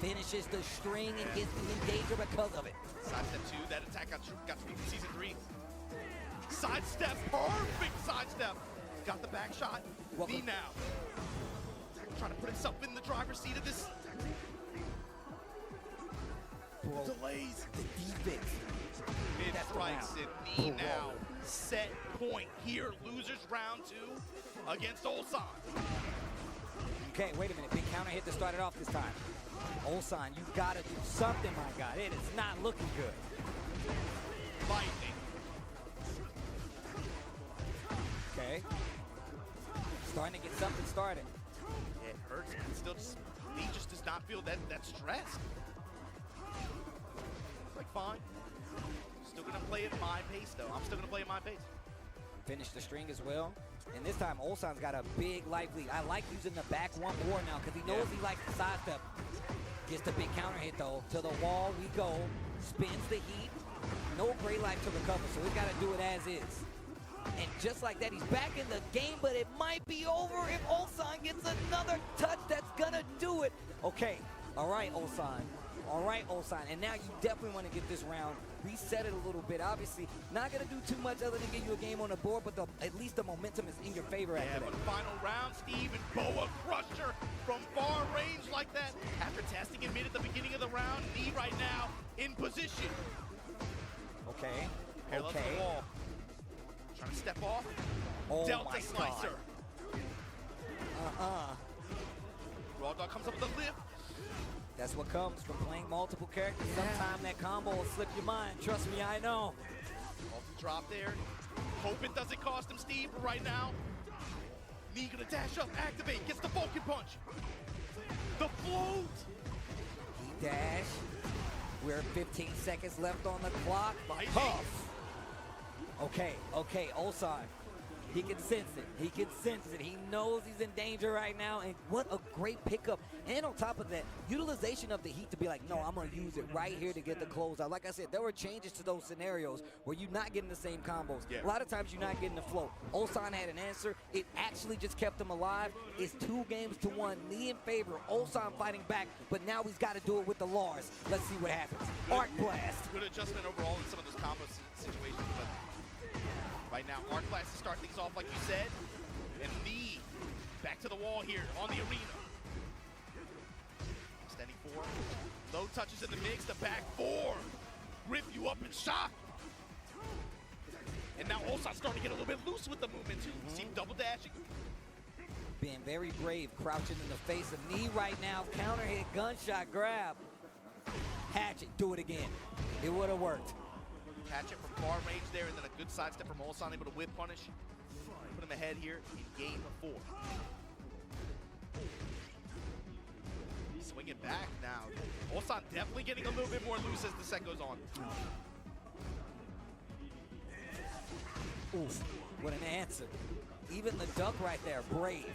S10: Finishes the string and gets in danger because of it.
S8: Sidestep 2, that attack got through from Season 3. Sidestep, perfect sidestep. Got the back shot, knee now. Trying to put himself in the driver's seat of this.
S10: Bro,
S8: delays.
S10: The defense.
S8: Mid strikes and knee now. Set point here, losers round 2 against Ulsan.
S10: Okay, wait a minute, big counter hit to start it off this time. Ulsan, you gotta do something, my God. It is not looking good.
S8: Lightning.
S10: Okay. Starting to get something started.
S8: It hurts, but still he just does not feel that stress. Like, fine. Still gonna play at my pace, though. I'm still gonna play at my pace.
S10: Finish the string as well. And this time, Ulsan's got a big life lead. I like using the back 1 more now because he knows he likes the sidestep. Gets the big counter hit, though. To the wall we go. Spins the heat. No great life to recover, so we got to do it as is. And just like that, he's back in the game, but it might be over if Ulsan gets another touch that's going to do it. Okay. All right, Ulsan. All right, Ulsan. And now you definitely want to get this round reset it a little bit. Obviously, not going to do too much other than get you a game on the board, but at least the momentum is in your favor after that.
S8: But final round, Steve, and Boa Crusher from far range like that. After testing him mid at the beginning of the round, knee right now in position.
S10: Okay.
S8: Parallel to the wall. Trying to step off.
S10: Oh
S8: Delta
S10: my
S8: Slicer.
S10: God.
S8: Raw Dog comes up with a lift.
S10: That's what comes from playing multiple characters. Sometimes that combo will slip your mind. Trust me, I know.
S8: Drop there. Hope it doesn't cost him, Steve, but right now. Knee gonna dash up, activate, gets the Vulcan punch. The float.
S10: He dash. We're 15 seconds left on the clock. Huff. Okay, Ulsan. He can sense it. He can sense it. He knows he's in danger right now. And what a great pickup. And on top of that, utilization of the heat to be like, no, I'm going to use it right here to get the closeout. Like I said, there were changes to those scenarios where you're not getting the same combos. A lot of times you're not getting the flow. Ulsan had an answer. It actually just kept him alive. It's 2-1, knee in favor. Ulsan fighting back, but now he's got to do it with the Lars. Let's see what happens. Arc Blast.
S8: Good adjustment overall in some of those combo situations, but right now, Arc Blast to start things off like you said. And knee back to the wall here on the arena. Steady 4. Low touches in the mix, the back 4. Grip you up in shock. And now Ulsan's starting to get a little bit loose with the movement too. See him double dashing.
S10: Being very brave, crouching in the face of knee right now. Counter hit, gunshot grab. Hatchet, do it again. It would have worked.
S8: Catch it from far range there, and then a good sidestep from Ulsan, able to whip punish. Put him ahead here in game 4. Swing it back now. Ulsan definitely getting a little bit more loose as the set goes on.
S10: Oof, what an answer. Even the duck right there, brave.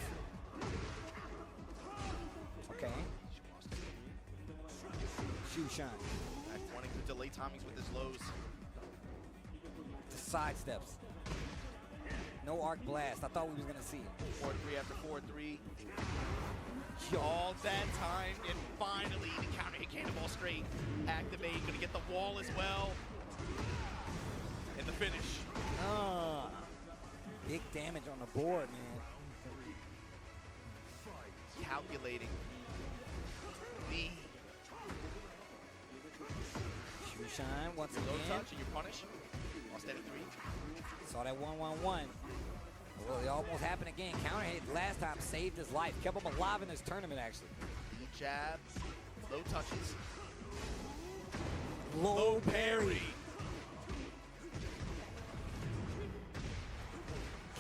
S10: Okay. Shoe shine.
S8: Wanting to delay timings with his lows.
S10: The side steps. No arc blast. I thought we was gonna see it.
S8: 4-3 after 4-3. All that time, and finally the counter hit cannonball straight. Activate, gonna get the wall as well. And the finish.
S10: Big damage on the board, man.
S8: Calculating the
S10: shoe shine once again.
S8: Low touch and you punish. Lost that at 3.
S10: Saw that 1-1-1. Well, it almost happened again. Counter hit last time saved his life. Kept him alive in this tournament, actually.
S8: The jab, low touches.
S10: Low parry.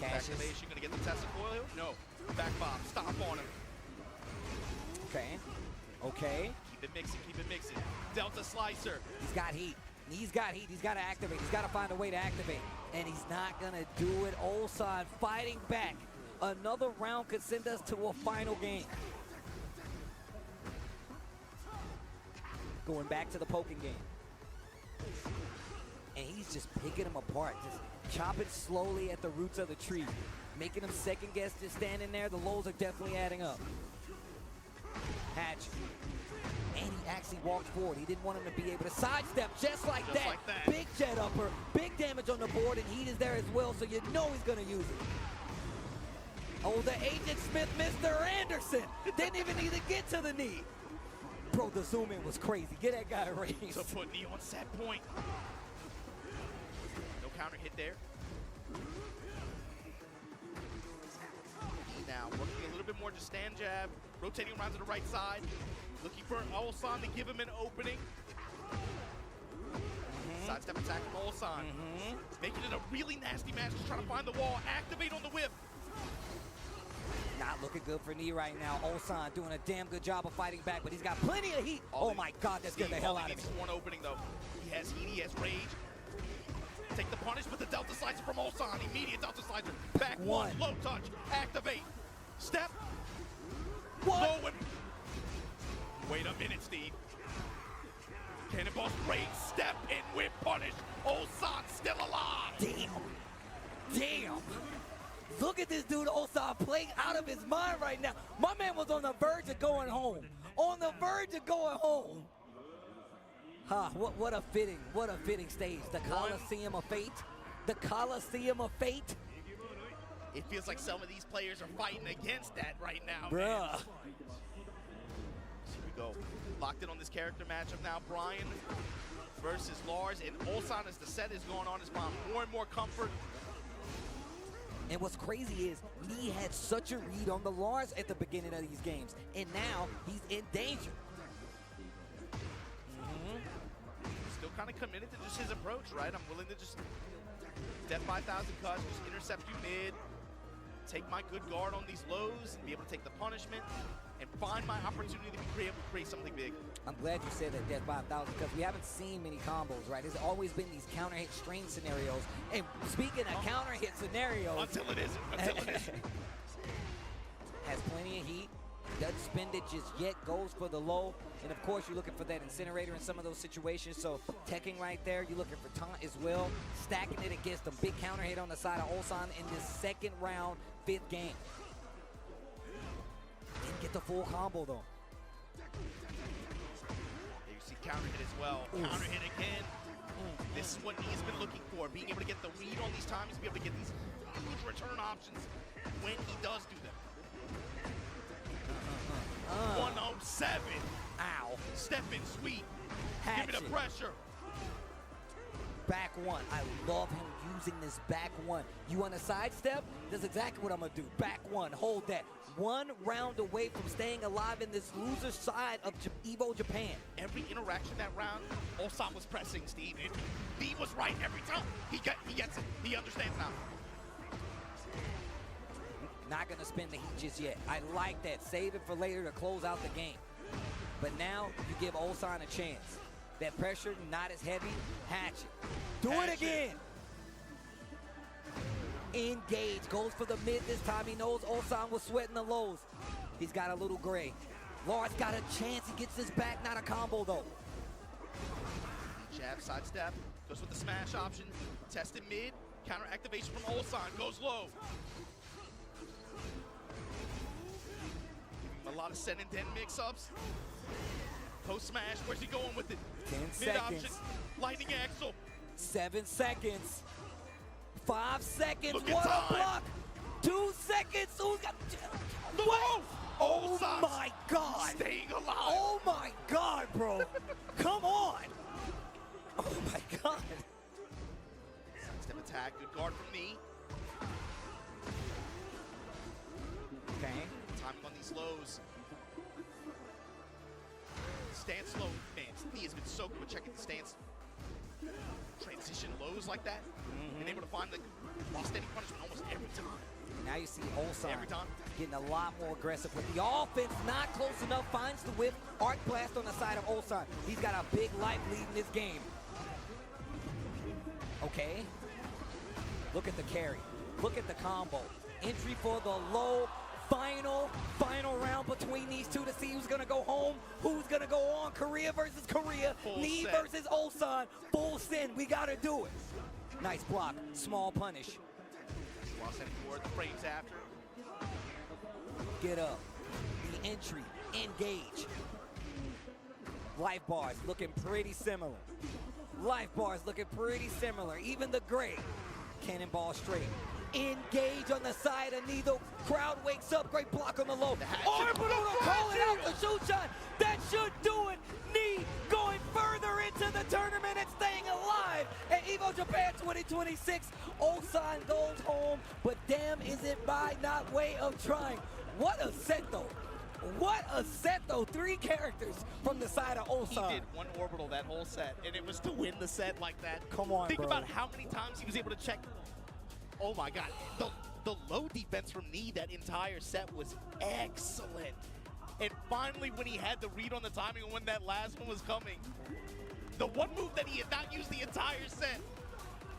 S8: Activation, gonna get the Tesla coil? No. Back bob, stop on him.
S10: Okay. Okay.
S8: Keep it mixing, keep it mixing. Delta slicer.
S10: He's got heat. He's got heat. He's got to activate. He's got to find a way to activate. And he's not going to do it. Ulsan fighting back. Another round could send us to a final game. Going back to the poking game. And he's just picking them apart. Just chopping slowly at the roots of the tree. Making them second guess, just standing there. The lows are definitely adding up. Hatch. And he actually walked forward. He didn't want him to be able to sidestep just like that. Big jet upper, big damage on the board, and heat is there as well, so you know he's going to use it. Oh, the Agent Smith, Mr. Anderson, didn't even need to get to the knee. Bro, the zoom in was crazy. Get that guy raised.
S8: So put knee on set point. No counter hit there. Now working a little bit more, just stand jab, rotating around to the right side. Looking for Ulsan to give him an opening. Sidestep attack from Ulsan. Making it a really nasty match. Just trying to find the wall. Activate on the whip.
S10: Not looking good for knee right now. Ulsan doing a damn good job of fighting back, but he's got plenty of heat. Oh my God, that scared the hell out of me.
S8: One opening though. He has heat, he has rage. Take the punish with the Delta Slicer from Ulsan. Immediate Delta Slicer. Back one. Low touch. Activate. Step.
S10: What?
S8: Low and wait a minute, Steve. Cannonball straight, step, and whip punish. Ulsan still alive.
S10: Damn. Look at this dude, Ulsan, playing out of his mind right now. My man was on the verge of going home. On the verge of going home. What a fitting stage. The Coliseum of Fate. The Coliseum of Fate.
S8: It feels like some of these players are fighting against that right now,
S10: bruh.
S8: Man. Here we go. Locked in on this character matchup now. Brian versus Lars, and Ulsan as the set is going on has found more and more comfort.
S10: And what's crazy is Knee had such a read on the Lars at the beginning of these games, and now he's in danger.
S8: Still kind of committed to just his approach, right? I'm willing to just death 5,000 cuts, just intercept you mid, take my good guard on these lows, and be able to take the punishment, and find my opportunity to be able to create something big.
S10: I'm glad you said that, Death 5,000, because we haven't seen many combos, right? There's always been these counter hit strain scenarios. And speaking of counter hit scenarios,
S8: until it isn't.
S10: Has plenty of heat, doesn't spend it just yet, goes for the low. And of course, you're looking for that incinerator in some of those situations. So teching right there, you're looking for taunt as well. Stacking it against a big counter hit on the side of Ulsan in this second round, 5th game. Didn't get the full combo though.
S8: You see counter hit as well. Counter hit again. This is what he's been looking for, being able to get the read on these times, be able to get these huge return options when he does do them. 107.
S10: Ow.
S8: Step in sweet.
S10: Hatchet.
S8: Give me the pressure.
S10: Back one. I love him using this back one. You want a sidestep? That's exactly what I'm going to do. Back one. Hold that. 1 round away from staying alive in this loser side of Evo Japan.
S8: Every interaction that round, Ulsan was pressing, Steve. He was right every time. He gets it. He understands now.
S10: Not going to spend the heat just yet. I like that. Save it for later to close out the game. But now you give Ulsan a chance. That pressure, not as heavy. Hatchet. Do it again. Engage. Goes for the mid this time. He knows Ulsan was sweating the lows. He's got a little gray. Lars got a chance. He gets this back. Not a combo, though.
S8: Jab, sidestep. Goes with the smash option. Tested mid. Counter activation from Ulsan goes low. A lot of Sen and Den mix-ups. Post smash, where's he going with it?
S10: 10
S8: Mid option,
S10: seconds.
S8: lightning axle.
S10: 7 seconds. 5 seconds.
S8: Look at
S10: What a
S8: time.
S10: block. 2 seconds. Who's got?
S8: What?
S10: Oh my God.
S8: Staying alive.
S10: Oh my God, bro. Come on. Oh my God.
S8: Step attack, good guard from knee.
S10: Okay.
S8: Timing on these lows. Stance low, man. Knee has been so good with checking the stance. Transition lows like that. And able to find the while standing punishment almost every time.
S10: Now you see Ulsan
S8: Every time.
S10: getting a lot more aggressive with the offense. Not close enough. Finds the whip. Arc blast on the side of Ulsan. He's got a big life lead in this game. Okay. Look at the carry. Look at the combo. Entry for the low. Final round between these two to see who's gonna go home, who's gonna go on. Korea versus Korea,
S8: Full
S10: Knee
S8: set.
S10: versus Ulsan. Full send, we gotta do it. Nice block, small punish.
S8: While sending forward the frames after.
S10: Get up, the entry, engage. Life bars looking pretty similar. Life bars looking pretty similar, even the gray. Cannonball straight. Engage on the side of knee. The crowd wakes up. Great block on the low. Arm Bruno, call it out. The shoot shot. That should do it. Knee going further into the tournament and staying alive at Evo Japan 2026. Ulsan goes home, but damn, is it by not way of trying. What a set though. What a set though. 3 characters from the side of Ulsan.
S8: He did one orbital that whole set, and it was to win the set like that.
S10: Come on,
S8: Think
S10: bro.
S8: about how many times he was able to check. Oh my God, the low defense from knee that entire set was excellent. And finally, when he had the read on the timing and when that last one was coming, the one move that he had not used the entire set,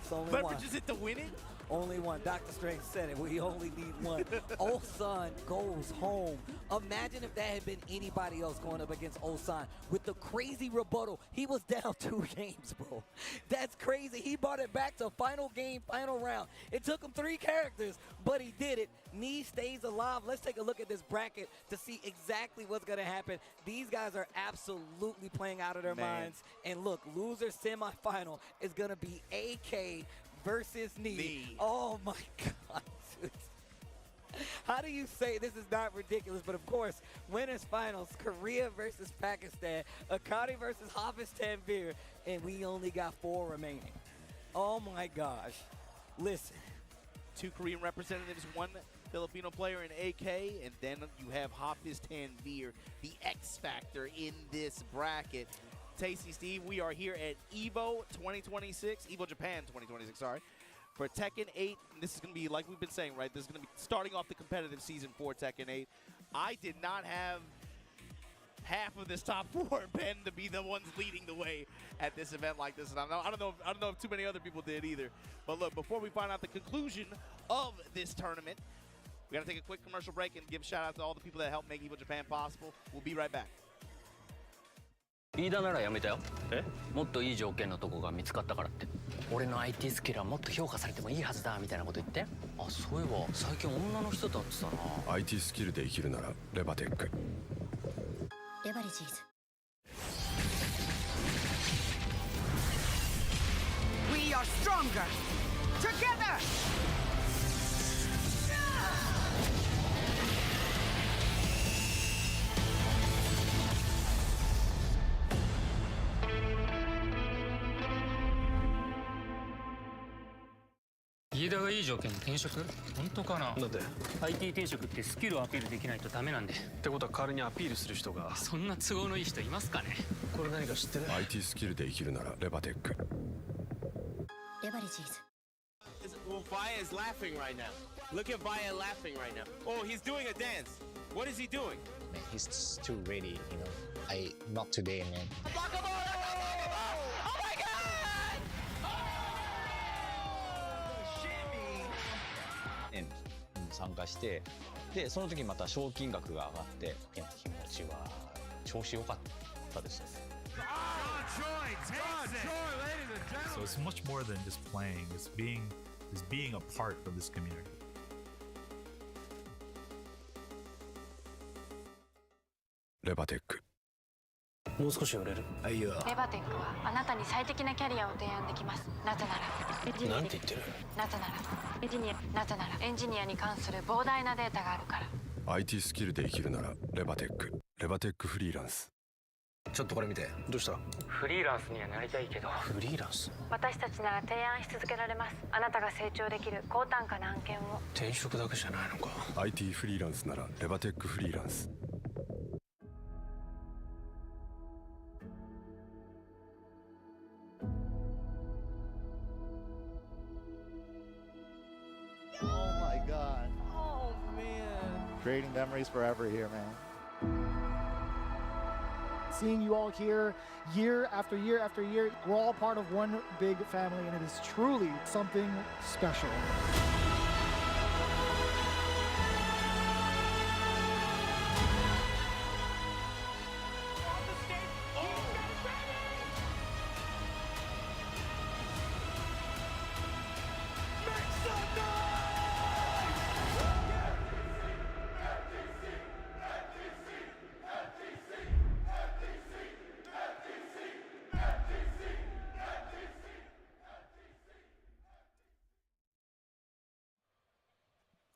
S10: It's only one.
S8: leverages it to win it.
S10: Only one. Dr. Strange said it. We only need one. Ulsan goes home. Imagine if that had been anybody else going up against Ulsan with the crazy rebuttal. He was down 2 games, bro. That's crazy. He brought it back to final game, final round. It took him 3 characters, but he did it. Knee stays alive. Let's take a look at this bracket to see exactly what's going to happen. These guys are absolutely playing out of their minds. And look, loser semifinal is going to be AK versus knee. Oh my God, dude. How do you say this is not ridiculous? But of course, winners finals, Korea versus Pakistan, Akari versus Hafiz Tanvir, and we only got 4 remaining. Oh my gosh. Listen.
S8: 2 Korean representatives, 1 Filipino player in AK, and then you have Hafiz Tanvir, the X factor in this bracket. Tasty Steve, we are here at Evo 2026, Evo Japan 2026, sorry, for Tekken 8. And this is going to be, like we've been saying, right, this is going to be starting off the competitive season for Tekken 8. I did not have half of this top 4 Ben to be the ones leading the way at this event like this, and I don't know if too many other people did either. But look, before we find out the conclusion of this tournament, we got to take a quick commercial break and give a shout out to all the people that helped make Evo Japan possible. We'll be right back.
S12: 飯田ならやめたよ。もっといい条件のとこが見つかったからって。俺の IT スキルはもっと評価されてもいいはずだみたいなこと言って。あ、そういえば最近女の人と会ってたな。
S13: IT スキルで生きるならレバテック。
S5: レバレジーズ。
S9: We are stronger together.
S18: 飯田がいい条件に転職？本当かな？
S19: だって
S18: IT 転職ってスキルをアピールできないとダメなんで。
S19: ってことは代わりにアピールする人が。
S18: そんな都合のいい人いますかね？
S19: これ何か知ってる？
S13: IT スキルで生きるならレバテック。
S5: レバレジーズ。
S14: Well, Vaya is laughing right now. Look at Vaya laughing right now. Oh, he's doing a dance. What is he doing?
S15: Man, he's too ready, you know. Not today, man. And 参加して、でその時また賞金額が上がって、気持ちは調子良かったですね。
S16: So it's much more than just playing. It's is being a part of this community.
S13: Rebatech.
S19: もう少し売れる。
S4: レバテックはあなたに最適なキャリアを提案できます。なぜなら
S19: なんて言ってる？
S4: なぜならエンジニアに関する膨大なデータがあるから。
S13: IT スキルで生きるならレバテック。レバテックフリーランス。
S19: ちょっとこれ見て。どうした？フリーランスにはなりたいけど。フリーランス？
S4: 私たちなら提案し続けられます。あなたが成長できる高単価な案件を。
S19: 転職だけじゃないのか。
S13: IT フリーランスならレバテックフリーランス。
S3: Oh my god. Oh man. Creating memories forever here, man.
S1: Seeing you all here year after year after year, we're all part of one big family, and it is truly something special.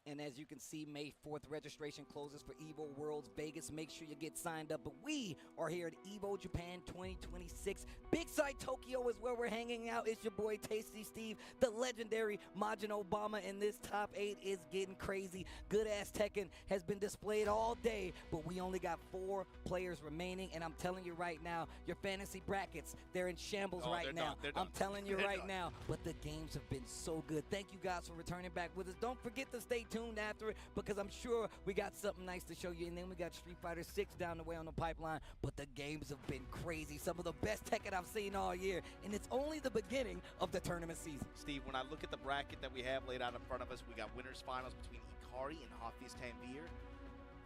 S10: And as you can see, May 4th registration closes for Evo Worlds Vegas. Make sure you get signed up. But we are here at Evo Japan 2026. Big Side Tokyo is where we're hanging out. It's your boy Tasty Steve, the legendary Majin Obama, and this top 8 is getting crazy. Good ass Tekken has been displayed all day, but we only got 4 players remaining. And I'm telling you right now, your fantasy brackets, they're in shambles right now. I'm telling you right now, but the games have been so good. Thank you guys for returning back with us. Don't forget to stay tuned after it, because I'm sure we got something nice to show you. And then we got Street Fighter 6 down the way on the pipeline. But the games have been crazy. Some of the best Tekken I've seen all year, and it's only the beginning of the tournament season.
S8: Steve, when I look at the bracket that we have laid out in front of us, we got winners finals between Ikari and Hafiz Tanvir.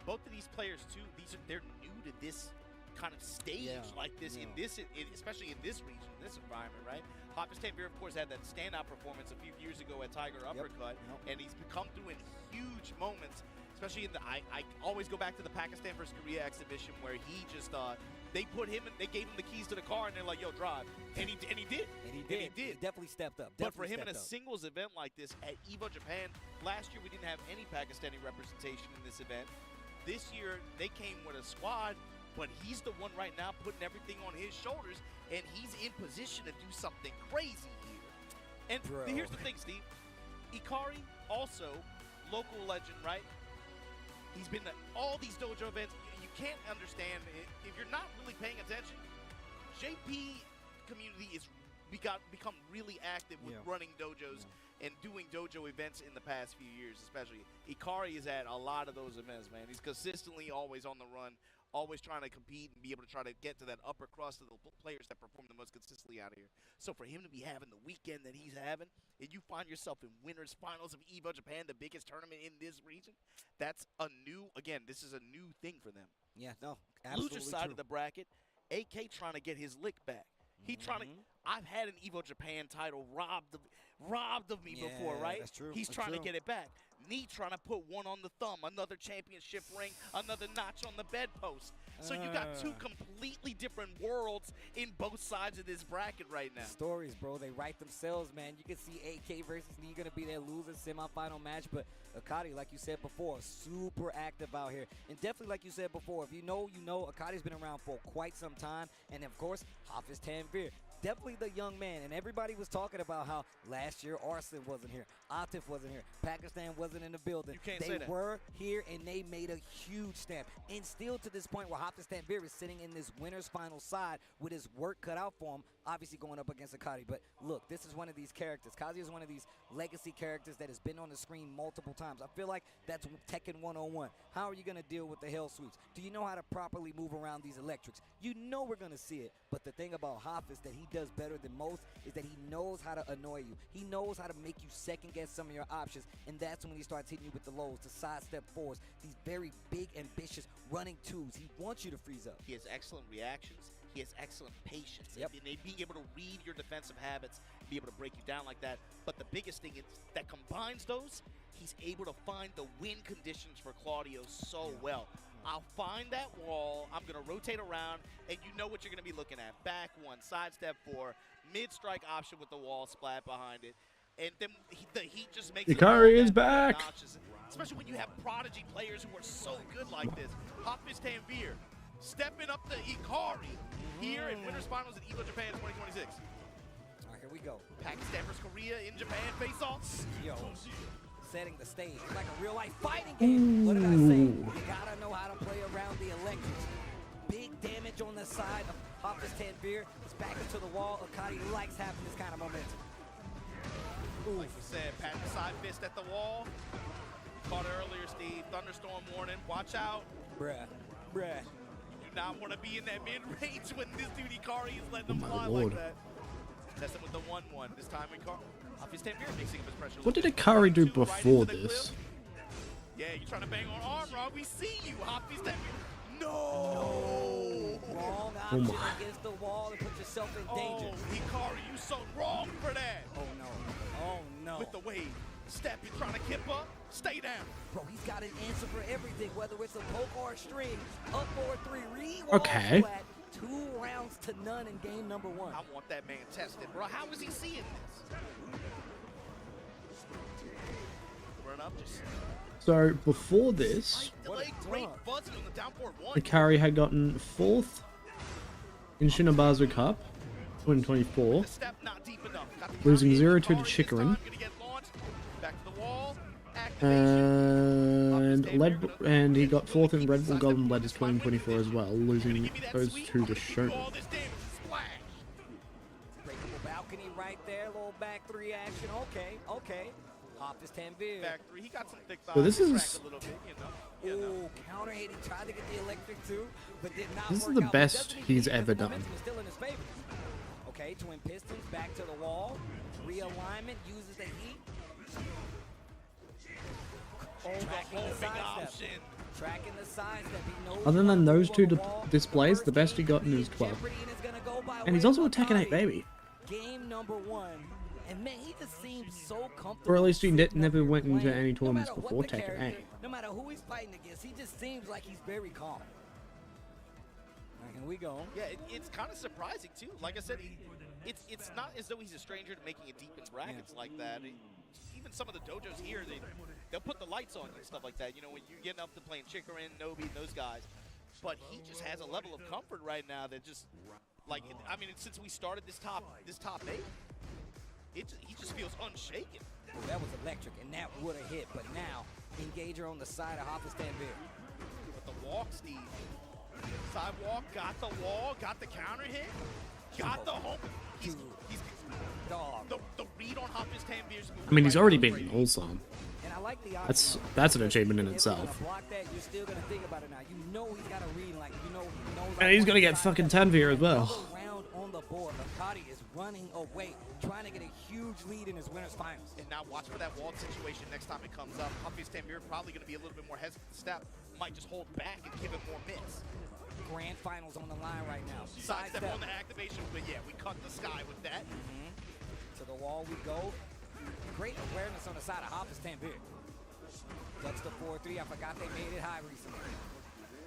S8: Both of these players too, they're new to this kind of stage like this, especially in this region, in this environment, right? Hafiz Tanvir, of course, had that standout performance a few years ago at Tiger Uppercut, and he's come through in huge moments, especially in the, I always go back to the Pakistan versus Korea exhibition where he just, they gave him the keys to the car and they're like, yo, drive. And he did.
S10: He definitely stepped up.
S8: But for him in a singles event like this at Evo Japan, last year we didn't have any Pakistani representation in this event. This year they came with a squad, but he's the one right now putting everything on his shoulders, and he's in position to do something crazy here. And here's the thing, Steve. Ikari, also local legend, right? He's been to all these dojo events. You can't understand, if you're not really paying attention, JP community is become really active with running dojos and doing dojo events in the past few years, especially. Ikari is at a lot of those events, man. He's consistently always on the run, always trying to compete and be able to try to get to that upper crust of the players that perform the most consistently out here. So for him to be having the weekend that he's having, and you find yourself in winners finals of Evo Japan, the biggest tournament in this region, that's a new, again, this is a new thing for them.
S10: Yeah, no, absolutely
S8: Loser side of the bracket, AK trying to get his lick back. He trying to, I've had an Evo Japan title robbed of me before, right?
S10: That's true.
S8: He's trying to get it back. Me trying to put one on the thumb, another championship ring, another notch on the bedpost. So you got two completely different worlds in both sides of this bracket right now.
S10: Stories, bro, they write themselves, man. You can see AK versus Knee gonna be their loser semifinal match, but Akari, like you said before, super active out here. And definitely, like you said before, if you know, you know. Akari's been around for quite some time. And of course, Hafiz Tanvir, definitely the young man. And everybody was talking about how last year Arslan wasn't here, Atif wasn't here, Pakistan wasn't in the building. They were here and they made a huge stamp. And still to this point where Hafiz Tanvir is sitting in this winner's final side with his work cut out for him, obviously going up against Akari. But look, this is one of these characters. Kazuya is one of these legacy characters that has been on the screen multiple times. I feel like that's Tekken 101. How are you going to deal with the hell sweeps? Do you know how to properly move around these electrics? You know we're going to see it. But the thing about Hafiz that he does better than most is that he knows how to annoy you. He knows how to make you second guess some of your options. And that's when he starts hitting you with the lows, the sidestep fours, these very big, ambitious running twos. He wants you to freeze up.
S8: He has excellent reactions. He has excellent patience. And being able to read your defensive habits, be able to break you down like that. But the biggest thing is that combines those, he's able to find the win conditions for Claudio so well. I'll find that wall, I'm going to rotate around, and you know what you're going to be looking at. Back one, sidestep four, mid-strike option with the wall splat behind it. And then the heat just makes
S2: Ikari is back!
S8: Especially when you have prodigy players who are so good like this. Hafiz Tanvir stepping up the Ikari here in Winners Finals at Evo Japan 2026.
S10: All right, here we go.
S8: Pakistan versus Korea in Japan face-offs.
S10: Yo, setting the stage like a real-life fighting game. What did I say? You gotta know how to play around the electrics. Big damage on the side of Hafiz Tanvir. It's back into the wall. Akari likes having this kind of momentum.
S8: Like you said, pat the side fist at the wall. Caught it earlier, Steve. Thunderstorm warning. Watch out.
S10: Bruh.
S8: You do not want to be in that mid-range when this dude Ikari is letting them fly like that. Test him with the 1-1. This time Hafiz Tanvir mixing up his pressure.
S2: What did Ikari do before this?
S8: Yeah, you're trying to bang on arm, Rob. We see you, Hafiz Tanvir.
S10: No! Wrong option against the wall and put yourself in danger.
S8: Oh, Ikari, you so wrong for that.
S10: Oh, no. Oh, no.
S8: With the wave. Step, you're trying to kip up. Stay down.
S10: Bro, he's got an answer for everything, whether it's a poke or a string. Up 4-3, re-wall
S2: okay.
S10: flat. 2 rounds to none in game number 1.
S8: I want that man tested, bro. How is he seeing this? Run up, just...
S2: So before this, Ikari had gotten 4th in Shinabazu Cup 2024, losing 0-2 to Chikarin, and he got 4th in Red Bull Golden Letters 2024 as well, losing those 2 to Shonen.
S10: Breakable balcony right there, little back 3 action. Okay. Hafiz Tanvir.
S8: Back 3. He got some thick thighs.
S2: So this is
S8: a little bit, you know.
S10: Ooh, counter hit. He tried to get the electric too, but did not
S2: This is
S10: work
S2: the
S10: out.
S2: best he's ever done.
S10: Still in his favor. Okay, twin pistons back to the wall. Realignment uses the heat. Tracking the sidestep. Tracking the sidestep.
S2: Other than those 2 displays, the best he gotten is 12. And he's also a Tekken 8 baby.
S10: Game number 1. And man, he just seems so comfortable.
S2: Or at least he never went into any tournaments before Tekken 8.
S10: No matter who he's fighting against, he just seems like he's very calm. Here we go.
S8: Yeah, it's kind of surprising too. Like I said, it's not as though he's a stranger to making it deep in brackets like that. Even some of the dojos here, they'll put the lights on and stuff like that. You know, when you're getting up to playing Chikarin, Nobi, and those guys. But he just has a level of comfort right now that just, like, I mean, since we started this top 8. He just feels unshaken.
S10: Oh, that was electric, and that would have hit. But now, Engager on the side of Hafiz Tanvir.
S8: With the walk, Steve. Sidewalk, got the wall, got the counter hit, got the home. He's
S10: dog.
S8: The read on Hafiz Tanvir's move.
S2: I mean, he's already beaten Ulsan.
S10: And I like the
S2: That's an achievement in itself.
S10: Block that, you're still gonna think about it now. You know he's got a read, like he knows.
S2: And he's gonna get fucking Tanvir as well.
S10: Round on the board. Akari is running away, trying to get a huge lead in his winners finals.
S8: And now watch for that wall situation next time it comes up. Hafiz Tanvir probably gonna be a little bit more hesitant to step. Might just hold back and give it more miss.
S10: Grand finals on the line right now.
S8: Sidestep on the activation, but yeah, we cut the sky with that.
S10: To the wall we go. Great awareness on the side of Hafiz Tanvir. Ducks the 4-3. I forgot they made it high recently.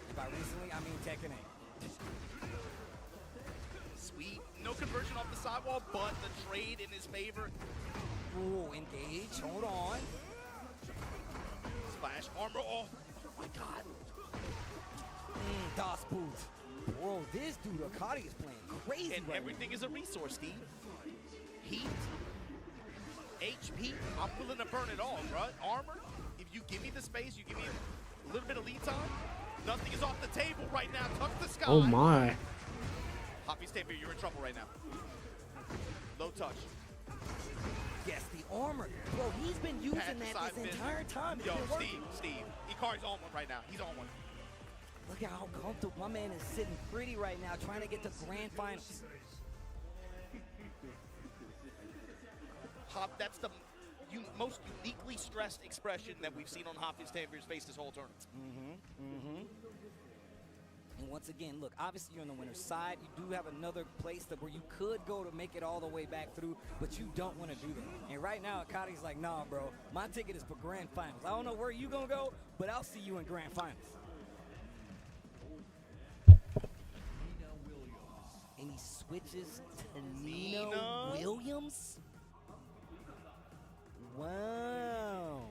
S10: And by recently, I mean Tekken 8.
S8: Sweet. No conversion off the sidewall, but the trade in his favor.
S10: Ooh, engage. Hold on.
S8: Splash. Armor off. Oh my god.
S10: Das boots. Bro, this dude, Akari, is playing crazy
S8: and
S10: right
S8: everything
S10: now.
S8: is a resource, Steve. Heat. HP. I'm willing to burn it all, bro. Armor. If you give me the space, you give me a little bit of lead time, nothing is off the table right now. Touch the sky.
S2: Oh my.
S8: Hafiz Tanvir, you're in trouble right now. Low touch.
S10: Yes, the armor. Bro, he's been using that this entire time.
S8: Yo, Steve. Ikari's on one right now. He's on one.
S10: Look at how comfortable my man is sitting pretty right now, trying to get to grand finals.
S8: That's the most uniquely stressed expression that we've seen on Hafiz Tanvir's face this whole tournament.
S10: once again, look, obviously you're on the winner's side. You do have another place where you could go to make it all the way back through, but you don't want to do that. And right now, Akadi's like, nah, bro, my ticket is for grand finals. I don't know where you gonna go, but I'll see you in grand finals. And he switches to Nina Williams? Wow.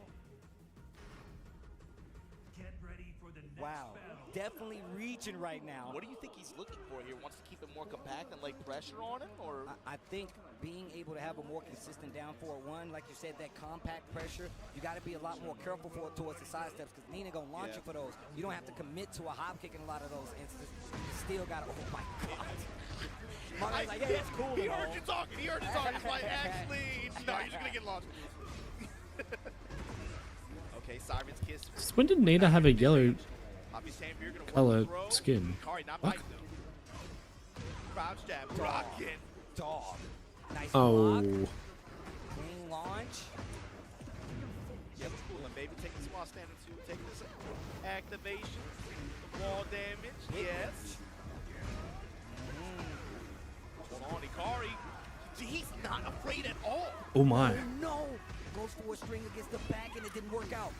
S10: Wow. Definitely reaching right now.
S8: What do you think he's looking for here? Wants to keep it more compact and lay pressure on him, or?
S10: I think being able to have a more consistent down 4-1, like you said, that compact pressure, you got to be a lot more careful towards the side steps because Nina gonna launch you for those. You don't have to commit to a hop kick in a lot of those instances. You still got to. Oh my God. Mario's like, yeah, that's cool.
S8: He heard you talking. He heard you talking. He's like, actually, no, you're just gonna get launched. Okay, Siren's Kiss.
S2: When did Nina have a yellow color skin? What?
S8: Crouch jab, rockin'.
S10: Dog. Nice
S2: oh.
S10: block. Clean launch.
S8: Yep, cool. And baby taking small standing two, taking this activation. Wall damage, yes. Hold on, Ikari. He's not afraid at all.
S2: Oh my.
S10: Oh no. Goes for a string against the back and it didn't work out.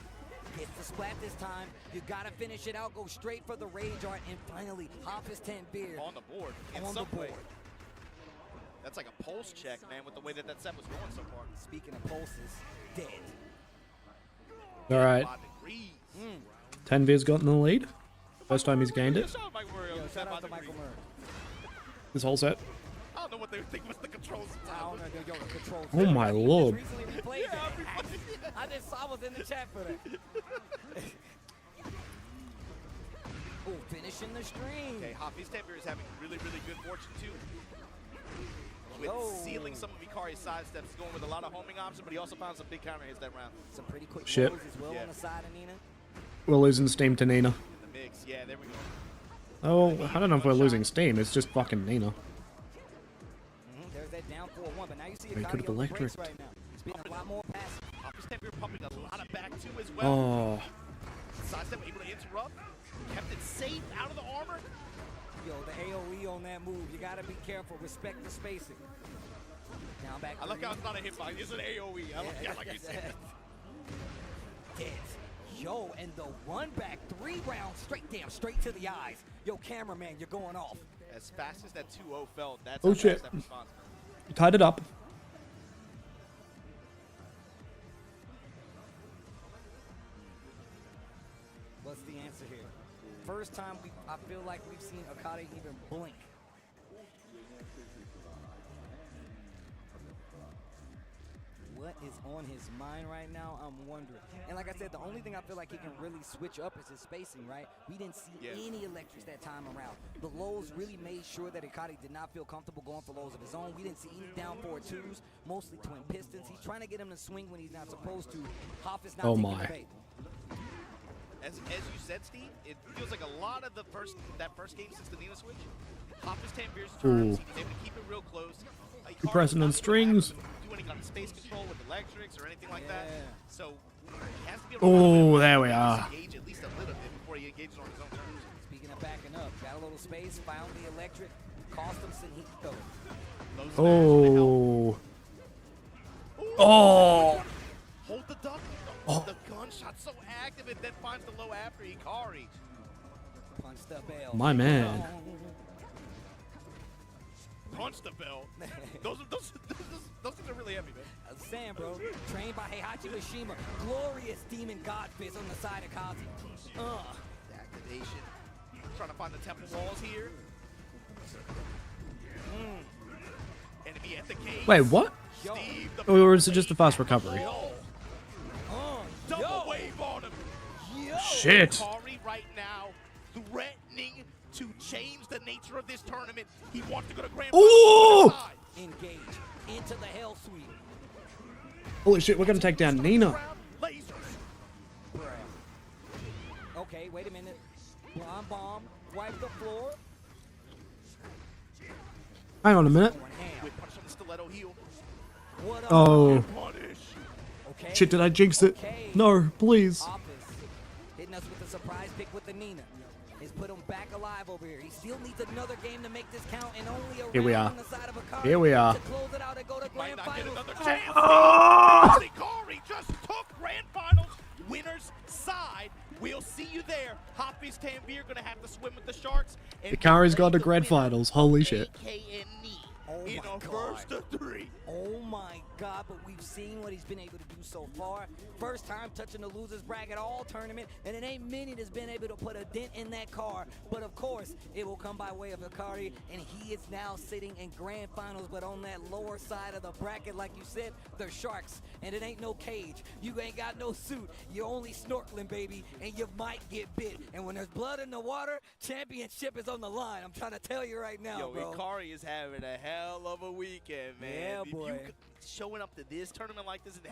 S10: Gets the splat this time. You gotta finish it out. Go straight for the rage art. And finally, Hop his 10 beer.
S8: On the board.
S10: On the board.
S8: That's like a pulse check, man, with the way that set was going so far.
S10: Speaking of pulses, dead.
S2: All right. 10 Veer's gotten the lead. First time he's gained it.
S10: Shout out to Michael Murray.
S2: This whole set.
S8: I don't know what they think was the controls.
S2: Oh my lord.
S10: I just saw was in the chat for that. Oh, finishing the string.
S8: Okay, Hafiz Tanvir is having really, really good fortune too. With sealing some of Ikari's side steps, going with a lot of homing options, but he also found some big counter hits that round.
S10: Some pretty quick
S2: Shit.
S10: blows as well on the side of Nina.
S2: We're losing steam to Nina.
S8: In the mix, yeah, there we go.
S2: Oh, I don't know if we're losing steam. It's just fucking Nina.
S10: There's that down 4-1, but now you see
S2: He could have electric.
S10: right now. He's being a lot more passive.
S8: Hafiz Tanvir pumping a lot of back two as well.
S2: Oh.
S8: Side step able to interrupt. Kept it safe out of the armor.
S10: Yo, the AoE on that move, you gotta be careful. Respect the spacing. Down back.
S8: I like how it's not a hitbox, it's an AoE. I like you said.
S10: Dead. Yo, and the run back 3 rounds straight to the eyes. Yo, cameraman, you're going off.
S8: As fast as that 2-0 felt, that's
S2: Oh
S8: how
S2: shit.
S8: fast that response.
S2: You tied it up.
S10: What's the answer here? First time I feel like we've seen Akari even blink. What is on his mind right now? I'm wondering. And like I said, the only thing I feel like he can really switch up is his spacing, right? We didn't see any electrics that time around. The lows really made sure that Akari did not feel comfortable going for lows of his own. We didn't see any down 4-2s, mostly twin pistons. He's trying to get him to swing when he's not supposed to. Hoff is not taking the bait.
S8: As you said, Steve, it feels like a lot of that first game since the Nina switch. Hafiz Tanvir's turns, he was able to keep it real close.
S2: You're pressing on strings.
S8: Do any kind of space control with electrics or anything like that. So he has to be
S2: able to there we are.
S8: Engage at least a little bit before he engages on his own terms.
S10: Speaking of backing up, got a little space, found the electric, cost him some heat though.
S2: Oh. Oh.
S8: Hold the duck. Oh. The gunshot so active, it then finds the low after Ikari.
S10: Punch the bell.
S2: My man.
S8: Punch the bell. Those are really heavy, man.
S10: Sam, bro. Trained by Heihachi Mishima. Glorious demon god fist on the side of Kazi.
S8: Activation. Trying to find the temple walls here. Enemy at the cage.
S2: Wait, what?
S8: Steve,
S2: Or is it just a fast recovery?
S8: Double wave on him.
S2: Shit.
S8: Ikari right now threatening to change the nature of this tournament. He wants to go to grand
S2: Ooh!
S10: Engage into the hell sweep.
S2: Holy shit, we're gonna take down Nina.
S10: Okay, wait a minute. Blonde bomb, wipe the floor.
S2: Hang on a minute. Oh.
S10: Okay.
S2: Shit, did I jinx it? No, please.
S10: Hitting us with a surprise pick with the Nina. Has put him back alive over here. He still needs another game to make this count, and only a
S2: Here we
S10: round
S2: are.
S10: on the side of Akari
S2: Here we are.
S10: to close it out and go to grand finals.
S2: Oh!
S8: Hikari just took grand finals winner's side. We'll see you there. Hafiz Tanvir gonna have to swim with the Sharks.
S2: Hikari's gone to grand finals. Holy shit.
S10: Oh
S8: in
S10: my
S8: a
S10: God.
S8: first of 3.
S10: Oh my God, but we've seen what he's been able to do so far. First time touching the losers bracket all tournament, and it ain't many that's been able to put a dent in that car. But of course, it will come by way of Hikari, and he is now sitting in grand finals, but on that lower side of the bracket, like you said, the Sharks. And it ain't no cage. You ain't got no suit. You're only snorkeling, baby, and you might get bit. And when there's blood in the water, championship is on the line. I'm trying to tell you right now,
S8: Yo,
S10: bro.
S8: Hikari is having a hell of a weekend, man.
S10: Yeah,
S8: If
S10: boy.
S8: you showing up to this tournament like this and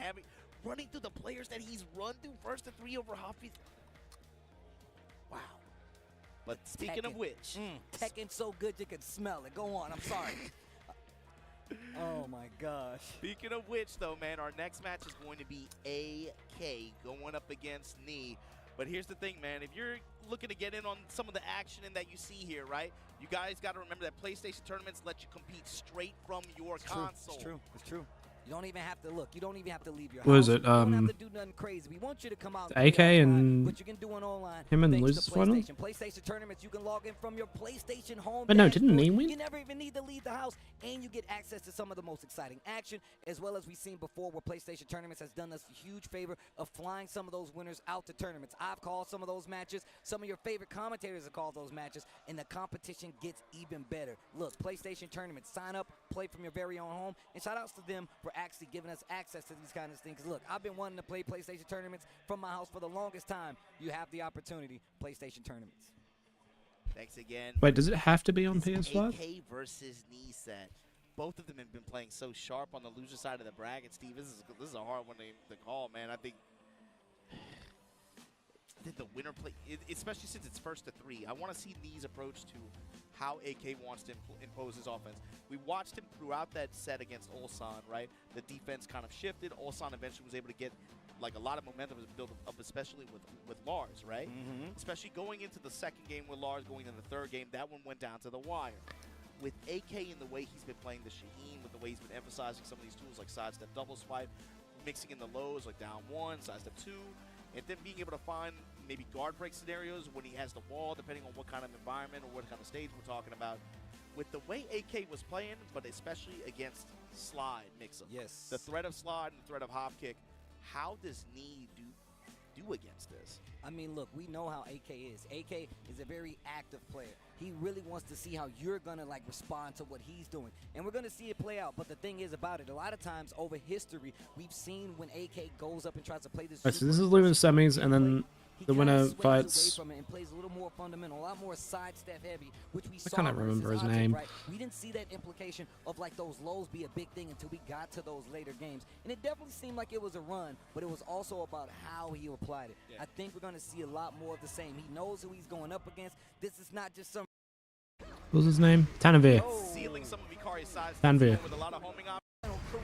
S8: running through the players that he's run through first of 3 over Hafiz. Wow. But speaking of which,
S10: Tekken so good you can smell it. Go on, I'm sorry. Oh my gosh.
S8: Speaking of which, though, man, our next match is going to be AK going up against Knee. But here's the thing, man. If you're looking to get in on some of the action that you see here, right? You guys got to remember that PlayStation tournaments let you compete straight from your console.
S10: It's true. It's true. You don't even have to look. You don't even have to leave your
S2: What
S10: house.
S2: is it,
S10: You don't have to do nothing crazy. We want you to come out and
S2: AK
S10: play offline,
S2: and
S10: but you can do it online.
S2: him and
S10: thanks
S2: losers
S10: to
S2: final?
S10: PlayStation. PlayStation tournaments, you can log in from your PlayStation home.
S2: But no, didn't
S10: dashboard.
S2: Knee win?
S10: You never even need to leave the house, and you get access to some of the most exciting action, as well as we've seen before where PlayStation tournaments has done us a huge favor of flying some of those winners out to tournaments. I've called some of those matches. Some of your favorite commentators have called those matches, and the competition gets even better. Look, PlayStation tournaments, sign up, play from your very own home, and shout outs to them for actually giving us access to these kind of things. Look, I've been wanting to play PlayStation tournaments from my house for the longest time. You have the opportunity. PlayStation tournaments.
S8: Thanks again.
S2: Wait, does it have to be on
S8: This
S2: PS5?
S8: AK versus Knee set. Both of them have been playing so sharp on the loser side of the bracket. Steve, this is a hard one to call, man. I think the winner play, especially since it's first to 3. I want to see Knee's approach to how AK wants to impose his offense. We watched him throughout that set against Ulsan, right? The defense kind of shifted. Ulsan eventually was able to get like a lot of momentum was built up, especially with Lars, right? Especially going into the second game with Lars, going into the third game, that one went down to the wire. With AK in the way he's been playing the Shaheen, with the way he's been emphasizing some of these tools like sidestep double swipe, mixing in the lows like down 1, sidestep 2, and then being able to find maybe guard break scenarios when he has the wall, depending on what kind of environment or what kind of stage we're talking about. With the way AK was playing, but especially against slide mix-up.
S10: Yes.
S8: The threat of slide and the threat of hop kick, how does Knee do against this?
S10: I mean, look, we know how AK is. AK is a very active player. He really wants to see how you're going to, like, respond to what he's doing. And we're going to see it play out. But the thing is about it, a lot of times over history, we've seen when AK goes up and tries to play this.
S2: Right, so this is losing semis, and then the winner fights.
S10: Away from it and plays a little more fundamental, a lot more sidestep heavy, which we saw.
S2: I can't remember his
S10: versus
S2: name.
S10: Right? We didn't see that implication of like those lows be a big thing until we got to those later games, and it definitely seemed like it was a run, but it was also about how he applied it. I think we're going to see a lot more of the same. He knows who he's going up against. This is not just some.
S2: What was his name? Tanvir.
S8: Sealing some of Hikari's sides
S2: Tanvir.
S8: with a lot of homing options.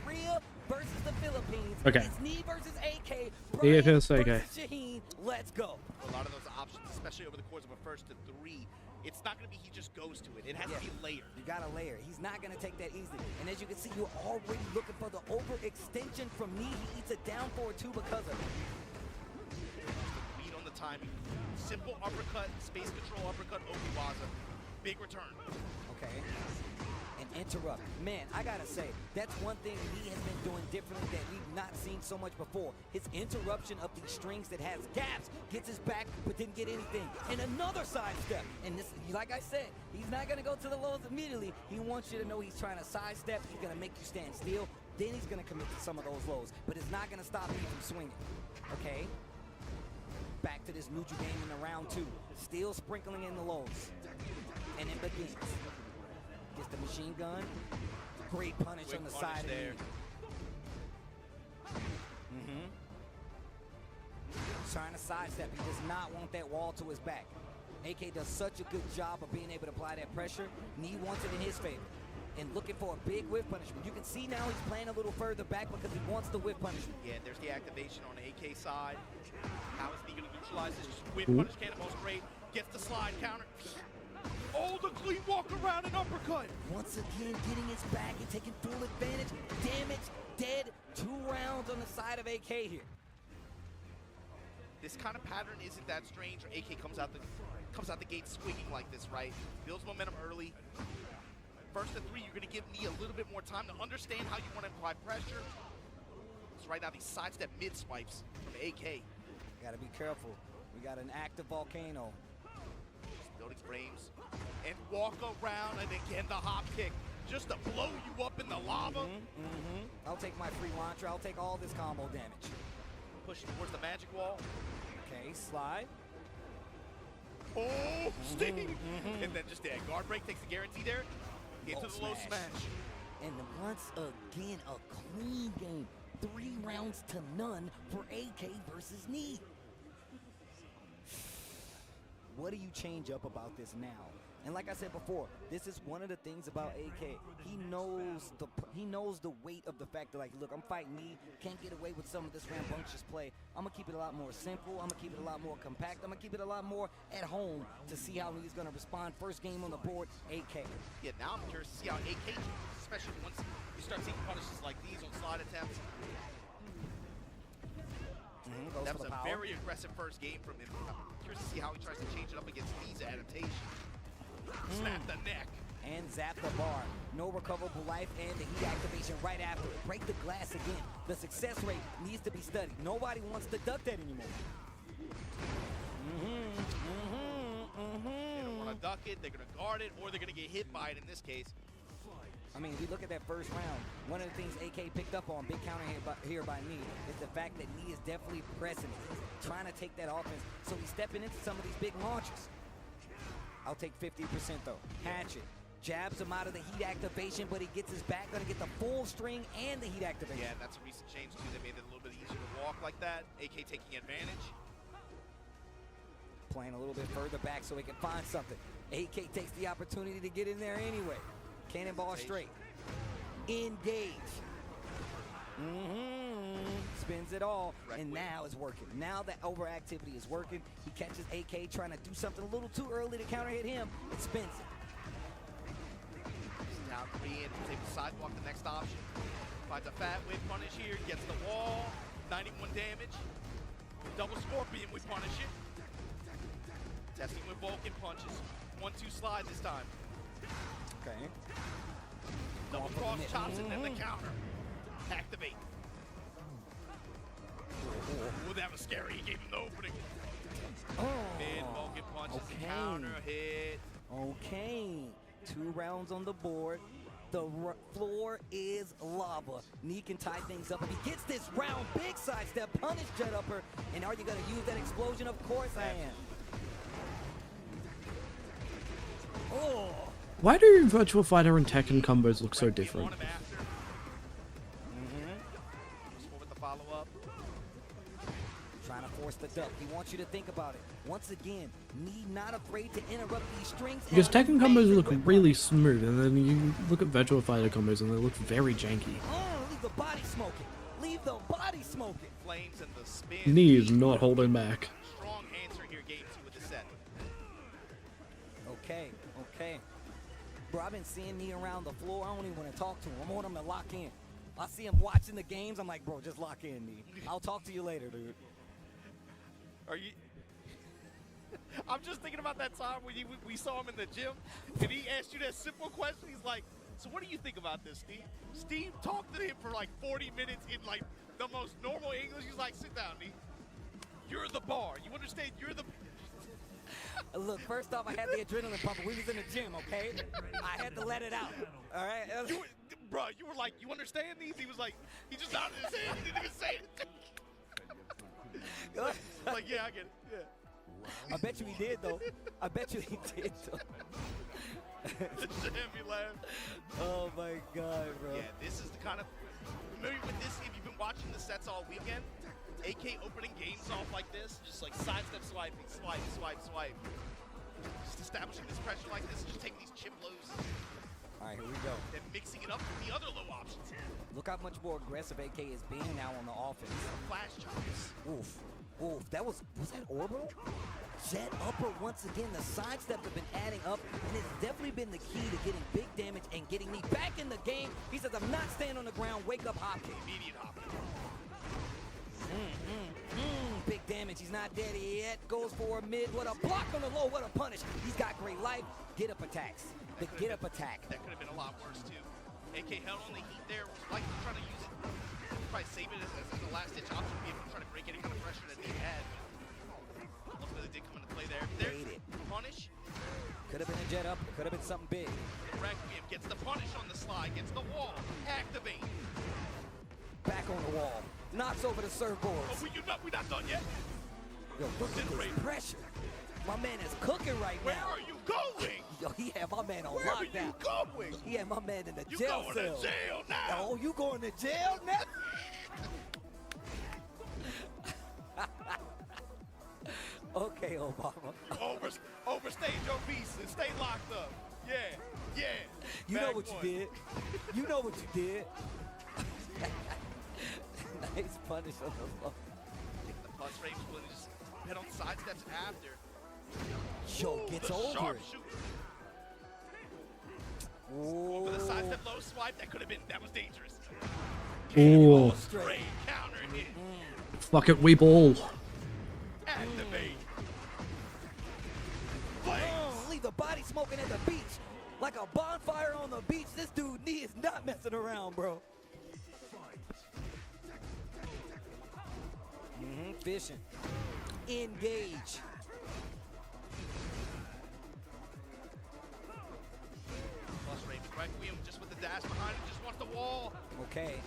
S10: Korea versus the Philippines.
S2: Okay.
S10: It's Knee versus AK.
S2: Yeah,
S10: Brian
S2: versus AK.
S10: versus Shaheen. Let's go.
S8: A lot of those options, especially over the course of a first to 3, it's not going to be he just goes to it. It has to be layered.
S10: You got to layer. He's not going to take that easily. And as you can see, you're already looking for the overextension from Knee. He eats a down forward 2 because of it.
S8: Beat on the timing. Simple uppercut, space control uppercut, Okiwaza. Big return.
S10: Okay. And interrupt. Man, I gotta say, that's one thing he has been doing differently that we've not seen so much before. His interruption of these strings that has gaps, gets his back, but didn't get anything. And another sidestep. And this, like I said, he's not gonna go to the lows immediately. He wants you to know he's trying to sidestep. He's gonna make you stand still. Then he's gonna commit to some of those lows. But it's not gonna stop me from swinging. Okay? Back to this neutral game in the round 2. Still sprinkling in the lows. And it begins. Gets the machine gun. Great punish on the side
S8: there.
S10: Trying to sidestep. He does not want that wall to his back. AK does such a good job of being able to apply that pressure. Knee wants it in his favor. and looking for a big whiff punishment. You can see now he's playing a little further back because he wants the whiff punishment.
S8: Yeah, there's the activation on the AK side. How is he going to neutralize this? Whiff punish cannonball's great. Gets the slide counter. Oh, the clean walk around and uppercut.
S10: Once again, getting his back and taking full advantage. Damage, dead. 2 rounds on the side of AK here.
S8: This kind of pattern isn't that strange. AK comes out the gate swinging like this, right? Builds momentum early. First to 3, you're going to give Knee a little bit more time to understand how you want to apply pressure. So right now, these sidestep mid swipes from AK.
S10: Got to be careful. We got an active volcano.
S8: Just building frames and walk around, and again the hop kick just to blow you up in the lava.
S10: I'll take my free launcher. I'll take all this combo damage.
S8: Pushing towards the magic wall.
S10: Okay, slide.
S8: Oh, sting! And then just that guard break takes the guarantee there. Into the low smash.
S10: And once again, a clean game. 3 rounds to none for AK versus Knee. What do you change up about this now? And like I said before, this is one of the things about AK. He knows the weight of the fact that, like, look, I'm fighting Knee, can't get away with some of this rambunctious play. I'm gonna keep it a lot more simple. I'm gonna keep it a lot more compact. I'm gonna keep it a lot more at home to see how he's gonna respond. First game on the board, AK.
S8: Yeah, now I'm curious to see how AK, especially once you start seeing punishes like these on slide attempts. That was a very aggressive first game from him. I'm curious to see how he tries to change it up against Knee's adaptation. Snap the neck.
S10: And zap the bar. No recoverable life and the heat activation right after it. Break the glass again. The success rate needs to be studied. Nobody wants to duck that anymore.
S8: They don't want to duck it, they're going to guard it, or they're going to get hit by it in this case.
S10: I mean, if we look at that first round, one of the things AK picked up on, big counter here by Knee, is the fact that Knee is definitely pressing it. He's trying to take that offense, so he's stepping into some of these big launches. I'll take 50% though. Hatchet. Jabs him out of the heat activation, but he gets his back, gonna get the full string and the heat activation.
S8: Yeah, that's a recent change too. They made it a little bit easier to walk like that. AK taking advantage.
S10: Playing a little bit further back so he can find something. AK takes the opportunity to get in there anyway. Cannonball straight. Engage. Spins it all, and now it's working. Now that overactivity is working. He catches AK trying to do something a little too early to counter hit him. It spins it.
S8: Down 3 and take the sidewalk, the next option. Finds a fat whip punish here, gets the wall. 91 damage. Double scorpion whip punish it. Testing with Vulcan punches. 1-2 slide this time.
S10: Okay.
S8: Double cross chops and then the counter. Activate. Oh, that was scary. He gave him the opening. Mid Vulcan punches, counter hit.
S10: Okay. 2 rounds on the board. The floor is lava. Knee can tie things up. If he gets this round, big sidestep, punish jet upper. And are you going to use that explosion? Of course I am. Oh.
S2: Why do Virtual Fighter and Tekken combos look so different?
S10: Trying to force the duck. He wants you to think about it. Once again, Knee not afraid to interrupt these strings.
S2: Because Tekken combos look really smooth, and then you look at Virtual Fighter combos and they look very janky.
S10: Leave the body smoking. Leave the body smoking.
S8: Flames and the spin.
S2: Knee is not holding back.
S8: Strong answer here, game 2 with the set.
S10: Okay. Bro, I've been seeing Knee around the floor. I don't even want to talk to him. I want him to lock in. I see him watching the games. I'm like, bro, just lock in, Knee. I'll talk to you later, dude.
S8: Are you? I'm just thinking about that time when we saw him in the gym, and he asked you that simple question. He's like, so what do you think about this, Steve? Steve talked to him for like 40 minutes in like the most normal English. He's like, sit down, Knee. You're the bar. You understand? You're the...
S10: Look, first off, I had the adrenaline pumping. We was in the gym, okay? I had to let it out, all right?
S8: Bro, you were like, you understand these? He was like, he just nodded his head. He didn't even say it. Like, yeah, I get it. Yeah.
S10: I bet you he did, though. I bet you he did, though.
S8: Jamie laugh.
S10: Oh, my God, bro.
S8: Yeah, this is the kind of... Maybe with this, if you've been watching the sets all weekend, AK opening games off like this, just like sidestep swiping, swipe. Just establishing this pressure like this, just taking these chip blows.
S10: All right, here we go.
S8: Then mixing it up with the other low options here.
S10: Look how much more aggressive AK is being now on the offense.
S8: Flash chops.
S10: Oof. Oof. That was that orbital? Jet upper once again. The sidesteps have been adding up, and it's definitely been the key to getting big damage and getting me back in the game. He says, I'm not staying on the ground. Wake up, hop kick.
S8: Immediate hop kick.
S10: Big damage. He's not dead yet. Goes for a mid. What a block on the low. What a punish. He's got great life. Get up attacks. The get up attack.
S8: That could have been a lot worse too. AK held on the heat there. Was likely trying to use it. Probably save it as a last ditch option. Be able to try to break any kind of pressure that he had. Ultimately did come into play there. There's punish.
S10: Could have been a jet up. Could have been something big.
S8: Requiem gets the punish on the slide. Gets the wall. Activate.
S10: Back on the wall. Knocks over the surfboards.
S8: Oh, we're not done yet.
S10: Yo, look at this pressure. My man is cooking right
S8: Where
S10: now.
S8: are you going?
S10: Yo, he had my man on
S8: Where
S10: lockdown.
S8: are you going?
S10: He had my man in the
S8: You
S10: jail
S8: going
S10: cell.
S8: to jail now?
S10: Oh, you going to jail now? Okay, Obama.
S8: Overstayed your piece and stay locked up. Yeah.
S10: You know what you did. You know what you did. Nice punish on the floor.
S8: The plus range will just head on side steps after.
S10: Yo, gets
S8: the
S10: over
S8: sharp
S10: it.
S8: shoot. For the side step low swipe, that was dangerous.
S2: Oh.
S8: Straight counter hit.
S2: Fuck it, we ball.
S8: Activate.
S10: Leave the body smoking at the beach. Like a bonfire on the beach. This dude knee is not messing around, bro. Fishing. Engage.
S8: Plus range Requiem just with the dash behind him, just wants the wall.
S10: Okay.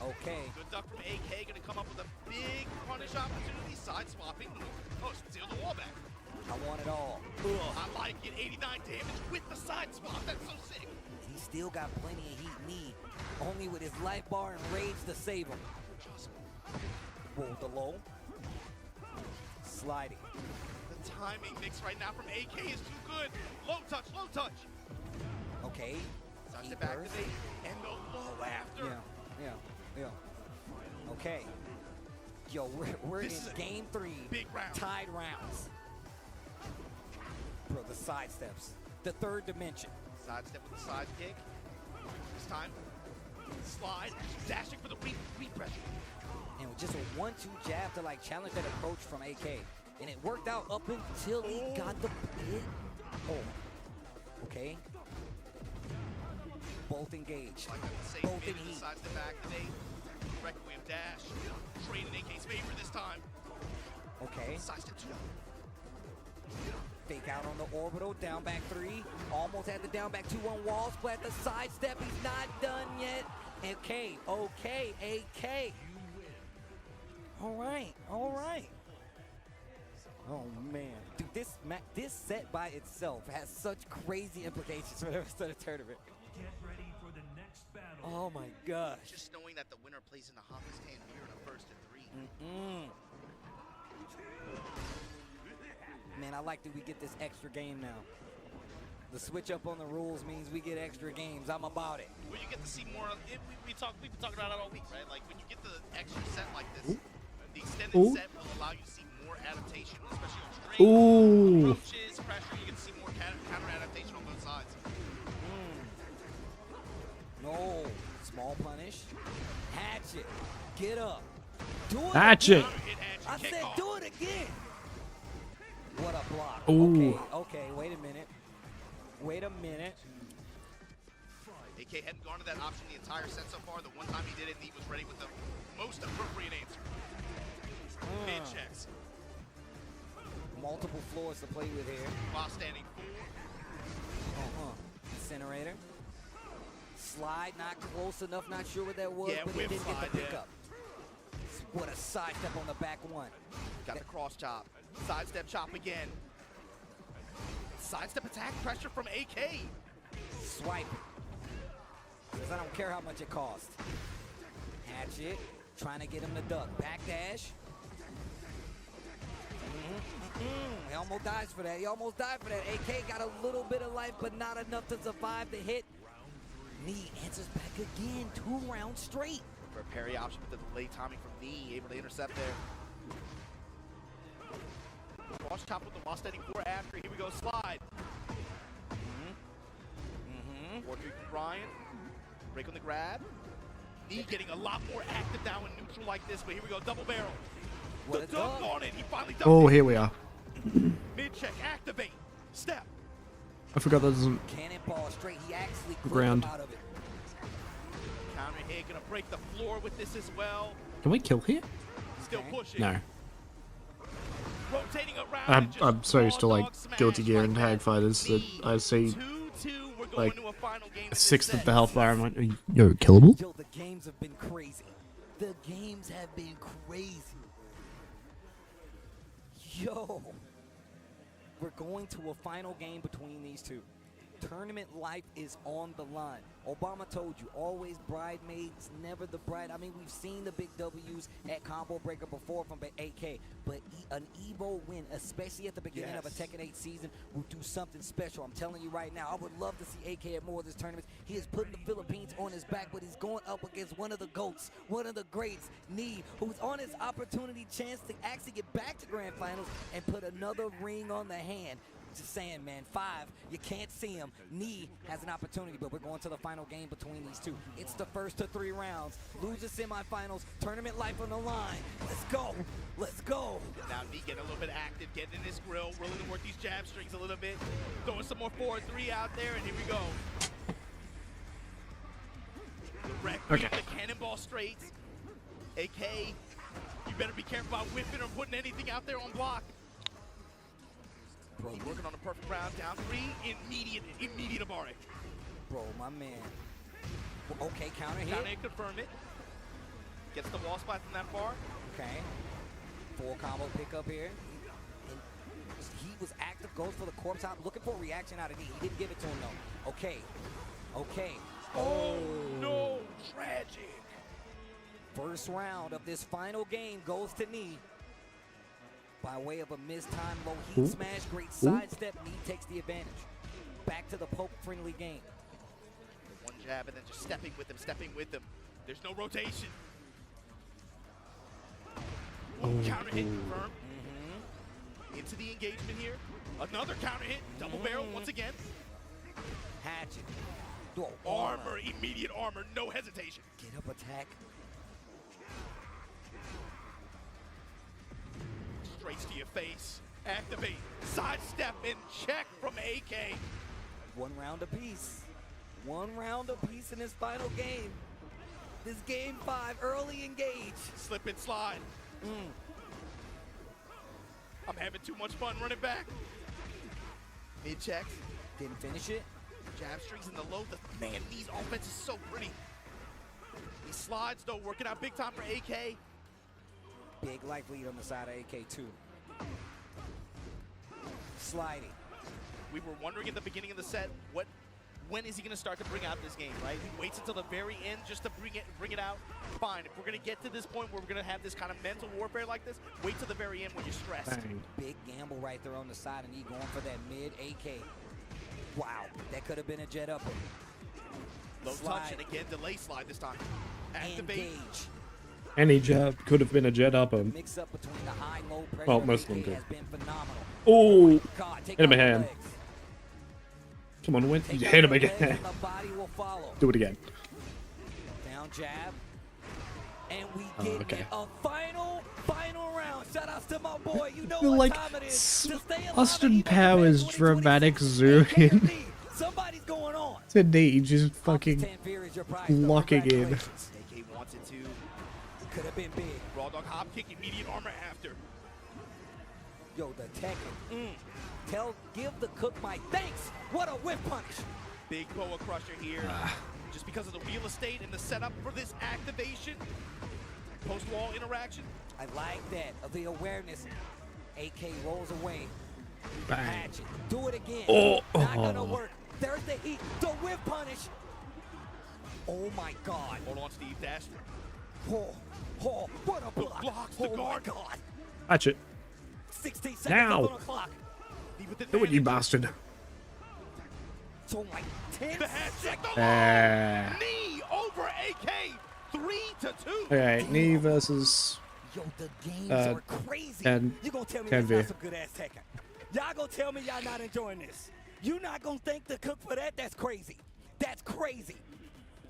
S8: Good duck from AK, gonna come up with a big punish opportunity, side swapping. Oh, steal the wall back.
S10: I want it all.
S8: I like it, 89 damage with the side swap, that's so sick.
S10: He still got plenty of heat knee. Only with his life bar and rage to save him. Whoa, the low. Sliding.
S8: The timing mix right now from AK is too good. Low touch.
S10: Okay.
S8: Side step activate, and the low after.
S10: Yeah. Okay. Yo, we're in game 3.
S8: Big round.
S10: Tied rounds. Bro, the side steps. The third dimension.
S8: Side step with the side kick. This time, slide, dashing for the repressure.
S10: And with just a 1-2 jab to like challenge that approach from AK. And it worked out up until he got the hit. Oh. Okay. Both engaged. Both in heat.
S8: Side step activate. Requiem dash. Trade in AK's favor this time.
S10: Okay.
S8: Side step 2.
S10: Fake out on the orbital. Down back 3. Almost had the down back 2-1 wall. Splat the side step. He's not done yet. Okay. AK. All right. Oh man, dude, this set by itself has such crazy implications for the rest of the tournament.
S16: Get ready for the next battle.
S10: Oh my gosh.
S8: Just knowing that the winner plays in the hottest hand here in a 1st and 3.
S10: Man, I like that we get this extra game now. The switch up on the rules means we get extra games. I'm about it.
S8: Well, you get to see more. We've been talking about it all week, right? Like when you get the extra set like this, the extended set will allow you to see more adaptation, especially on straight approaches, pressure. You get to see more counter adaptation on both sides.
S10: No, small punish. Hatchet. Get up. Do it.
S2: Hatchet.
S10: I said do it again. What a block.
S2: Ooh.
S10: Okay, wait a minute.
S8: AK hadn't gone to that option the entire set so far. The one time he did it, he was ready with the most appropriate answer. Mid checks.
S10: Multiple floors to play with here.
S8: While standing
S10: Incinerator. Slide, not close enough, not sure what that was,
S8: Yeah,
S10: but he
S8: whip
S10: didn't get
S8: slide,
S10: the pickup. What a side step on the back 1.
S8: Got the cross chop. Side step chop again. Side step attack pressure from AK.
S10: Swipe. Because I don't care how much it costs. Hatchet. Trying to get him to duck. Back dash. He almost dies for that. AK got a little bit of life, but not enough to survive the hit. Knee answers back again, 2 rounds straight.
S8: For a parry option, but the delayed timing from Knee, able to intercept there. Cross chop with the while standing 4 after. Here we go, slide. 4-3 from Brian. Break on the grab. Knee getting a lot more active now in neutral like this, but here we go, double barrel. The dunk on it, he finally dunked
S2: Oh,
S8: it.
S2: here we are.
S8: Mid-check, activate, step.
S2: I forgot that doesn't
S10: Cannonball straight, he actually
S2: ground.
S10: out of it.
S8: Counter hit, gonna break the floor with this as well.
S2: Can we kill here?
S8: Still pushing.
S2: No.
S8: Rotating around.
S2: I'm so used to like Guilty Gear and Tag Fighters that I see like a sixth of the health bar. I'm like, yo, killable?
S10: Yo, the games have been crazy. The games have been crazy. Yo, we're going to a final game between these two. Tournament life is on the line. Obama told you, always bridesmaids, never the bride. I mean, we've seen the big W's at Combo Breaker before from AK, but an Evo win, especially at the beginning of a Tekken 8 season, will do something special. I'm telling you right now, I would love to see AK at more of this tournament. He is putting the Philippines on his back, but he's going up against one of the GOATs, one of the greats, Knee, who's on his opportunity chance to actually get back to Grand Finals and put another ring on the hand. Just saying, man, 5, you can't see him. Knee has an opportunity, but we're going to the final game between these two. It's the first of 3 rounds. Loser semifinals, tournament life on the line. Let's go. Let's go.
S8: Now Knee getting a little bit active, getting in his grill, willing to work these jab strings a little bit. Throwing some more 4-3 out there, and here we go. Direct beat, the cannonball straight. AK, you better be careful about whipping or putting anything out there on block. Bro, working on a perfect round, down 3, immediate Amare.
S10: Bro, my man. Okay, counter hit.
S8: Counter hit, confirm it. Gets the wall spot from that far.
S10: Okay. 4 combo pickup here. And he was active, goes for the corpse out, looking for a reaction out of Knee. He didn't give it to him though. Okay. Okay.
S8: Oh no, tragic.
S10: First round of this final game goes to Knee. By way of a mistimed low heat smash, great sidestep, Knee takes the advantage. Back to the poke-friendly game.
S8: One jab and then just stepping with him, There's no rotation. Counter hit confirmed. Into the engagement here. Another counter hit, double barrel once again.
S10: Hatchet.
S8: Armor, immediate armor, no hesitation.
S10: Get up attack.
S8: Straight to your face. Activate. Sidestep and check from AK.
S10: 1 round apiece. 1 round apiece in this final game. This game 5, early engage.
S8: Slip and slide. I'm having too much fun running back. Mid check.
S10: Didn't finish it.
S8: Jab strings in the low. Man, Knee's offense is so pretty. He slides though, working out big time for AK.
S10: Big life lead on the side of AK too. Sliding.
S8: We were wondering at the beginning of the set, when is he going to start to bring out this game, right? He waits until the very end just to bring it out. Fine, if we're going to get to this point where we're going to have this kind of mental warfare like this, wait till the very end when you're stressed.
S2: Bang.
S10: Big gamble right there on the side, and he going for that mid AK. Wow, that could have been a jet upper.
S8: Low touch, and again, delay slide this time. Activate.
S10: Engage.
S2: Any jab could have been a jet upper.
S10: Mix up between the high low pressure.
S2: Well, most of them did.
S10: Has been phenomenal.
S2: Oh,
S10: God,
S2: hit him a hand. Come on, win. Hit him again. Do it again.
S10: Down jab. And we get a final round. Shout outs to my boy. You know what
S2: like
S10: time it is.
S2: Austin Powers dramatic zoom in.
S10: Somebody's going on.
S2: To Knee just fucking locking in.
S8: AK wants it to.
S10: Could have been big.
S8: Raw dog hop kick, immediate armor after.
S10: Yo, the Tekken. Give the cook my thanks. What a whip punish.
S8: Big boa crusher here. Just because of the real estate and the setup for this activation. Post-wall interaction.
S10: I like that, of the awareness. AK rolls away.
S2: Bang.
S10: Hatchet. Do it again.
S2: Oh.
S10: Not gonna work. There's the heat. The whip punish. Oh my God.
S8: Hold on, Steve. Dash.
S10: Oh, what a block.
S8: Blocks the guard.
S10: My God.
S2: Watch it.
S10: 16 seconds
S2: now.
S10: on the clock.
S2: Do it, you bastard.
S10: So like 10
S8: Knee over AK 3-2.
S2: Okay, Knee versus.
S10: Yo, the games are crazy. You gonna tell me that's not some good ass Tekken? Y'all gonna tell me y'all not enjoying this? You not gonna thank the cook for that? That's crazy. That's crazy.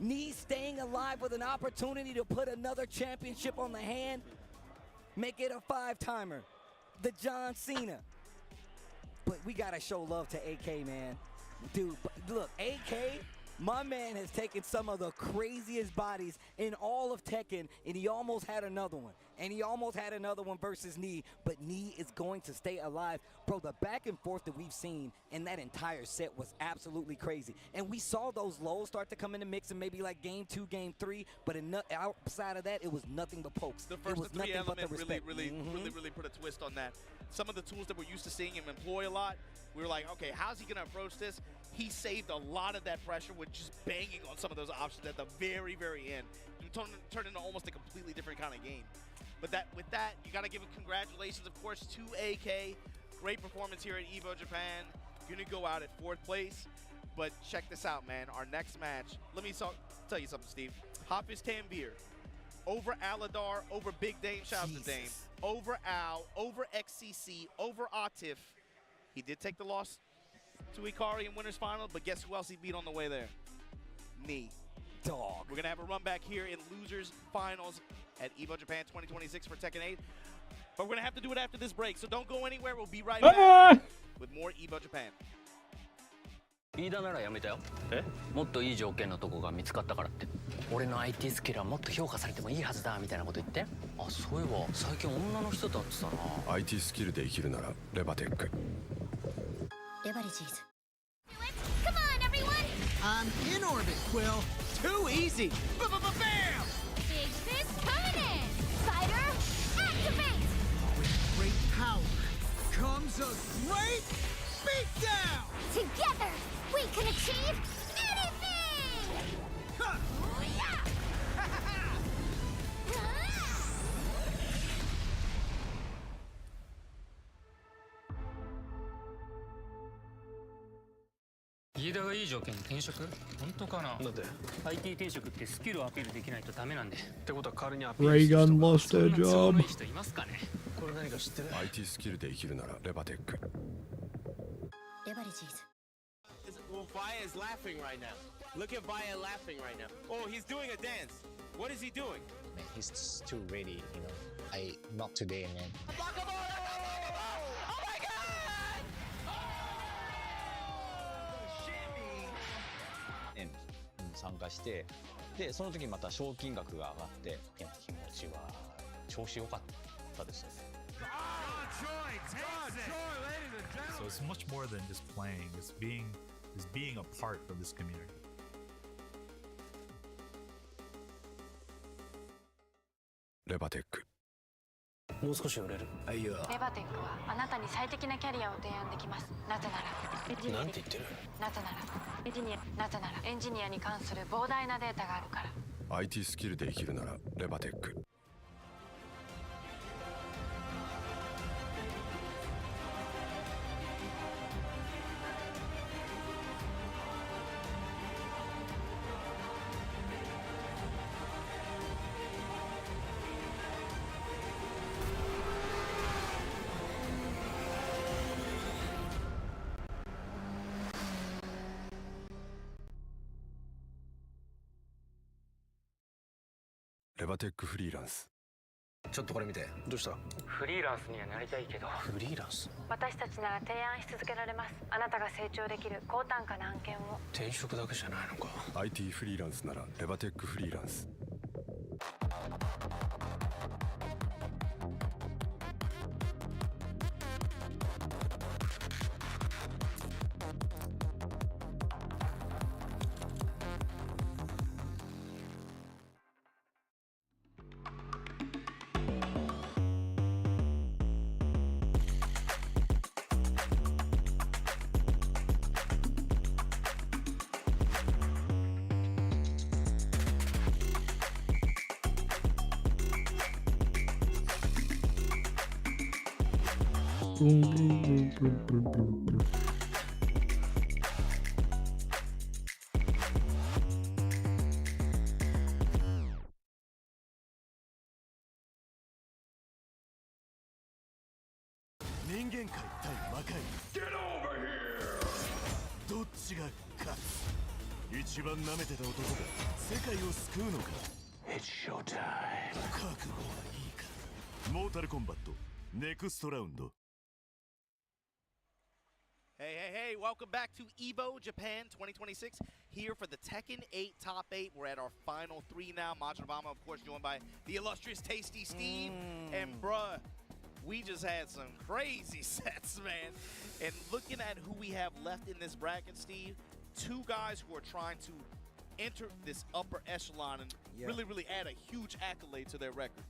S10: Knee staying alive with an opportunity to put another championship on the hand. Make it a 5-timer. The John Cena. But we gotta show love to AK, man. Dude, look, AK, my man has taken some of the craziest bodies in all of Tekken, and he almost had another one. And he almost had another one versus Knee, but Knee is going to stay alive. Bro, the back and forth that we've seen in that entire set was absolutely crazy. And we saw those lows start to come in the mix in maybe like game 2, game 3, but outside of that, it was nothing but pokes.
S8: The first three elements really put a twist on that. Some of the tools that we're used to seeing him employ a lot, we were like, okay, how's he gonna approach this? He saved a lot of that pressure with just banging on some of those options at the very, very end. It turned into almost a completely different kind of game. But with that, you gotta give him congratulations, of course, to AK. Great performance here at Evo Japan. Gonna go out at 4th place. But check this out, man. Our next match, let me tell you something, Steve. Hafiz Tanvir over Aladar, over Big Dame, shout out to Dame, over Al, over XCC, over Atif. He did take the loss to Ikari in winners final, but guess who else he beat on the way there? Knee.
S10: Dog.
S8: We're gonna have a run back here in losers finals at Evo Japan 2026 for Tekken 8. But we're gonna have to do it after this break, so don't go anywhere. We'll be right back with more Evo Japan.
S12: 飯田ならやめたよ。もっといい条件のとこが見つかったからって。俺の IT スキルはもっと評価されてもいいはずだみたいなこと言って。あ、そういえば最近女の人と会ってたな。
S13: IT スキルで生きるならレバテック。
S5: レバレジーズ。Come on, everyone!
S20: I'm in orbit, Quill. Too easy. Bam!
S5: Big fist coming in! Fighter, activate!
S20: With great power comes a great beatdown!
S5: Together, we can achieve anything!
S20: Huh.
S5: Yeah!
S18: 飯田がいい条件に転職？本当かな？だって IT 転職ってスキルをアピールできないとダメなんで。ってことは仮にアピールしてる人
S2: Raygun lost their job.
S18: 人いますかね？これ何か知ってる？
S13: IT スキルで生きるならレバテック。
S5: レバレジーズ。
S14: Well, Vaya is laughing right now. Look at Vaya laughing right now. Oh, he's doing a dance. What is he doing?
S21: Man, he's just too ready, you know. Not today, man.
S15: End に参加して、でその時また賞金額が上がって、気持ちは調子良かったですよね。
S16: So it's much more than just playing. It's being a part of this community.
S13: レバテック。
S12: もう少し売れる。
S4: レバテックはあなたに最適なキャリアを提案できます。なぜなら
S12: なんて言ってる？
S4: なぜならエンジニアに関する膨大なデータがあるから。
S13: IT スキルで生きるならレバテック。レバテックフリーランス。
S19: ちょっとこれ見て。どうした？
S18: フリーランスにはなりたいけど。
S12: フリーランス？
S4: 私たちなら提案し続けられます。あなたが成長できる高単価な案件を。
S12: 転職だけじゃないのか。
S13: IT フリーランスならレバテックフリーランス。
S22: 人間界対魔界 Get over here どっちが勝つ一番舐めてた男が世界を救うのか It's showtime 覚悟はいいかモータルコンバットネクストラウンド
S8: Hey, welcome back to Evo Japan 2026 here for the Tekken 8 Top 8. We're at our final 3 now. Majorama, of course, joined by the illustrious Tasty Steve. And, bruh, we just had some crazy sets, man. And looking at who we have left in this bracket, Steve, 2 guys who are trying to enter this upper echelon and really add a huge accolade to their record.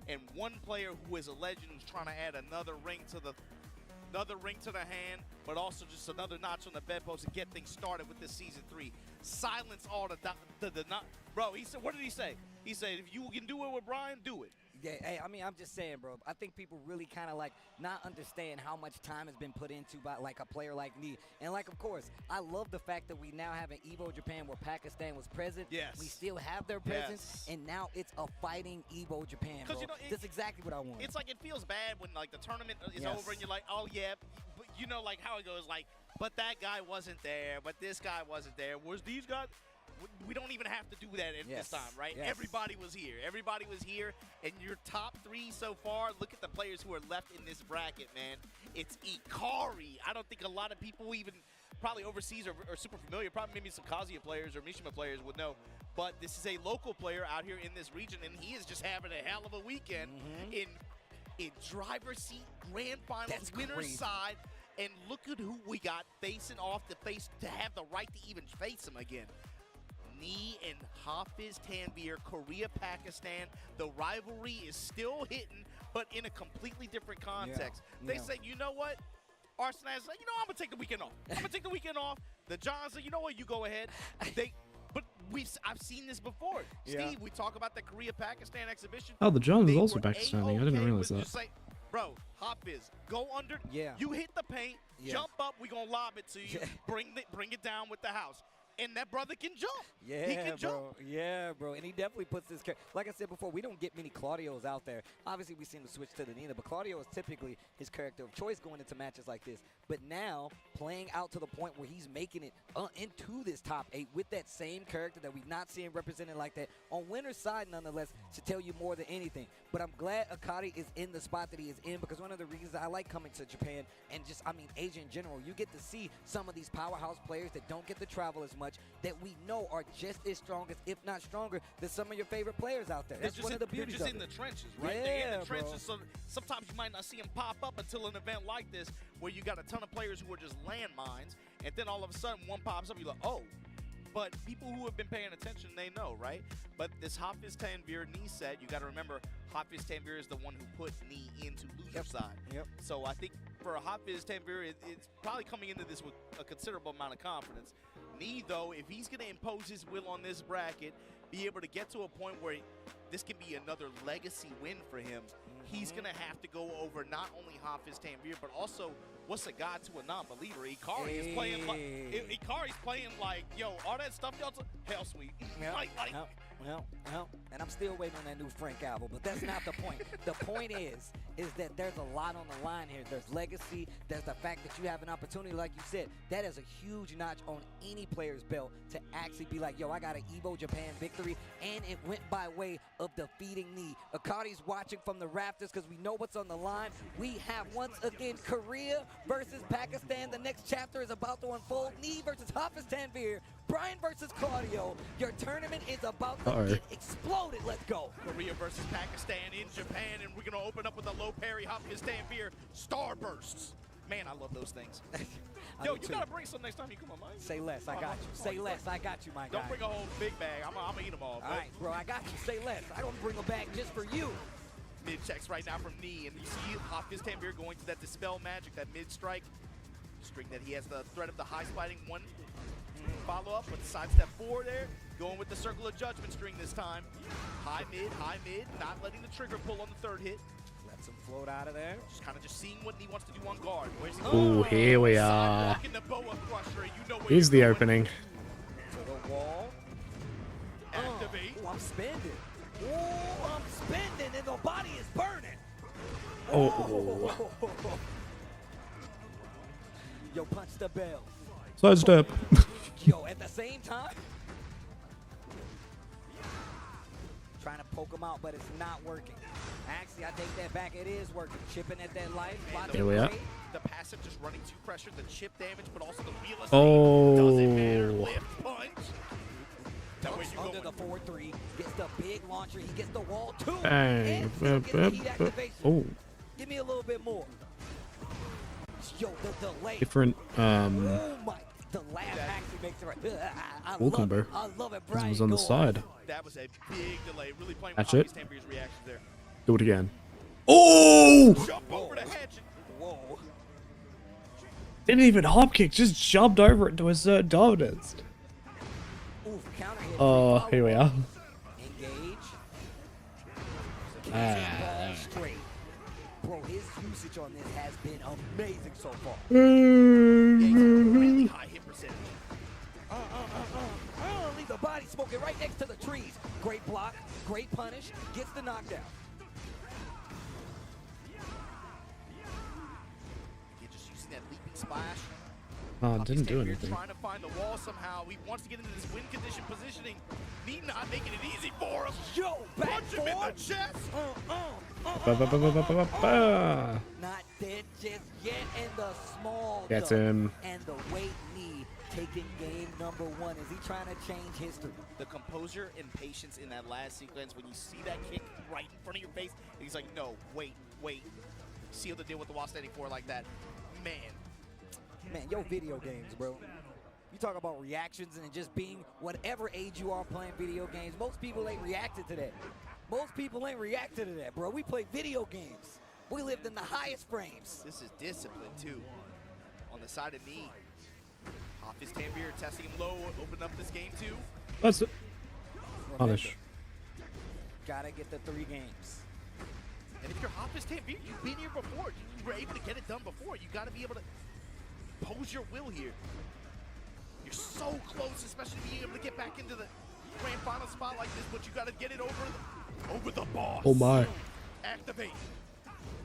S8: And 1 player who is a legend who's trying to add another ring to the hand, but also just another notch on the bedpost and get things started with this season 3. Silence all the bro. He said, what did he say? He said, if you can do it with Brian, do it.
S10: Yeah, hey, I mean, I'm just saying, bro. I think people really kind of like not understand how much time has been put into by like a player like me. And like, of course, I love the fact that we now have an Evo Japan where Pakistan was present.
S8: Yes.
S10: We still have their presence, and now it's a fighting Evo Japan, bro.
S8: You know,
S10: that's exactly what I want.
S8: It's like it feels bad when like the tournament is over and you're like, oh yeah, but you know like how it goes, like, but that guy wasn't there, but this guy wasn't there. Was these guys? We don't even have to do that this time, right?
S10: Yes.
S8: Everybody was here. Everybody was here. And your top 3 so far, look at the players who are left in this bracket, man. It's Ikari. I don't think a lot of people even probably overseas are super familiar. Probably maybe some Kazuya players or Mishima players would know. But this is a local player out here in this region, and he is just having a hell of a weekend in driver's seat, grand finals, winner's side. And look at who we got facing off to have the right to even face him again. Knee and Hafiz Tanvir, Korea, Pakistan. The rivalry is still hitting, but in a completely different context. They say, you know what? Arsenal said, you know, I'm going to take the weekend off. I'm going to take the weekend off. The Johns said, you know what? You go ahead. But I've seen this before. Steve, we talk about the Korea-Pakistan exhibition.
S2: Oh, the Johns is also Pakistani. I didn't realize that.
S8: Say, bro, Hafiz, go under. You hit the paint, jump up. We're going to lob it to you. Bring it down with the house. And that brother can jump.
S10: Yeah,
S8: he can jump.
S10: Yeah, bro. And he definitely puts this character. Like I said before, we don't get many Claudios out there. Obviously, we seem to switch to the Nina, but Claudio is typically his character of choice going into matches like this. But now, playing out to the point where he's making it into this top 8 with that same character that we've not seen represented like that on winner's side, nonetheless, should tell you more than anything. But I'm glad Akari is in the spot that he is in, because one of the reasons I like coming to Japan and just, I mean, Asia in general, you get to see some of these powerhouse players that don't get to travel as much, that we know are just as strong as, if not stronger, than some of your favorite players out there. That's one of the beauties of it.
S8: They're just in the trenches, right? They're in the trenches, so sometimes you might not see them pop up until an event like this where you got a ton of players who are just landmines, and then all of a sudden one pops up, you're like, oh. But people who have been paying attention, they know, right? But this Hafiz Tanvir knee set, you got to remember, Hafiz Tanvir is the one who put knee into loser side. So I think for Hafiz Tanvir, it's probably coming into this with a considerable amount of confidence. Knee, though, if he's going to impose his will on this bracket, be able to get to a point where this can be another legacy win for him, he's going to have to go over not only Hafiz Tanvir, but also what's a god to a non-believer? Ikari is playing like, Ikari's playing like, yo, all that stuff y'all hell sweet.
S10: And I'm still waiting on that new Frank album, but that's not the point. The point is that there's a lot on the line here. There's legacy. There's the fact that you have an opportunity, like you said. That is a huge notch on any player's belt to actually be like, yo, I got an Evo Japan victory, and it went by way of defeating Knee. Akari's watching from the rafters because we know what's on the line. We have, once again, Korea versus Pakistan. The next chapter is about to unfold. Knee versus Hafiz Tanvir. Brian versus Claudio. Your tournament is about to get exploded. Let's go.
S8: Korea versus Pakistan in Japan, and we're going to open up with a low parry. Hafiz Tanvir starbursts. Man, I love those things. Yo, you got to bring some next time you come on, man.
S10: Say less. I got you. Say less. I got you, my guy.
S8: Don't bring a whole big bag. I'm going to eat them all.
S10: All right, bro. I got you. Say less. I don't bring a bag just for you.
S8: Mid checks right now from Knee, and you see Hafiz Tanvir going to that Dispel Magic, that mid strike. String that he has the threat of the high sliding one. Follow up with the side step 4 there. Going with the Circle of Judgment string this time. High mid, not letting the trigger pull on the 3rd hit.
S10: Lets him float out of there.
S8: Just kind of seeing what he wants to do on guard. Where's he
S2: Oh, here we are. Here's the opening.
S10: To the wall.
S8: Activate.
S10: Oh, I'm spending. Oh, I'm spending, and the body is burning.
S2: Oh.
S10: Yo, punch the bell.
S2: Sidestep.
S10: Yo, at the same time. Trying to poke him out, but it's not working. Actually, I take that back. It is working. Chipping at that life.
S2: Here we are.
S8: The passive just running too pressure, the chip damage, but also the real estate.
S2: Oh.
S8: Doesn't matter. Lift punch. That way you
S10: Under the 4-3. Gets the big launcher. He gets the wall too.
S2: Bang. Oh.
S10: Give me a little bit more. Yo, the delay.
S2: Different.
S10: Oh my. The laugh actually makes it right. I
S2: Wall
S10: love
S2: combo.
S10: it. I love it.
S2: This
S10: Brian,
S2: was on the
S10: go
S2: side.
S8: That was a big delay. Really playing
S2: That's
S8: with
S2: it.
S8: Tampi's reactions there.
S2: Do it again. Oh!
S8: Jump over the hedge.
S10: Whoa.
S2: Didn't even hop kick. Just jumped over it to assert dominance.
S10: Oof, counter hit.
S2: Oh, here we are.
S10: Engage.
S2: Ah.
S10: Straight. Bro, his usage on this has been amazing so far.
S8: Really high hit percentage.
S10: Leave the body smoking right next to the trees. Great block, great punish, gets the knockdown.
S8: You're just using that leaping splash.
S2: Oh, didn't do
S8: Tampier
S2: anything.
S8: Trying to find the wall somehow. He wants to get into this win condition positioning. Me not making it easy for him.
S10: Yo, back
S8: punch him in the chest.
S10: Not dead just yet, and the small
S2: Gets
S10: dunk
S2: him.
S10: and the weight knee taking game number 1. Is he trying to change history?
S8: The composure and patience in that last sequence when you see that kick right in front of your face, and he's like, no, wait. Seal the deal with the wall standing for like that. Man,
S10: yo, video games, bro. You talk about reactions and just being whatever age you are playing video games. Most people ain't reacted to that. Most people ain't reacted to that, bro. We play video games. We lived in the highest frames.
S8: This is discipline, too. On the side of knee. Hafiz Tampier testing him low, open up this game, too.
S2: That's it. Punish.
S10: Gotta get the 3 games.
S8: And if you're Hafiz Tampier, you've been here before. You were able to get it done before. You gotta be able to pose your will here. You're so close, especially being able to get back into the grand final spot like this, but you gotta get it over the boss.
S2: Oh my.
S8: Activate.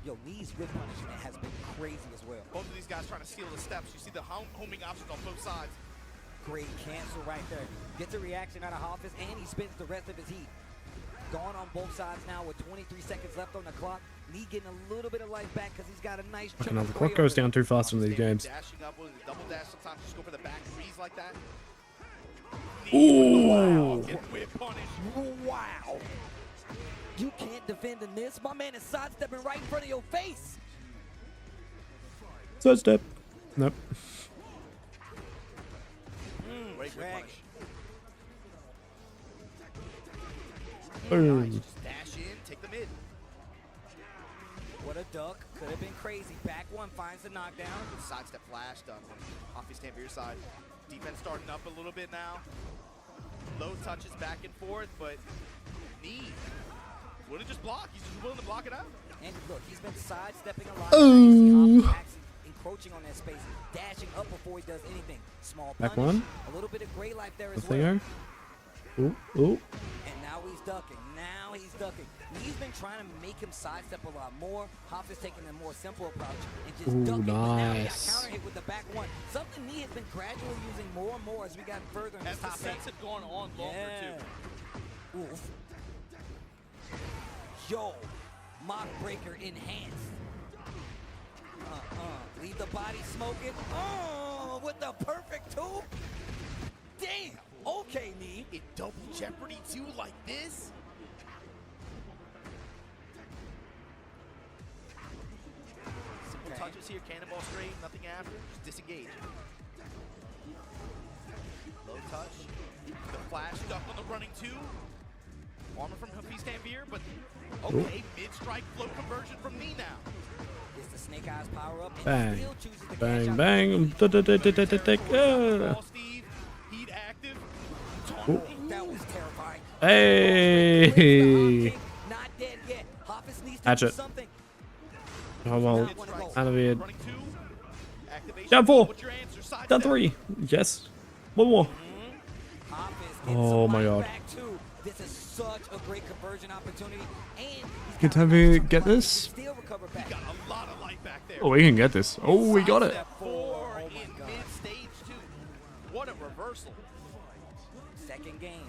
S10: Yo, knees with punishment has been crazy as well.
S8: Both of these guys trying to steal the steps. You see the homing options on both sides.
S10: Great cancel right there. Gets a reaction out of Hafiz, and he spends the rest of his heat. Gone on both sides now with 23 seconds left on the clock. Lee getting a little bit of life back because he's got a nice
S2: Fucking hell, the clock goes down too fast in these games.
S8: Dashing up with a double dash, sometimes just go for the back freeze like that.
S2: Ooh.
S10: Wow. You can't defend in this. My man is sidestepping right in front of your face.
S2: Sidestep. Nope.
S8: Great punish.
S2: Boom.
S8: Just dash in, take the mid.
S10: What a duck. Could have been crazy. Back one finds the knockdown.
S8: Good sidestep flash done. Off his Tampier's side. Defense starting up a little bit now. Low touches back and forth, but knee. Wouldn't just block. He's just willing to block it out.
S10: And look, he's been sidestepping a lot.
S2: Oh.
S10: Actually encroaching on that space, dashing up before he does anything. Small
S2: Back
S10: punish,
S2: one.
S10: a little bit of gray life there as
S2: The
S10: well.
S2: thinger. Ooh. Ooh.
S10: And now he's ducking. Now he's ducking. He's been trying to make him sidestep a lot more. Hafiz taking a more simple approach and just
S2: Ooh,
S10: ducking. But now he got
S2: nice.
S10: counter hit with the back one. Something he has been gradually using more and more as we got further in
S8: As
S10: this
S8: the
S10: top
S8: sets
S10: eight.
S8: have gone on longer too.
S10: Oof. Yo, mock breaker enhanced. Leave the body smoking. Oh, with the perfect two. Damn. Okay, knee.
S8: In double jeopardy too, like this. Simple touches here, cannonball straight, nothing after, just disengage. Low touch. The flash duck on the running two. Armor from Hafiz Tampier, but okay, mid-strike flow conversion from me now.
S10: Gets the snake eyes power up and
S2: Bang.
S10: still chooses the
S2: Bang,
S10: cash out.
S2: bang.
S8: Ball, Steve. Heat active.
S2: Ooh.
S10: That was terrifying.
S2: Hey.
S10: Not dead yet. Hafiz needs to
S2: Hatchet.
S10: do something.
S2: Oh well. Out of it.
S8: Running two. Activation.
S2: Down 4.
S8: What's your answer? Side
S2: Down
S8: step.
S2: 3. Yes. One more.
S10: Hafiz gets
S2: Oh
S10: some
S2: my
S10: life
S2: god.
S10: back too. This is such a great conversion opportunity. And he's
S2: Can
S10: got a
S2: Tampier
S10: nice
S2: get
S10: supply.
S2: this?
S10: Still recover back.
S8: Got a lot of life back there.
S2: Oh, we can get this. Oh, we got it.
S8: Step 4 in what a reversal.
S10: Second game.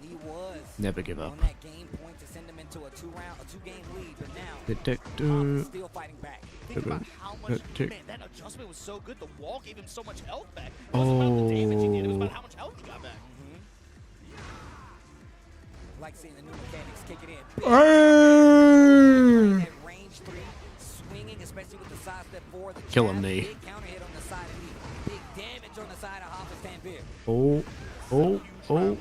S10: He was
S2: Never give up.
S10: on that game point to send him into a two-game lead, but now still fighting back.
S8: Think about how much, man, that adjustment was so good. The wall gave him so much health back. It
S2: Oh.
S8: wasn't about the damage he did, it was about how much health he got back.
S10: Like seeing the new mechanics kick it in. That range 3, swinging, especially with the side step 4.
S2: Kill him, knee.
S10: Big counter hit on the side of knee. Big damage on the side of Hafiz Tanvir.
S2: Oh.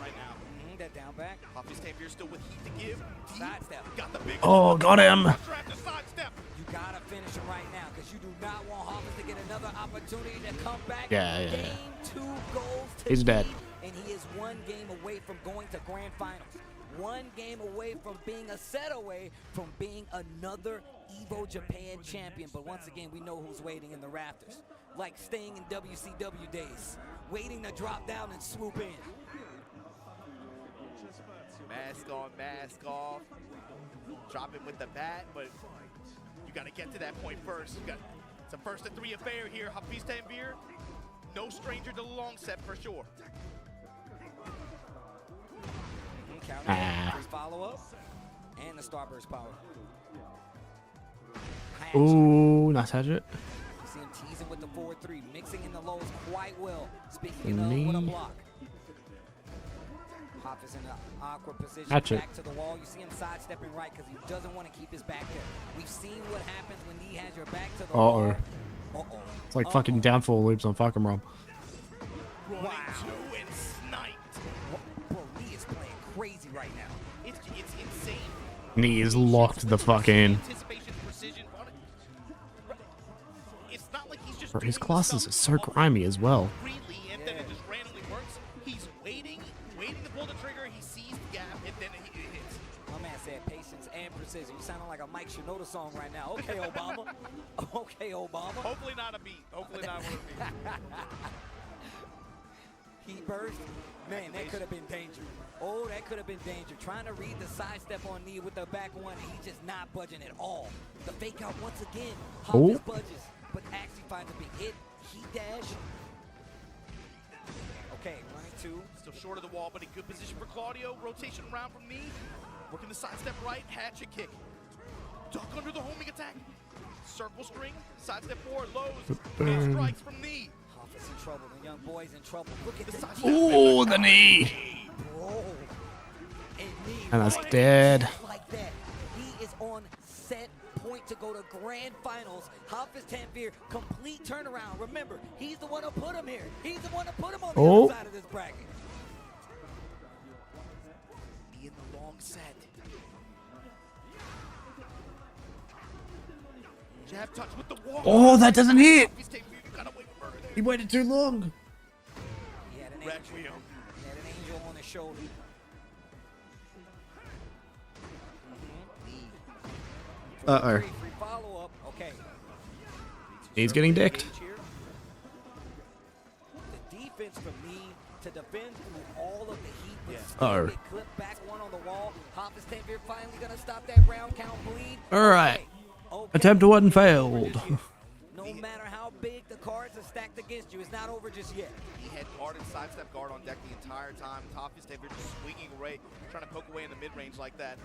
S10: That down back.
S8: Hafiz Tanvir still with heat to give.
S10: Sidestep.
S8: Got the big
S2: Oh, got him.
S10: You gotta finish him right now because you do not want Hafiz to get another opportunity to come back.
S2: Yeah.
S10: Game 2 goals to
S2: He's dead.
S10: lead, and he is one game away from going to grand finals. One game away from being a set away from being another Evo Japan champion. But once again, we know who's waiting in the rafters. Like staying in WCW days, waiting to drop down and swoop in.
S8: Mask on, mask off. Drop him with the bat, but you got to get to that point first. It's a first to 3 affair here. Hafiz Tanvir, no stranger to the long set for sure.
S10: Counter his follow-up and the Starburst power.
S2: Ooh, nice hatchet.
S10: See him teasing with the 4-3, mixing in the lows quite well. Speaking of what a block. Hafiz in an awkward position,
S2: Hatchet.
S10: back to the wall. You see him sidestepping right because he doesn't want to keep his back there. We've seen what happens when he has your back to the wall.
S2: It's like fucking downfall loops on fucking Rob.
S8: Running 2 and sniped.
S10: Bro, he is playing crazy right now.
S8: It's insane.
S2: Knee is locked the fuck in.
S8: Anticipation, precision. It's not like he's just
S2: Bro, his classes are so grimy as well.
S8: freely and then it just randomly works. He's waiting to pull the trigger. He sees the gap and then it hits.
S10: My man said patience and precision. You sounding like a Mike Shinoda song right now. Okay, Obama. Okay, Obama.
S8: Hopefully not a beat. Hopefully not one of beat.
S10: He burst. Man, that could have been danger. Oh, that could have been danger. Trying to read the sidestep on knee with the back one, and he's just not budging at all. The fake out once again. Hafiz budges, but actually finds a big hit. Heat dash. Okay, running 2.
S8: Still short of the wall, but in good position for Claudio. Rotation around from knee. Working the sidestep right. Hatchet kick. Duck under the homing attack. Circle string. Sidestep 4. Lows. Mid strikes from knee.
S10: Hafiz in trouble. The young boy's in trouble. Look at the
S2: Ooh, the knee.
S10: Bro.
S2: And that's dead.
S10: Like that. He is on set point to go to grand finals. Hafiz Tanvir, complete turnaround. Remember, he's the one who put him here. He's the one who put him on the other side of this bracket.
S8: Be in the long set. Jab touch with the wall.
S2: Oh, that doesn't hit.
S8: Gotta wait for her there.
S2: He waited too long.
S10: He had an
S8: Requiem.
S10: He had an angel on his shoulder.
S2: Uh-oh.
S10: Free follow-up. Okay.
S2: He's getting dicked.
S10: The defense from me to defend through all of the heat.
S2: Uh-oh.
S10: They clip back one on the wall. Hafiz Tanvir finally gonna stop that round count bleed.
S2: Alright. Attempt 1 failed.
S10: No matter how big the cards are stacked against you, it's not over just yet.
S8: He had guard and sidestep guard on deck the entire time. Hafiz Tanvir just swinging away, trying to poke away in the mid-range like that.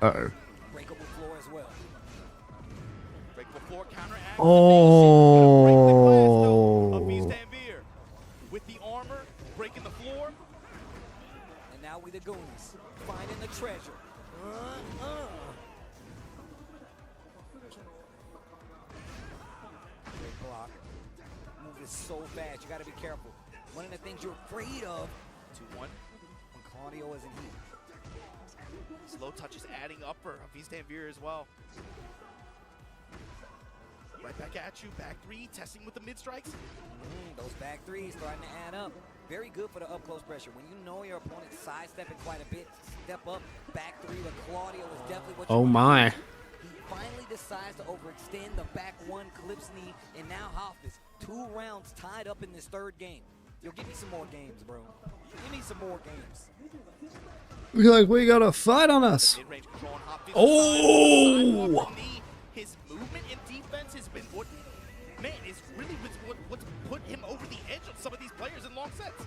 S2: Uh-oh.
S10: Breakable floor as well.
S8: Breakable floor counteract.
S2: Oh.
S8: Hafiz Tanvir with the armor, breaking the floor.
S10: And now we the Goonies, finding the treasure. Great block. Move is so fast, you gotta be careful. One of the things you're afraid of
S8: 2-1.
S10: when Claudio is in heat.
S8: Slow touches adding up for Hafiz Tanvir as well. Right back at you, back 3, testing with the mid strikes.
S10: Those back 3s starting to add up. Very good for the up close pressure. When you know your opponent's sidestepping quite a bit, step up, back 3 with Claudio is definitely what you
S2: Oh
S10: want.
S2: my.
S10: He finally decides to overextend the back 1 clips knee, and now Hafiz, 2 rounds tied up in this 3rd game. Yo, give me some more games, bro. Give me some more games.
S2: Like, we got a fight on us.
S8: Oh! His movement and defense has been what man, is really what's put him over the edge on some of these players in long sets.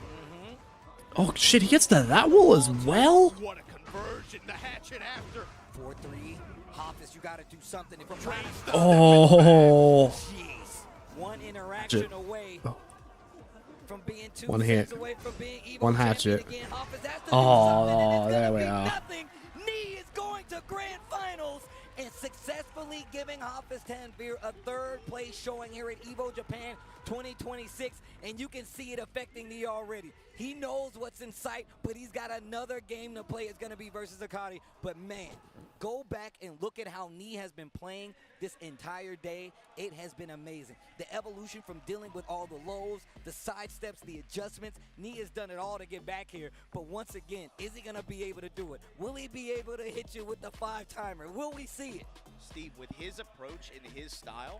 S2: Oh shit, he gets to that wall as well?
S8: What a conversion, the hatchet after.
S10: 4-3. Hoffus, you got to do something. If I'm trying to stop
S2: Oh.
S10: Jeez. One interaction away from being two
S2: One hit.
S10: sets away from being Evo
S2: One
S10: champion
S2: hatchet.
S10: again. Hoffus has to do
S2: Oh,
S10: something, and it's
S2: there
S10: gonna
S2: we
S10: be
S2: are.
S10: nothing. Knee is going to grand finals and successfully giving Hoffus Tanvir a third place showing here at Evo Japan 2026, and you can see it affecting Knee already. He knows what's in sight, but he's got another game to play. It's going to be versus Akari. But man, go back and look at how Knee has been playing this entire day. It has been amazing. The evolution from dealing with all the lows, the side steps, the adjustments. Knee has done it all to get back here. But once again, is he going to be able to do it? Will he be able to hit you with the 5-timer? Will we see it?
S8: Steve, with his approach and his style,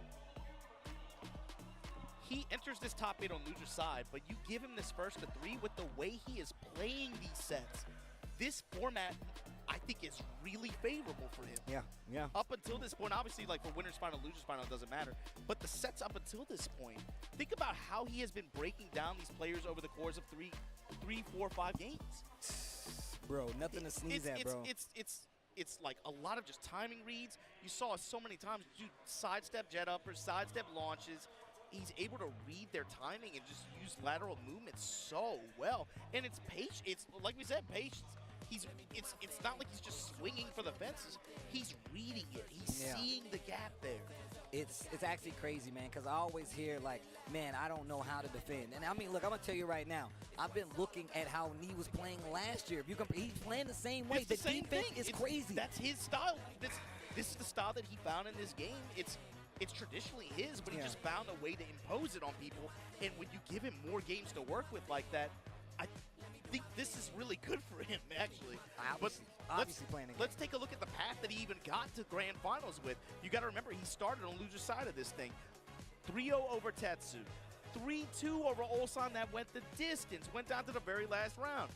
S8: he enters this top 8 on loser's side, but you give him this first to 3 with the way he is playing these sets. This format, I think, is really favorable for him.
S10: Yeah.
S8: Up until this point, obviously, like for winner's final, loser's final, it doesn't matter. But the sets up until this point, think about how he has been breaking down these players over the course of 3, 4, 5 games.
S10: Bro, nothing to sneeze at, bro.
S8: It's like a lot of just timing reads. You saw it so many times. Dude, sidestep jet uppers, sidestep launches. He's able to read their timing and just use lateral movement so well. And it's patience. It's like we said, patience. It's not like he's just swinging for the fences. He's reading it. He's seeing the gap there.
S10: It's actually crazy, man, because I always hear, like, man, I don't know how to defend. And I mean, look, I'm going to tell you right now, I've been looking at how Knee was playing last year. If you he's playing the same way.
S8: It's
S10: the
S8: same
S10: defense
S8: thing.
S10: is crazy.
S8: That's his style. This is the style that he found in this game. It's traditionally his, but he just found a way to impose it on people. And when you give him more games to work with like that, I think this is really good for him, actually.
S10: Obviously playing again.
S8: Let's take a look at the path that he even got to grand finals with. You got to remember, he started on loser's side of this thing. 3-0 over Tetsu. 3-2 over Ulsan, that went the distance. Went down to the very last round.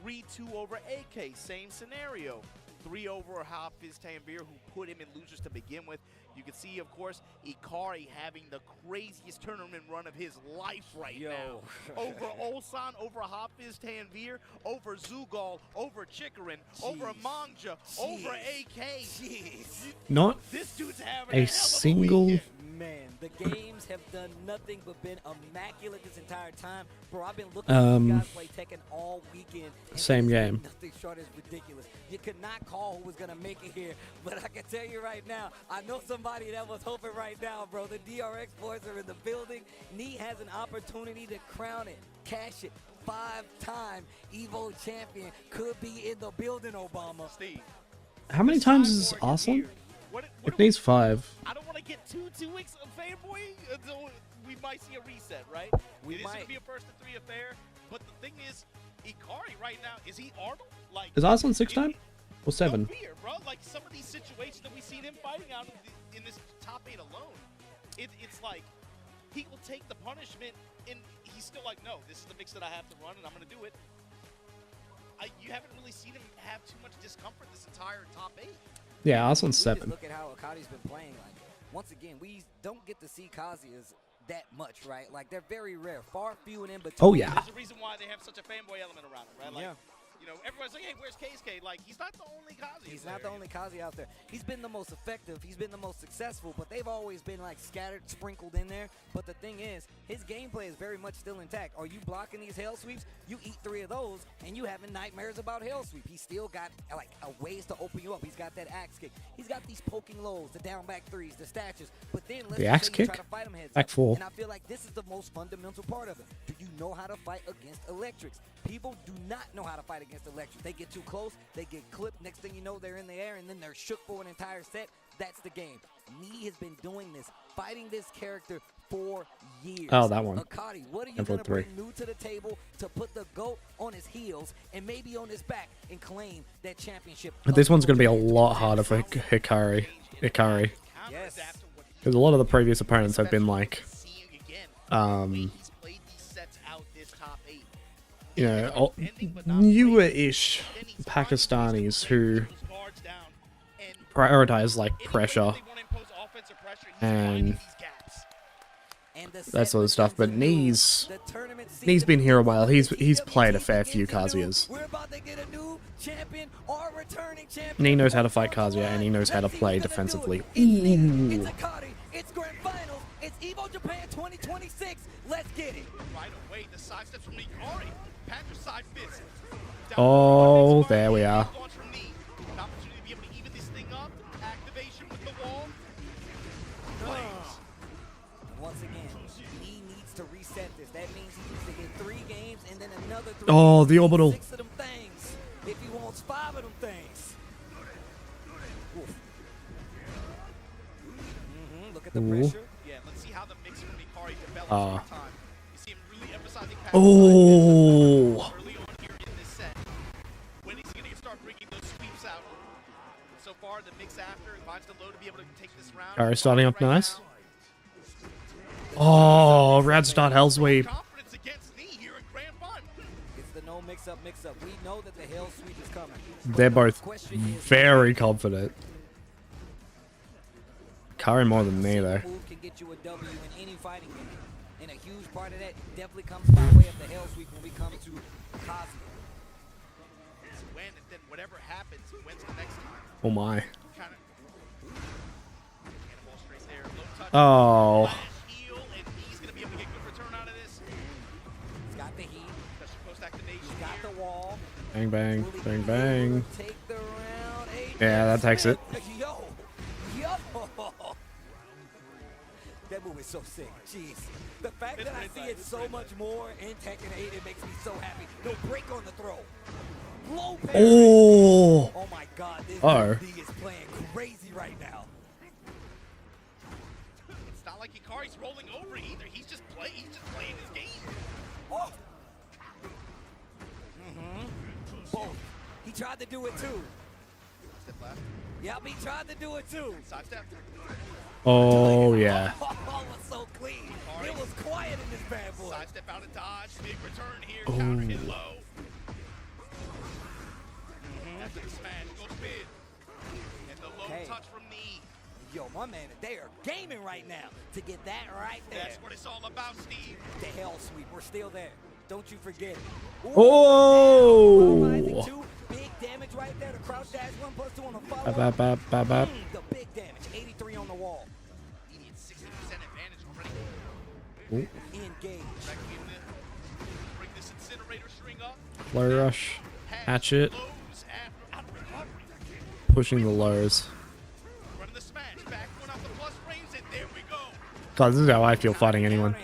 S8: 3-2 over AK, same scenario. 3 over Hafiz Tanvir, who put him in losers to begin with. You can see, of course, Ikari having the craziest tournament run of his life right now. Over Ulsan, over Hafiz Tanvir, over Zugal, over Chikarin, over Mangja, over AK.
S2: Not
S8: this dude's having
S2: a single.
S10: Man, the games have done nothing but been immaculate this entire time. Bro, I've been looking at these guys play Tekken all weekend.
S2: Same game.
S10: Nothing short is ridiculous. You could not call who was going to make it here, but I can tell you right now, I know somebody that was hoping right now, bro. The DRX boys are in the building. Knee has an opportunity to crown it, cash it. 5-time Evo champion could be in the building, Obama.
S8: Steve.
S2: How many times is this awesome? It needs 5.
S8: I don't want to get too fanboy until we might see a reset, right? It is going to be a first to 3 affair, but the thing is, Ikari right now, is he Arnold? Like,
S2: Is Aslan 6-time? Or 7?
S8: No fear, bro. Like some of these situations that we seen him fighting out in this top 8 alone, it's like he will take the punishment and he's still like, no, this is the mix that I have to run and I'm going to do it. You haven't really seen him have too much discomfort this entire top 8.
S2: Yeah, Aslan's 7.
S10: Look at how Akari's been playing. Like, once again, we don't get to see Kazuya's that much, right? Like, they're very rare. Far few and in between.
S2: Oh, yeah.
S8: There's a reason why they have such a fanboy element around it, right? Like, you know, everyone's like, hey, where's Keisuke? Like, he's not the only Kazuya.
S10: He's not the only Kazuya out there. He's been the most effective. He's been the most successful, but they've always been, like, scattered, sprinkled in there. But the thing is, his gameplay is very much still intact. Are you blocking these hell sweeps? You eat 3 of those, and you having nightmares about hell sweep. He's still got, like, ways to open you up. He's got that axe kick. He's got these poking lows, the down back 3s, the stashes. But then let's
S2: The axe
S10: say you
S2: kick?
S10: try to fight him heads
S2: Back
S10: up.
S2: 4.
S10: And I feel like this is the most fundamental part of it. Do you know how to fight against electrics? People do not know how to fight against electrics. They get too close, they get clipped. Next thing you know, they're in the air, and then they're shook for an entire set. That's the game. Knee has been doing this, fighting this character for years.
S2: Oh, that one.
S10: Akari, what are you going to bring new to the table to put the GOAT on his heels and maybe on his back and claim that championship?
S2: This one's going to be a lot harder for Ikari.
S10: Yes.
S2: Because a lot of the previous opponents have been like, you know, newer-ish Pakistanis who prioritize like pressure and that sort of stuff. But Knee's been here a while. He's played a fair few Kazuya's. Knee knows how to fight Kazuya, and he knows how to play defensively. Ooh.
S10: It's grand finals. It's Evo Japan 2026. Let's get it.
S8: Right away, the side steps from Ikari. Panther side fist.
S2: Oh, there we are.
S8: An opportunity to be able to even this thing up. Activation with the wall.
S10: Once again, he needs to reset this. That means he needs to get 3 games and then another 3.
S2: Oh, the orbital.
S10: 6 of them things. If he wants 5 of them things. Oof. Look at the pressure.
S8: Yeah, let's see how the mix from Ikari develops over time. You see him really emphasizing
S2: early
S8: on here in this set. When he's going to start bringing those sweeps out. So far, the mix after finds the low to be able to take this round.
S2: Alright, starting up nice. Oh, rad start hell sweep.
S10: It's the no mix up. We know that the hell sweep is coming.
S2: They're both very confident. Kari more than me though.
S10: Move can get you a W in any fighting game. And a huge part of that definitely comes by way of the hell sweep when we come to Kazuya.
S8: It's when and then whatever happens, when's the next time?
S2: Oh my.
S10: Oh.
S8: He's going to be able to get good return out of this.
S10: He's got the heat.
S8: Special post activation.
S10: He's got the wall.
S2: Bang, bang, bang, bang.
S10: Take the round.
S2: Yeah, that takes it.
S10: Yo. That move is so sick. Jeez. The fact that I see it so much more in Tekken 8, it makes me so happy. No break on the throw. Low parry.
S2: Oh.
S10: Oh my God. This D is playing crazy right now.
S8: It's not like Hikari's rolling over either. He's just playing his game.
S10: Oh. Both. He tried to do it too.
S8: Step left.
S10: Yep, he tried to do it too.
S8: Side step.
S2: Oh yeah.
S10: Oh, it was so clean. It was quiet in this bad boy.
S8: Side step out of dodge. Big return here. Counter hit low. After the smash, goes mid. And the low touch from knee.
S10: Yo, my man, they are gaming right now to get that right there.
S8: That's what it's all about, Steve.
S10: The hell sweep. We're still there. Don't you forget it.
S2: Oh!
S10: Big damage right there. The crouch dash 1+2 on the follow. The big damage. 83 on the wall.
S8: Immediate 60% advantage already.
S10: Engage.
S8: Bring this incinerator string up.
S2: Flurry rush. Hatchet. Pushing the lows.
S8: Running the smash. Back one off the plus frames, and there we go.
S2: God, this is how I feel fighting anyone.
S10: And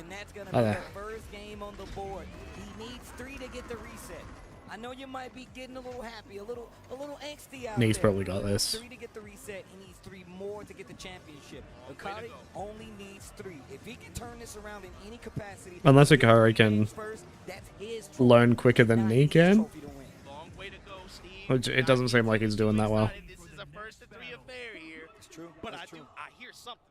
S10: that's going to be the first game on the board. He needs 3 to get the reset. I know you might be getting a little happy, a little angsty out
S2: Knee's
S10: there.
S2: probably got this.
S10: 3 to get the reset. He needs 3 more to get the championship. Akari only needs 3. If he can turn this around in any capacity,
S2: Unless Akari can learn quicker than Knee can. Which it doesn't seem like he's doing that well.
S8: This is a first to 3 affair here.
S10: It's true.
S8: But I hear something.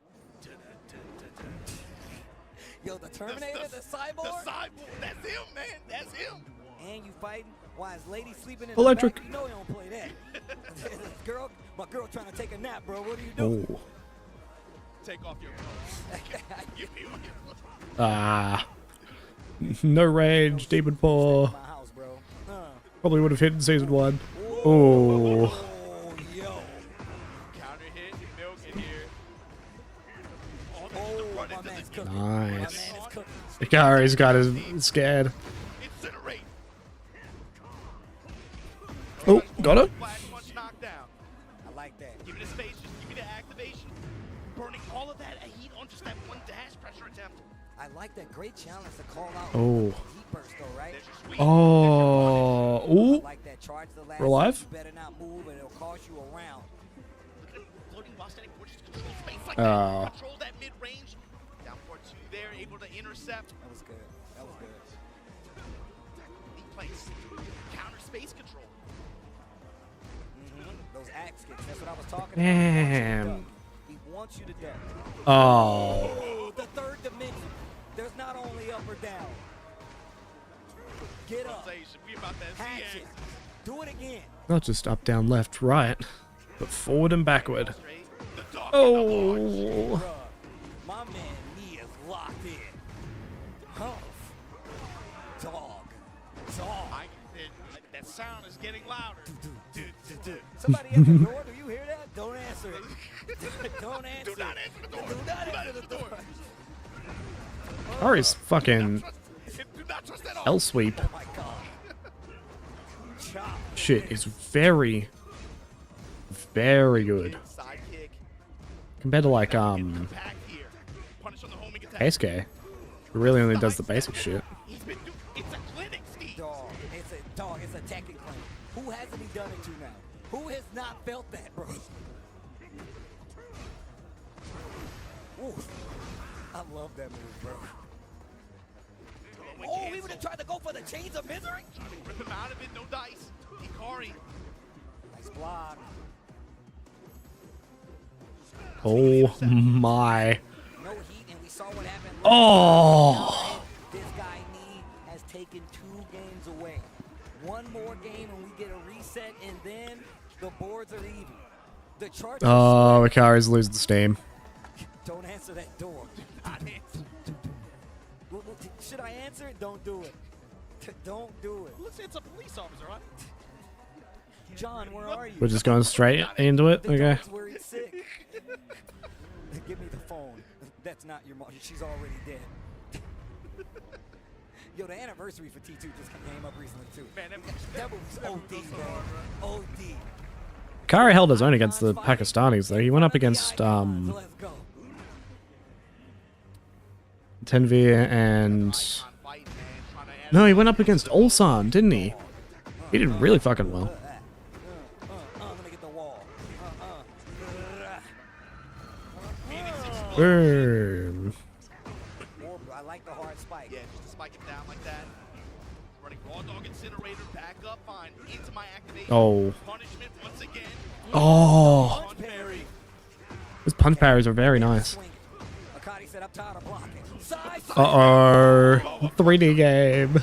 S10: Yo, the Terminator, the cyborg?
S8: The cyborg. That's him, man. That's him.
S10: And you fighting while his lady sleeping in
S2: Electric.
S10: the back. You know he don't play that. My girl trying to take a nap, bro. What are you doing?
S2: Oh.
S8: Take off your clothes.
S2: Ah. No rage, demon paw. Probably would have hit in season 1. Oh.
S10: Yo.
S8: Counter hit, milk in here.
S10: My man's cooking.
S2: Nice. Ikari's got his scared.
S8: Incinerate.
S2: Oh, got it.
S10: I like that.
S8: Give me the space, just give me the activation. Burning all of that heat on just that one dash pressure attempt.
S10: I like that. Great challenge to call out.
S2: Oh.
S10: Heat burst though, right?
S2: Oh. Ooh.
S10: I like that. Charge the last.
S2: We're alive?
S10: You better not move, and it'll cost you a round.
S8: Look at him floating while standing gorgeous control space like that. Control that mid-range. Down 4-2 there, able to intercept.
S10: That was good. That was good.
S8: Neat place. Counter space control.
S10: Those axe kicks. That's what I was talking
S2: Damn.
S10: about. He wants you to death.
S2: Oh.
S10: The third dimension. There's not only up or down. Get up. Hatchet. Do it again.
S2: Not just up, down, left, right, but forward and backward. Oh.
S10: My man, knee is locked.
S8: sound is getting louder.
S10: Somebody at the door, do you hear that? Don't answer it. Don't answer it.
S8: Do not answer the door.
S10: Do not answer the door.
S2: Kari's fucking L sweep.
S10: Oh my God.
S2: Shit is very, very good. Compared to like Ace K, who really only does the basic shit.
S8: It's a clinic, Steve.
S10: Dog, it's a technical claim. Who hasn't he done it to now? Who has not felt that, bro? Oof. I love that move, bro. Oh, he would have tried to go for the chains of misery?
S8: Rip him out of it, no dice. Hikari.
S10: Nice block.
S2: Oh my.
S10: No heat, and we saw what happened.
S2: Oh.
S10: This guy Knee has taken 2 games away. One more game and we get a reset, and then the boards are even. The charts.
S2: Oh, Ikari's losing the steam.
S10: Don't answer that door. Should I answer it? Don't do it. Don't do it.
S8: Looks like it's a police officer, right?
S10: John, where are you?
S2: We're just going straight into it. Okay.
S10: Worried sick. Give me the phone. That's not your mom. She's already dead. Yo, the anniversary for T2 just came up recently too. Man, that was OD, bro. OD.
S2: Ikari held his own against the Pakistanis though. He went up against Tenvi and no, he went up against Ulsan, didn't he? He did really fucking well. Boom.
S10: I like the hard spike.
S8: Yeah, just to spike it down like that. Running raw dog incinerator back up, fine. Into my activation.
S2: Oh.
S8: Punishment once again.
S2: Oh.
S8: Punch parry.
S2: His punch parries are very nice.
S10: Akari said, I'm tired of blocking.
S2: Uh-oh. 3D game.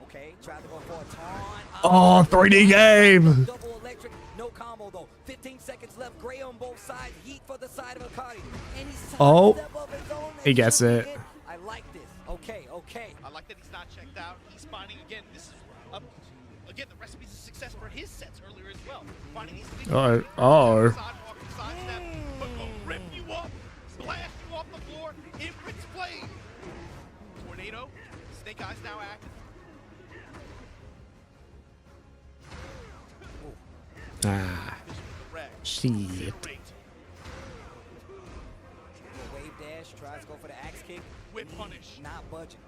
S10: Okay, tried to go for a taunt.
S2: Oh, 3D game.
S10: Double electric, no combo though. 15 seconds left. Gray on both sides. Heat for the side of Akari. And he's
S2: Oh. He gets it.
S10: I like this. Okay, okay.
S8: I like that he's not checked out. He's finding again. This is again the recipes of success for his sets earlier as well. Finding these
S2: Oh.
S8: sidestep, but go rip you up, blast you off the floor, Imprints flame. Tornado, Snake Eyes now active.
S2: Ah. Shit.
S10: Wave dash, tries to go for the axe kick.
S8: Whip punish.
S10: Not budging.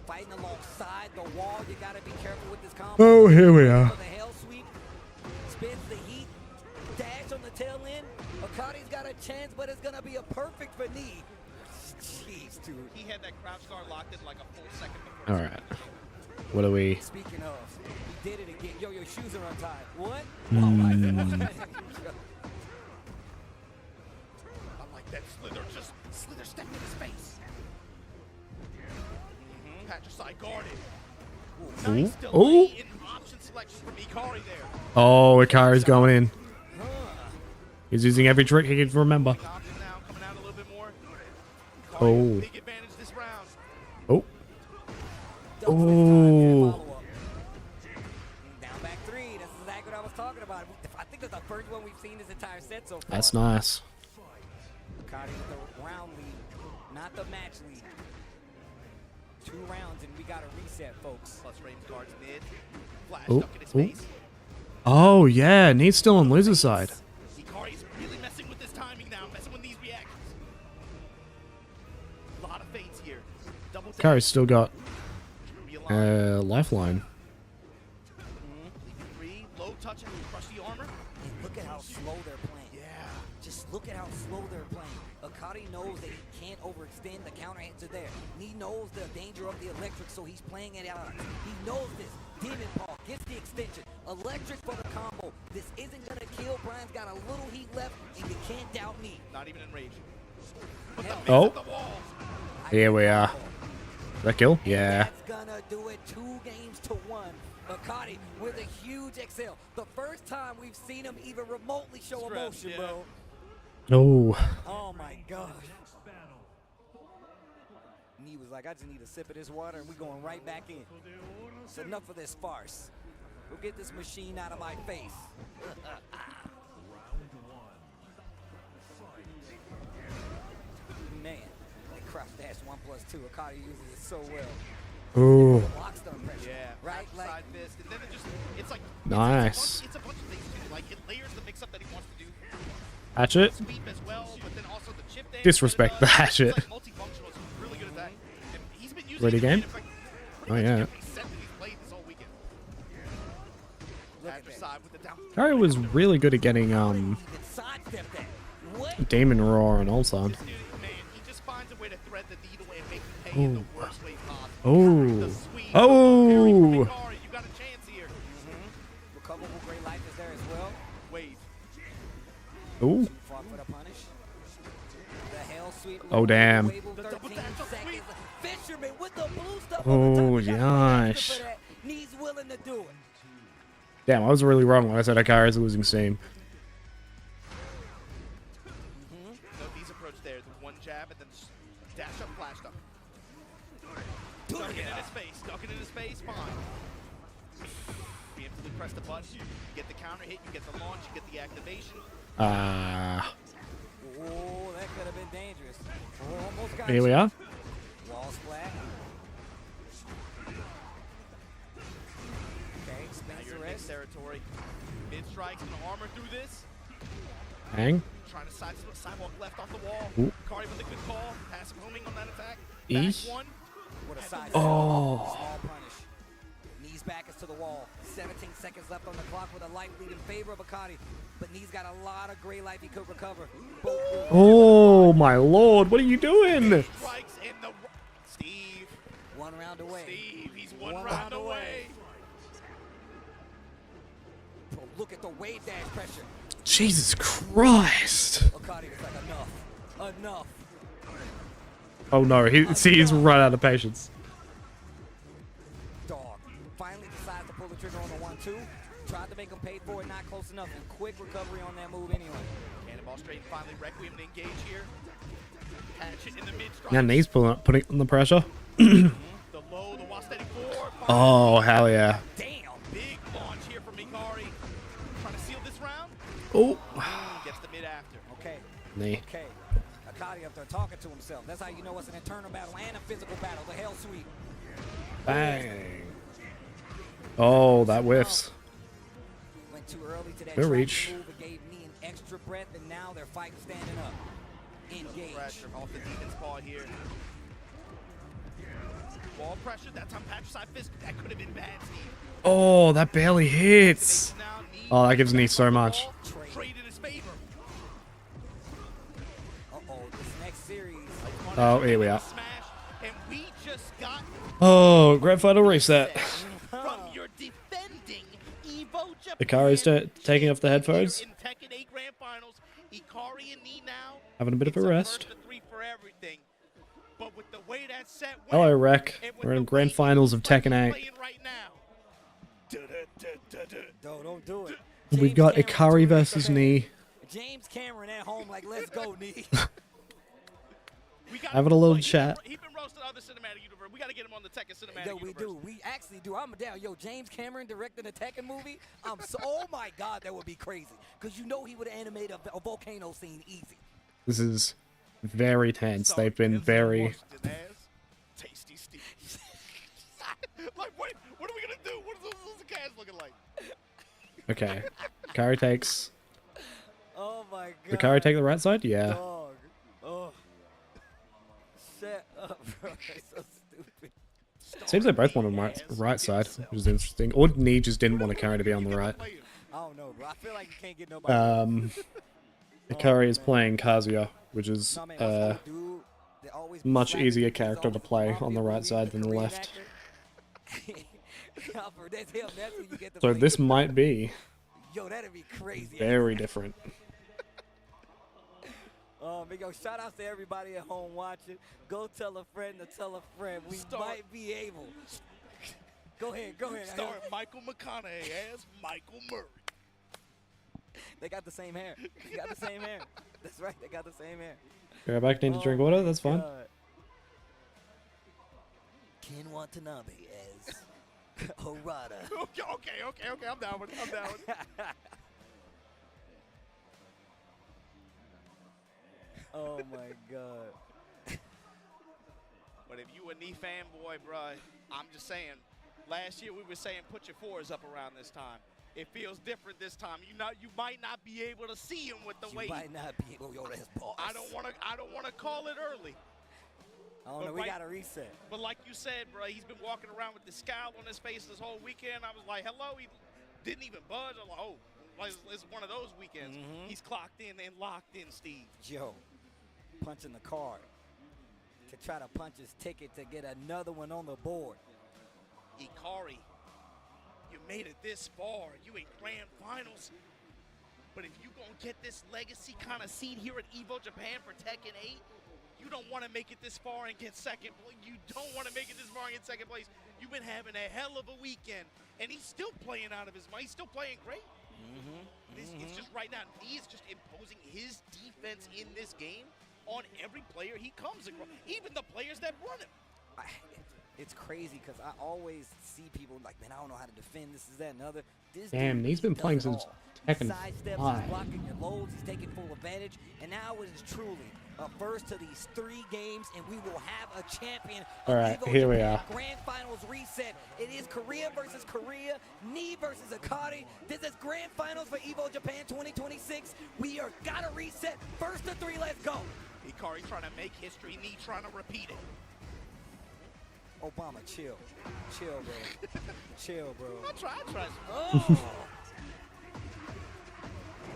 S10: Fighting alongside the wall. You gotta be careful with this combo.
S2: Oh, here we are.
S10: The hell sweep. Spins the heat. Dash on the tail end. Akari's got a chance, but it's gonna be a perfect for knee. Jeez, dude.
S8: He had that crouch guard locked in like a full second before.
S2: All right. What are we?
S10: Speaking of, he did it again. Yo, your shoes are untied. What?
S2: Mm.
S10: Oh my God.
S8: I like that Slither. Just Slither step in his face. Patricide guarded. Nice delay in option selection from Ikari there.
S2: Oh, Ikari's going in. He's using every trick he can remember. Oh.
S8: Big advantage this round.
S2: Oh. Oh.
S10: Down back 3. That's exactly what I was talking about. I think that's the first one we've seen this entire set so far.
S2: That's nice.
S10: Akari with the round lead, not the match lead. 2 rounds and we got a reset, folks.
S8: Plus range guards mid. Flash
S2: Oh.
S8: stuck in his face.
S2: Oh, yeah. Neat's still on loser's side.
S8: Ikari's really messing with his timing now, messing with these reactions. A lot of fades here. Double
S2: Ikari's still got lifeline.
S8: Low touch and crush the armor.
S10: And look at how slow they're playing.
S8: Yeah.
S10: Just look at how slow they're playing. Akari knows that he can't overextend. The counter hits are there. He knows the danger of the electric, so he's playing it out. He knows this. Demon Paw gets the extension. Electric for the combo. This isn't going to kill. Brian's got a little heat left, and you can't doubt me.
S8: Not even in rage.
S2: Oh. Here we are. That kill? Yeah.
S10: That's gonna do it 2 games to 1. Akari with a huge exhale. The first time we've seen him even remotely show emotion, bro.
S2: Oh.
S10: Oh my gosh. he was like, I just need a sip of this water, and we're going right back in. It's enough of this farce. Go get this machine out of my face. Man, that crouch dash 1+2. Akari uses it so well.
S2: Ooh.
S3: Yeah,
S10: right? Like,
S3: side fist, and then it's like
S2: Nice.
S3: It's a bunch of things too. Like it layers the mix-up that he wants to do.
S2: Hatchet.
S3: Sweep as well, but then also the chip dance
S2: Disrespect the hatchet.
S3: It's like multifunctional. It's really good at that. And he's been using
S2: Ready
S3: it in
S2: game?
S3: fact,
S2: Oh yeah.
S3: every set that he's played this whole weekend. Adver side with the down.
S2: Kari was really good at getting Demon Roar and Ulsan.
S3: Man, he just finds a way to thread the needle and make you pay in the worst way possible.
S2: Oh.
S3: Oh.
S2: Oh.
S3: You got a chance here.
S10: Recoverable great life is there as well.
S3: Wave.
S2: Ooh.
S10: Fought for the punish. The hell sweep.
S2: Oh damn.
S10: Fisherman with the blue stuff.
S2: Oh gosh.
S10: Knees willing to do it.
S2: Damn, I was really wrong when I said Akari's losing steam.
S3: No knees approach there. The one jab and then dash up, flash up. Ducking in his face. Ducking in his face. Fine. Preemptively press the button. You get the counter hit. You get the launch. You get the activation.
S10: Oh, that could have been dangerous. Almost got
S2: Here we are.
S10: Wall splat. Okay,
S3: Now you're in mixed territory. Mid strikes gonna armor through this.
S2: Hang.
S3: Trying to sidewalk left off the wall.
S2: Ooh.
S3: Kari with a good call. Passive homing on that attack.
S2: Eesh.
S3: Back one.
S10: What a side
S2: Oh.
S10: small punish. Knees back is to the wall. 17 seconds left on the clock with a life lead in favor of Akari. But Knee's got a lot of gray life he could recover.
S2: Oh my lord, what are you doing?
S3: Strikes in the Steve.
S10: One round away.
S3: Steve, he's one round away.
S10: Oh, look at the wave dash pressure.
S2: Jesus Christ.
S10: Akari is like enough. Enough.
S2: Oh no, he's run out of patience.
S10: Dog finally decides to pull the trigger on the 1-2. Tried to make him pay for it, not close enough. And quick recovery on that move anyway.
S3: Cannonball straight and finally Requiem to engage here. Hatchet in the mid strike.
S2: Now Knee's putting on the pressure.
S3: The low, the Wastetti 4.
S2: Oh, hell yeah.
S3: Damn. Big launch here from Ikari. Trying to seal this round.
S2: Oh.
S3: Gets the mid after.
S10: Okay.
S2: Knee.
S10: Okay. Akari up there talking to himself. That's how you know it's an internal battle and a physical battle. The hell sweep.
S2: Bang. Oh, that whiffs.
S10: Went too early to that
S2: Good reach.
S10: move. It gave me an extra breath, and now they're fighting standing up. Engage.
S3: Pressure off the demon's paw here. Wall pressure. That time patricide fist. That could have been bad, Steve.
S2: Oh, that barely hits. Oh, that gives Knee so much.
S3: Trade in his favor.
S10: Uh-oh, this next series.
S2: Oh, here we are.
S3: And we just got
S2: Oh, grand final reset.
S3: from your defending Evo Japan.
S2: Ikari's taking off the headphones.
S3: In Tekken 8 Grand Finals, Ikari and Knee now.
S2: Having a bit of a rest.
S3: Three for everything. But with the way that set went,
S2: Hello, Rec. We're in grand finals of Tekken 8.
S3: right now.
S10: Don't do it.
S2: We've got Ikari versus Knee.
S10: James Cameron at home, like, let's go, Knee.
S2: Having a little chat.
S3: He's been roasting other cinematic universe. We got to get him on the Tekken cinematic
S10: Yo, we do. We actually do. I'm down. Yo, James Cameron directing a Tekken movie. Oh my God, that would be crazy. Because you know he would animate a volcano scene easy.
S2: This is very tense. They've been very...
S3: Tasty Steve. Like, wait, what are we going to do? What is the cast looking like?
S2: Okay. Ikari takes...
S10: Oh my God.
S2: Did Ikari take the right side? Yeah.
S10: Dog. Oh. Shut up, bro. That's so stupid.
S2: Seems they both want on right side, which is interesting. Or Knee just didn't want Ikari to be on the right.
S10: I don't know, bro. I feel like you can't get nobody.
S2: Ikari is playing Kazuya, which is a much easier character to play on the right side than the left. So this might be
S10: Yo, that'd be crazy.
S2: very different.
S10: Big yo, shout out to everybody at home watching. Go tell a friend to tell a friend. We might be able. Go ahead.
S3: Starring Michael McConaughey as Michael Murray.
S10: They got the same hair. That's right. They got the same hair.
S2: Go back, need to drink water. That's fine.
S10: Ken Watanabe as Harada.
S3: Okay. I'm down with it.
S10: Oh my God.
S8: But if you a knee fanboy, bruh, I'm just saying, last year we were saying put your fours up around this time. It feels different this time. You might not be able to see him with the weight.
S10: You might not be able. Yo, that's boss.
S8: I don't wanna call it early.
S10: I don't know. We got to reset.
S8: But like you said, bro, he's been walking around with the scowl on his face this whole weekend. I was like, hello. He didn't even budge. I'm like, oh, it's one of those weekends. He's clocked in and locked in, Steve.
S10: Joe, punching the card to try to punch his ticket to get another one on the board.
S8: Ikari, you made it this far. You in grand finals. But if you gonna get this legacy kind of seed here at Evo Japan for Tekken 8, you don't want to make it this far and get second. You don't want to make it this far and get second place. You've been having a hell of a weekend, and he's still playing out of his mind. He's still playing great. It's just right now, he is just imposing his defense in this game on every player he comes across, even the players that run him.
S10: It's crazy because I always see people like, man, I don't know how to defend this, is that, and other.
S2: Damn, he's been playing since Tekken 5.
S10: He's blocking your loads, he's taking full advantage, and now it is truly a first to these 3 games, and we will have a champion.
S2: All right, here we are.
S10: Grand Finals reset. It is Korea versus Korea, Knee versus Akari. This is Grand Finals for Evo Japan 2026. We are gotta reset. First to 3, let's go.
S8: Ikari trying to make history, Knee trying to repeat it.
S10: Obama, chill, bro. Chill, bro.
S8: I try.
S10: Oh.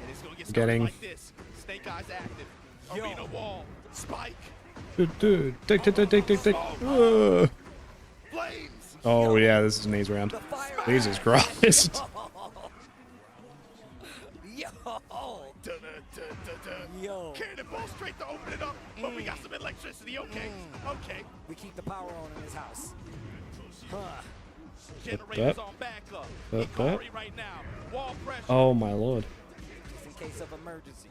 S8: And it's gonna get started like this. Snake Eyes active. Arena wall. Spike.
S2: Dude. Tick. Oh yeah, this is an A's round. Jesus Christ.
S10: Yo.
S8: Cannonball straight to open it up, but we got some electricity. Okay.
S10: We keep the power on in this house.
S8: Generators on backup. Ikari right now. Wall pressure.
S2: Oh my lord.
S10: Just in case of emergency.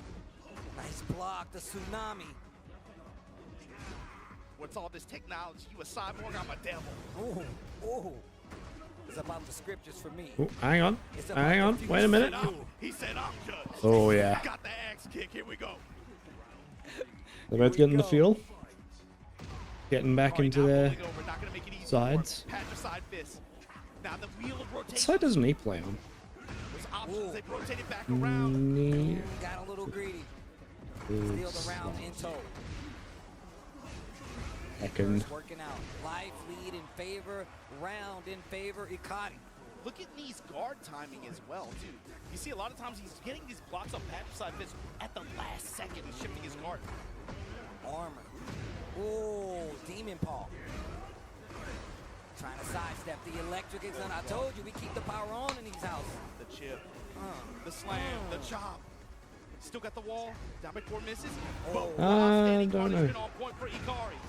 S10: Nice block, the tsunami.
S8: What's all this technology? You a cyborg? I'm a devil.
S10: Oh. It's about the scriptures for me.
S2: Ooh, hang on. Wait a minute.
S8: He said I'm judged.
S2: Oh yeah.
S8: Got the axe kick. Here we go.
S2: They're both getting the feel. Getting back into their sides. What side doesn't he play on?
S10: Got a little greedy. Steal the round in tow. Working out. Life lead in favor. Round in favor. Ikari.
S8: Look at Knee's guard timing as well, too. You see a lot of times he's getting these blocks on patricide fist at the last second. He's shifting his guard.
S10: Armor. Oh, Demon Paw. Trying to sidestep the electric. I told you we keep the power on in these houses.
S8: The chip. The slam. The chop. Still got the wall. Down by 4 misses.
S2: I don't know.
S8: On point for Ikari.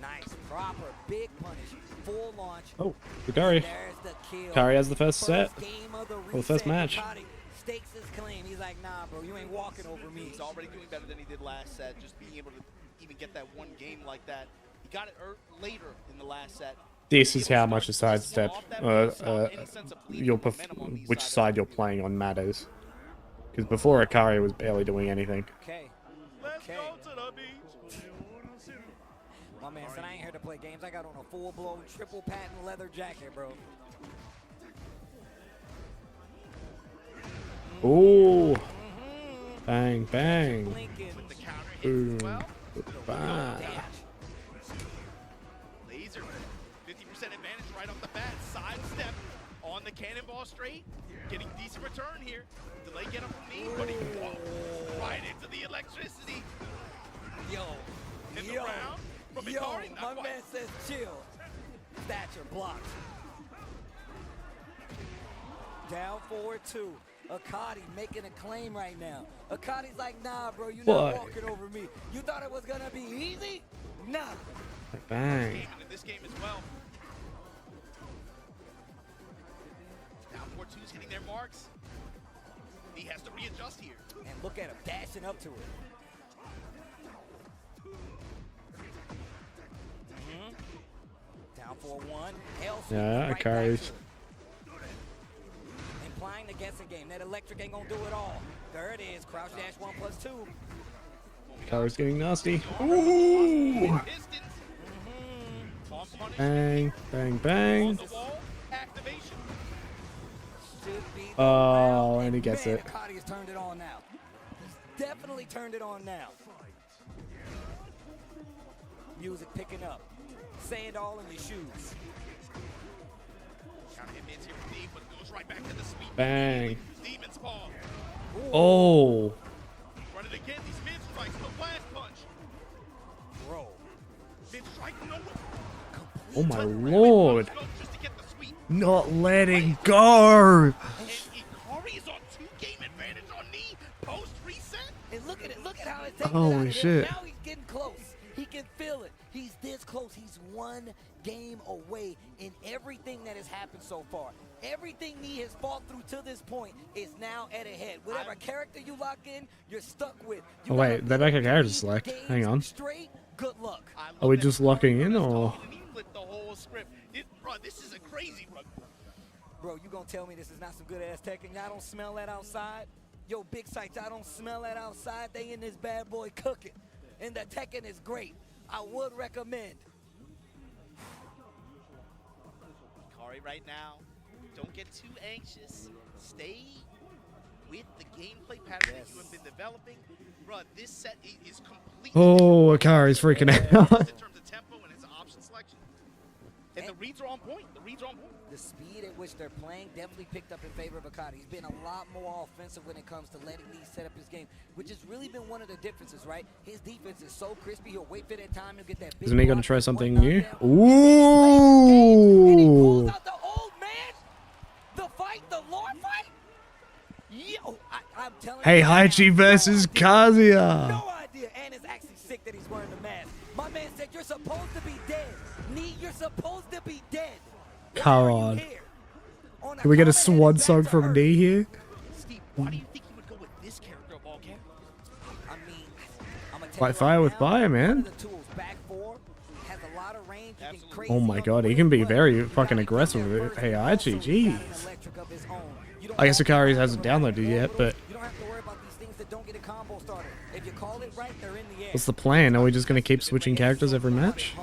S10: Nice, proper, big punish, full launch.
S2: Oh, Ikari.
S10: There's the kill.
S2: Ikari has the first set.
S10: Game of the
S2: Or the first match.
S10: Stakes his claim. He's like, nah, bro, you ain't walking over me.
S8: He's already doing better than he did last set. Just being able to even get that one game like that. He got it later in the last set.
S2: This is how much a sidestep, which side you're playing on matters. Because before Ikari was barely doing anything.
S10: Okay.
S8: Let's go to the beach.
S10: My man said I ain't here to play games. I got on a full-blown triple patent leather jacket, bro.
S2: Ooh. Bang, bang. Boom. Bang.
S8: Laser. 50% advantage right off the bat. Side step on the cannonball straight. Getting decent return here. Delay get up from Knee, but he walked right into the electricity. In the round. From Ikari,
S10: my man says chill. Thatcher blocked. Down 4-2. Akari making a claim right now. Akari's like, nah, bro, you're not walking over me. You thought it was gonna be easy? Nah.
S2: Bang.
S8: In this game as well. Down 4-2's hitting their marks. He has to readjust here.
S10: And look at him dashing up to it. Down for one. Hell sweep
S2: Yeah,
S10: right
S2: Akari's.
S10: back to it. Implying the guessing game. That electric ain't gonna do it all. There it is. Crouch dash 1+2.
S2: Akari's getting nasty. Ooh! Bang, bang, bang. Oh, and he gets it.
S10: Akari has turned it on now. He's definitely turned it on now. Music picking up. Sand all in your shoes.
S2: Bang. Oh.
S8: Run it again. These mid strikes, the blast punch.
S10: Bro.
S8: Mid strike, no.
S2: Oh my lord. Not letting go.
S8: Ikari is on 2-game advantage on knee post reset.
S10: And look at it. Look at how it's taking
S2: Holy
S10: it out of
S2: shit.
S10: him. Now he's getting close. He can feel it. He's this close. He's 1 game away in everything that has happened so far. Everything he has fought through to this point is now at a head. Whatever character you lock in, you're stuck with.
S2: Oh wait, they're back at character select. Hang on.
S10: Straight good luck.
S2: Are we just locking in or?
S8: The whole script. Bro, this is a crazy run.
S10: Bro, you gonna tell me this is not some good ass tech and y'all don't smell that outside? Yo, big sight, y'all don't smell that outside? They in this bad boy cooking. And the Tekken is great. I would recommend.
S8: Ikari right now, don't get too anxious. Stay with the gameplay pattern that you have been developing. Bro, this set is completely
S2: Oh, Akari's freaking out.
S8: in terms of tempo and his option selection. And the reads are on point. The reads are on point.
S10: The speed at which they're playing definitely picked up in favor of Akari. He's been a lot more offensive when it comes to letting Lee set up his game, which has really been one of the differences, right? His defense is so crispy. He'll wait for that time to get that big
S2: Isn't he gonna try something new?
S10: And he pulls
S2: Ooh!
S10: out the old man. The fight, the Lord fight. Yo, I'm telling you.
S2: Hey, Haichi versus Kazuya.
S10: No idea. And it's actually sick that he's wearing the mask. My man said you're supposed to be dead. Nee, you're supposed to be dead.
S2: Come on. Can we get a swan song from Nee here?
S8: Steve, why do you think he would go with this character of all characters?
S10: I mean, I'm gonna
S2: Fight fire with fire, man. Oh my god, he can be very fucking aggressive with it. Hey, Haichi, jeez. I guess Akari hasn't downloaded yet, but what's the plan? Are we just gonna keep switching characters every match?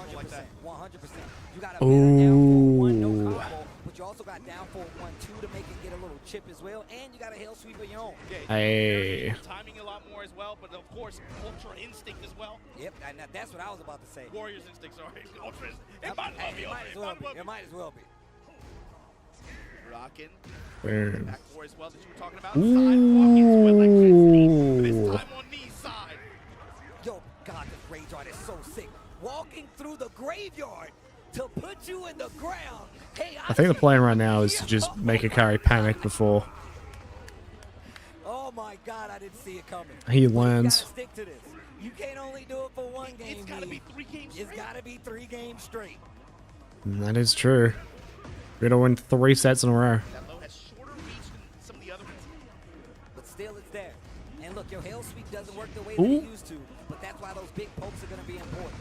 S2: Ooh.
S10: But you also got down for 1-2 to make it get a little chip as well, and you got a hell sweep of your own.
S2: Hey.
S8: Timing a lot more as well, but of course, Ultra Instinct as well.
S10: Yep, and that's what I was about to say.
S8: Warriors Instinct, sorry. Ultra Instinct. It might as well be. Rockin'.
S2: Boom.
S8: Back four as well that you were talking about.
S2: Ooh.
S8: This time on knee side.
S10: Yo, God, this rage art is so sick. Walking through the graveyard to put you in the ground. Hey,
S2: I think the plan right now is to just make Akari panic before
S10: oh my God, I didn't see it coming.
S2: he
S10: You
S2: lands.
S10: gotta stick to this. You can't only do it for one game.
S8: It's gotta be 3 games straight.
S10: It's gotta be 3 games straight.
S2: And that is true. We're gonna win 3 sets in a row.
S8: That low has shorter reach than some of the other ones.
S10: But still, it's there. And look, your hail sweep doesn't work the way
S2: Ooh.
S10: that it used to, but that's why those big pokes are gonna be important.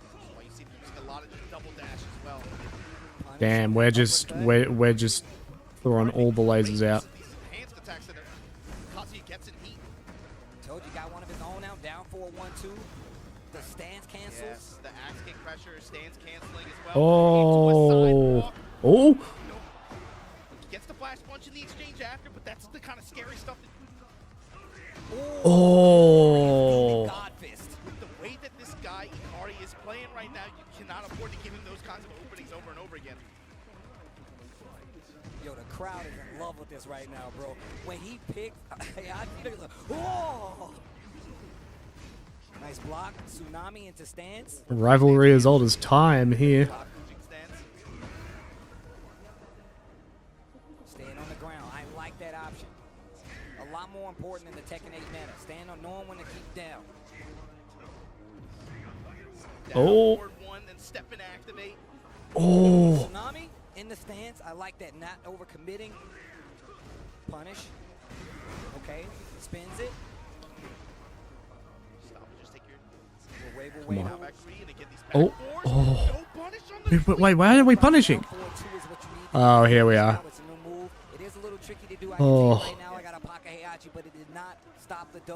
S8: That's why you see them using a lot of just double dash as well.
S2: Damn, we're just throwing all the lasers out.
S8: These enhanced attacks that Kazuya gets in heat.
S10: Told you, got one of his own now, down for a 1-2. The stance cancels.
S8: Yes, the axe kick pressure, stands canceling as well.
S2: Oh. Oh.
S8: He gets the flash punch in the exchange after, but that's the kind of scary stuff that
S2: Oh.
S8: God fist. With the way that this guy Ikari is playing right now, you cannot afford to give him those kinds of openings over and over again.
S10: Yo, the crowd is in love with this right now, bro. When he picked, hey, I think like, whoa! Nice block, tsunami into stance.
S2: Rivalry as old as time here.
S10: Staying on the ground, I like that option. A lot more important than the Tekken 8 mana. Stand on knowing when to keep down.
S2: Oh.
S8: One, then step and activate.
S2: Oh.
S10: Tsunami in the stance. I like that. Not overcommitting. Punish. Okay. Spins it.
S8: Stop and just take your
S2: Come on. Oh, oh. Wait, why are we punishing? Oh, here we are. Oh.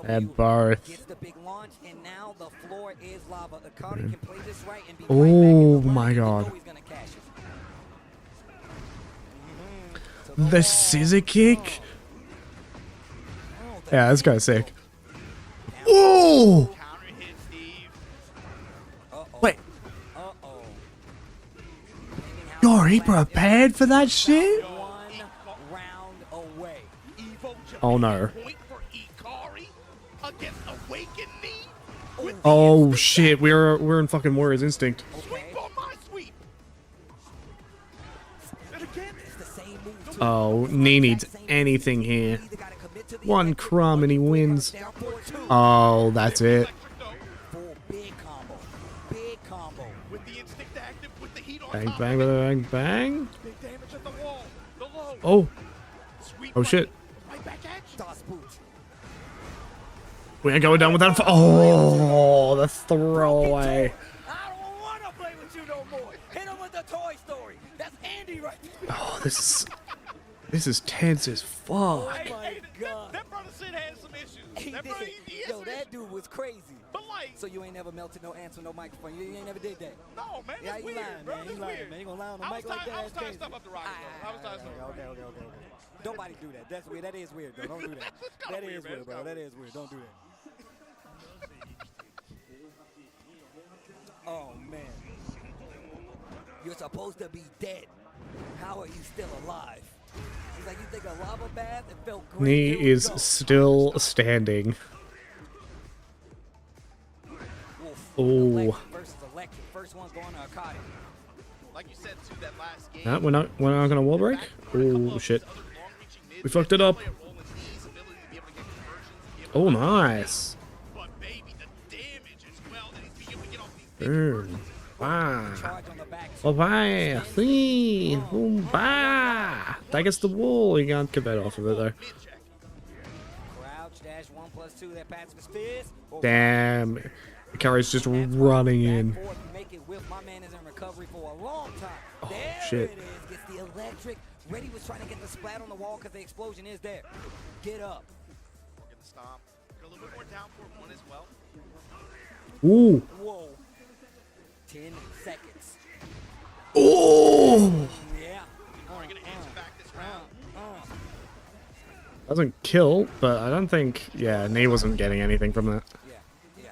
S2: And both. Oh my god. The scissor kick? Yeah, this guy's sick. Oh! Wait. Yo, are he prepared for that shit? Oh no. Oh shit, we're in fucking Warrior's Instinct. Oh, Nee needs anything here. One crumb and he wins. Oh, that's it. Bang, bang, bang, bang. Oh. Oh shit. We ain't going down with that. Oh, the throwaway. Oh, this is tense as fuck.
S10: Oh my god. That brother Sid had some issues. Yo, that dude was crazy. But like, so you ain't never melted no ants with no microphone. You ain't never did that. No, man. Yeah, you lying, man. You lying, man. You gonna lie on the mic like that? I was tying stuff up the rocket. I was tying stuff up. Okay. Nobody do that. That's weird. That is weird, though. Don't do that. That is weird, bro. That is weird. Don't do that. Oh man. You're supposed to be dead. How are you still alive? He's like, you take a lava bath and felt great.
S2: Nee is still standing. Oh.
S8: Like you said to that last game.
S2: Nah, we're not gonna wall break. Oh shit. We fucked it up. Oh nice. Burn. Wow. Oh bye. See. Oh bye. That gets the wall. You can't get that off of it though. Damn. Ikari's just running in. Oh shit.
S10: Gets the electric. Reddy was trying to get the splat on the wall because the explosion is there. Get up.
S8: Get the stomp. Get a little bit more down for one as well.
S2: Ooh.
S10: Whoa. 10 seconds.
S2: Oh.
S10: Yeah.
S8: Are you gonna answer back this round?
S2: Doesn't kill, but I don't think. Yeah, Nee wasn't getting anything from that.
S10: Yeah.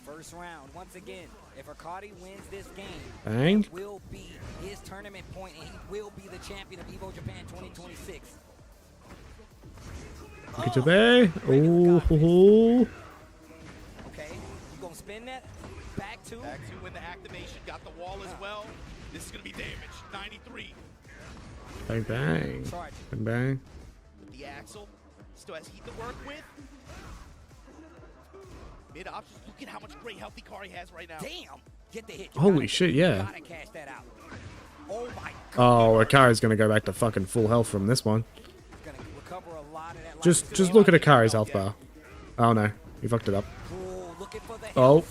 S10: First round. Once again, if Arcadi wins this game,
S2: Bang.
S10: it will be his tournament point, and he will be the champion of Evo Japan 2026.
S2: Get your bay. Oh.
S10: Okay, you gonna spin that? Back to
S8: when the activation got the wall as well. This is gonna be damage. 93.
S2: Bang bang. Bang bang.
S8: The axle still has heat to work with. Mid options. Look at how much great health Ikari has right now.
S10: Damn. Get the hit.
S2: Holy shit, yeah.
S10: Gotta cash that out. Oh my god.
S2: Oh, Akari's gonna go back to fucking full health from this one.
S10: Gonna recover a lot of that.
S2: Just look at Akari's health bar. Oh no, he fucked it up.
S10: Ooh, looking for the
S2: Oh.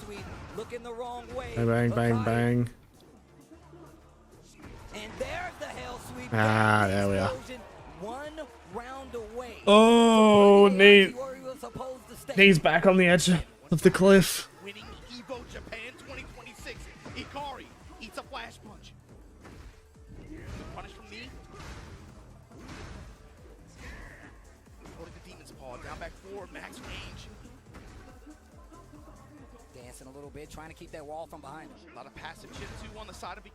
S10: Looking the wrong way.
S2: Bang bang bang bang.
S10: And there's the hell sweep.
S2: Ah, there we are.
S10: One round away.
S2: Oh, Nee. Nee's back on the edge of the cliff.
S8: Winning Evo Japan 2026. Ikari eats a flash punch. Punish from Nee. Holding the demon's paw. Down back forward. Max range.
S10: Dancing a little bit, trying to keep that wall from behind him.
S8: A lot of passive chip too on the side of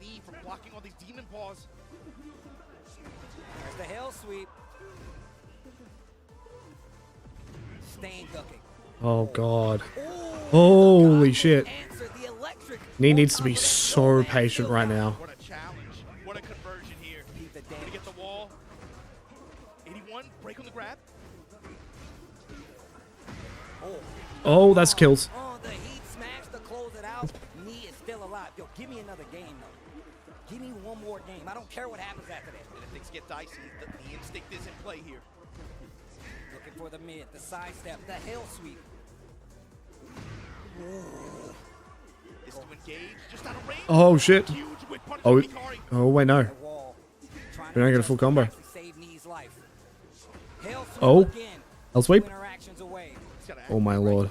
S8: Nee from blocking all these demon paws.
S10: There's the hell sweep. Stain ducking.
S2: Oh god. Holy shit. Nee needs to be so patient right now.
S8: What a challenge. What a conversion here. Gonna get the wall. 81, break on the grab.
S2: Oh, that's kills.
S10: Oh, the heat smash to close it out. Nee is still alive. Yo, give me another game, though. Give me one more game. I don't care what happens after that.
S8: And if things get dicey, the instinct is in play here.
S10: Looking for the mid, the sidestep, the hell sweep.
S2: Oh shit. Oh, wait, no. We're not gonna full combo. Oh. I'll sweep. Oh my lord.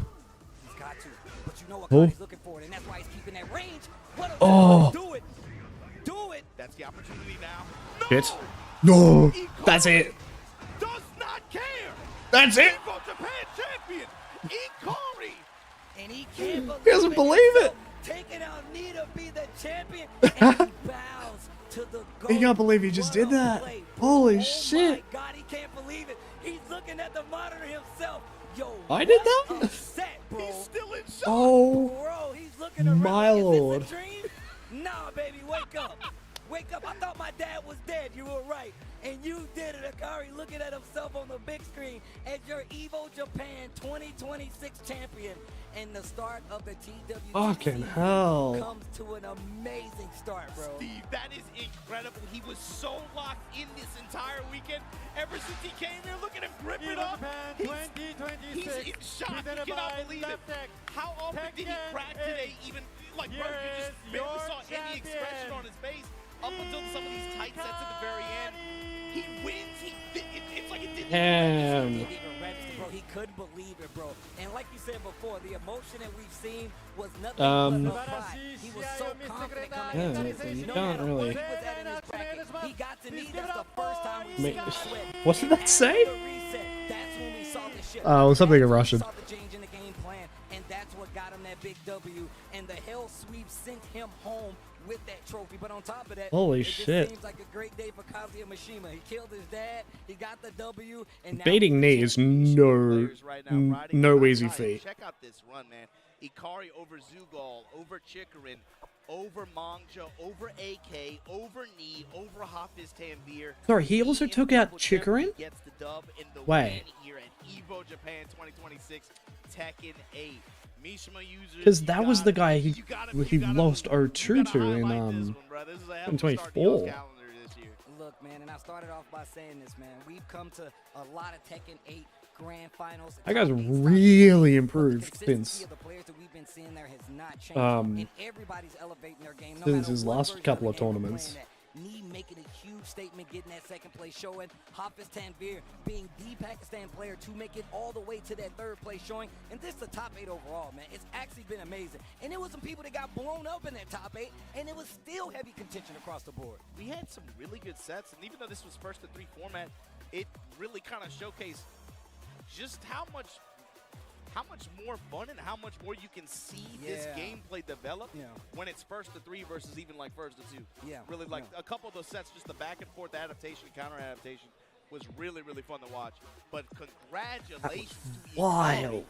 S2: Oh. Oh.
S8: That's the opportunity now.
S2: Shit. No. That's it.
S8: Does not care.
S2: That's it.
S8: Evo Japan champion, Ikari.
S10: And he can't believe
S2: He doesn't believe it.
S10: Taking out Knee to be the champion, and he bows to the goal.
S2: He can't believe he just did that. Holy shit.
S10: Oh my God, he can't believe it. He's looking at the monitor himself. Yo,
S2: I did that?
S10: Upset, bro.
S8: He's still in shock.
S2: Oh.
S10: Bro, he's looking around.
S2: My lord.
S10: Is this a dream? Nah, baby, wake up. Wake up. I thought my dad was dead. You were right. And you did it, Akari, looking at himself on the big screen as your Evo Japan 2026 champion. And the start of the TWC
S2: Fucking hell.
S10: comes to an amazing start, bro.
S8: Steve, that is incredible. He was so locked in this entire weekend. Ever since he came here, look at him grip it up. He's in shock. He cannot believe it. How often did he crack today? Even like, bro, you just barely saw any expression on his face up until some of these tight sets at the very end. He wins. It's like it didn't
S2: Damn.
S10: Bro, he couldn't believe it, bro. And like you said before, the emotion that we've seen was nothing but pride. He was so confident coming into this.
S2: You
S10: No
S2: can't
S10: matter
S2: really.
S10: what he was at in his bracket, he got to knee. That's the first time we've seen him sweat.
S2: What did that say?
S10: The reset. That's when we saw the shift.
S2: Oh, something in Russian.
S10: Saw the change in the game plan, and that's what got him that big W. And the hell sweep sent him home with that trophy. But on top of that,
S2: holy
S10: it
S2: shit.
S10: just seems like a great day for Kazuya Mishima. He killed his dad, he got the W, and now
S2: Beating knee is no easy feat.
S8: Check out this run, man. Ikari over Zugal, over Chikarin, over Mangja, over AK, over Knee, over Hafiz Tanvir.
S2: Sorry, he also took out Chikarin?
S8: Gets the dub in the
S2: Wait.
S8: win here at Evo Japan 2026 Tekken 8.
S2: Because that was the guy he lost 0-2 to in 2024.
S10: Look, man, and I started off by saying this, man. We've come to a lot of Tekken 8 grand finals.
S2: That guy's really improved since
S10: the players that we've been seeing there has not changed. And everybody's elevating their game.
S2: since his last couple of tournaments.
S10: Knee making a huge statement, getting that second place showing. Hafiz Tanvir being the Pakistan player to make it all the way to that third place showing. And this is the top 8 overall, man. It's actually been amazing. And there was some people that got blown up in that top 8, and it was still heavy contention across the board.
S8: We had some really good sets, and even though this was first to 3 format, it really kind of showcased just how much more fun and how much more you can see this gameplay develop when it's first to 3 versus even like first to 2.
S10: Yeah.
S8: Really, like a couple of those sets, just the back and forth adaptation, counter adaptation was really, really fun to watch. But congratulations to
S2: wild.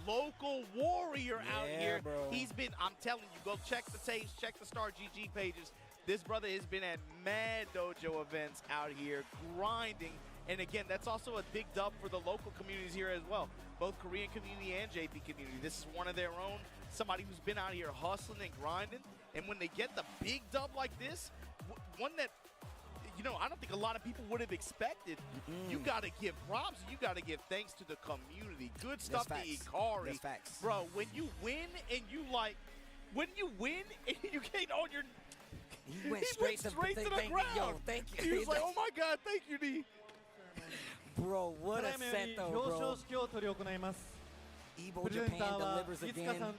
S8: Local warrior out here.
S10: Bro.
S8: He's been, I'm telling you, go check the tapes, check the Star GG pages. This brother has been at mad dojo events out here grinding. And again, that's also a big dub for the local communities here as well. Both Korean community and JP community. This is one of their own, somebody who's been out here hustling and grinding. And when they get the big dub like this, one that, you know, I don't think a lot of people would have expected. You got to give props. You got to give thanks to the community. Good stuff to Ikari. Bro, when you win and you like, when you win and you get on your,
S10: he went straight to the ground. Yo, thank you.
S8: He was like, oh my God, thank you, D.
S10: Bro, what a set though, bro. Evo Japan delivers again.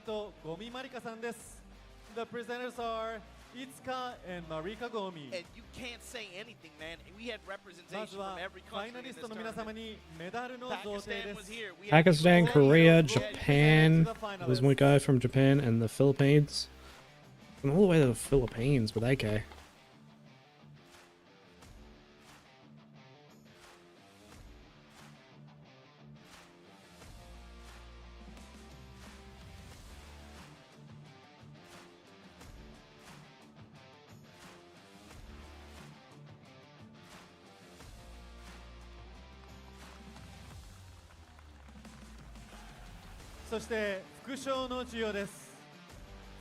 S7: The presenters are Itsuka and Marika Gomi.
S8: And you can't say anything, man. We had representation from every country in this tournament. Pakistan was here.
S2: Pakistan, Korea, Japan. There's one guy from Japan and the Philippines. And all the way to the Philippines with AK.
S7: そして副賞の授与です。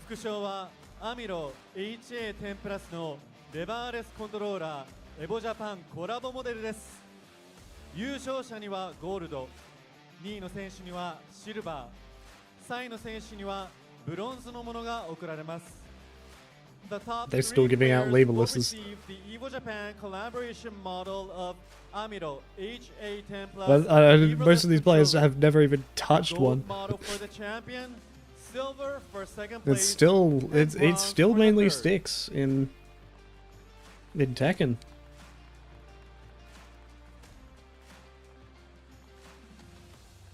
S7: 副賞はアミロ HA10 プラスのレバーレスコントローラーエボジャパンコラボモデルです。優勝者にはゴールド、2位の選手にはシルバー、3位の選手にはブロンズのものが贈られます。The top
S2: They're still
S7: three
S2: giving out
S7: players
S2: label
S7: will
S2: lists.
S7: receive the Evo Japan collaboration model of Amiro HA10 Plus.
S2: But most of these players have never even touched
S7: Gold
S2: one.
S7: model for the champion, silver for second
S2: It's
S7: place.
S2: still
S7: and
S2: it
S7: bronze
S2: still
S7: for the
S2: mainly
S7: third.
S2: sticks in Tekken.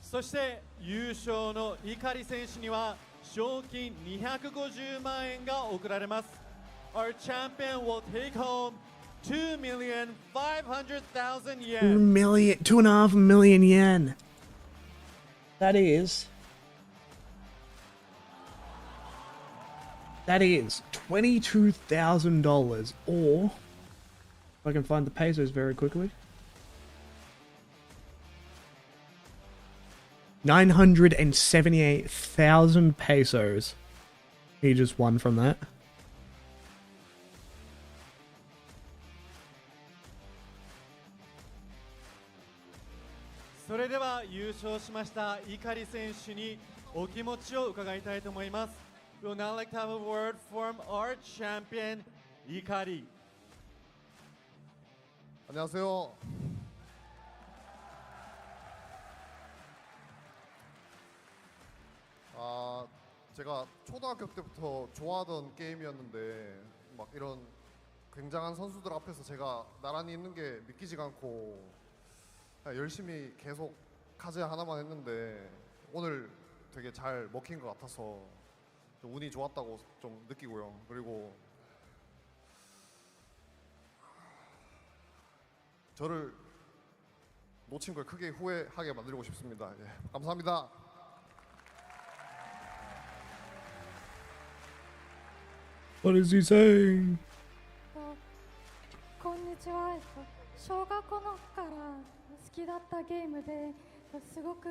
S7: そして優勝の碇選手には賞金250万円が贈られます。Our champion will take home 2,500,000 yen.
S2: 2.5 million yen. That is $22,000, or if I can find the pesos very quickly, 978,000 pesos. He just won from that.
S7: So それでは優勝しました碇選手にお気持ちを伺いたいと思います。We would now like to have a word from our champion, 이카리.
S6: 안녕하세요. 제가 초등학교 때부터 좋아하던 게임이었는데 막 이런 굉장한 선수들 앞에서 제가 나란히 있는 게 믿기지가 않고 그냥 열심히 계속 카즈 하나만 했는데 오늘 되게 잘 먹힌 것 같아서 좀 운이 좋았다고 좀 느끼고요. 그리고 저를 놓친 걸 크게 후회하게 만들고 싶습니다. 예, 감사합니다.
S2: What is he saying?
S17: こんにちは。小学校の頃から好きだったゲームですごく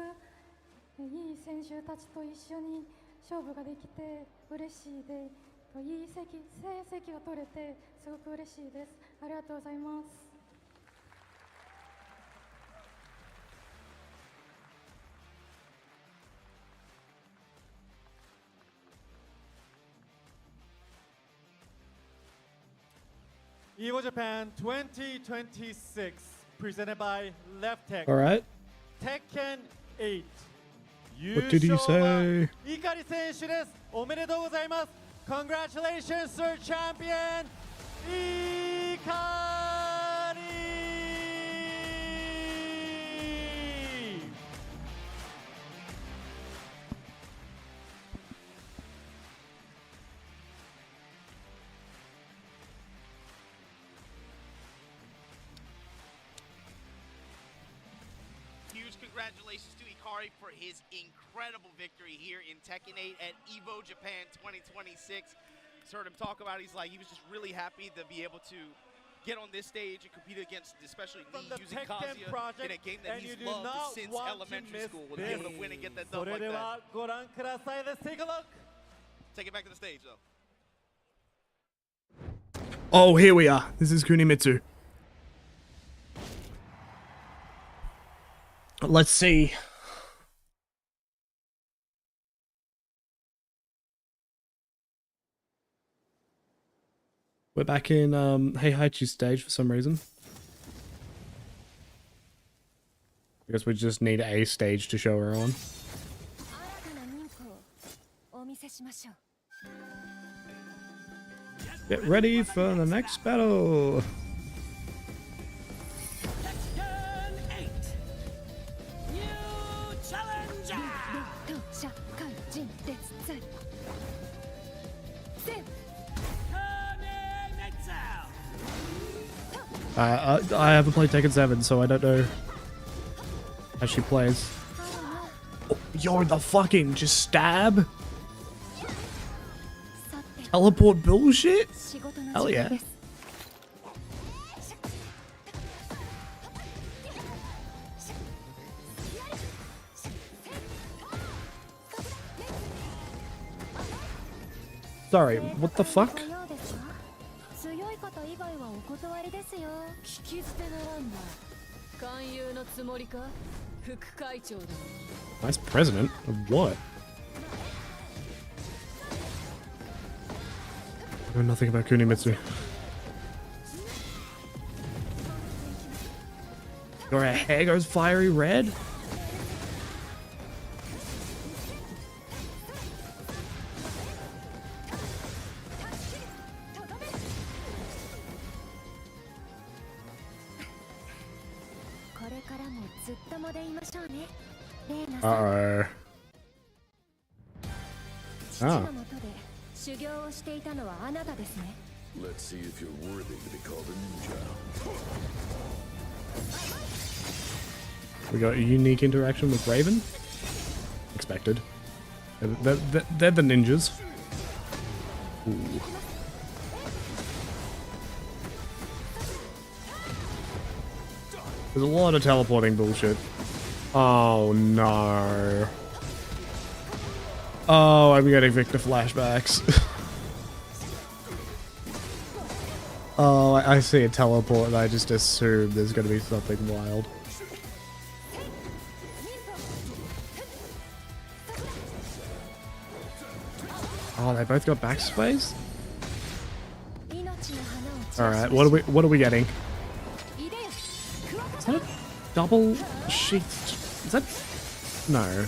S17: いい選手たちと一緒に勝負ができて嬉しいで、いい成績が取れてすごく嬉しいです。ありがとうございます。
S7: Evo Japan 2026, presented by Left Tech.
S2: All right.
S7: Tekken 8.
S2: What did he say?
S7: 碇選手です。おめでとうございます。Congratulations, Sir Champion 碇!
S8: Congratulations to Ikari for his incredible victory here in Tekken 8 at Evo Japan 2026. Just heard him talk about it. He's like, he was just really happy to be able to get on this stage and compete against, especially Lee using Kazuya in a game that he's loved since elementary school. Was able to win and get that dub like that.
S7: Let's take a look.
S8: Take it back to the stage, though.
S2: Oh, here we are. This is Kunimitsu. Let's see. We're back in Heihachi's stage for some reason. I guess we just need a stage to show her on. Get ready for the next battle. I haven't played Tekken 7, so I don't know how she plays. Oh, you're the fucking just stab? Teleport bullshit? Hell yeah. Sorry, what the fuck? Vice president of what? I know nothing about Kunimitsu. Your hair goes fiery red? Uh-oh. Oh.
S22: Let's see if you're worthy to be called a ninja.
S2: We got a unique interaction with Raven. Expected. They're the ninjas. Ooh. There's a lot of teleporting bullshit. Oh no. Oh, I'm getting Victor flashbacks. Oh, I see a teleport and I just assume there's gonna be something wild. Oh, they both got backspace? Alright, what are we getting? Is that a double sheath? Is that... No.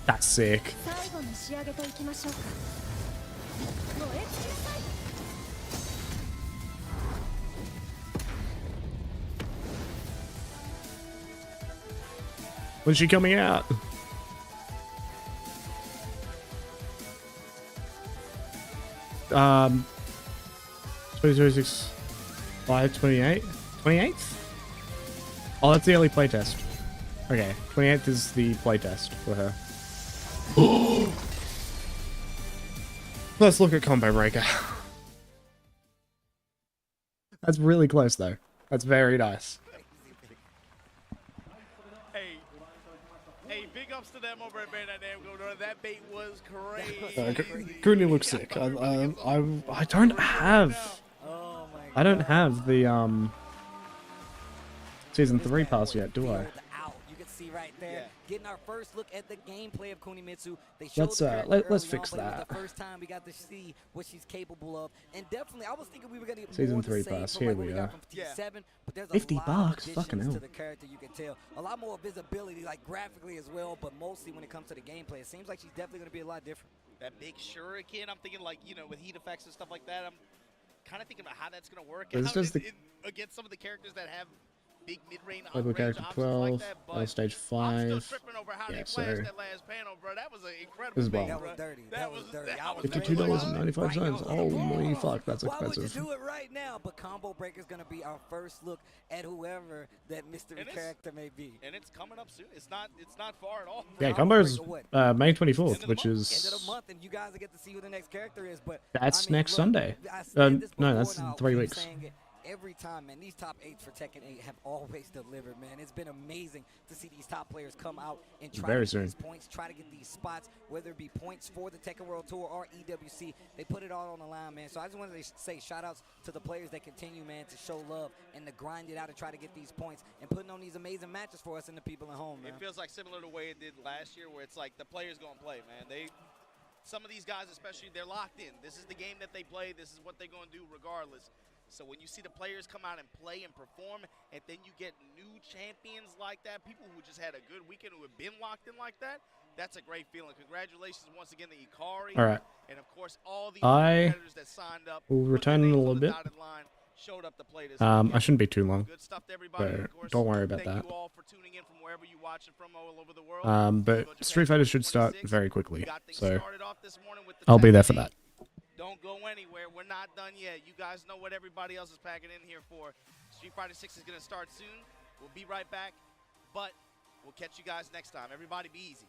S2: That's sick. When's she coming out? Um, 2026, 5/28, 28th? Oh, that's the early playtest. Okay, 28th is the playtest for her. Let's look at Combo Breaker. That's really close though. That's very nice.
S8: Hey, big ups to them over at Bandai Namco. That bait was crazy.
S2: Kuni looks sick. I don't have the season 3 pass yet, do I?
S10: You can see right there, getting our first look at the gameplay of Kunimitsu. They showed
S2: Let's fix that.
S10: It was the first time we got to see what she's capable of, and definitely I was thinking we were gonna get
S2: Season
S10: more
S2: 3
S10: to say
S2: pass.
S10: from
S2: Here
S10: like
S2: we
S10: what
S2: are.
S10: got from T7, but there's a
S2: $50
S10: lot
S2: bucks.
S10: of
S2: Fucking
S10: additions
S2: hell.
S10: to the character. You can tell a lot more visibility, like graphically as well, but mostly when it comes to the gameplay, it seems like she's definitely gonna be a lot different.
S8: That big shuriken, I'm thinking like, you know, with heat effects and stuff like that, I'm kind of thinking about how that's gonna work
S2: This
S8: out
S2: does the-
S8: against some of the characters that have big mid-range
S2: Level character 12, stage 5. Yeah, so
S8: that last panel, bro. That was an incredible
S2: this is
S8: thing,
S2: bomb.
S8: bro.
S10: That was dirty.
S2: $52.95. Holy fuck, that's
S10: Why would you
S2: expensive.
S10: do it right now? But Combo Breaker is going to be our first look at whoever that mystery character may be.
S8: And it's coming up soon. It's not far at all.
S2: Yeah, Combo's May 24th, which
S10: End of
S2: is...
S10: the month, and you guys will get to see who the next character is. But
S2: That's
S10: I mean,
S2: next
S10: look,
S2: Sunday.
S10: I said this
S2: No,
S10: before,
S2: that's
S10: and I'll
S2: 3
S10: keep
S2: weeks.
S10: saying it every time, man. These top 8s for Tekken 8 have always delivered, man. It's been amazing to see these top players come out and try
S2: Very
S10: to
S2: soon.
S10: get these points, try to get these spots, whether it be points for the Tekken World Tour or EWC. They put it all on the line, man. So I just wanted to say shout outs to the players that continue, man, to show love and to grind it out and try to get these points and putting on these amazing matches for us and the people at home, man.
S8: It feels like similar to the way it did last year, where it's like the players gonna play, man. Some of these guys, especially, they're locked in. This is the game that they play. This is what they're gonna do regardless. So when you see the players come out and play and perform, and then you get new champions like that, people who just had a good weekend who have been locked in like that, that's a great feeling. Congratulations once again to Ikari.
S2: All right.
S8: And of course, all the competitors that signed up.
S2: Will return in a little bit.
S8: Showed up to play this
S2: I shouldn't be too long.
S8: Good stuff to everybody.
S2: So
S8: Of course,
S2: don't worry about
S8: thank
S2: that.
S8: you all for tuning in from wherever you watch it from all over the world.
S2: But Street Fighter should start very quickly, so
S8: started off this morning with the
S2: I'll be there for
S8: Tekken
S2: that.
S8: Don't go anywhere. We're not done yet. You guys know what everybody else is packing in here for. Street Fighter 6 is going to start soon. We'll be right back, but we'll catch you guys next time. Everybody be easy.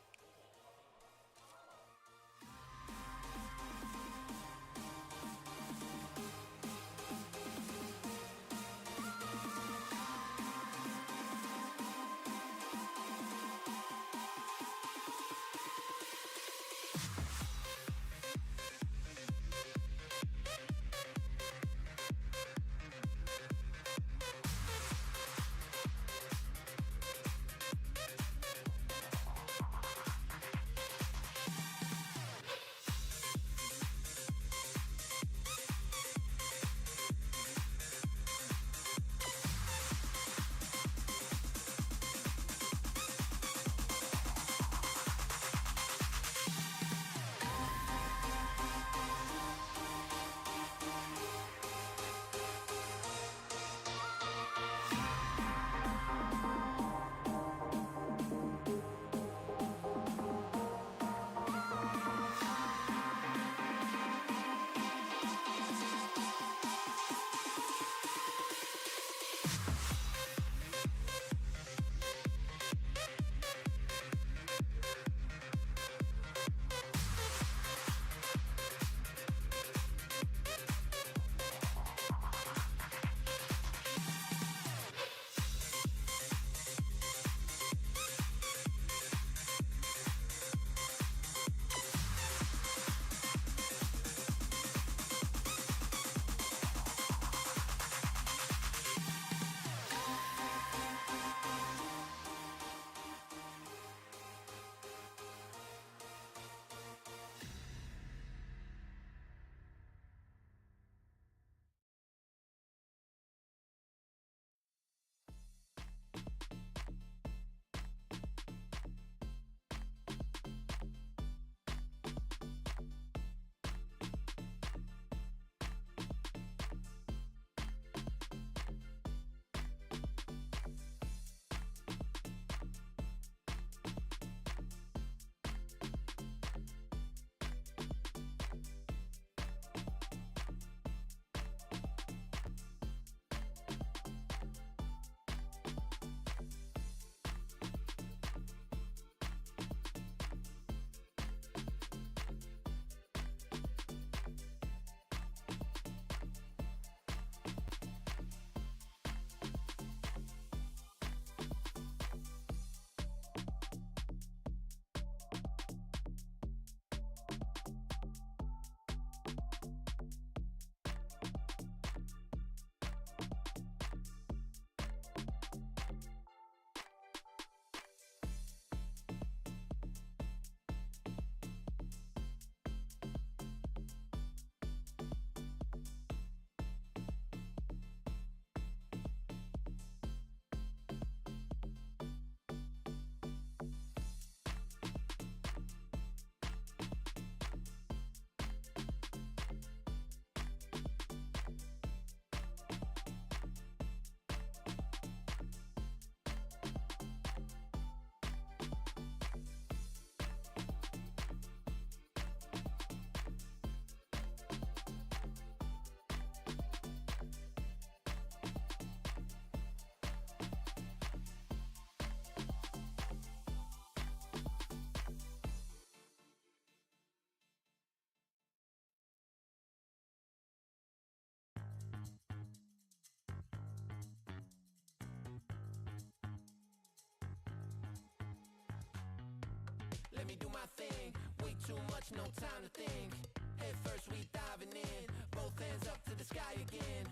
S9: Let me do my thing. Way too much, no time to think. Head first, we diving in. Both hands up to the sky again.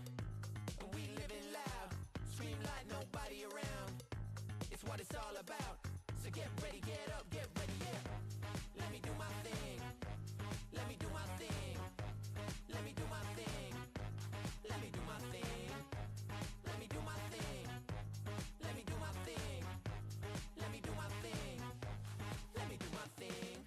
S9: And we living loud. Scream like nobody around. It's what it's all about. So get ready, get up, get ready, yeah. Let me do my thing. Let me do my thing. Let me do my thing. Let me do my thing. Let me do my thing. Let me do my thing. Let me do my thing. Let me do my thing. Let me do my thing.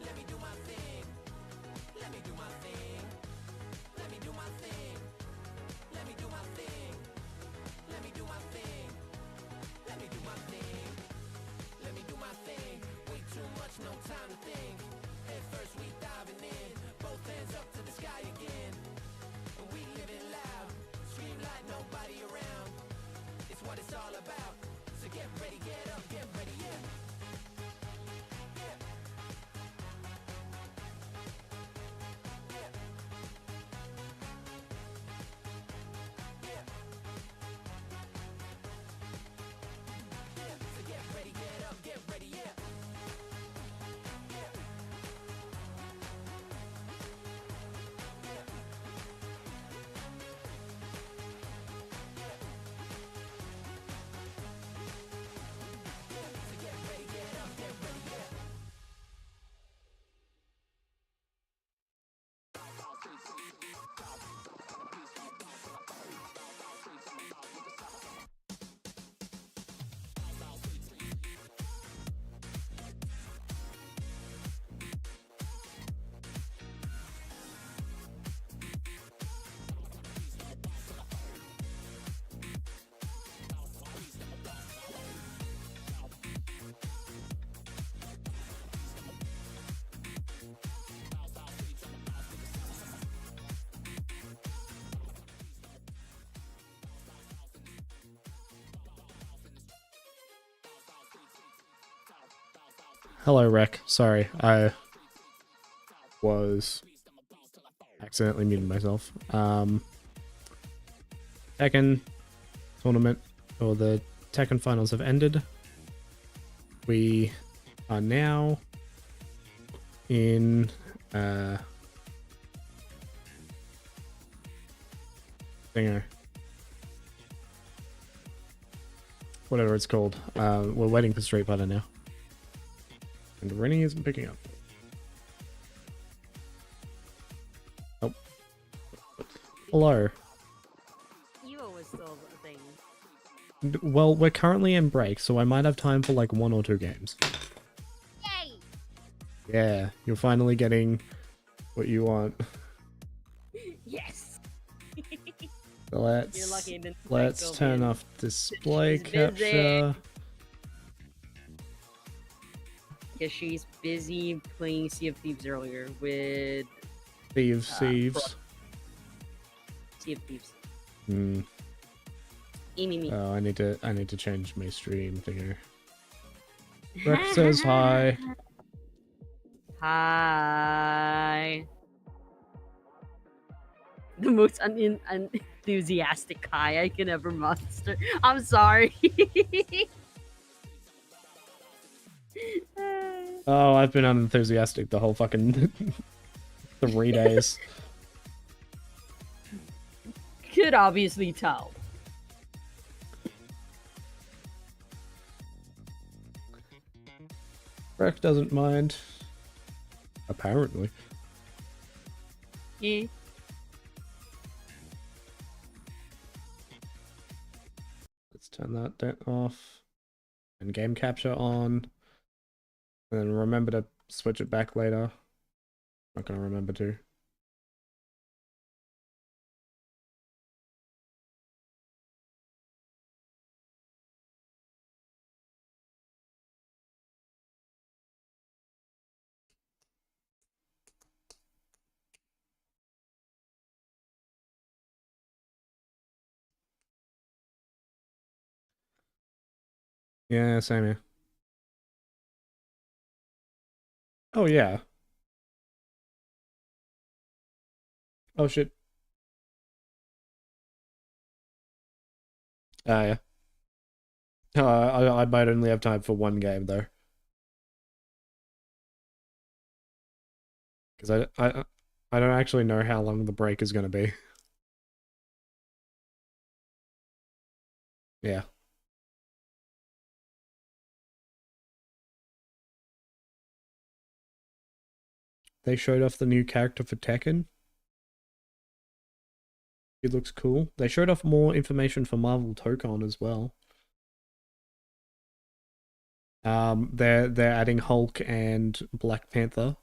S9: Let me do my thing. Let me do my thing. Let me do my thing. Let me do my thing. Let me do my thing. Let me do my thing. Let me do my thing. Let me do my thing. Way too much, no time to think. Head first, we diving in. Both hands up to the sky again. And we living loud. Scream like nobody around. It's what it's all about. So get ready, get up, get ready, yeah. So get ready, get up, get ready, yeah. So get ready, get up, get ready, yeah.
S2: Hello, Rec. Sorry, I was accidentally muted myself. Tekken tournament, or the Tekken finals have ended. We are now in thinger. Whatever it's called. We're waiting for Street Fighter now. And Rennie isn't picking up. Oh. Hello.
S11: Evo was still a thing.
S2: Well, we're currently in break, so I might have time for like 1 or 2 games.
S11: Yay!
S2: Yeah, you're finally getting what you want.
S11: Yes!
S2: So
S11: You're lucky it didn't
S2: let's
S11: go
S2: turn
S11: in.
S2: off display
S11: She's busy.
S2: capture.
S11: Because she's busy playing Sea of Thieves earlier with...
S2: Thieves.
S11: Sea of Thieves.
S2: Hmm.
S11: Me.
S2: Oh, I need to change my stream thingy. Rex says hi.
S11: Hi. The most unenthusiastic hi I can ever muster. I'm sorry.
S2: Oh, I've been unenthusiastic the whole fucking 3 days.
S11: Could obviously tell.
S2: Rex doesn't mind. Apparently.
S11: Yeah.
S2: Let's turn that off. And game capture on. And then remember to switch it back later. Not gonna remember to. Yeah, same here. Oh yeah. Oh shit. Ah yeah. I might only have time for one game though. Because I don't actually know how long the break is gonna be. Yeah. They showed off the new character for Tekken. It looks cool. They showed off more information for Marvel Tokon as well. They're adding Hulk and Black Panther.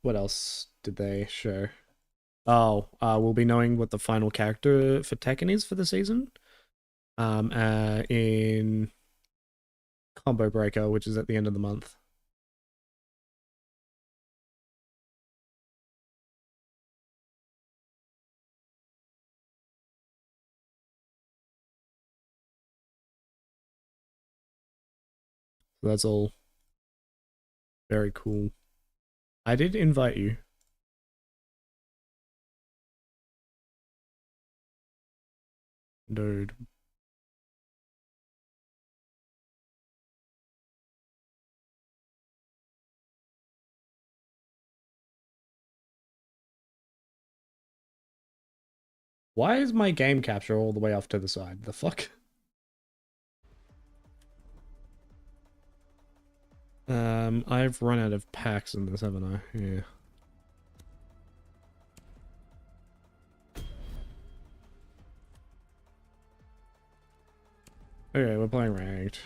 S2: What else did they show? Oh, we'll be knowing what the final character for Tekken is for the season. In Combo Breaker, which is at the end of the month. So that's all very cool. I did invite you. Dude. Why is my game capture all the way off to the side? The fuck? I've run out of packs in this, haven't I? Yeah. Okay, we're playing ranked.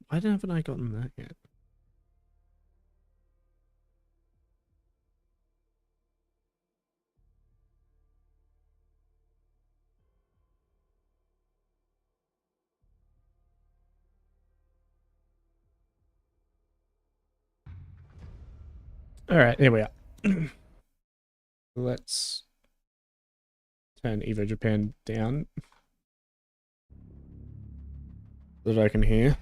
S2: Why haven't I gotten that yet? Alright, here we are. Let's turn Evo Japan down so that I can hear.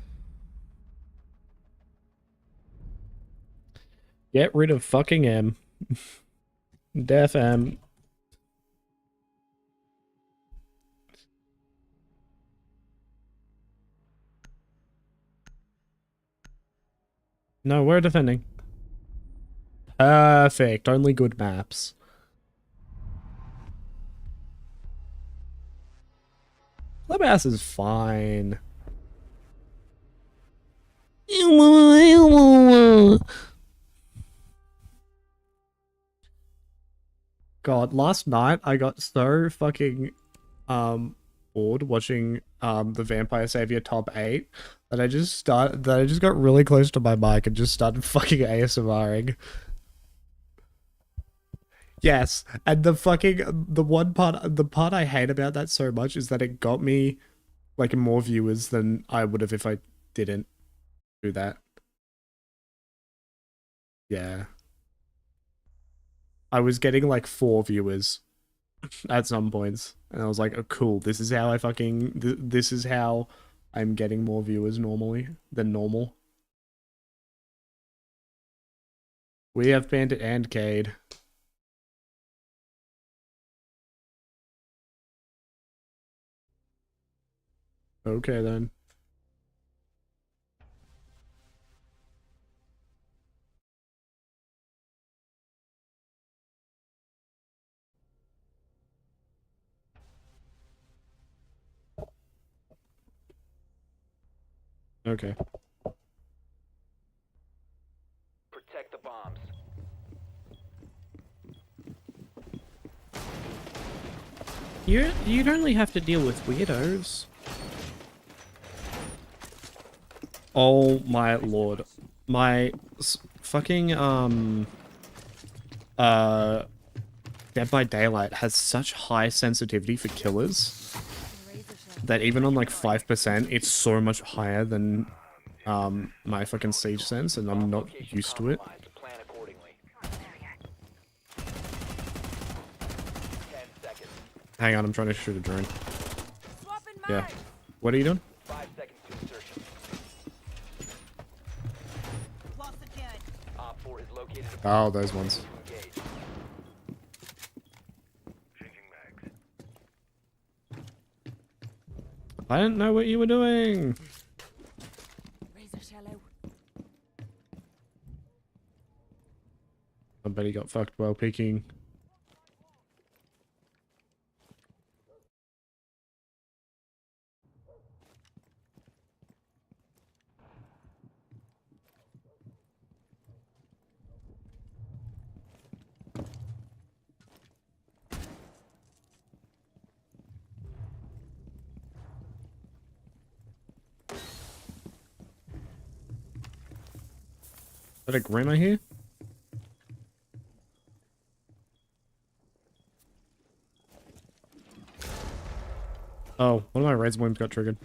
S2: Get rid of fucking M. Def M. No, we're defending. Perfect. Only good maps. Clubhouse is fine. God, last night I got so fucking bored watching the Vampire Savior top 8 that I just got really close to my mic and just started fucking ASMRing. Yes, and the part I hate about that so much is that it got me like more viewers than I would have if I didn't do that. Yeah. I was getting like 4 viewers at some points, and I was like, oh cool, this is how I fucking this is how I'm getting more viewers normally than normal. We have Bandit and Cade. Okay then. Okay.
S1: Protect the bombs.
S2: You'd only have to deal with weirdos. Oh my lord. My fucking Dead by Daylight has such high sensitivity for killers that even on like 5%, it's so much higher than my fucking Siege sense, and I'm not used to it. Hang on, I'm trying to shoot a drone. Yeah. What are you doing?
S1: 5 seconds to insertion. Op 4 is located.
S2: Oh, those ones. I didn't know what you were doing. I bet he got fucked while peeking. Is that a grandma here? Oh, one of my res wounds got triggered.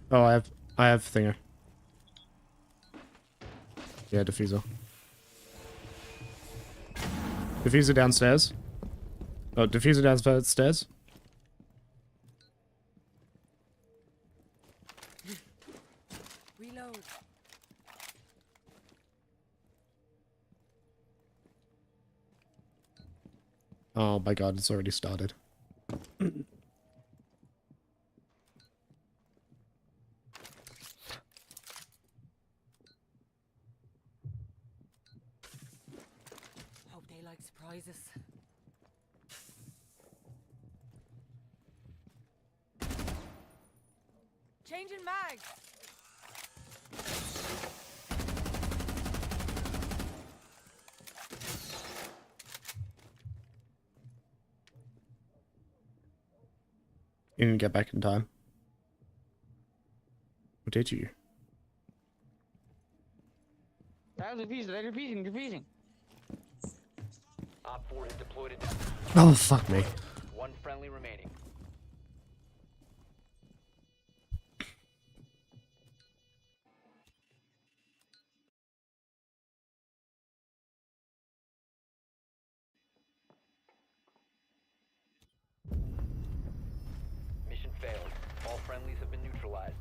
S2: Oh, I have thinger. Yeah, diffuser. Diffuser downstairs. Oh, diffuser downstairs.
S9: Reload.
S2: Oh my god, it's already started.
S9: Hope they like surprises. Changing mags.
S2: You didn't get back in time. Or did you?
S5: That was defusing.
S1: Op 4 is deployed at
S2: Oh, fuck me.
S1: one friendly remaining. Mission failed. All friendlies have been neutralized.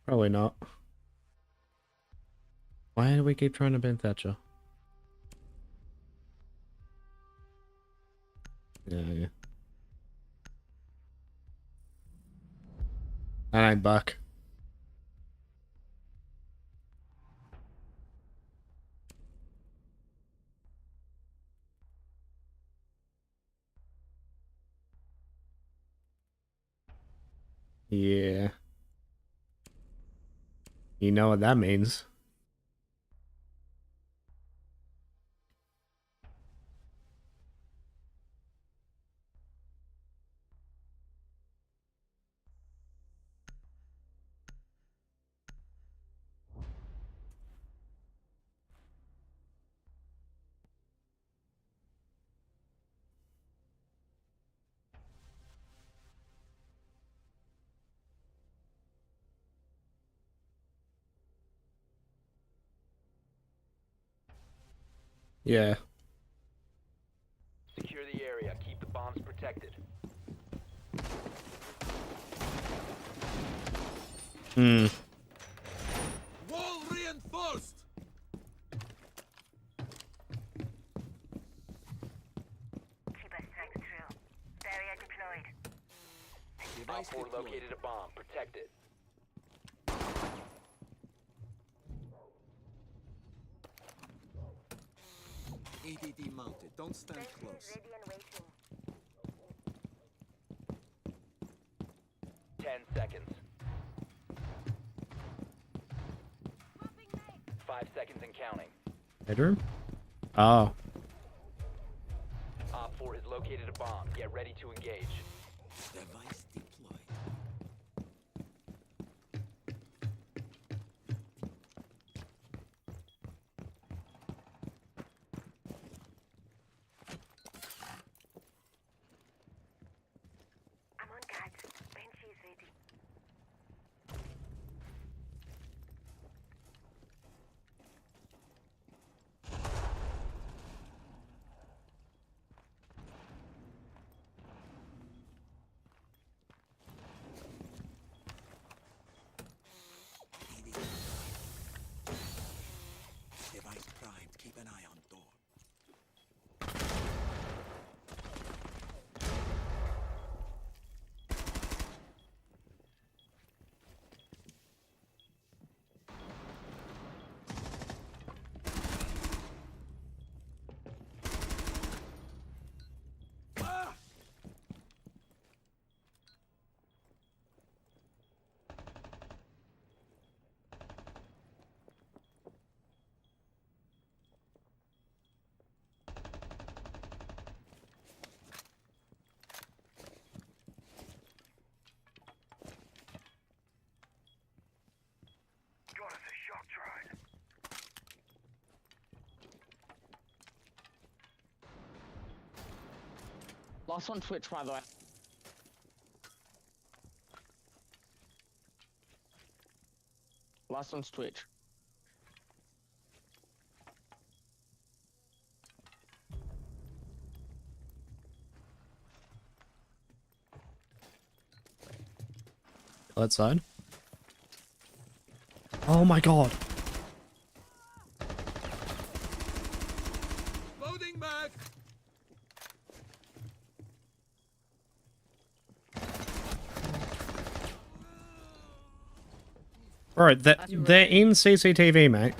S2: Probably not. Why do we keep trying to ban Thatcher? Yeah. And I'm back. Yeah. You know what that means. Yeah.
S1: Secure the area. Keep the bombs protected.
S2: Hmm.
S22: Wall reinforced.
S9: Keep us straight through. Barrier deployed.
S1: Op 4 located a bomb. Protect it.
S9: ADD mounted. Don't stand close.
S1: 10 seconds. 5 seconds and counting.
S2: Bedroom? Oh.
S1: Op 4 has located a bomb. Get ready to engage.
S9: Device deployed.
S4: I'm on guard. Benchy is ready.
S9: Device primed. Keep an eye on door.
S5: Last on Twitch, by the way. Last one's Twitch.
S2: Outside. Oh my god.
S9: Loading back.
S2: Alright, they're in CCTV, mate.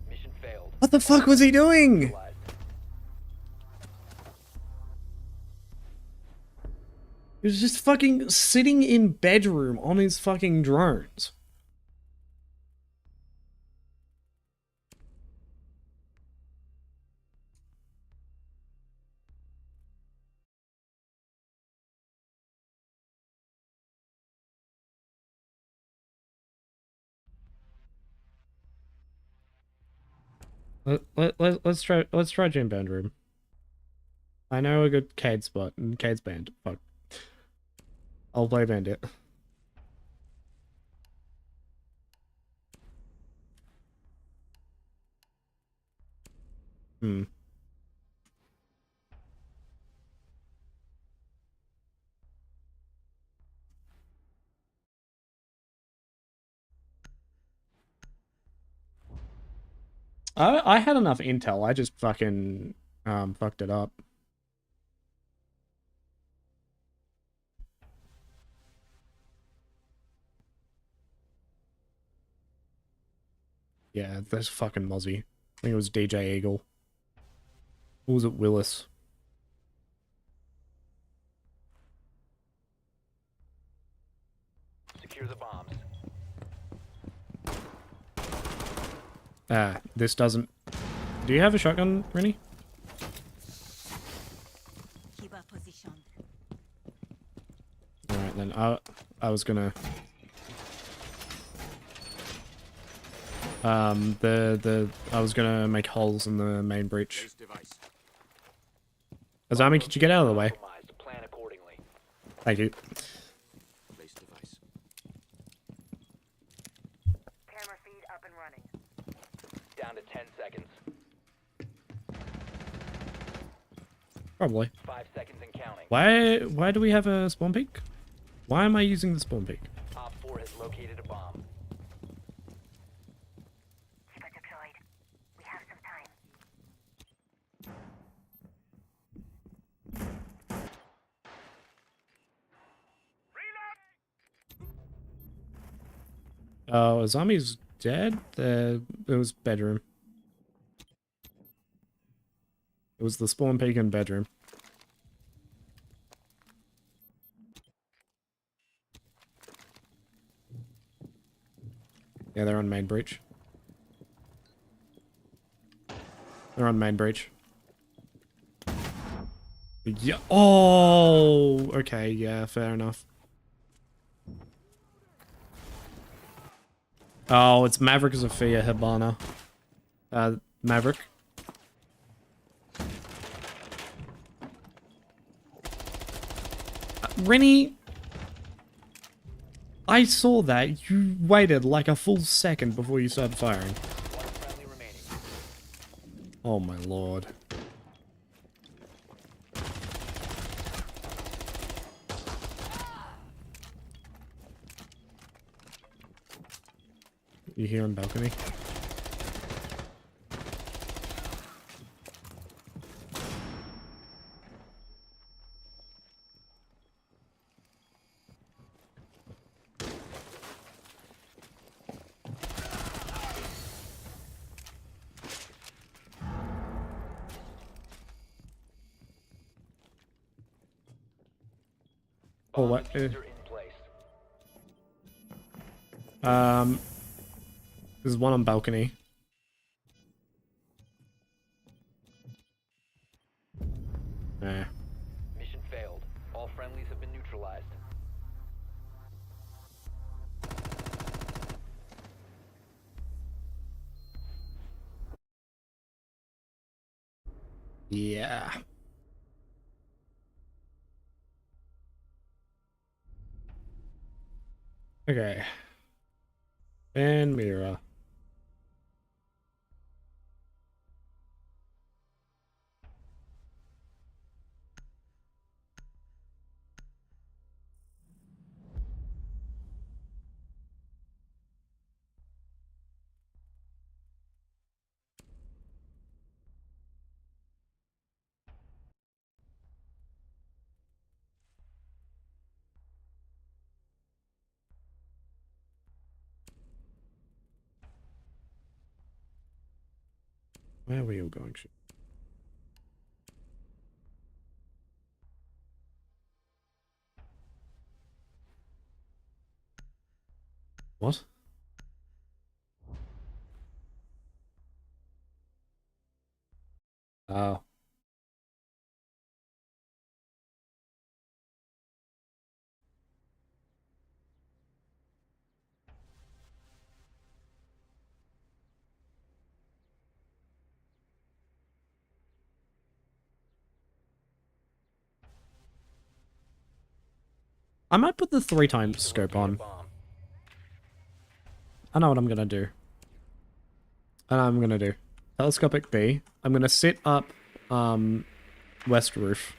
S1: Mission failed.
S2: What the fuck was he doing? He was just fucking sitting in bedroom on his fucking drones. Let's try gym bedroom. I know a good Cade spot and Cade's banned. Fuck. I'll play Bandit. Hmm. I had enough intel. I just fucking fucked it up. Yeah, that's fucking Mozzie. I think it was DJ Eagle. Or was it Willis?
S1: Secure the bombs.
S2: Ah, this doesn't... Do you have a shotgun, Rennie?
S4: Keep our position.
S2: Alright then, I was gonna... I was gonna make holes in the main breach. Azami, could you get out of the way?
S1: Plan accordingly.
S2: Thank you.
S9: Place device.
S4: Camera feed up and running.
S1: Down to 10 seconds.
S2: Probably.
S1: 5 seconds and counting.
S2: Why do we have a spawn peak? Why am I using the spawn peak?
S1: Op 4 has located a bomb.
S4: Keep it deployed. We have some time.
S2: Oh, Azami's dead? It was bedroom. It was the spawn peak in bedroom. Yeah, they're on main breach. They're on main breach. Yeah. Oh, okay. Yeah, fair enough. Oh, it's Maverick Zafia Hibana. Maverick. Rennie, I saw that. You waited like a full second before you started firing. Oh my lord. You here on balcony? Oh, what? There's one on balcony. Nah.
S1: Mission failed. All friendlies have been neutralized.
S2: Yeah. Okay. And Mira. Where were you going to? What? Oh. I might put the 3 times scope on. I know what I'm gonna do. I know what I'm gonna do. Telescopic B. I'm gonna set up, west roof.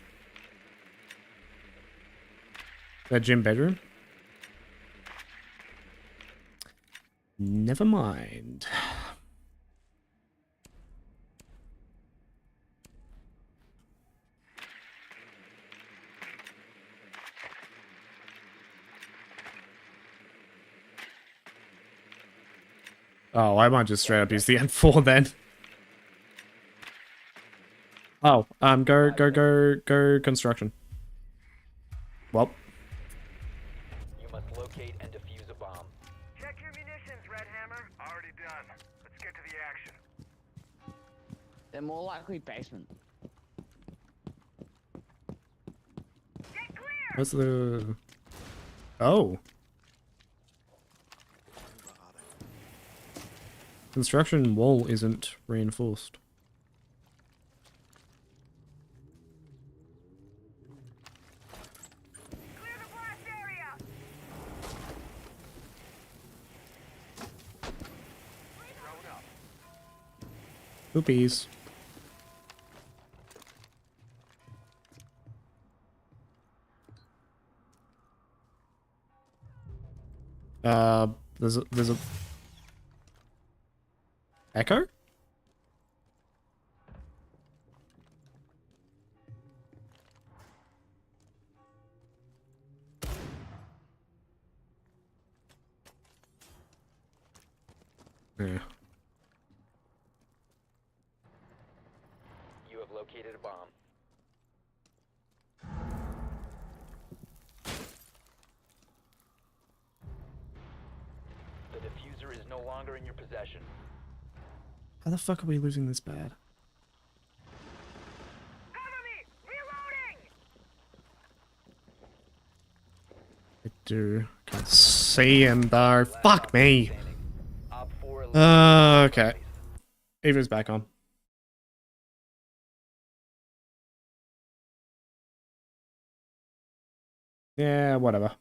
S2: That gym bedroom? Never mind. Oh, I might just straight up use the M4 then. Oh, go construction. Well.
S1: You must locate and defuse a bomb.
S14: Check your munitions, Red Hammer. Already done. Let's get to the action.
S5: They're more likely basement.
S2: What's the... Oh. Construction wall isn't reinforced. Oopies. There's a Echo? Yeah.
S1: You have located a bomb. The diffuser is no longer in your possession.
S2: How the fuck are we losing this bad? I do. Can't see him though. Fuck me. Okay. Evo's back on. Yeah, whatever.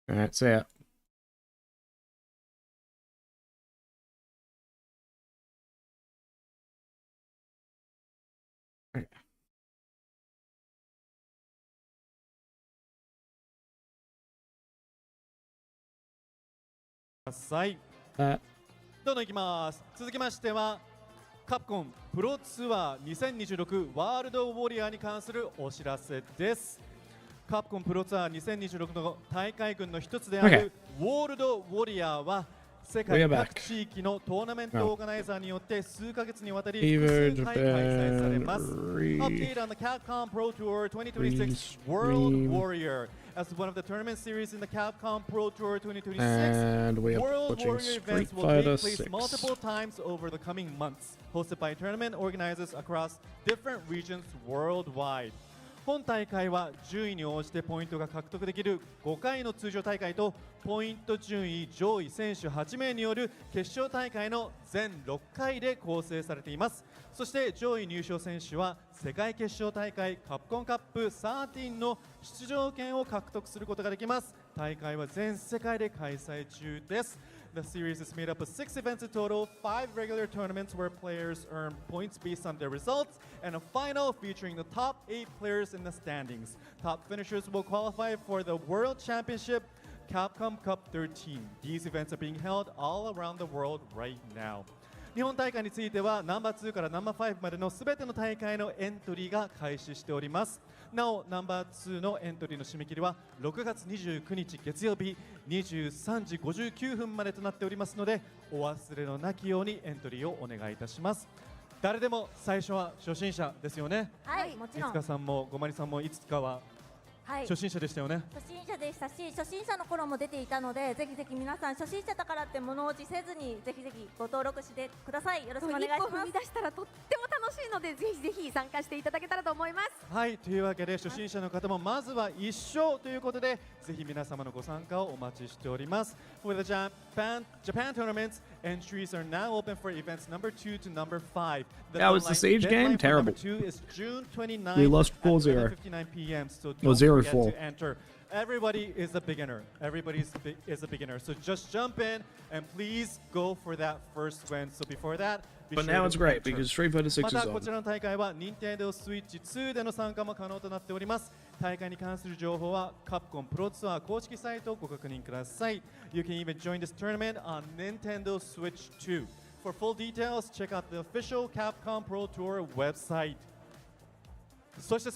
S2: Alright, see ya.
S7: どんどんいきます。続きましてはカプコンプロツアー2026ワールドウォリアーに関するお知らせです。カプコンプロツアー2026の大会群の一つであるウォールドウォリアーは世界各地域のトーナメントオーガナイザーによって数ヶ月にわたり複数回開催されます。Update on the Capcom Pro Tour 2026 World Warrior. As one of the tournament series in the Capcom Pro Tour 2026,
S2: and we are
S7: World
S2: watching
S7: Warrior
S2: Street
S7: events will
S2: Fighter
S7: take place
S2: 6.
S7: multiple times over the coming months, hosted by tournament organizers across different regions worldwide. 本大会は順位に応じてポイントが獲得できる5回の通常大会とポイント順位上位選手8名による決勝大会の全6回で構成されています。そして上位入賞選手は世界決勝大会カプコンカップ13の出場権を獲得することができます。大会は全世界で開催中です。The series is made up of 6 events in total, 5 regular tournaments where players earn points based on their results, and a final featuring the top 8 players in the standings. Top finishers will qualify for the World Championship Capcom Cup 13. These events are being held all around the world right now. 日本大会についてはナンバー2からナンバー5までのすべての大会のエントリーが開始しております。なお、ナンバー2のエントリーの締め切りは6月29日月曜日23時59分までとなっておりますので、お忘れのなきようにエントリーをお願いいたします。誰でも最初は初心者ですよね。
S20: はい、もちろん。
S7: いつかさんもごまりさんもいつかは初心者でしたよね。
S20: 初心者でしたし、初心者の頃も出ていたので、ぜひぜひ皆さん初心者だからって物落ちせずにぜひぜひご登録してください。よろしくお願いします。
S21: 一歩踏み出したらとっても楽しいので、ぜひぜひ参加していただけたらと思います。
S7: はい、というわけで初心者の方もまずは一勝ということで、ぜひ皆様のご参加をお待ちしております。For the Japan tournaments, entries are now open for events number 2 to number 5.
S2: That was the Siege game? Terrible.
S7: 2 is June 29th.
S2: We lost 4-0.
S7: 59 p.m. So
S2: Or
S7: don't
S2: 0-4.
S7: forget to enter. Everybody is a beginner. Everybody is a beginner. So just jump in and please go for that first win. So before that,
S2: But now it's great because Street Fighter 6 is
S7: またこ
S2: on.
S7: ちらの大会は Nintendo Switch 2での参加も可能となっております。大会に関する情報はカプコンプロツアー公式サイトをご確認ください。You can even join this tournament on Nintendo Switch 2. For full details, check out the official Capcom Pro Tour website. そして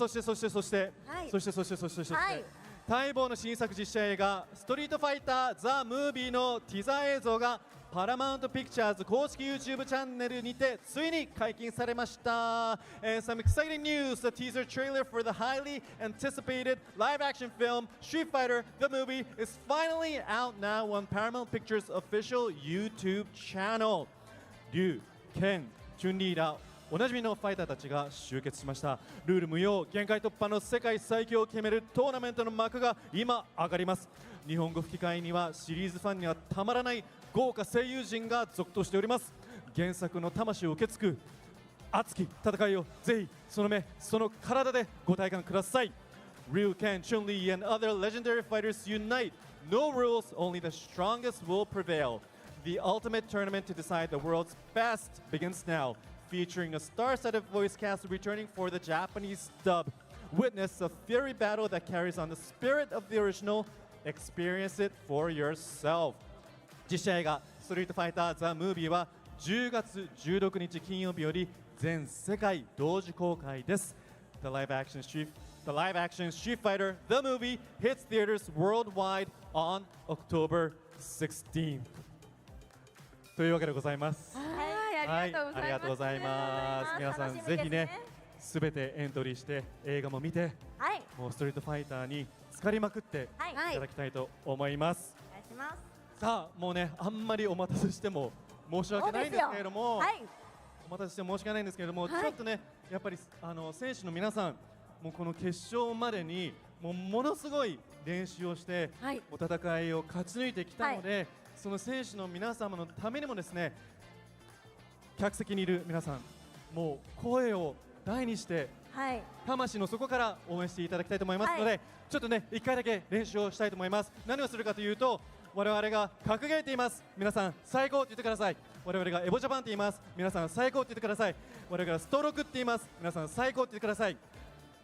S7: 待望の新作実写映画ストリートファイターザ・ムービーのティザー映像がパラマウントピクチャーズ公式 YouTube チャンネルにてついに解禁されました。And some exciting news, the teaser trailer for the highly anticipated live action film Street Fighter the movie is finally out now on Paramount Pictures official YouTube channel. リュウ、ケン、チュンリーらおなじみのファイターたちが集結しました。ルール無用、限界突破の世界最強を決めるトーナメントの幕が今上がります。日本語吹き替えにはシリーズファンにはたまらない豪華声優陣が続投しております。原作の魂を受け継ぐ熱き戦いをぜひその目その体でご体感ください。 Ryu, Ken, Chun-Li and other legendary fighters unite. No rules, only the strongest will prevail. The ultimate tournament to decide the world's best begins now, featuring a star-studded voice cast returning for the Japanese dub. Witness a fiery battle that carries on the spirit of the original. Experience it for yourself. 実写映画ストリートファイターザ・ムービーは10月16日金曜日より全世界同時公開です。The live action Street Fighter the movie hits theaters worldwide on October 16th というわけでございます。
S21: はい、ありがとうございます。
S7: 皆さんぜひね、すべてエントリーして映画も見て、もうストリートファイターに浸かりまくっていただきたいと思います。
S20: お願いします。
S7: さあもうね、あんまりお待たせしても申し訳ないんですけれども、お待たせして申し訳ないんですけれども、ちょっとねやっぱり選手の皆さんもうこの決勝までにものすごい練習をして、お戦いを勝ち抜いてきたので、その選手の皆様のためにもですね、客席にいる皆さんもう声を大にして、魂の底から応援していただきたいと思いますので、ちょっとね1回だけ練習をしたいと思います。何をするかというと、我々が格ゲーって言います。皆さん最高って言ってください。我々がエボジャパンって言います。皆さん最高って言ってください。我々がストロークって言います。皆さん最高って言ってください。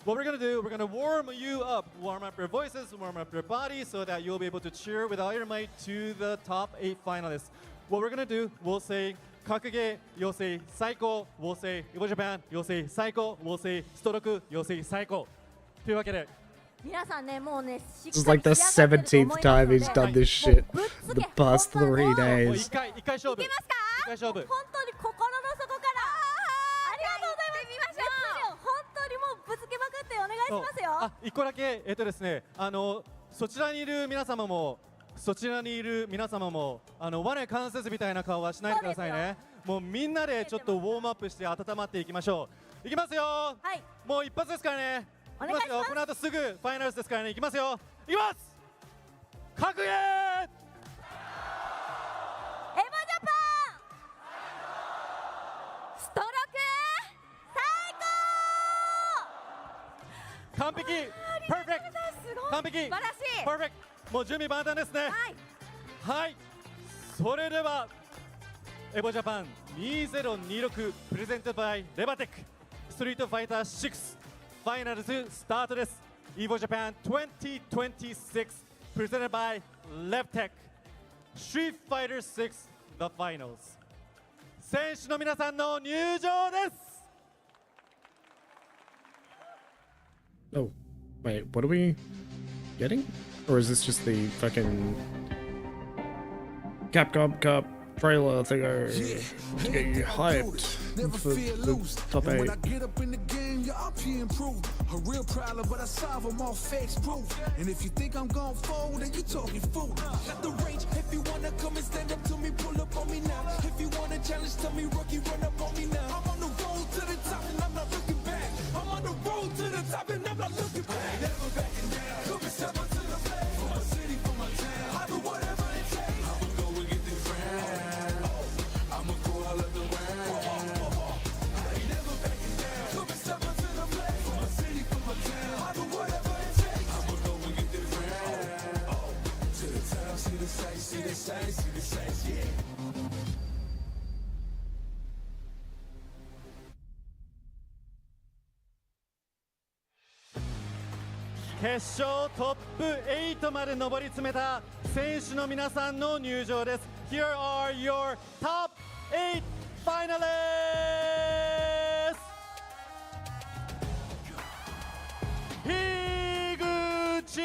S7: What we're going to do, we're going to warm you up, warm up your voices, warm up your body so that you'll be able to cheer with all your might to the top 8 finalists. What we're going to do, we'll say Kakage, you'll say Saiko, we'll say Evo Japan, you'll say Saiko, we'll say Storoku, you'll say Saiko. というわけで
S20: 皆さんね、もうね、
S2: This is like the 17th time he's done this shit the past 3 days.
S7: 一回勝負。
S20: いけますか？
S7: 一回勝負。
S20: 本当に心の底からありがとうございます。熱量本当にもうぶつけまくってお願いしますよ。
S7: 一個だけですね、そちらにいる皆様も我関節みたいな顔はしないでくださいね。もうみんなでちょっとウォームアップして温まっていきましょう。いきますよ。もう一発ですからね。いきますよ。この後すぐファイナルズですからね。いきますよ。いきます。格ゲー。エボジ
S20: ャパン。ストローク。最高。
S7: 完璧。パーフェクト。完璧。
S20: 素晴らしい。
S7: パーフェクト。もう準備万端ですね。はい。それではエボジャパン2026プレゼントバイレバテックストリートファイター6ファイナルズスタートです。 Evo Japan 2026 presented by Levtech Street Fighter 6 The Finals 選手の皆さんの入場です。
S2: Oh, wait, what are we getting? Or is this just the fucking Capcom Cup trailer thingo to get you hyped for the top 8?
S9: When I get up in the game, your RP improve. A real problem, but I solve them all facts proof. And if you think I'm gon' fold, then you talking fool. At the range, if you wanna come and stand up to me, pull up on me now. If you wanna challenge, tell me rookie, run up on me now. I'm on the road to the top and I'm not looking back. I'm on the road to the top and I'm not looking back. Never backing down. Come and step up to the plate. For my city, for my town. I do whatever it takes. I'ma go and get this round. I'ma go all of the round. I ain't never backing down. Come and step up to the plate. For my city, for my town. I do whatever it takes. I'ma go and get this round. To the top, see the sights, see the sights, see the sights, yeah.
S7: 決勝トップ8まで上り詰めた選手の皆さんの入場です。 Here are your top 8 finalists! 樋口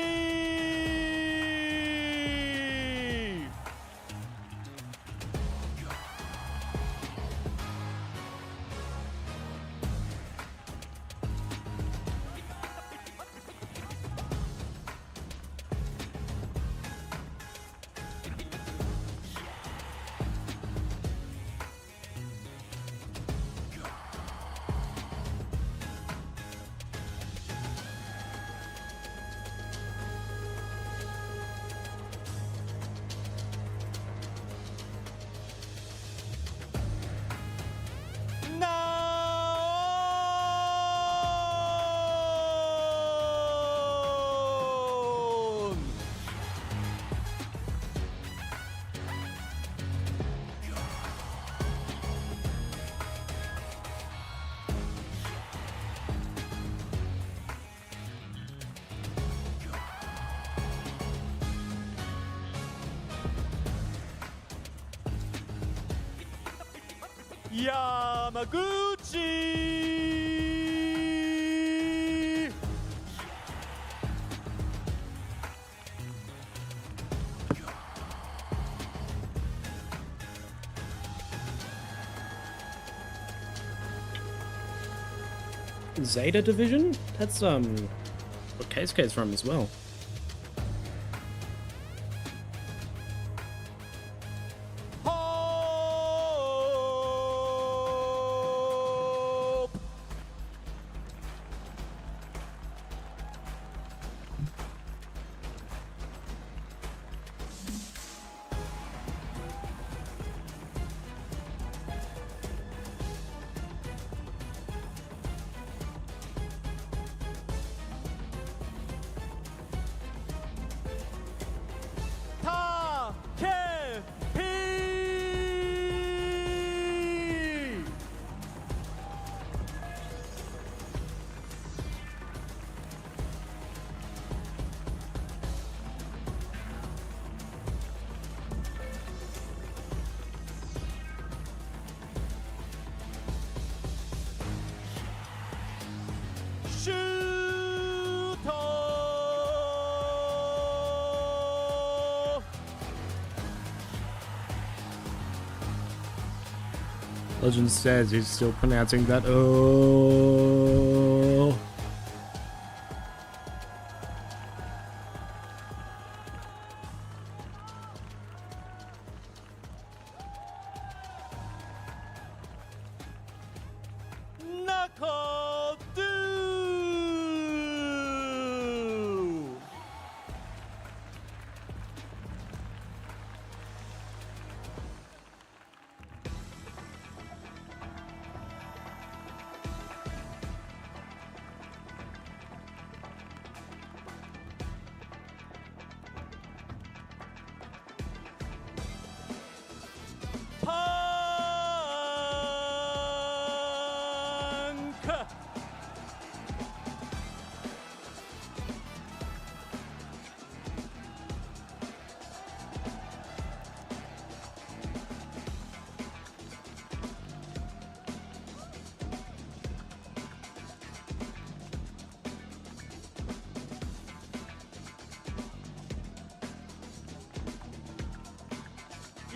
S7: 山口
S2: Zeta Division? That's what Keisuke's from as well. Legend says he's still pronouncing that oh.
S7: Knuckle do.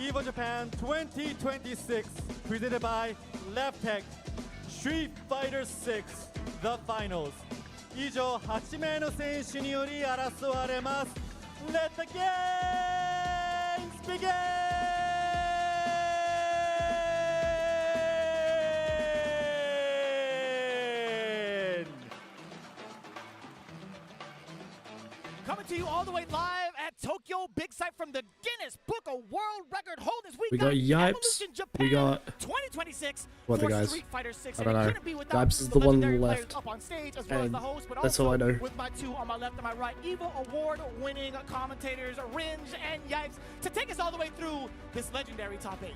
S7: Evo Japan 2026, presented by LabTech, Street Fighter 6, The Finals. 以上8名の選手により争われます。Let the games begin!
S3: Coming to you all the way live at Tokyo, big sight from the Guinness Book of World Record holders.
S2: We got Yipes.
S3: Evolution Japan
S2: We got
S3: 2026.
S2: what the
S3: for
S2: guys?
S3: Street Fighter 6.
S2: I don't know.
S3: Couldn't be without
S2: Yipes is the one
S3: legendary
S2: left.
S3: players up on stage, as well as
S2: And
S3: the host, but
S2: that's
S3: also
S2: all I know.
S3: with my two on my left and my right, Evo award-winning commentators Ringe and Yipes, to take us all the way through this legendary top 8.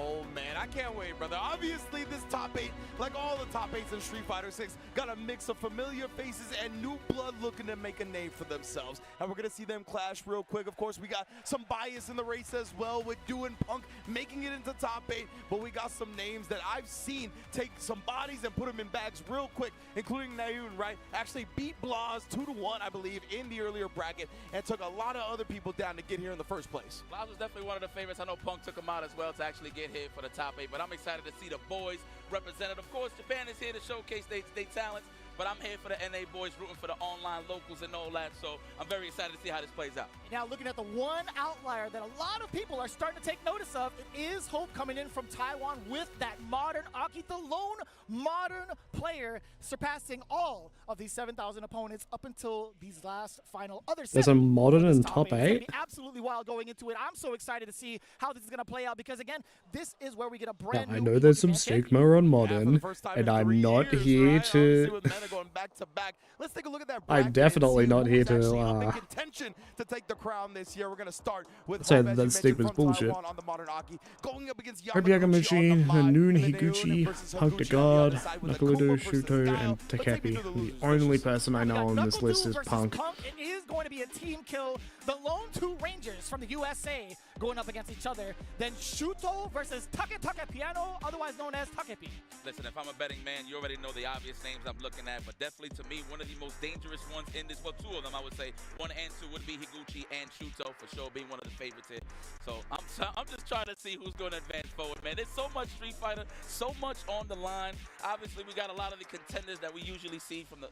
S15: Oh man, I can't wait, brother. Obviously, this top 8, like all the top 8s in Street Fighter 6, got a mix of familiar faces and new blood looking to make a name for themselves. And we're gonna see them clash real quick. Of course, we got some bias in the race as well, with Du and Punk making it into top 8. But we got some names that I've seen take some bodies and put them in bags real quick, including Naeun, right? Actually beat Blaz 2-1, I believe, in the earlier bracket, and took a lot of other people down to get here in the first place.
S8: Blaz was definitely one of the favorites. I know Punk took him out as well to actually get hit for the top 8, but I'm excited to see the boys represented. Of course, Japan is here to showcase their talents, but I'm here for the NA boys, rooting for the online locals and all that, so I'm very excited to see how this plays out.
S3: Now looking at the one outlier that a lot of people are starting to take notice of, it is Hope coming in from Taiwan with that modern Aki, the lone modern player, surpassing all of these 7,000 opponents up until these last final other seven.
S2: There's a modern in top 8.
S3: It's gonna be absolutely wild going into it. I'm so excited to see how this is going to play out, because again, this is where we get a brand
S2: I
S3: new
S2: know there's some stigma on modern, and I'm not here to.
S15: Going back to back. Let's take a look at that.
S2: I'm definitely not here to.
S15: Contention to take the crown this year. We're going to start with
S2: Say that stigma's bullshit.
S15: on the modern Aki, going up against
S2: Yamaguchi, Noon Higuchi, Punk the God, Nakuludo, Shuto, and Takepi. The only person I know on this list is Punk.
S3: It is going to be a team kill. The lone two Rangers from the USA going up against each other. Then Shuto versus Take Piano, otherwise known as Takepi.
S8: Listen, if I'm a betting man, you already know the obvious names I'm looking at, but definitely to me, one of the most dangerous ones in this, well, two of them I would say, 1 and 2 would be Higuchi and Shuto for sure being one of the favorites here. So I'm just trying to see who's going to advance forward, man. There's so much Street Fighter, so much on the line. Obviously, we got a lot of the contenders that we usually see from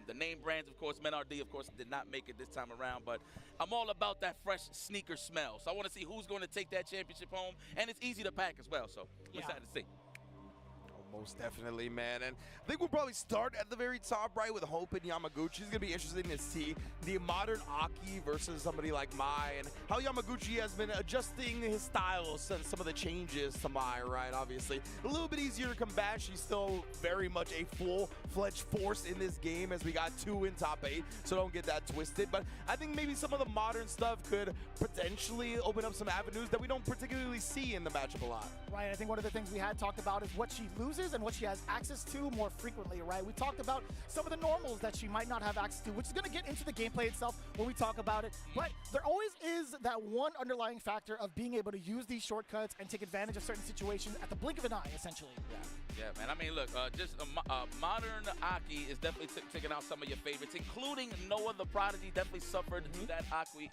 S8: the name brands. Of course, MenRD, of course, did not make it this time around, but I'm all about that fresh sneaker smell. So I want to see who's going to take that championship home, and it's easy to pack as well. So I'm excited to see.
S15: Most definitely, man. And I think we'll probably start at the very top, right, with Hope and Yamaguchi. It's going to be interesting to see the modern Aki versus somebody like Mai, and how Yamaguchi has been adjusting his style since some of the changes to Mai, right? Obviously, a little bit easier to combat. She's still very much a full-fledged force in this game, as we got 2 in top 8, so don't get that twisted. But I think maybe some of the modern stuff could potentially open up some avenues that we don't particularly see in the matchup a lot.
S16: Right, I think one of the things we had talked about is what she loses and what she has access to more frequently, right? We talked about some of the normals that she might not have access to, which is going to get into the gameplay itself when we talk about it. But there always is that one underlying factor of being able to use these shortcuts and take advantage of certain situations at the blink of an eye, essentially.
S8: Yeah, man. I mean, look, just modern Aki is definitely taking out some of your favorites, including Noah the Prodigy. Definitely suffered through that Aki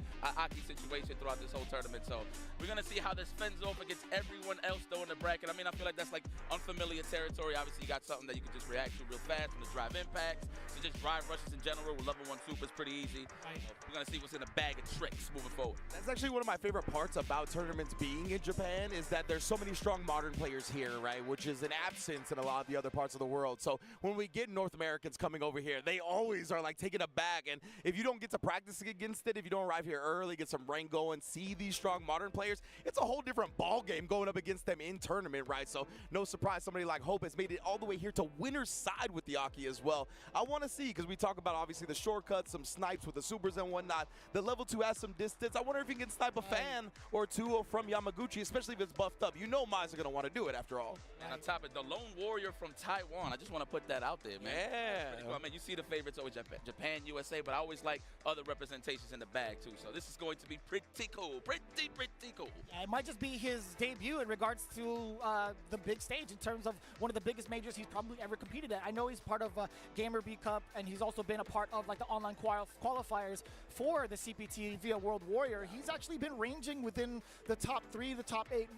S8: situation throughout this whole tournament. So we're going to see how this fends off against everyone else, though, in the bracket. I mean, I feel like that's like unfamiliar territory. Obviously, you got something that you can just react to real fast from the drive impacts. So just drive rushes in general with level 1 super is pretty easy. We're going to see what's in the bag of tricks moving forward.
S15: That's actually one of my favorite parts about tournaments being in Japan, is that there's so many strong modern players here, right? Which is an absence in a lot of the other parts of the world. So when we get North Americans coming over here, they always are like taking a back. And if you don't get to practice against it, if you don't arrive here early, get some rank going, see these strong modern players, it's a whole different ball game going up against them in tournament, right? So no surprise somebody like Hope has made it all the way here to winner's side with the Aki as well. I want to see, because we talk about obviously the shortcuts, some snipes with the supers and whatnot. The level 2 has some distance. I wonder if he can snipe a fan or two from Yamaguchi, especially if it's buffed up. You know Mai's going to want to do it after all.
S8: And on top of it, the lone warrior from Taiwan. I just want to put that out there, man.
S15: Yeah.
S8: Cool. I mean, you see the favorites always Japan, USA, but I always like other representations in the bag too. So this is going to be pretty cool. Pretty cool.
S16: Yeah, it might just be his debut in regards to the big stage, in terms of one of the biggest majors he's probably ever competed at. I know he's part of Gamer B Cup, and he's also been a part of like the online qualifiers for the CPT via World Warrior. He's actually been ranging within the top 3, the top 8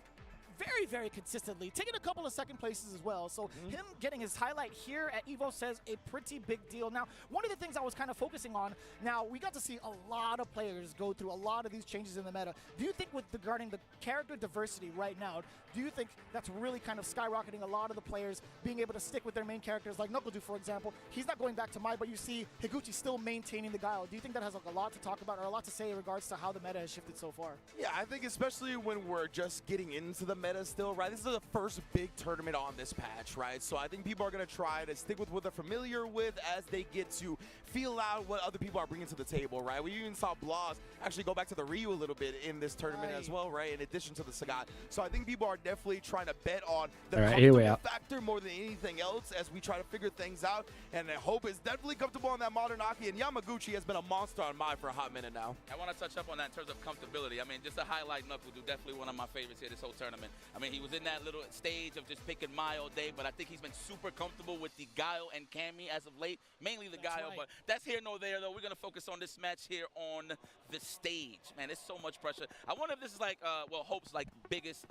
S16: very, very consistently, taking a couple of second places as well. So him getting his highlight here at Evo says a pretty big deal. Now, one of the things I was kind of focusing on, now we got to see a lot of players go through a lot of these changes in the meta. Do you think regarding the character diversity right now, do you think that's really kind of skyrocketing a lot of the players being able to stick with their main characters, like Knuckledew, for example? He's not going back to Mai, but you see Higuchi still maintaining the guile. Do you think that has like a lot to talk about, or a lot to say in regards to how the meta has shifted so far?
S15: Yeah, I think especially when we're just getting into the meta still, right? This is the first big tournament on this patch, right? So I think people are going to try to stick with what they're familiar with as they get to feel out what other people are bringing to the table, right? We even saw Blas actually go back to the Ryu a little bit in this tournament as well, right? In addition to the Sagat. So I think people are definitely trying to bet on the comfortable factor more than anything else as we try to figure things out. And Hope is definitely comfortable on that modern Aki, and Yamaguchi has been a monster on Mai for a hot minute now.
S8: I want to touch up on that in terms of comfortability. I mean, just to highlight Knuckledew, definitely one of my favorites here this whole tournament. I mean, he was in that little stage of just picking Mai all day, but I think he's been super comfortable with the Guile and Cammy as of late, mainly the Guile, but that's here nor there, though. We're going to focus on this match here on the stage. Man, there's so much pressure. I wonder if this is like, well, Hope's like biggest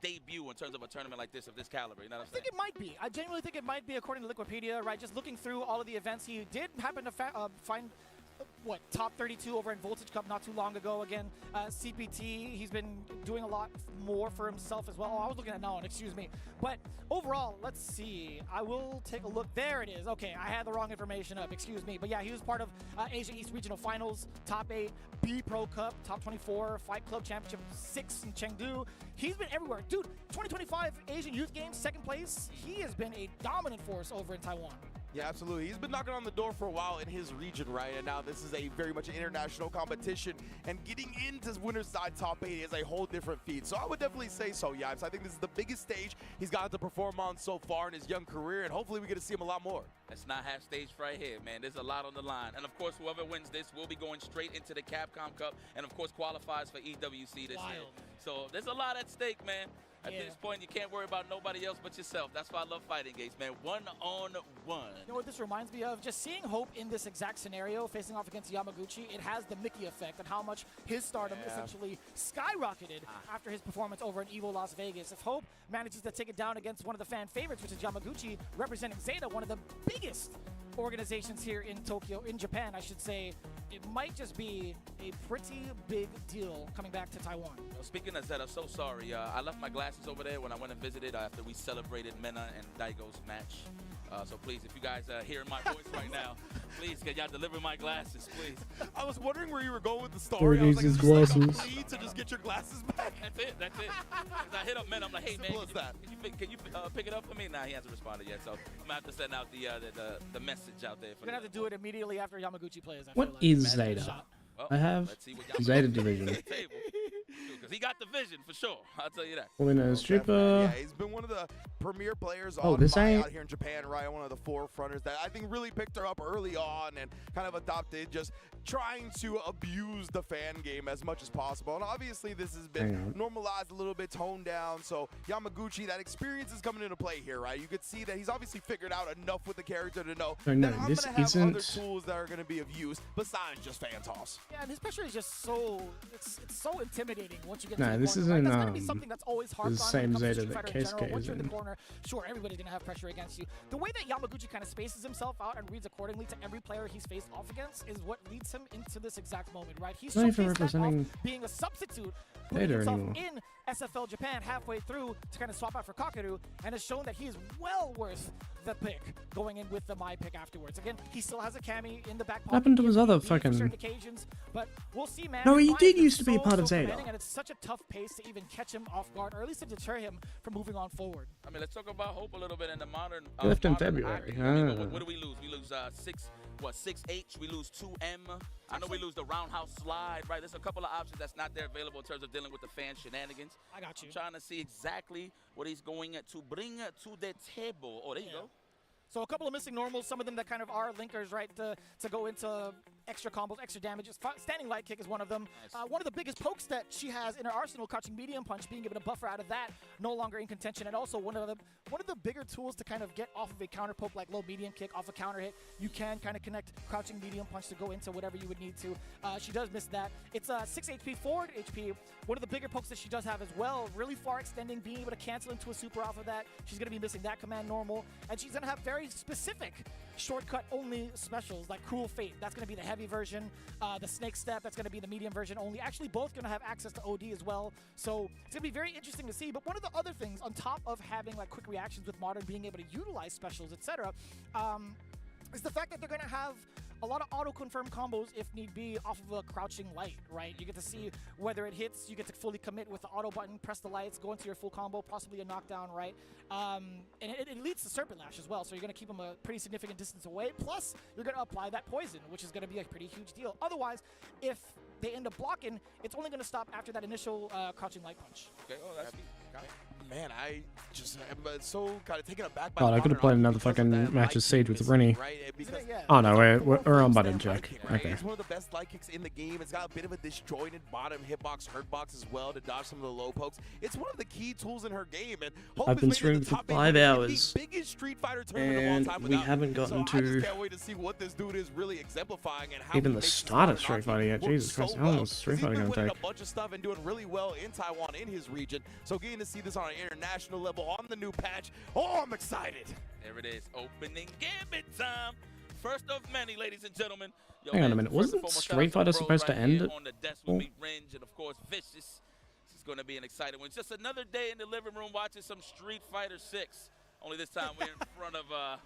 S8: debut in terms of a tournament like this of this caliber. You know what I'm saying?
S16: I think it might be. I genuinely think it might be, according to Wikipedia, right? Just looking through all of the events, he did happen to find top 32 over in Voltage Cup not too long ago. Again, CPT, he's been doing a lot more for himself as well. Oh, I was looking at Naon, excuse me. But overall, let's see. I will take a look. There it is. Okay, I had the wrong information up, excuse me. But yeah, he was part of Asia East Regional Finals, top 8, B Pro Cup, top 24, Fight Club Championship 6 in Chengdu. He's been everywhere. Dude, 2025 Asian Youth Games, second place. He has been a dominant force over in Taiwan.
S15: Yeah, absolutely. He's been knocking on the door for a while in his region, right? And now this is a very much an international competition, and getting into winner's side top 8 is a whole different feat. So I would definitely say so, Yipes. I think this is the biggest stage he's gotten to perform on so far in his young career, and hopefully we get to see him a lot more.
S8: That's not half stage right here, man. There's a lot on the line. And of course, whoever wins this will be going straight into the Capcom Cup, and of course qualifies for EWC this year. So there's a lot at stake, man. At this point, you can't worry about nobody else but yourself. That's why I love fighting games, man. One-on-one.
S16: You know what this reminds me of? Just seeing Hope in this exact scenario, facing off against Yamaguchi, it has the Mickey effect on how much his stardom essentially skyrocketed after his performance over in Evo Las Vegas. If Hope manages to take it down against one of the fan favorites, which is Yamaguchi, representing Zeta, one of the biggest organizations here in Tokyo, in Japan, I should say, it might just be a pretty big deal coming back to Taiwan.
S8: Well, speaking of that, I'm so sorry. I left my glasses over there when I went and visited after we celebrated Mena and Daigo's match. So please, if you guys hearing my voice right now, please, can y'all deliver my glasses, please?
S15: I was wondering where you were going with the story. I was like,
S2: his
S15: is this like a
S2: glasses.
S15: plea to just get your glasses back?
S8: That's it. That's it. 'Cause I hit up Mena. I'm like, hey man, can you pick it up for me? Nah, he hasn't responded yet. So I'm gonna have to send out the message out there.
S16: You're gonna have to do it immediately after Yamaguchi plays. I
S2: What
S16: feel like.
S2: is Zeta?
S8: Well,
S2: I have Zeta Division.
S8: Because he got the vision for sure. I'll tell you that.
S2: Winners Stripper.
S15: Yeah, he's been one of the premier players
S2: Oh,
S15: on
S2: this
S15: Mai
S2: ain't-
S15: out here in Japan, right? One of the forefronters that I think really picked her up early on and kind of adopted just trying to abuse the fan game as much as possible. And obviously this has
S2: Hang
S15: been
S2: on.
S15: normalized a little bit, toned down. So Yamaguchi, that experience is coming into play here, right? You could see that he's obviously figured out enough with the character to know
S2: No,
S15: that I'm
S2: this
S15: gonna have
S2: isn't-
S15: other tools that are going to be of use besides just fan toss.
S16: Yeah, and his pressure is just so it's so intimidating once you get
S2: Nah,
S16: to the
S2: this
S16: corner,
S2: isn't,
S16: right? That's gonna be
S2: um,
S16: something that's always hard
S2: the
S16: on
S2: same
S16: when it comes to
S2: Zeta
S16: Street
S2: that
S16: Fighter in general.
S2: Keisuke
S16: Once
S2: is
S16: you're in the
S2: in.
S16: corner, sure, everybody's gonna have pressure against you. The way that Yamaguchi kind of spaces himself out and reads accordingly to every player he's faced off against is what leads him into this exact moment, right? He's
S2: Not even
S16: showcased that
S2: representing
S16: off being a substitute, putting
S2: Zeta
S16: himself
S2: anymore.
S16: in SFL Japan halfway through to kind of swap out for Kakeru, and has shown that he is well worth the pick going in with the Mai pick afterwards. Again, he still has a Cammy in the back pocket.
S2: What happened to his other
S16: for
S2: fucking-
S16: certain occasions, but we'll see, man.
S2: No,
S16: His
S2: he
S16: bias
S2: did
S16: is
S2: used to be a part of Zeta.
S16: commanding, and it's such a tough pace to even catch him off guard, or at least to deter him from moving on forward.
S8: I mean, let's talk about Hope a little bit in the modern.
S2: He left in
S8: modern
S2: February.
S8: hockey. I mean,
S2: Ah.
S8: what do we lose? We lose 6H. We lose 2M. I know we lose the roundhouse slide, right? There's a couple of options that's not there available in terms of dealing with the fan shenanigans.
S16: I got you.
S8: I'm trying to see exactly what he's going to bring to the table. Oh, there you go.
S16: So a couple of missing normals, some of them that kind of are linkers, right, to go into extra combos, extra damages. Standing light kick is one of them. One of the biggest pokes that she has in her arsenal, crouching medium punch, being able to buffer out of that, no longer in contention. And also one of the bigger tools to kind of get off of a counter poke like low medium kick off a counter hit. You can kind of connect crouching medium punch to go into whatever you would need to. She does miss that. It's 6 HP forward HP. One of the bigger pokes that she does have as well, really far extending, being able to cancel into a super off of that. She's going to be missing that command normal. And she's going to have very specific shortcut only specials like Cruel Fate. That's going to be the heavy version. The Snake Step, that's going to be the medium version only. Actually, both going to have access to OD as well. So it's going to be very interesting to see. But one of the other things, on top of having like quick reactions with Modern, being able to utilize specials, etc., is the fact that they're going to have a lot of auto-confirm combos if need be off of a crouching light, right? You get to see whether it hits, you get to fully commit with the auto button, press the lights, go into your full combo, possibly a knockdown, right? And it leads to Serpent Lash as well, so you're going to keep them a pretty significant distance away, plus you're going to apply that poison, which is going to be a pretty huge deal. Otherwise, if they end up blocking, it's only going to stop after that initial crouching light punch.
S8: Okay, oh, that's
S15: Man, I just am so kind of taken aback by
S2: God,
S15: the
S2: I could have played another fucking match of Siege with Rennie.
S15: right? Because
S2: Oh no, we're on button check.
S15: right?
S2: Okay.
S15: It's one of the best light kicks in the game. It's got a bit of a disjointed bottom hitbox, hurtbox as well to dodge some of the low pokes. It's one of the key tools in her game. And Hope
S2: I've
S15: has
S2: been
S15: made it to
S2: streaming
S15: the
S2: for
S15: top 8
S2: 5
S15: in
S2: hours,
S15: the biggest Street Fighter tournament of
S2: and
S15: all time
S2: we
S15: without
S2: haven't
S15: him.
S2: gotten
S15: So I just
S2: to
S15: can't wait to see what this dude is really exemplifying and how
S2: even
S15: he
S2: the
S15: makes
S2: start of
S15: Star
S2: Street
S15: Nazi
S2: Fighter yet.
S15: work
S2: Jesus
S15: so
S2: Christ, how long
S15: well.
S2: is Street
S15: 'Cause
S2: Fighter
S15: he's been
S2: gonna
S15: winning
S2: take?
S15: a bunch of stuff and doing really well in Taiwan in his region. So getting to see this on an international level on the new patch. Oh, I'm excited.
S8: There it is. Opening gambit time. First of many, ladies and gentlemen. Yo,
S2: Hang on a
S8: man,
S2: minute,
S8: first and
S2: wasn't
S8: foremost,
S2: Street
S8: shout out to
S2: Fighter
S8: the bros
S2: supposed to
S8: right
S2: end
S8: here
S2: at
S8: on the desk
S2: all?
S8: with me, Ringe, and of course Vicious. This is going to be an exciting one. It's just another day in the living room watching some Street Fighter 6. Only this time we're in front of a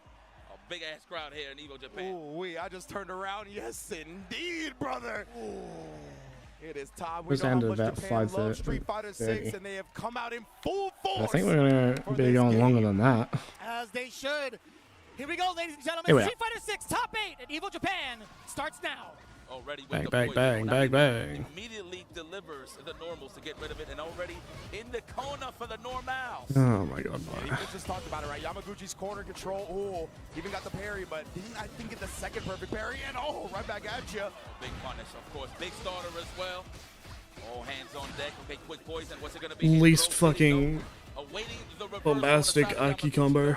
S8: big ass crowd here in Evo Japan.
S15: Ooh, I just turned around. Yes, indeed, brother. It is time. We
S2: Just
S15: know how
S2: ended
S15: much
S2: about
S15: Japan
S2: 5:30.
S15: loves Street Fighter 6, and they have come out in full force.
S2: I think we're gonna be going longer than that.
S16: As they should. Here we go, ladies and gentlemen.
S2: Here we are.
S16: Street Fighter 6 Top 8 at Evo Japan starts now.
S8: Already with
S2: Bang,
S8: the
S2: bang,
S8: poison.
S2: bang,
S8: I
S2: bang,
S8: mean,
S2: bang.
S8: Immediately delivers the normals to get rid of it, and already in the corner for the normals.
S2: Oh my god,
S15: Yeah,
S2: boy.
S15: you just talked about it, right? Yamaguchi's corner control. Ooh, even got the parry, but didn't I think get the second perfect parry? And oh, right back at you.
S8: Big punish, of course. Big starter as well. All hands on deck. Okay, quick poison. What's it going to be?
S2: Least fucking Bombastic Aki combo.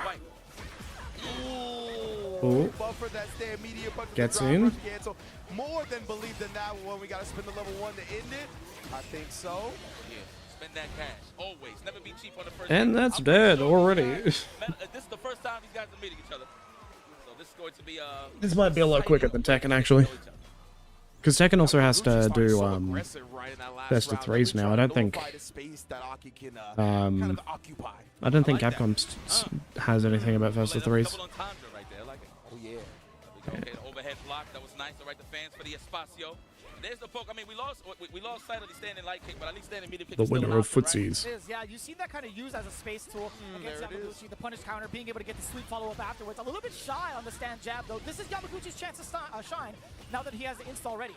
S2: Oh. Gets in.
S15: More than believe than that one. We got to spin the level 1 to end it. I think so.
S8: Yeah, spend that cash. Always. Never be cheap on the first
S2: And
S8: game.
S2: that's dead already.
S8: This is the first time these guys are meeting each other. So this is going to be
S2: This might be a lot quicker than Tekken, actually. Because Tekken also has to do best of threes now. I don't think Capcom has anything about best of threes.
S8: Oh yeah. Okay, the overhead block. That was nice. All right, the fans for the Espacio. There's the poke. I mean, we lost sight of the standing light kick, but at least standing medium kick.
S2: The
S8: is still
S2: winner of
S8: an option,
S2: footsies.
S16: It is, yeah. You've seen that kind of used as a space tool against Yamaguchi. The punish counter, being able to get the sweep follow-up afterwards. A little bit shy on the stand jab, though. This is Yamaguchi's chance to shine now that he has the install ready.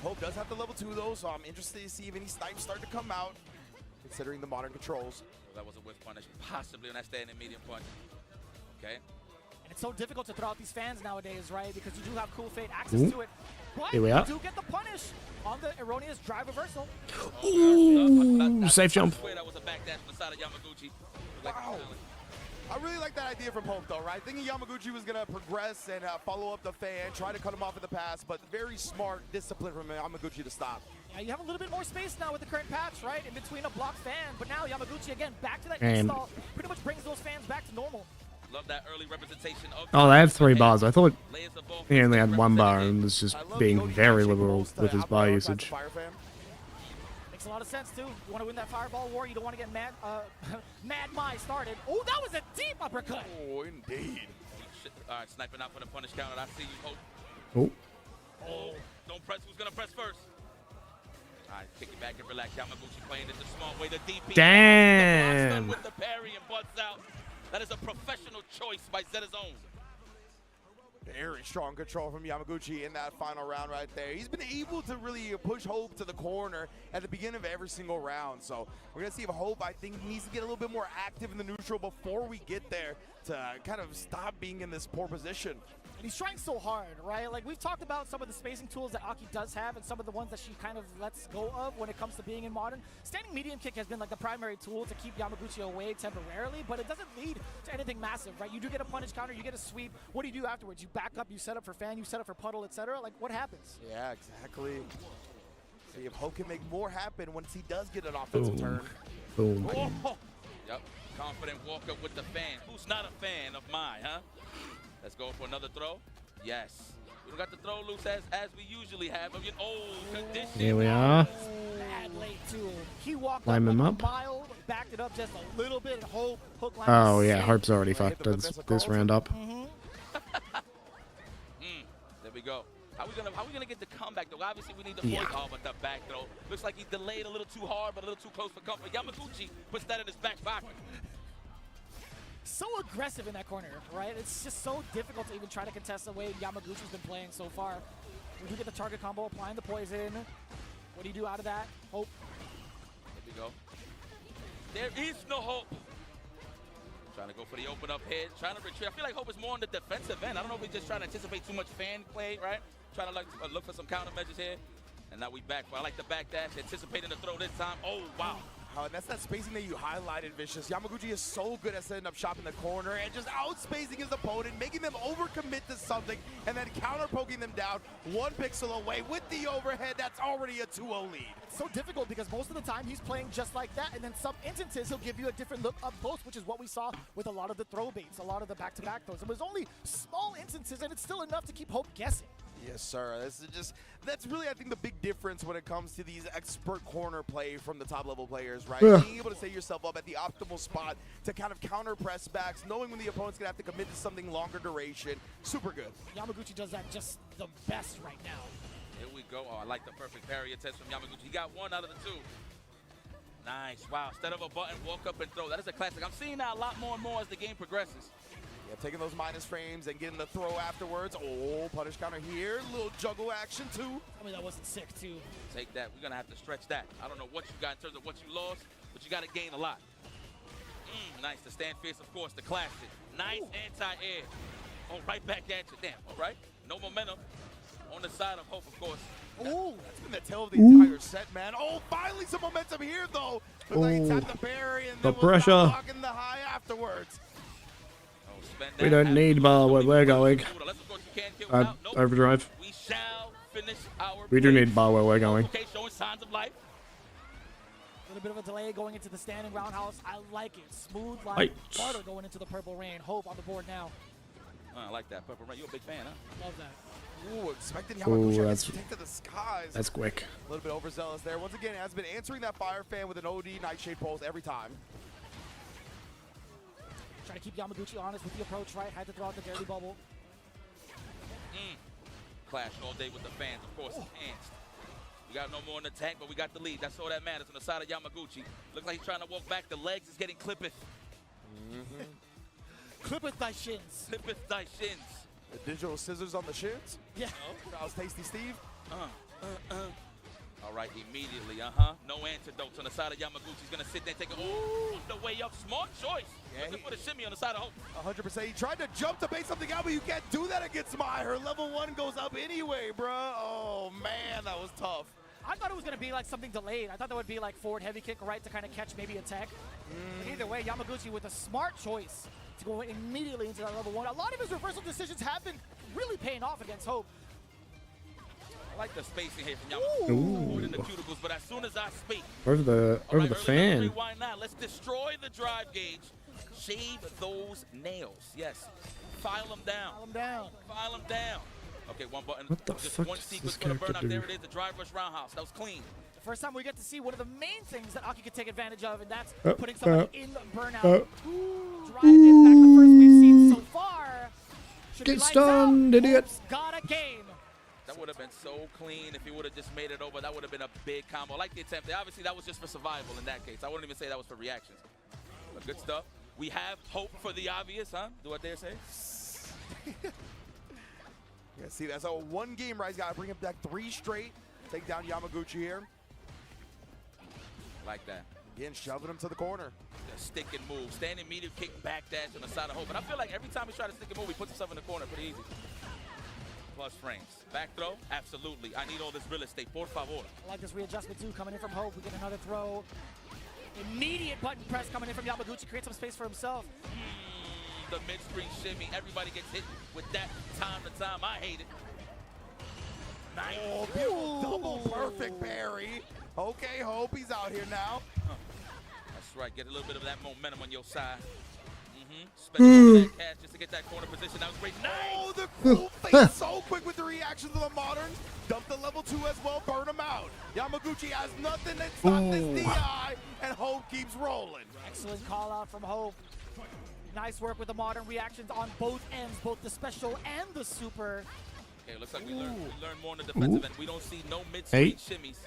S15: Hope does have the level 2 though, so I'm interested to see if any snipes start to come out, considering the modern controls.
S8: That was a whiff punish, possibly on that standing medium punch. Okay.
S16: And it's so difficult to throw out these fans nowadays, right? Because you do have Cool Fate access to it. But
S2: Here we are.
S16: you do get the punish on the erroneous drive reversal.
S2: Ooh, safe jump.
S8: That was a backdash from the side of Yamaguchi.
S15: Wow. I really like that idea from Hope, though, right? Thinking Yamaguchi was going to progress and follow up the fan, try to cut him off in the pass, but very smart discipline from Yamaguchi to stop.
S16: Yeah, you have a little bit more space now with the current patch, right? In between a blocked fan, but now Yamaguchi, again, back to that
S2: And-
S16: install, pretty much brings those fans back to normal.
S8: Love that early representation of
S2: Oh, they have 3 bars. I thought he only had 1 bar and was just being very liberal with his bar usage.
S16: Makes a lot of sense, too. You want to win that fireball war, you don't want to get Mad Mai started. Oh, that was a deep uppercut.
S15: Oh, indeed.
S8: All right, sniping out for the punish counter. I see you, Hope.
S2: Oh.
S8: Oh, don't press. Who's going to press first? All right, kick it back and relax. Yamaguchi playing this a smart way. The DP.
S2: Damn.
S8: With the parry and butts out. That is a professional choice by Zeta's own.
S15: Very strong control from Yamaguchi in that final round right there. He's been able to really push Hope to the corner at the beginning of every single round. So we're going to see if Hope, I think, needs to get a little bit more active in the neutral before we get there to kind of stop being in this poor position.
S16: And he's trying so hard, right? Like, we've talked about some of the spacing tools that Aki does have and some of the ones that she kind of lets go of when it comes to being in Modern. Standing medium kick has been like the primary tool to keep Yamaguchi away temporarily, but it doesn't lead to anything massive, right? You do get a punish counter, you get a sweep. What do you do afterwards? You back up, you set up for fan, you set up for puddle, etc. Like, what happens?
S15: Yeah, exactly. See if Hope can make more happen once he does get an offensive turn.
S2: Boom.
S8: Oh. Yep, confident walk up with the fan. Who's not a fan of mine, huh? Let's go for another throw. Yes. We don't got the throw loose as we usually have. Condition.
S2: Here we are.
S16: Bad late too. He walked
S2: Line him up.
S16: Mild, backed it up just a little bit. Hope, hook line.
S2: Oh yeah, Hope's already fucked this round up.
S8: There we go. How we gonna get the comeback though? Obviously we need the
S2: Yeah.
S8: Oh, but the back throw. Looks like he delayed a little too hard, but a little too close for comfort. Yamaguchi puts that in his back pocket.
S16: So aggressive in that corner, right? It's just so difficult to even try to contest the way Yamaguchi's been playing so far. We do get the target combo, applying the poison. What do you do out of that? Hope.
S8: There we go. There is no hope. Trying to go for the open up hit, trying to retreat. I feel like Hope is more on the defensive end. I don't know if we're just trying to anticipate too much fan play, right? Trying to look for some countermeasures here. And now we back. I like the back dash, anticipating the throw this time. Oh, wow.
S15: And that's that spacing that you highlighted, Vicious. Yamaguchi is so good at setting up shop in the corner and just outspacing his opponent, making them overcommit to something, and then counter-poking them down 1 pixel away with the overhead. That's already a 2-0 lead.
S16: It's so difficult because most of the time he's playing just like that, and then some instances he'll give you a different look up close, which is what we saw with a lot of the throw baits, a lot of the back-to-back throws. It was only small instances, and it's still enough to keep Hope guessing.
S15: Yes, sir. That's really, I think, the big difference when it comes to these expert corner play from the top-level players, right?
S2: Yeah.
S15: Being able to set yourself up at the optimal spot to kind of counter press backs, knowing when the opponent's going to have to commit to something longer duration. Super good.
S16: Yamaguchi does that just the best right now.
S8: Here we go. Oh, I like the perfect parry attempt from Yamaguchi. He got 1 out of the 2. Nice. Wow. Instead of a button, walk up and throw. That is a classic. I'm seeing that a lot more and more as the game progresses.
S15: Yeah, taking those minus frames and getting the throw afterwards. Oh, punish counter here. Little juggle action, too.
S16: I mean, that wasn't sick, too.
S8: Take that. We're going to have to stretch that. I don't know what you got in terms of what you lost, but you got to gain a lot. Nice. The stand fierce, of course, the classic. Nice anti-air. Oh, right back at you. Damn. All right. No momentum. On the side of Hope, of course.
S15: Oh, that's been the tail of the entire set, man. Oh, finally some momentum here, though. Looks like he tapped the parry and
S2: The
S15: then was
S2: pressure.
S15: not blocking the high afterwards.
S2: We don't need bar where we're going. Overdrive.
S8: We shall finish our
S2: We do need bar where we're going.
S8: Okay, showing signs of life.
S16: A little bit of a delay going into the standing roundhouse. I like it. Smooth like
S2: Right.
S16: butter going into the purple rain. Hope on the board now.
S8: I like that. Purple Rain. You're a big fan, huh?
S16: Love that.
S15: Ooh, expecting
S2: Ooh,
S15: Yamaguchi
S2: that's-
S15: to take to the skies.
S2: That's quick.
S15: A little bit overzealous there. Once again, has been answering that fire fan with an OD Nightshade pulse every time.
S16: Trying to keep Yamaguchi honest with the approach, right? Had to throw out the dirty bubble.
S8: Clash all day with the fans, of course, enhanced. We got no more in the tank, but we got the lead. That's all that matters on the side of Yamaguchi. Looks like he's trying to walk back. The legs is getting clippeth.
S16: Clippeth thy shins.
S8: Clippeth thy shins.
S15: The digital scissors on the shins.
S16: Yeah.
S15: That was Tasty Steve.
S8: All right, immediately, No antidotes on the side of Yamaguchi. He's going to sit there and take it all the way up. Smart choice. Looking for the shimmy on the side of Hope.
S15: 100%. He tried to jump to bait something out, but you can't do that against Mai. Her level 1 goes up anyway, bruh. Oh, man, that was tough.
S16: I thought it was going to be like something delayed. I thought that would be like forward heavy kick, right, to kind of catch maybe a tech. But either way, Yamaguchi with a smart choice to go immediately into that level 1. A lot of his reversal decisions have been really paying off against Hope.
S8: I like the spacing here from Yamaguchi. More than the cuticles, but as soon as I speak.
S2: Over the fan.
S8: Why not? Let's destroy the drive gauge. Shave those nails. Yes. File them down.
S16: File them down.
S8: File them down. Okay, one button.
S2: What the
S8: Just
S2: fuck
S8: one
S2: does
S8: sequence
S2: this
S8: for the
S2: character
S8: burnout.
S2: do?
S8: There it is, the drive rush roundhouse. That was clean.
S16: The first time we get to see one of the main things that Aki can take advantage of, and that's
S2: Oh,
S16: putting somebody in burnout. Drive impact, the first we've seen so far. Should be
S2: Get
S16: lights
S2: stunned,
S16: out.
S2: idiot.
S16: Hope's got a game.
S8: That would have been so clean if he would have just made it over. That would have been a big combo. I like the attempt. Obviously, that was just for survival in that case. I wouldn't even say that was for reactions. But good stuff. We have hope for the obvious, huh? Do I dare say?
S15: Yeah, see, that's a one game, right? He's got to bring him back 3 straight. Take down Yamaguchi here.
S8: Like that.
S15: Again, shoving him to the corner.
S8: The stick and move. Standing medium kick, back dash on the side of hope. And I feel like every time he tries to stick and move, he puts himself in the corner pretty easy. Plus frames. Back throw? Absolutely. I need all this real estate. Por favor.
S16: I like this readjustment too, coming in from Hope. We get another throw. Immediate button press coming in from Yamaguchi. Creates some space for himself.
S8: The mid-screen shimmy. Everybody gets hit with that time to time. I hate it. Nice.
S15: Oh, beautiful double perfect parry. Okay, Hope, he's out here now.
S8: That's right. Get a little bit of that momentum on your side. Spend some of that cash just to get that corner position. That was great. Nice.
S15: Oh, the cool face so quick with the reactions of the modern. Dump the level 2 as well, burn him out. Yamaguchi has nothing to stop this DI, and Hope keeps rolling.
S16: Excellent call out from Hope. Nice work with the modern reactions on both ends, both the special and the super.
S8: Okay, looks like we learned more on the defensive end. We don't see no mid-screen shimmies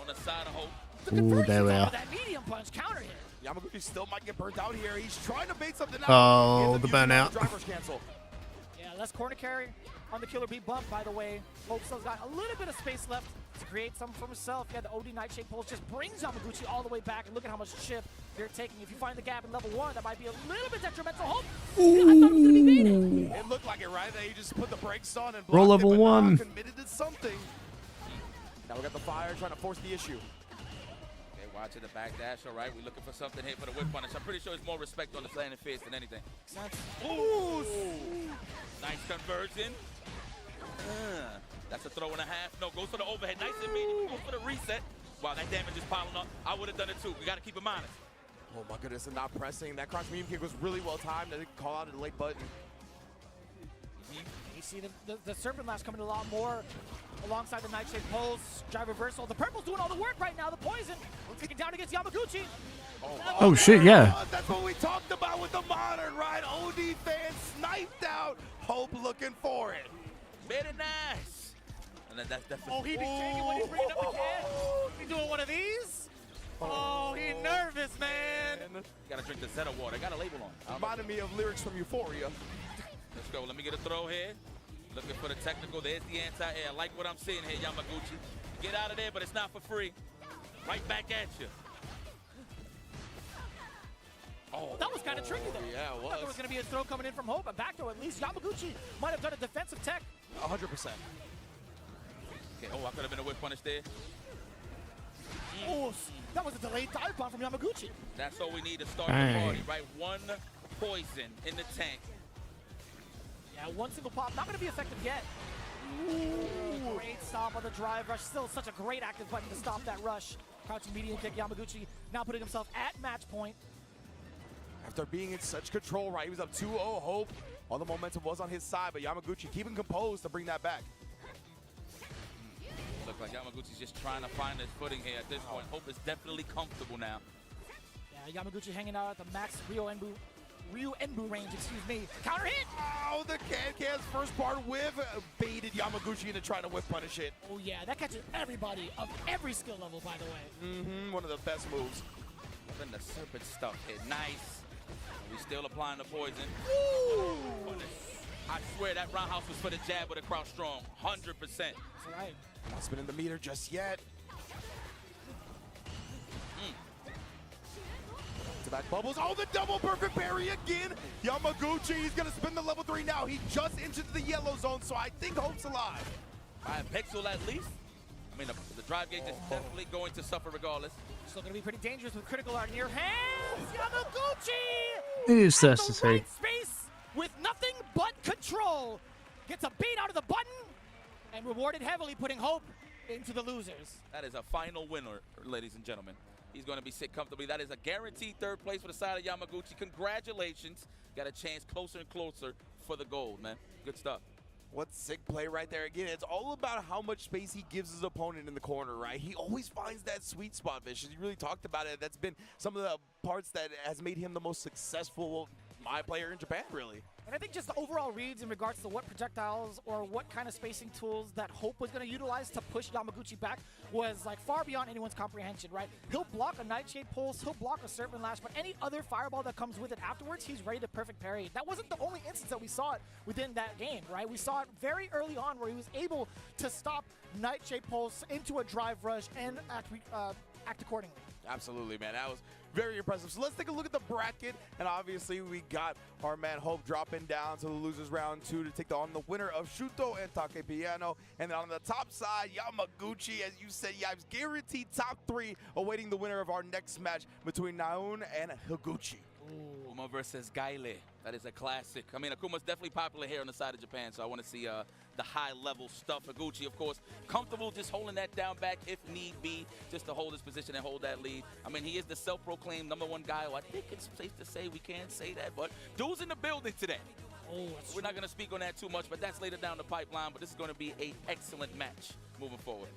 S8: on the side of Hope.
S2: Ooh, there we are.
S16: That medium punch counter hit.
S15: Yamaguchi still might get burnt out here. He's trying to bait something out.
S2: Oh, the burnout.
S15: Driver's cancel.
S16: Yeah, less corner carry on the Killer Bee bump, by the way. Hope still's got a little bit of space left to create something for himself. Yeah, the OD Nightshade pulse just brings Yamaguchi all the way back, and look at how much chip they're taking. If you find the gap in level 1, that might be a little bit detrimental. Hope, I thought it was going to be baited.
S15: It looked like it, right? That he just put the brakes on and
S2: Roll
S15: blocked
S2: level
S15: it, but
S2: 1.
S15: not committed to something. Now we got the fire trying to force the issue.
S8: Okay, watching the back dash. All right, we're looking for something here for the whip punish. I'm pretty sure it's more respect on the slanted fist than anything. Ooh, nice conversion. That's a throw and a half. No, goes for the overhead. Nice and medium. Goes for the reset. Wow, that damage is piling up. I would have done it too. We got to keep him honest.
S15: Oh my goodness, and not pressing. That cross medium kick was really well timed. I didn't call out a late button.
S16: You see the Serpent Lash coming a lot more alongside the Nightshade pulse. Drive reversal. The purple's doing all the work right now. The poison taking down against Yamaguchi.
S2: Oh shit, yeah.
S15: That's what we talked about with the modern, right? OD fans sniped out. Hope looking for it.
S8: Very nice. And then that's
S16: Oh, he be shaking when he's bringing up the can. He doing one of these? Oh, he nervous, man.
S8: You gotta drink the Zeta water. Got a label on.
S15: Reminded me of lyrics from Euphoria.
S8: Let's go. Let me get a throw here. Looking for the technical. There's the anti-air. Like what I'm seeing here, Yamaguchi. Get out of there, but it's not for free. Right back at you.
S16: Oh, that was kind of tricky, though.
S15: Yeah, it
S16: I thought there was going to be a throw coming in from Hope. A back throw, at least. Yamaguchi might have done a defensive tech.
S15: 100%.
S8: Okay, oh, I could have been a whip punish there.
S16: Oh, that was a delayed dive bomb from Yamaguchi.
S8: That's all we need to start the party, right? One poison in the tank.
S16: Yeah, one single pop, not going to be effective yet. Ooh, great stop on the drive rush. Still such a great active button to stop that rush. Crouching medium kick, Yamaguchi now putting himself at match point.
S15: After being in such control, right? He was up 2-0. Hope, all the momentum was on his side, but Yamaguchi keeping composed to bring that back.
S8: Look like Yamaguchi's just trying to find his footing here at this point. Hope is definitely comfortable now.
S16: Yeah, Yamaguchi hanging out at the max Ryu Enbu range, excuse me. Counter hit!
S15: Oh, the Can-Can's first part whiff baited Yamaguchi into trying to whiff punish it.
S16: Oh yeah, that catches everybody of every skill level, by the way.
S15: One of the best moves.
S8: Then the serpent stuff hit. Nice. We still applying the poison.
S16: Ooh.
S8: I swear that roundhouse was for the jab with a crouch strong. 100%.
S16: That's right.
S15: Not spinning the meter just yet. To back bubbles. Oh, the double perfect parry again. Yamaguchi, he's going to spin the level 3 now. He just entered the yellow zone, so I think Hope's alive.
S8: By a pixel at least. I mean, the drive gauge is definitely going to suffer regardless.
S16: Still going to be pretty dangerous with critical art in your hands. Yamaguchi!
S2: It is nice to see.
S16: Right space with nothing but control. Gets a beat out of the button and rewarded heavily, putting Hope into the losers.
S8: That is a final winner, ladies and gentlemen. He's going to be sit comfortably. That is a guaranteed third place for the side of Yamaguchi. Congratulations. Got a chance closer and closer for the gold, man. Good stuff.
S15: What sick play right there. Again, it's all about how much space he gives his opponent in the corner, right? He always finds that sweet spot, Vicious. You really talked about it. That's been some of the parts that has made him the most successful player in Japan, really.
S16: And I think just the overall reads in regards to what projectiles or what kind of spacing tools that Hope was going to utilize to push Yamaguchi back was like far beyond anyone's comprehension, right? He'll block a Nightshade Pulse, he'll block a Serpent Lash, but any other fireball that comes with it afterwards, he's ready to perfect parry. That wasn't the only instance that we saw it within that game, right? We saw it very early on where he was able to stop Nightshade Pulse into a drive rush and act accordingly.
S15: Absolutely, man. That was very impressive. So let's take a look at the bracket. And obviously, we got our man Hope dropping down to the losers round 2 to take on the winner of Shuto and Take Piano. And then on the top side, Yamaguchi, as you said, yeah, it's guaranteed top 3 awaiting the winner of our next match between Naun and Higuchi.
S8: Akuma versus Gaile. That is a classic. I mean, Akuma's definitely popular here on the side of Japan, so I want to see the high-level stuff. Higuchi, of course, comfortable just holding that down back if need be, just to hold his position and hold that lead. I mean, he is the self-proclaimed #1 guy. I think it's safe to say we can't say that, but dude's in the building today. We're not going to speak on that too much, but that's later down the pipeline. But this is going to be an excellent match moving forward.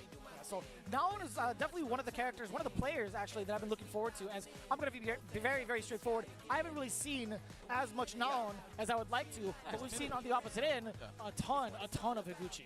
S16: So Naon is definitely one of the characters, one of the players actually that I've been looking forward to. As I'm going to be very, very straightforward. I haven't really seen as much Naon as I would like to, but we've seen on the opposite end a ton of Higuchi.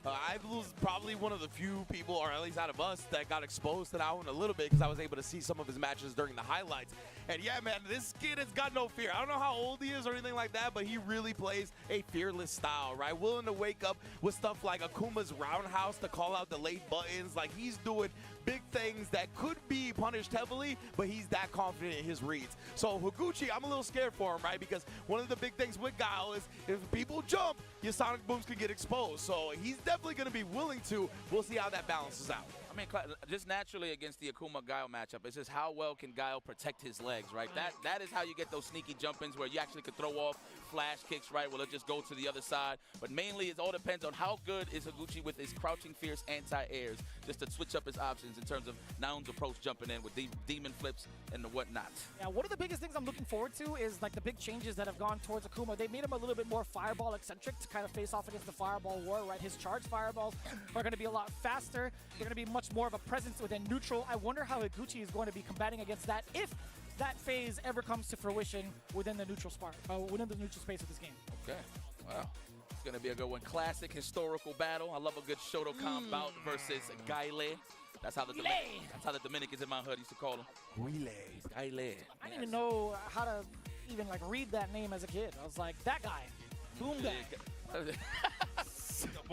S15: I was probably one of the few people, or at least out of us, that got exposed to Naon a little bit because I was able to see some of his matches during the highlights. And yeah, man, this kid has got no fear. I don't know how old he is or anything like that, but he really plays a fearless style, right? Willing to wake up with stuff like Akuma's roundhouse to call out the late buttons. Like, he's doing big things that could be punished heavily, but he's that confident in his reads. So Higuchi, I'm a little scared for him, right? Because one of the big things with Guile is if people jump, your sonic booms can get exposed. So he's definitely going to be willing to. We'll see how that balances out.
S8: I mean, just naturally against the Akuma Guile matchup, it's just how well can Guile protect his legs, right? That is how you get those sneaky jump-ins where you actually could throw off flash kicks, right? Well, it'll just go to the other side. But mainly, it all depends on how good is Higuchi with his crouching fierce anti-airs, just to switch up his options in terms of Naun's approach jumping in with demon flips and the whatnot.
S16: Yeah, one of the biggest things I'm looking forward to is like the big changes that have gone towards Akuma. They made him a little bit more fireball eccentric to kind of face off against the fireball war, right? His charge fireballs are going to be a lot faster. They're going to be much more of a presence within neutral. I wonder how Higuchi is going to be combating against that if that phase ever comes to fruition within the neutral within the neutral space of this game.
S8: Okay, wow. It's going to be a good one. Classic historical battle. I love a good Shotokan bout versus Gaile. That's how the Dominicans in my hood used to call him. Gaile.
S16: I didn't even know how to even like read that name as a kid. I was like, that guy. Boom guy.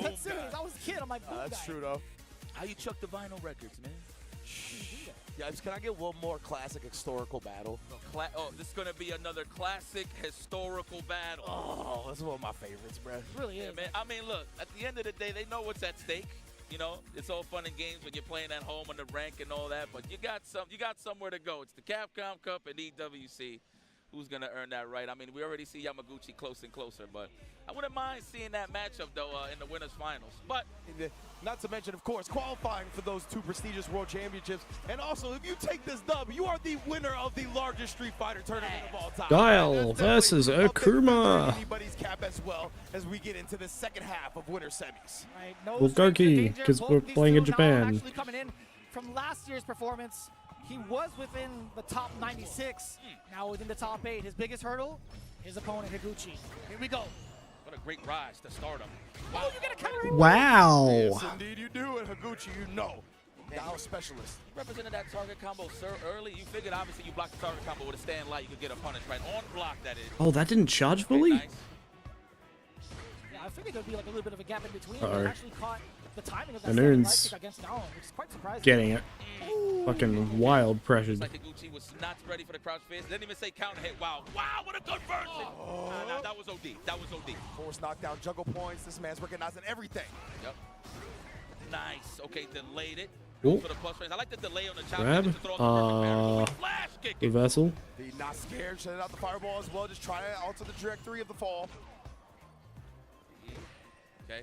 S16: That's serious. I was a kid. I'm like, boom
S15: That's
S16: guy.
S15: true, though.
S8: How you chuck the vinyl records, man?
S15: Yeah, can I get one more classic historical battle?
S8: This is going to be another classic historical battle.
S15: Oh, that's one of my favorites, bro.
S16: It really is.
S8: Man. I mean, look, at the end of the day, they know what's at stake. You know, it's all fun and games when you're playing at home on the rank and all that, but you got somewhere to go. It's the Capcom Cup and EWC. who's going to earn that right. I mean, we already see Yamaguchi close and closer, but I wouldn't mind seeing that matchup, though, in the winners' finals. But
S15: not to mention, of course, qualifying for those 2 prestigious world championships. And also, if you take this dub, you are the winner of the largest Street Fighter tournament of all time.
S2: Guile versus Okuma.
S15: Anybody's cap as well as we get into the second half of winter semis.
S16: Right, no
S2: Bulgogi, because we're playing in Japan.
S16: Actually coming in from last year's performance, he was within the top 96. Now within the top 8. His biggest hurdle, his opponent Higuchi. Here we go.
S8: what a great rise to stardom.
S16: Oh, you get a counter.
S2: Wow.
S15: Yes, indeed you do. And Higuchi, you know. Now specialist.
S8: You represented that target combo, sir, early. You figured, obviously, you blocked the target combo with a stand light. You could get a punish right on block, that is.
S2: Oh, that didn't charge fully?
S8: Nice.
S16: Yeah, I figured there'd be like a little bit of a gap in between.
S2: Uh-oh.
S16: He actually caught the timing of that
S2: Anoon's
S16: light kick against Down, which is quite surprising.
S2: getting it. Fucking wild pressured.
S8: Like Higuchi was not ready for the crouch fist. Didn't even say counter hit. Wow. Wow, what a conversion. Nah, that was OD. That was OD.
S15: Force knockdown, juggle points. This man's recognizing everything.
S8: Yep. Nice. Okay, delayed it.
S2: Ooh.
S8: For the plus range. I like the delay on the chop.
S2: Grab.
S8: Flash kick.
S2: Reversal.
S15: He's not scared. Shutting out the fireball as well. Just trying to alter the trajectory of the fall.
S8: Okay.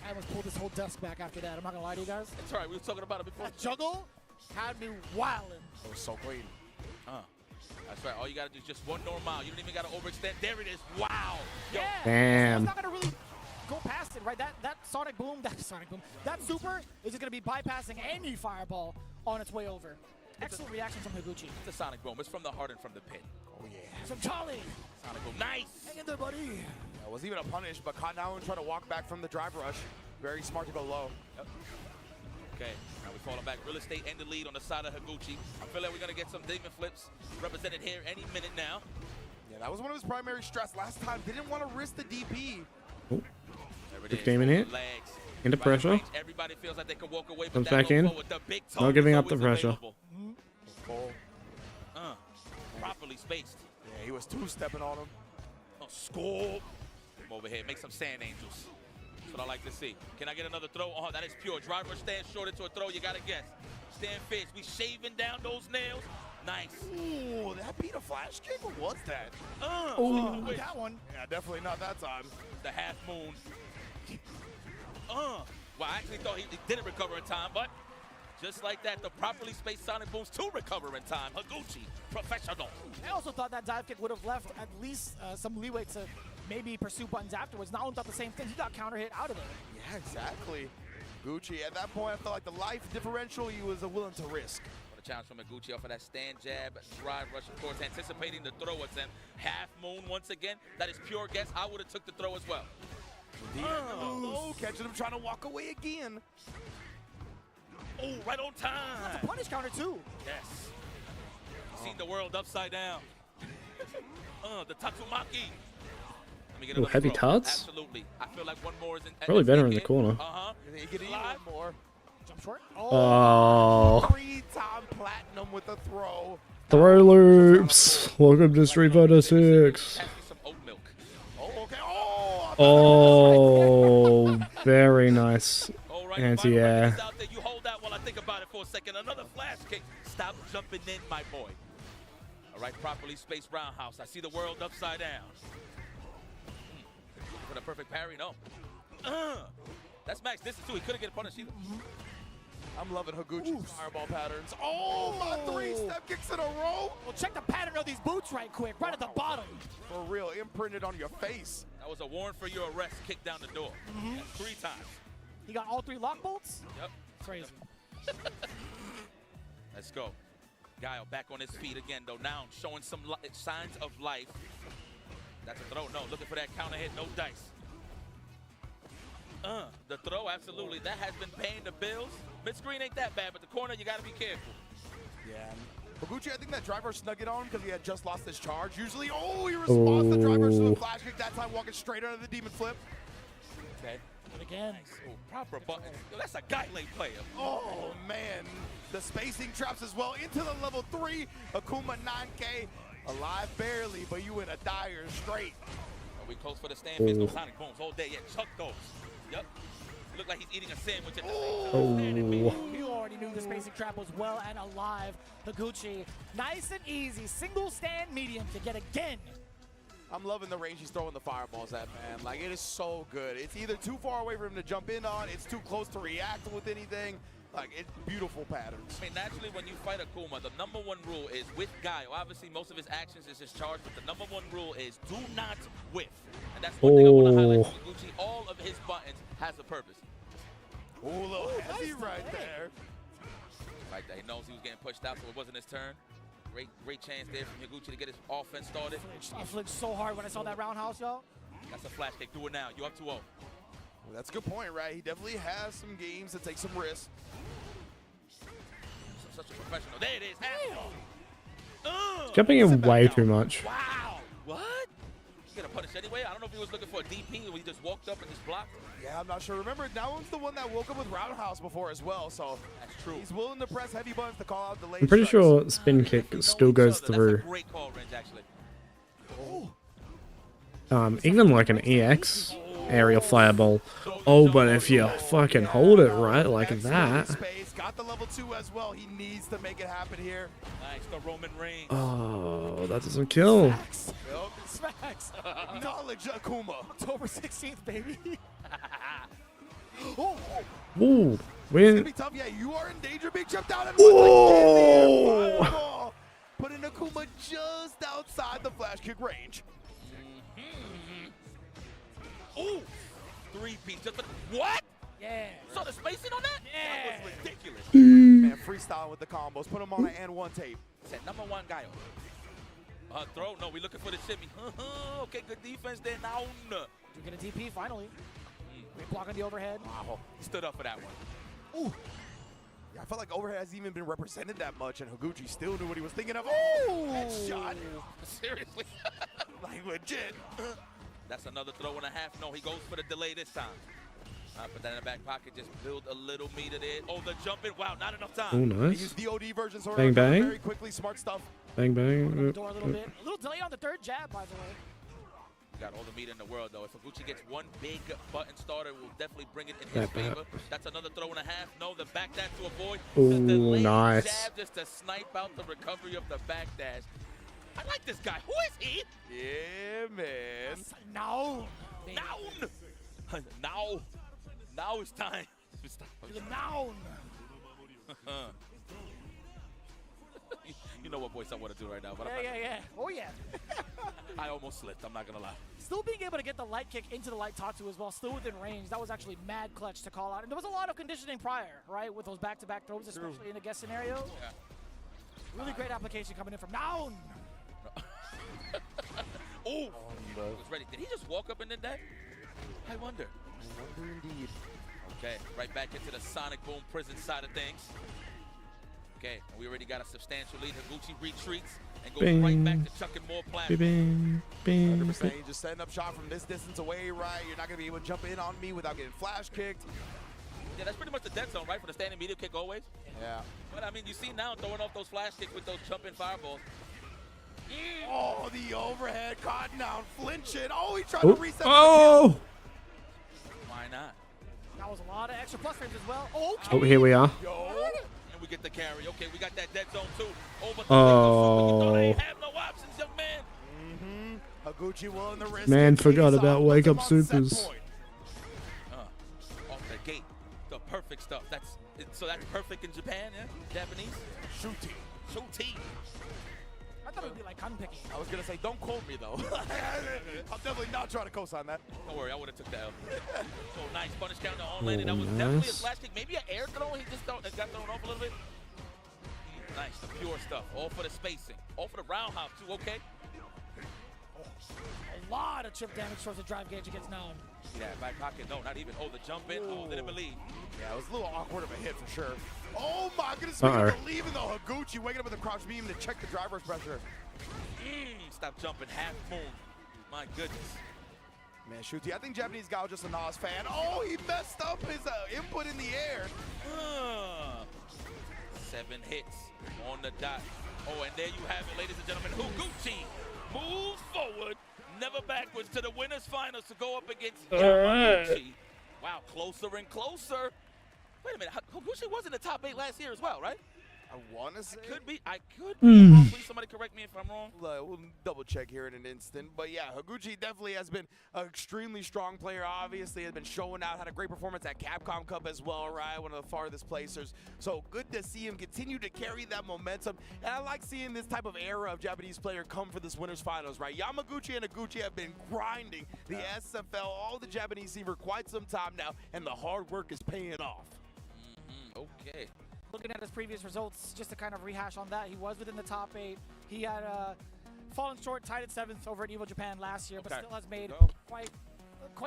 S16: I almost pulled this whole desk back after that. I'm not gonna lie to you guys.
S8: That's right. We were talking about it before.
S16: That juggle had me wildin'.
S15: It was so clean.
S8: That's right. All you gotta do is just one normal. You don't even gotta overextend. There it is. Wow. Yo.
S16: Yeah.
S2: Damn.
S16: It's not gonna really go past it, right? That sonic boom, that super is just gonna be bypassing any fireball on its way over. Excellent reaction from Higuchi.
S8: It's a sonic boom. It's from the heart and from the pit.
S15: Oh yeah.
S16: From Charlie.
S8: Sonic boom. Nice.
S16: Hang in there, buddy.
S15: That was even a punish, but caught now and trying to walk back from the drive rush. Very smart to go low.
S8: Yep. Okay, now we're falling back. Real estate and the lead on the side of Higuchi. I feel like we're gonna get some demon flips represented here any minute now.
S15: Yeah, that was one of his primary stress last time. Didn't want to risk the DP.
S2: Oh. Good game in here. Into pressure.
S8: Everybody feels like they can walk away
S2: Comes back in. Not giving up the pressure.
S8: Properly spaced.
S15: Yeah, he was two-stepping on him.
S8: Score. Come over here. Make some sand angels. That's what I like to see. Can I get another throw? Oh, that is pure. Driver stand short into a throw. You got to guess. Stand fierce. We shaving down those nails. Nice.
S15: Ooh, that beat a flash kick? Or what's that?
S16: That one.
S15: Yeah, definitely not that time.
S8: The half moon. Well, I actually thought he didn't recover in time, but just like that, the properly spaced sonic booms to recover in time. Higuchi, professional.
S16: I also thought that dive kick would have left at least some leeway to maybe pursue buttons afterwards. Not only thought the same thing, he got counter hit out of it.
S15: Yeah, exactly. Gucci, at that point, I felt like the life differential he was willing to risk.
S8: What a challenge from Higuchi off of that stand jab, drive rush, of course, anticipating the throw attempt. Half moon once again. That is pure guess. I would have took the throw as well.
S15: Catching him trying to walk away again.
S8: Oh, right on time.
S16: That's a punish counter, too.
S8: Yes. Seen the world upside down. The Tatsumaki. Let me get
S2: Ooh, heavy
S8: throw.
S2: tarts?
S8: Absolutely. I feel like one more is in.
S2: Probably better in the corner.
S15: You get even more.
S16: Jump short.
S2: Oh.
S15: 3-time platinum with a throw.
S2: Throw loops. Welcome to Street Fighter 6.
S8: Some oat milk.
S15: Oh, okay.
S2: Oh, very nice. Anti-air.
S8: You hold that while I think about it for a second. Another flash kick. Stop jumping in, my boy. All right, properly spaced roundhouse. I see the world upside down. For the perfect parry, no. That's max distance too. He couldn't get a punish either.
S15: I'm loving Higuchi's fireball patterns. Oh, my 3 step kicks in a row.
S16: Well, check the pattern of these boots right quick, right at the bottom.
S15: For real, imprinted on your face.
S8: That was a warrant for your arrest. Kick down the door. 3 times.
S16: He got all 3 lock bolts?
S8: Yep.
S16: Crazy.
S8: Let's go. Guile back on his feet again, though. Now showing some signs of life. That's a throw. No, looking for that counter hit. No dice. The throw, absolutely. That has been paying the bills. Mid-screen ain't that bad, but the corner, you got to be careful.
S15: Yeah. Higuchi, I think that driver snuck it on because he had just lost his charge. Usually, he responds to the driver to the flash kick. That time, walking straight under the demon flip.
S8: Okay.
S16: And again.
S8: Nice. Oh, proper button. Yo, that's a guy-lane player.
S15: Oh, man. The spacing traps as well into the level 3. Akuma 9K. Alive barely, but you in a dire straight.
S8: Are we close for the stand? No sonic booms all day. Yeah, chuck those. Yep. Look like he's eating a sandwich at the
S2: Oh.
S16: You already knew the spacing trap was well and alive. Higuchi, nice and easy, single stand medium to get again.
S15: I'm loving the range he's throwing the fireballs at, man. Like, it is so good. It's either too far away for him to jump in on, it's too close to react with anything. Like, it's beautiful patterns.
S8: I mean, naturally, when you fight Akuma, the number one rule is with Guy. Obviously, most of his actions is his charge, but the number one rule is do not whiff. And that's one thing I want to highlight from Higuchi. All of his buttons has a purpose.
S15: Ooh, a little heavy right there.
S8: Right there. He knows he was getting pushed out, so it wasn't his turn. Great chance there from Higuchi to get his offense started.
S16: I flinched so hard when I saw that roundhouse, y'all.
S8: That's a flash kick. Do it now. You're up 2-0.
S15: Well, that's a good point, right? He definitely has some games to take some risks.
S8: Such a professional. There it is.
S2: Jumping in way too much.
S8: Wow. What? He's going to punish anyway? I don't know if he was looking for a DP or he just walked up and just blocked.
S15: Yeah, I'm not sure. Remember, that one's the one that woke up with roundhouse before as well, so
S8: that's true.
S15: He's willing to press heavy buttons to call out delayed
S2: I'm pretty
S15: strikes.
S2: sure spin kick still goes through.
S8: That's a great call, Range, actually.
S2: Even like an EX aerial fireball. Oh, but if you fucking hold it right like that.
S15: Space, got the level 2 as well. He needs to make it happen here.
S8: Nice, the Roman Reigns.
S2: Oh, that doesn't kill.
S16: Smacks.
S15: Knowledge Akuma.
S16: October 16th, baby.
S2: Ooh,
S15: It's
S2: we're
S15: gonna be tough. Yeah, you are in danger of being jumped out. And
S2: Whoa!
S15: Putting Akuma just outside the flash kick range.
S8: Ooh, 3-piece. What?
S16: Yeah.
S8: Saw the spacing on that?
S16: Yeah.
S8: That was ridiculous.
S15: Man, freestyling with the combos. Put him on an and one tape.
S8: Said number one guy. Throw. No, we looking for the shimmy. Okay, good defense there. Now.
S16: You get a DP finally. Blocking the overhead.
S8: Wow. He stood up for that one.
S15: Ooh. Yeah, I felt like overhead hasn't even been represented that much, and Higuchi still knew what he was thinking of. Oh, headshot.
S8: Seriously.
S15: Like legit.
S8: That's another throw and a half. No, he goes for the delay this time. Put that in the back pocket. Just build a little meter there. Oh, the jumping. Wow, not enough time.
S2: Oh, nice.
S15: Use the OD version, so
S2: Bang, bang.
S15: very quickly. Smart stuff.
S2: Bang, bang.
S16: Door a little bit. A little delay on the third jab, by the way.
S8: Got all the meat in the world, though. If Higuchi gets one big button starter, we'll definitely bring it in his favor. That's another throw and a half. No, the back dash to avoid.
S2: Ooh,
S8: The delayed
S2: nice.
S8: jab just to snipe out the recovery of the back dash. I like this guy. Who is he?
S15: Yeah, man.
S16: Now.
S8: Now it's time.
S16: Now.
S8: You know what voice I want to do right now, but
S16: Yeah. Oh, yeah.
S8: I almost slipped. I'm not going to lie.
S16: Still being able to get the light kick into the light Tatsu as well, still within range. That was actually mad clutch to call out. And there was a lot of conditioning prior, right, with those back-to-back throws, especially in a guest scenario.
S8: Yeah.
S16: Really great application coming in from Noun.
S8: Oh, he was ready. Did he just walk up and did that? I wonder.
S15: Indeed.
S8: Okay, right back into the Sonic Boom prison side of things. Okay, we already got a substantial lead. Higuchi retreats and goes right back to chucking more plasma.
S2: Bing, bing,
S15: 100%. You're just setting up shot from this distance away, right? You're not going to be able to jump in on me without getting flash kicked.
S8: Yeah, that's pretty much the dead zone, right? For the standing medium kick always.
S15: Yeah.
S8: But I mean, you see now throwing off those flash kicks with those jumping fireballs.
S15: Oh, the overhead caught down, flinching. Oh, he tried to reset.
S2: Oh!
S8: Why not?
S16: That was a lot of extra plus frames as well. Okay.
S2: Oh, here we are.
S8: And we get the carry. Okay, we got that dead zone too. Over
S2: Oh.
S8: have no options, young man.
S15: Higuchi willing to risk.
S2: Man,
S15: it.
S2: forgot
S15: He's
S2: about
S15: off,
S2: wake
S15: puts
S2: up
S15: him on set
S2: supers.
S15: point.
S8: Off the gate, the perfect stuff. So that's perfect in Japan, yeah? Japanese?
S15: Shooty.
S8: Shooty.
S16: I thought it would be like cotton picking.
S15: I was going to say, don't quote me, though. I'm definitely not trying to co-sign that.
S8: Don't worry, I would have took that L. So nice punish counter on landing. That was definitely a flash kick. Maybe an air throw. He just got thrown off a little bit. Nice, the pure stuff. All for the spacing. All for the roundhouse, too, okay?
S16: A lot of chip damage towards the drive gauge against Noun.
S8: Yeah, back pocket. No, not even. Oh, the jump in. Oh, didn't believe.
S15: Yeah, it was a little awkward of a hit for sure. Oh my goodness, speaking of believing though, Higuchi waking up with a crouch beam to check the driver's pressure.
S8: Stop jumping, half moon. My goodness.
S15: Man, Shooty, I think Japanese guy was just a Nas fan. Oh, he messed up his input in the air.
S8: 7 hits on the dot. Oh, and there you have it, ladies and gentlemen. Higuchi moves forward, never backwards to the winners finals to go up against Yamaguchi. Wow, closer and closer. Wait a minute, Higuchi was in the top 8 last year as well, right?
S15: I want to say.
S8: I could be wrong. Please, somebody correct me if I'm wrong.
S15: We'll double check here in an instant. But yeah, Higuchi definitely has been an extremely strong player. Obviously, has been showing out, had a great performance at Capcom Cup as well, right? One of the farthest placers. So good to see him continue to carry that momentum. And I like seeing this type of era of Japanese player come for this winners finals, right? Yamaguchi and Higuchi have been grinding the SFL, all the Japanese scene for quite some time now, and the hard work is paying off.
S8: Okay.
S16: Looking at his previous results, just to kind of rehash on that, he was within the top 8. He had fallen short, tied at 7th over at Evo Japan last year, but still has made quite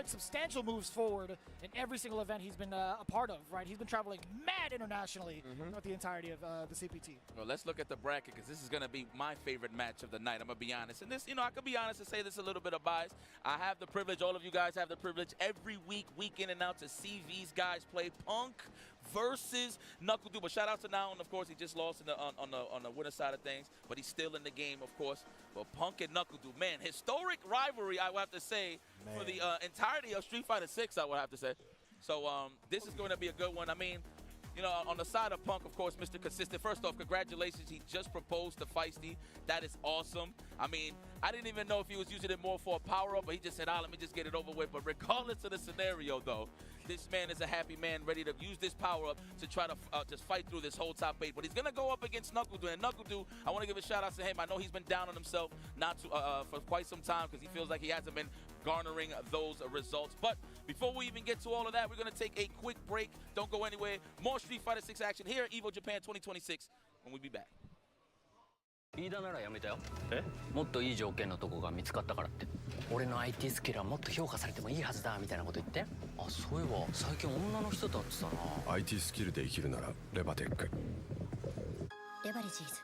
S16: substantial moves forward in every single event he's been a part of, right? He's been traveling mad internationally throughout the entirety of the CPT.
S8: Well, let's look at the bracket, because this is going to be my favorite match of the night. I'm going to be honest. And this, I could be honest and say this a little bit of bias. I have the privilege, all of you guys have the privilege, every week in and out to see these guys play. Punk versus Knuckle But shout out to Naon, of course, he just lost on the winner side of things, but he's still in the game, of course. But Punk and Knuckle man, historic rivalry, I would have to say, for the entirety of Street Fighter 6, I would have to say. So this is going to be a good one. I mean, on the side of Punk, of course, Mr. Consistent. First off, congratulations. He just proposed to Feisty. That is awesome. I mean, I didn't even know if he was using it more for a power-up, but he just said, let me just get it over with. But regardless of the scenario, though, this man is a happy man, ready to use this power-up to try to just fight through this whole top 8. But he's going to go up against Knuckle. And Knuckle, I want to give a shout-out to him. I know he's been down on himself for quite some time because he feels like he hasn't been garnering those results. But before we even get to all of that, we're going to take a quick break. Don't go anywhere. More Street Fighter 6 action here at Evo Japan 2026 when we be back.
S12: 飯田ならやめたよ。もっといい条件のとこが見つかったからって。俺の IT スキルはもっと評価されてもいいはずだみたいなこと言って。あ、そういえば最近女の人と会ってたな。
S13: IT スキルで生きるならレバテック。
S18: レバレッジーズ。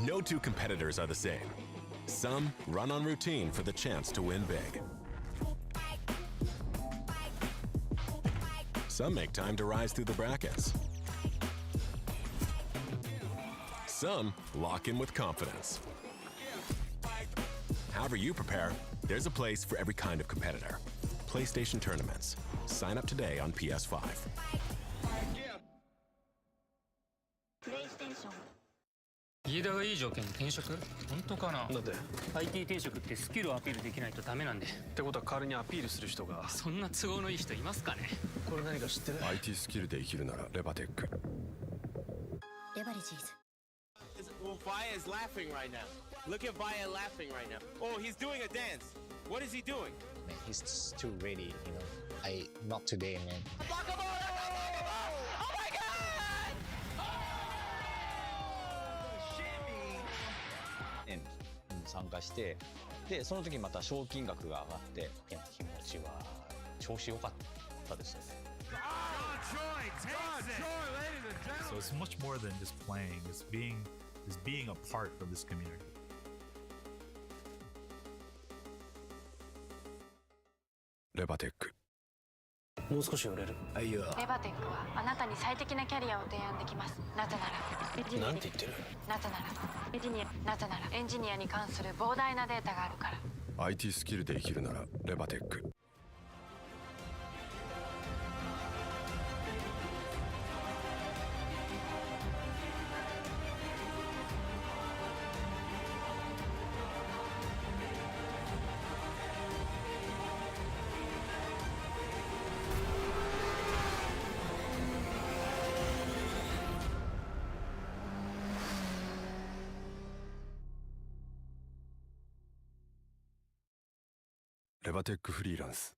S22: No two competitors are the same. Some run on routine for the chance to win big. Some make time to rise through the brackets. Some lock in with confidence. However you prepare, there's a place for every kind of competitor. PlayStation Tournaments. Sign up today on PS5.
S19: 飯田がいい条件に転職？本当かな？だって IT 転職ってスキルをアピールできないとダメなんで。ってことは代わりにアピールする人が。そんな都合のいい人いますかね？これ何か知ってる？
S13: IT スキルで生きるならレバテック。
S18: レバレッジーズ。
S23: Well, Vaya is laughing right now. Look at Vaya laughing right now. Oh, he's doing a dance. What is he doing?
S24: Man, he's just too ready, not today, man.
S23: Oh my God!
S24: Oh! 参加して、でその時また賞金額が上がって、気持ちは調子良かったですね。
S25: So it's much more than just playing. It's being a part of this community.
S13: レバテック。
S12: もう少し売れる。あ、いや。
S4: レバテックはあなたに最適なキャリアを提案できます。なぜなら
S12: なんて言ってる？
S4: なぜならエンジニアに関する膨大なデータがあるから。
S13: IT スキルで生きるならレバテック。レバテックフリーランス。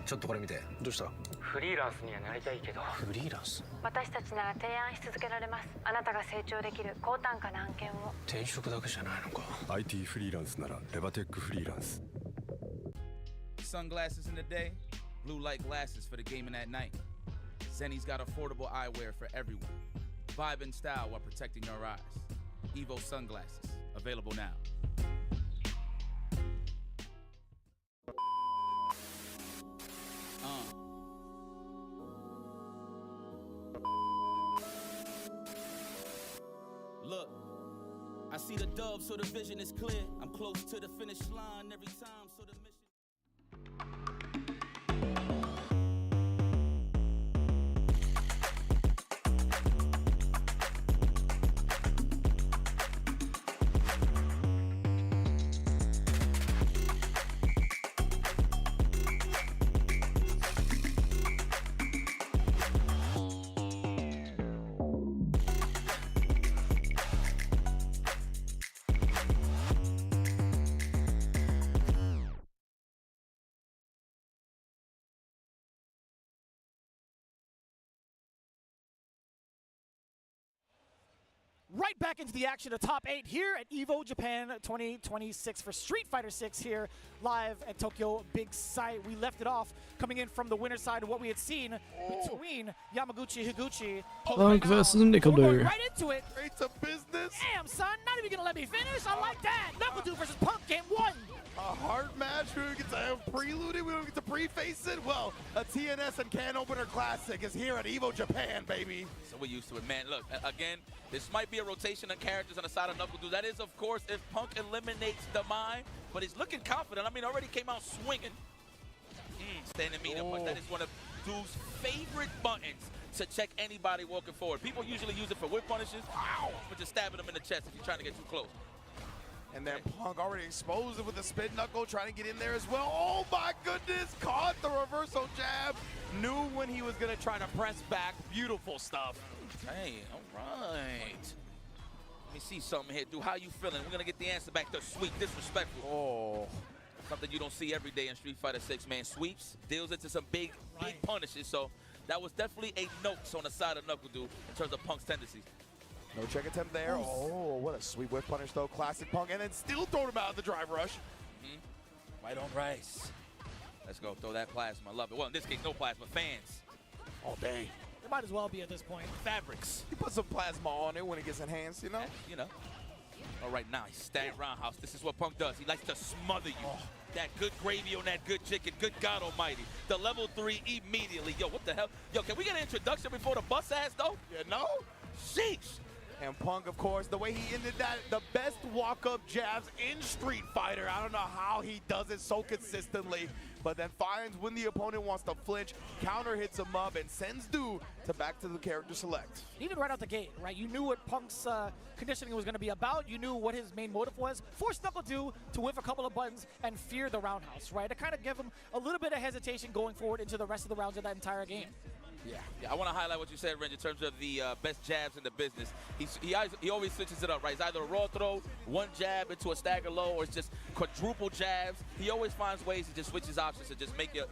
S12: ちょっとこれ見て。どうした？
S19: フリーランスにはなりたいけど。
S12: フリーランス？
S4: 私たちなら提案し続けられます。あなたが成長できる高単価な案件を。
S12: 転職だけじゃないのか。
S13: IT フリーランスならレバテックフリーランス。
S8: Sunglasses in the day, blue light glasses for the gaming at night. Zenny's got affordable eyewear for everyone. Vibe and style while protecting your eyes. Evo sunglasses, available now. Look, I see the dove, so the vision is clear. I'm close to the finish line every time, so the mission.
S16: right back into the action of top 8 here at Evo Japan 2026 for Street Fighter 6 here live at Tokyo Big Sight. We left it off coming in from the winner's side of what we had seen between Yamaguchi Higuchi.
S2: Punk versus
S16: We're
S2: Nickel
S16: going
S2: Dude.
S16: right into it.
S15: Straight to business.
S16: Damn, son, not even gonna let me finish. I like that. Knuckle Dude versus Punk, game 1.
S15: A hard match. We don't get to have prelude it. We don't get to preface it. Well, a TNS and Can Opener Classic is here at Evo Japan, baby.
S8: So we're used to it, man. Look, again, this might be a rotation of characters on the side of Knuckle Dude. That is, of course, if Punk eliminates the mine, but he's looking confident. I mean, already came out swinging. Standing meter, but that is one of Dude's favorite buttons to check anybody walking forward. People usually use it for whip punishes, but just stabbing them in the chest if you're trying to get too close.
S15: And then Punk already exposed it with a spin knuckle, trying to get in there as well. Oh my goodness, caught the reversal jab. Knew when he was gonna try to press back. Beautiful stuff.
S8: Hey, all right. Let me see something here, dude. How you feeling? We're gonna get the answer back. The sweep, disrespectful.
S15: Oh.
S8: Something you don't see every day in Street Fighter 6, man. Sweeps, deals into some big punishes. So that was definitely a note on the side of Knuckle Dude in terms of Punk's tendencies.
S15: No check attempt there. Oh, what a sweet whip punish though. Classic Punk, and then still throwing him out of the drive rush.
S8: White on rice. Let's go, throw that plasma. Love it. Well, in this case, no plasma, fans.
S15: All day.
S16: It might as well be at this point.
S8: Fabrics.
S15: He put some plasma on it when it gets enhanced, you know?
S8: You know. All right, nice. Stand roundhouse. This is what Punk does. He likes to smother you. That good gravy on that good chicken. Good God almighty. The level 3 immediately. Yo, what the hell? Yo, can we get an introduction before the bus ass, though?
S15: Yeah, no?
S8: Sheesh.
S15: And Punk, of course, the way he ended that, the best walk-up jabs in Street Fighter. I don't know how he does it so consistently, but then finds when the opponent wants to flinch, counter hits him up, and sends Dude to back to the character select.
S16: Even right out the gate, right? You knew what Punk's conditioning was going to be about. You knew what his main motive was. Force Knuckle Dude to whiff a couple of buttons and fear the roundhouse, right? To kind of give him a little bit of hesitation going forward into the rest of the rounds of that entire game.
S8: Yeah, I want to highlight what you said, Renz, in terms of the best jabs in the business. He always switches it up, right? It's either a raw throw, one jab into a stagger low, or it's just quadruple jabs. He always finds ways to just switch his options to just make your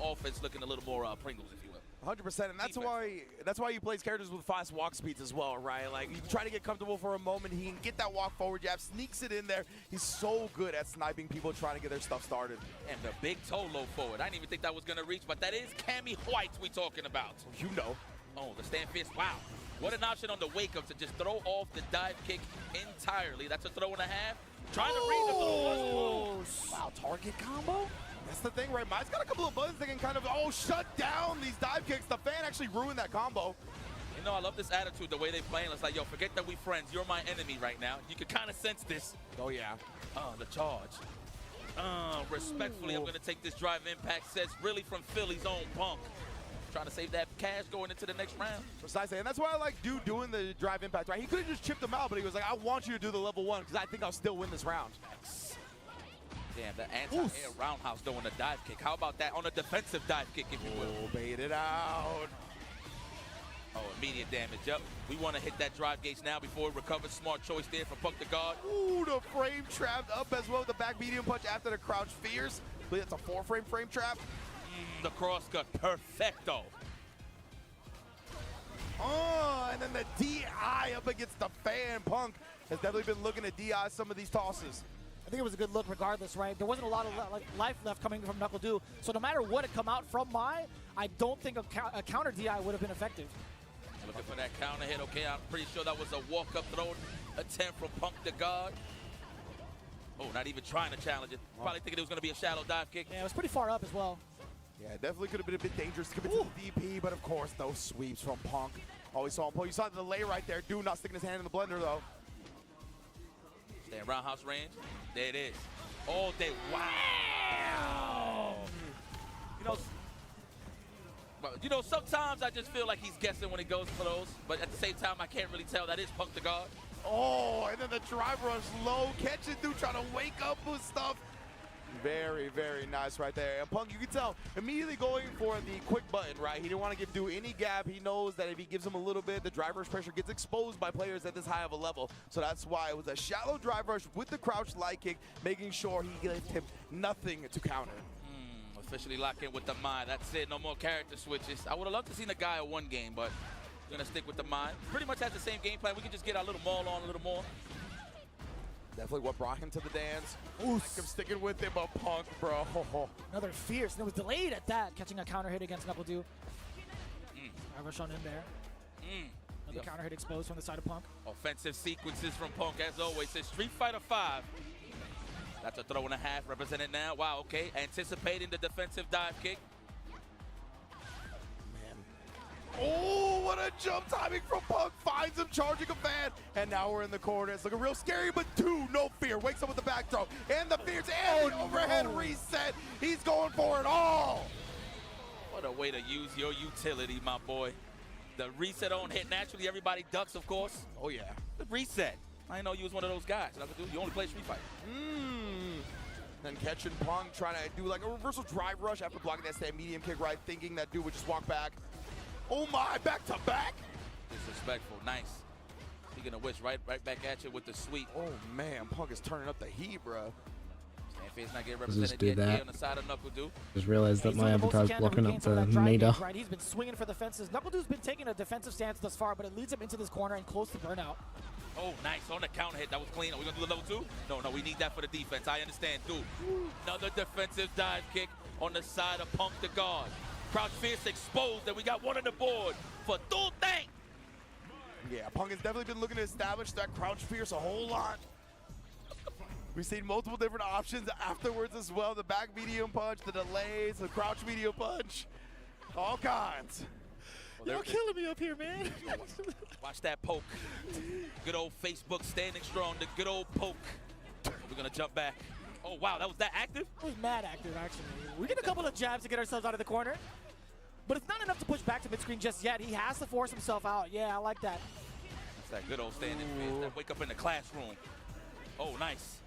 S8: offense looking a little more Pringles, if you will.
S15: 100%, and that's why he plays characters with fast walk speeds as well, right? Like, you try to get comfortable for a moment, he can get that walk forward jab, sneaks it in there. He's so good at sniping people trying to get their stuff started.
S8: And the big toe low forward. I didn't even think that was going to reach, but that is Cammy White we talking about.
S15: You know.
S8: Oh, the stand fist. Wow. What an option on the wake up to just throw off the dive kick entirely. That's a throw and a half. Trying to read the throw.
S15: Wow, target combo? That's the thing, right? Mine's got a couple of buttons that can kind of, shut down these dive kicks. The fan actually ruined that combo.
S8: You know, I love this attitude, the way they playing. It's like, yo, forget that we friends. You're my enemy right now. You can kind of sense this.
S15: Oh, yeah.
S8: The charge. Respectfully, I'm going to take this drive impact. Says really from Philly's own Punk. Trying to save that cash going into the next round.
S15: Precisely, and that's why I like Dude doing the drive impact, right? He could have just chipped him out, but he was like, I want you to do the level 1 because I think I'll still win this round.
S8: Damn, the anti-air roundhouse doing a dive kick. How about that on a defensive dive kick, if you will?
S15: Bait it out.
S8: Oh, immediate damage. Yep. We want to hit that drive gauge now before it recovers. Smart choice there for Punk to guard.
S15: Ooh, the frame trapped up as well. The back medium punch after the crouch fears. I believe that's a 4-frame frame trap.
S8: The cross cut. Perfecto.
S15: Oh, and then the DI up against the fan. Punk has definitely been looking to DI some of these tosses.
S16: I think it was a good look regardless, right? There wasn't a lot of life left coming from Knuckle Dude, so no matter what had come out from I don't think a counter DI would have been effective.
S8: Looking for that counter hit. Okay, I'm pretty sure that was a walk-up throw attempt from Punk to guard. Oh, not even trying to challenge it. Probably thinking it was going to be a shallow dive kick.
S16: Yeah, it was pretty far up as well.
S15: Yeah, definitely could have been a bit dangerous to give it to the DP, but of course, those sweeps from Punk. Always saw him pull. You saw the delay right there. Dude not sticking his hand in the blender, though.
S8: Stay in roundhouse range. There it is. All day. Wow. You know, sometimes I just feel like he's guessing when he goes for those, but at the same time, I can't really tell. That is Punk to guard.
S15: Oh, and then the drive rush low. Catch it, dude, trying to wake up with stuff. Very, very nice right there. And Punk, you can tell, immediately going for the quick button, right? He didn't want to give Dude any gap. He knows that if he gives him a little bit, the drive rush pressure gets exposed by players at this high of a level. So that's why it was a shallow drive rush with the crouch light kick, making sure he left him nothing to counter.
S8: Officially lock in with the mind. That's it. No more character switches. I would have loved to see the guy in one game, but Gonna stick with the mine. Pretty much has the same game plan. We can just get our little maul on a little more.
S15: Definitely what brought him to the dance. Ooh, I'm sticking with him, but Punk, bro.
S16: Another fierce, and it was delayed at that, catching a counter hit against Knuckle Dew. Rush on in there. Another counter hit exposed from the side of Punk.
S8: Offensive sequences from Punk, as always. It's Street Fighter 5. That's a throw and a half, represented now. Wow, okay. Anticipating the defensive dive kick.
S15: Oh, what a jump timing from Punk. Finds him charging a fan. And now we're in the corner. It's looking real scary, but no fear. Wakes up with the back throw. And the fears and the overhead reset. He's going for it all.
S8: What a way to use your utility, my boy. The reset on hit. Naturally, everybody ducks, of course.
S15: Oh, yeah.
S8: The reset. I didn't know you was one of those guys. You only play Street Fighter.
S15: Then catching Punk, trying to do like a reversal drive rush after blocking that stand medium kick, right? Thinking that dude would just walk back. Oh my, back to back.
S8: Disrespectful, nice. He gonna wish right back at you with the sweep.
S15: Oh man, Punk is turning up the heat, bro.
S8: Face not getting
S2: Just
S8: represented
S2: do
S8: yet
S2: that.
S8: on the side of Knuckle Dew.
S2: Just realized that my avatar's blocking up the meter.
S16: Right, he's been swinging for the fences. Knuckle Dew's been taking a defensive stance thus far, but it leads him into this corner and close to burnout.
S8: Oh, nice on the counter hit. That was clean. Are we gonna do a level 2? No, we need that for the defense. I understand, dude. Another defensive dive kick on the side of Punk the guard. Crouch Fierce exposed, and we got one on the board for Dual Thing.
S15: Yeah, Punk has definitely been looking to establish that Crouch Fierce a whole lot. We've seen multiple different options afterwards as well. The back medium punch, the delays, the crouch medium punch, all kinds.
S16: You're killing me up here, man.
S8: Watch that poke. Good old Facebook standing strong, the good old poke. We're gonna jump back. Oh, wow, that was that active?
S16: It was mad active, actually. We get a couple of jabs to get ourselves out of the corner, but it's not enough to push back to mid-screen just yet. He has to force himself out. Yeah, I like that.
S8: That's that good old standing fist, that wake up in the classroom. Oh, nice.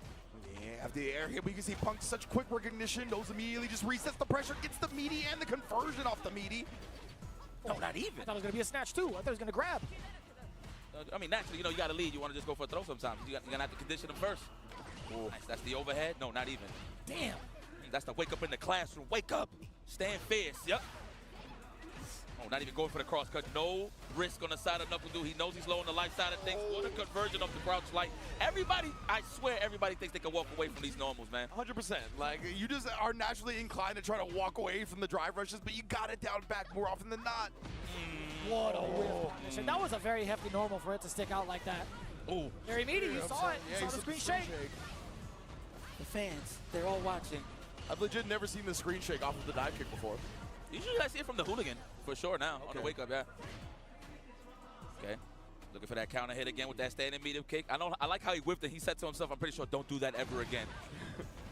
S15: Yeah, after the air hit, we can see Punk such quick recognition. Knows immediately, just resets the pressure, gets the meaty and the conversion off the meaty.
S8: No, not even.
S16: I thought it was going to be a snatch, too. I thought he was going to grab.
S8: I mean, naturally, you got to lead. You want to just go for a throw sometimes. You're going to have to condition him first. Nice. That's the overhead. No, not even.
S16: Damn.
S8: That's the wake up in the classroom. Wake up. Stand fierce. Yep. Oh, not even going for the cross cut. No risk on the side of Knuckle Dew. He knows he's low on the life side of things. What a conversion of the crouch light. Everybody, I swear, everybody thinks they can walk away from these normals, man.
S15: 100%. Like, you just are naturally inclined to try to walk away from the drive rushes, but you got it down back more often than not.
S16: What a whiff. That was a very hefty normal for it to stick out like that.
S8: Oh.
S16: Very meaty. You saw it. You saw the screen shake.
S8: The fans, they're all watching.
S15: I've legit never seen the screen shake off of the dive kick before.
S8: Usually I see it from the hooligan, for sure now, on the wake up, yeah. Okay, looking for that counter hit again with that standing medium kick. I like how he whipped it. He said to himself, I'm pretty sure, don't do that ever again.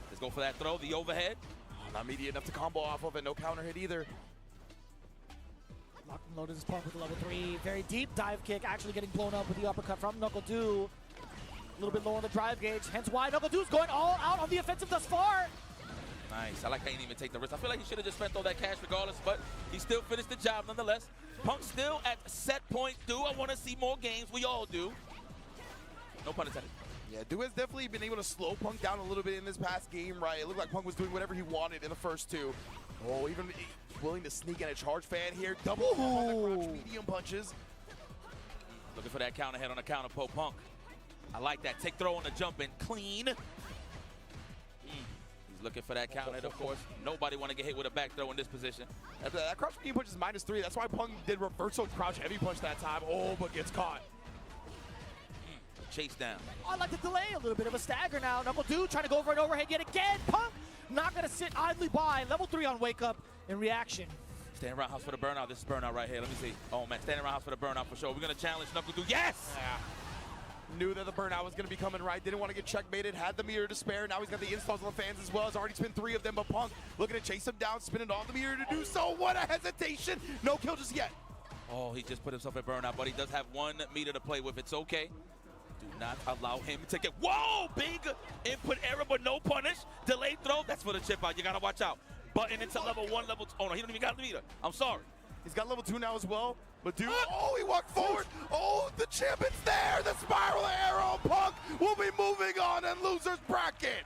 S8: Let's go for that throw, the overhead.
S15: Oh, not meaty enough to combo off of it, no counter hit either.
S16: Locked and loaded his Punk with the level 3. Very deep dive kick, actually getting blown up with the uppercut from Knuckle Dew. A little bit low on the drive gauge, hence why Knuckle Dew's going all out on the offensive thus far.
S8: Nice. I like how he didn't even take the risk. I feel like he should have just spent all that cash regardless, but he still finished the job nonetheless. Punk still at set point. Dew, I want to see more games. We all do. No pun intended.
S15: Yeah, Dew has definitely been able to slow Punk down a little bit in this past game, right? It looked like Punk was doing whatever he wanted in the first two. Oh, even willing to sneak in a charge fan here. Double on the crouch medium punches.
S8: Looking for that counter head on the counter poke. Punk. I like that. Take throw on the jump and clean. He's looking for that counter head, of course. Nobody want to get hit with a back throw in this position.
S15: That crouch medium punch is -3. That's why Punk did reversal crouch heavy punch that time. Oh, but gets caught.
S8: Chase down.
S16: I like the delay, a little bit of a stagger now. Knuckle Dew trying to go for an overhead yet again. Punk not going to sit idly by. Level 3 on wake up in reaction.
S8: Standing roundhouse for the burnout. This is burnout right here. Let me see. Oh, man. Standing roundhouse for the burnout for sure. We're going to challenge Knuckle Dew. Yes!
S15: Yeah. Knew that the burnout was going to be coming right. Didn't want to get checkmated. Had the meter to spare. Now he's got the installs on the fans as well. Has already spent 3 of them. But Punk looking to chase him down, spinning all the meter to do so. What a hesitation. No kill just yet.
S8: Oh, he just put himself in burnout, but he does have 1 meter to play with. It's okay. Do not allow him to get, whoa, big input error, but no punish. Delayed throw, that's for the chip out. You got to watch out. Button into level 1, level 2. Oh, no, he don't even got the meter. I'm sorry.
S15: He's got level 2 now as well. But dude, oh, he walked forward. Oh, the champion's there. The spiral arrow. Punk will be moving on in loser's bracket.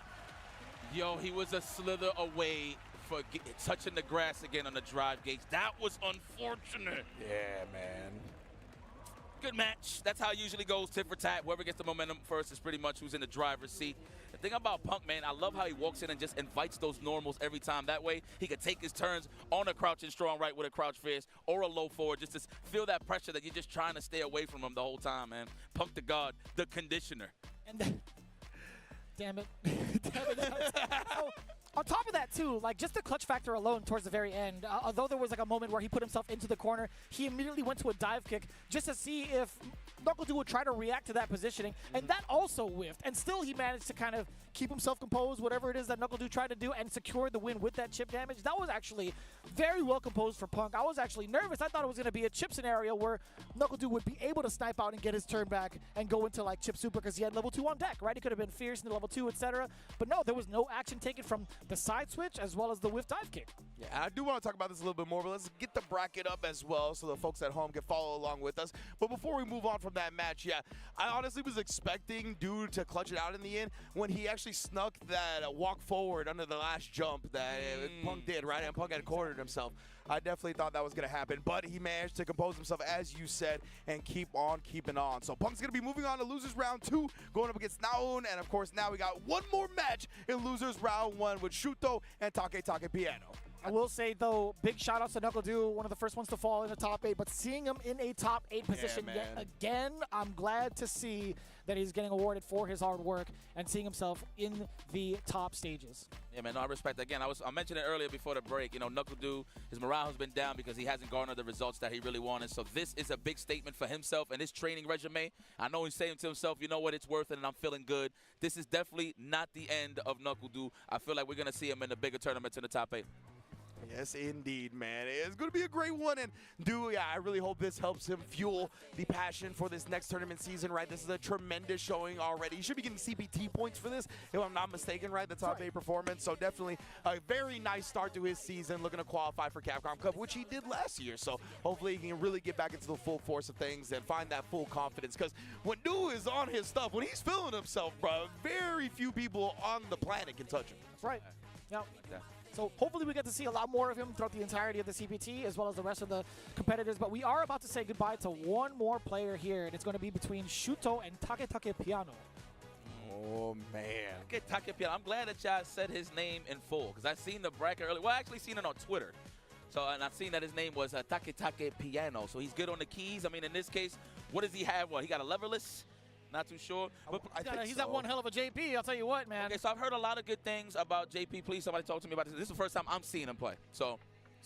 S8: Yo, he was a slither away for touching the grass again on the drive gauge. That was unfortunate.
S15: Yeah, man.
S8: Good match. That's how it usually goes, tit for tat. Whoever gets the momentum first is pretty much who's in the driver's seat. The thing about Punk, man, I love how he walks in and just invites those normals every time. That way, he could take his turns on a crouching strong right with a crouch fist or a low forward, just to feel that pressure that you're just trying to stay away from him the whole time, man. Punk the God, the conditioner.
S16: And damn it. So, on top of that, too, like just the clutch factor alone towards the very end, although there was like a moment where he put himself into the corner, he immediately went to a dive kick just to see if NuckleDu would try to react to that positioning, and that also whiffed. And still he managed to kind of keep himself composed, whatever it is that NuckleDu tried to do, and secure the win with that chip damage. That was actually very well composed for Punk. I was actually nervous. I thought it was going to be a chip scenario where NuckleDu would be able to snipe out and get his turn back and go into like chip super because he had level 2 on deck, right? He could have been fierce in the level 2, etc. But no, there was no action taken from the side switch as well as the whiff dive kick.
S15: Yeah, I do want to talk about this a little bit more, but let's get the bracket up as well so the folks at home can follow along with us. But before we move on from that match, yeah, I honestly was expecting Dude to clutch it out in the end when he actually snuck that walk forward under the last jump that Punk did, right? And Punk had cornered himself. I definitely thought that was going to happen, but he managed to compose himself, as you said, and keep on keeping on. So Punk's going to be moving on to Losers Round 2, going up against Naon, and of course now we got one more match in Losers Round 1 with Shuto and Take Piano.
S16: I will say, though, big shout-outs to NuckleDu, one of the first ones to fall in the top 8, but seeing him in a top 8 position yet again, I'm glad to see that he's getting awarded for his hard work and seeing himself in the top stages.
S8: Yeah, man, no, I respect that. Again, I mentioned it earlier before the break. You know, NuckleDu, his morale has been down because he hasn't garnered the results that he really wanted. So this is a big statement for himself and his training resume. I know he's saying to himself, you know what, it's worth it and I'm feeling good. This is definitely not the end of NuckleDu. I feel like we're going to see him in the bigger tournaments in the top 8.
S15: Yes, indeed, man. It's going to be a great one. And, dude, yeah, I really hope this helps him fuel the passion for this next tournament season, right? This is a tremendous showing already. He should be getting CPT points for this, if I'm not mistaken, right? The top 8 performance. So definitely a very nice start to his season, looking to qualify for Capcom Cup, which he did last year. So hopefully he can really get back into the full force of things and find that full confidence. Because when dude is on his stuff, when he's feeling himself, bro, very few people on the planet can touch him.
S16: That's right. Yep. Yeah. So hopefully we get to see a lot more of him throughout the entirety of the CPT as well as the rest of the competitors. But we are about to say goodbye to one more player here, and it's going to be between Shuto and Take Piano.
S15: Oh, man.
S8: Take Piano. I'm glad that y'all said his name in full because I've seen the bracket earlier. Well, I actually seen it on Twitter. So, and I've seen that his name was Take Piano. So he's good on the keys. I mean, in this case, what does he have? Well, he got a leverless. Not too sure. But
S16: he's got one hell of a JP, I'll tell you what, man.
S8: Okay, so I've heard a lot of good things about JP. Please, somebody talk to me about this. This is the first time I'm seeing him play. So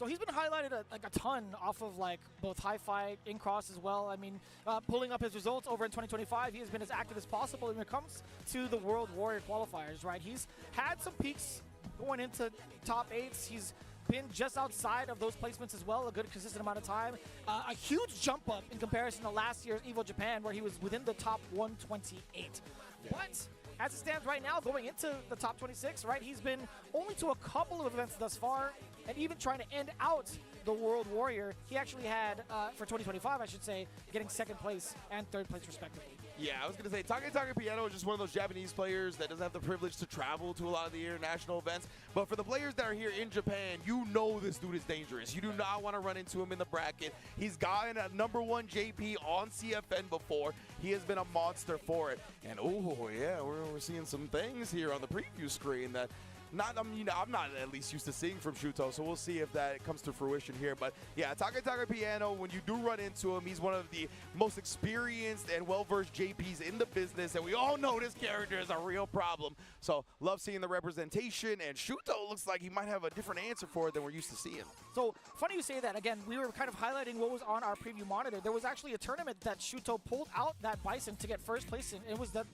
S16: he's been highlighted a ton off of like both Hi-Fi, in-cross as well. I mean, pulling up his results over in 2025, he has been as active as possible when it comes to the World Warrior qualifiers, right? He's had some peaks going into top 8s. He's been just outside of those placements as well, a good consistent amount of time. A huge jump up in comparison to last year's Evo Japan, where he was within the top 128. But as it stands right now, going into the top 26, right, he's been only to a couple of events thus far, and even trying to end out the World Warrior, he actually had, for 2025, I should say, getting 2nd place and 3rd place respectively.
S15: Yeah, I was going to say, Take Piano is just one of those Japanese players that doesn't have the privilege to travel to a lot of the international events. But for the players that are here in Japan, you know this dude is dangerous. You do not want to run into him in the bracket. He's gotten a #1 JP on CFN before. He has been a monster for it. And, oh, yeah, we're seeing some things here on the preview screen that I'm not at least used to seeing from Shuto, so we'll see if that comes to fruition here. But yeah, Take Piano, when you do run into him, he's one of the most experienced and well-versed JPs in the business, and we all know this character is a real problem. So love seeing the representation, and Shuto looks like he might have a different answer for it than we're used to seeing.
S16: So funny you say that. Again, we were kind of highlighting what was on our preview monitor. There was actually a tournament that Shuto pulled out that Bison to get 1st place in. It was it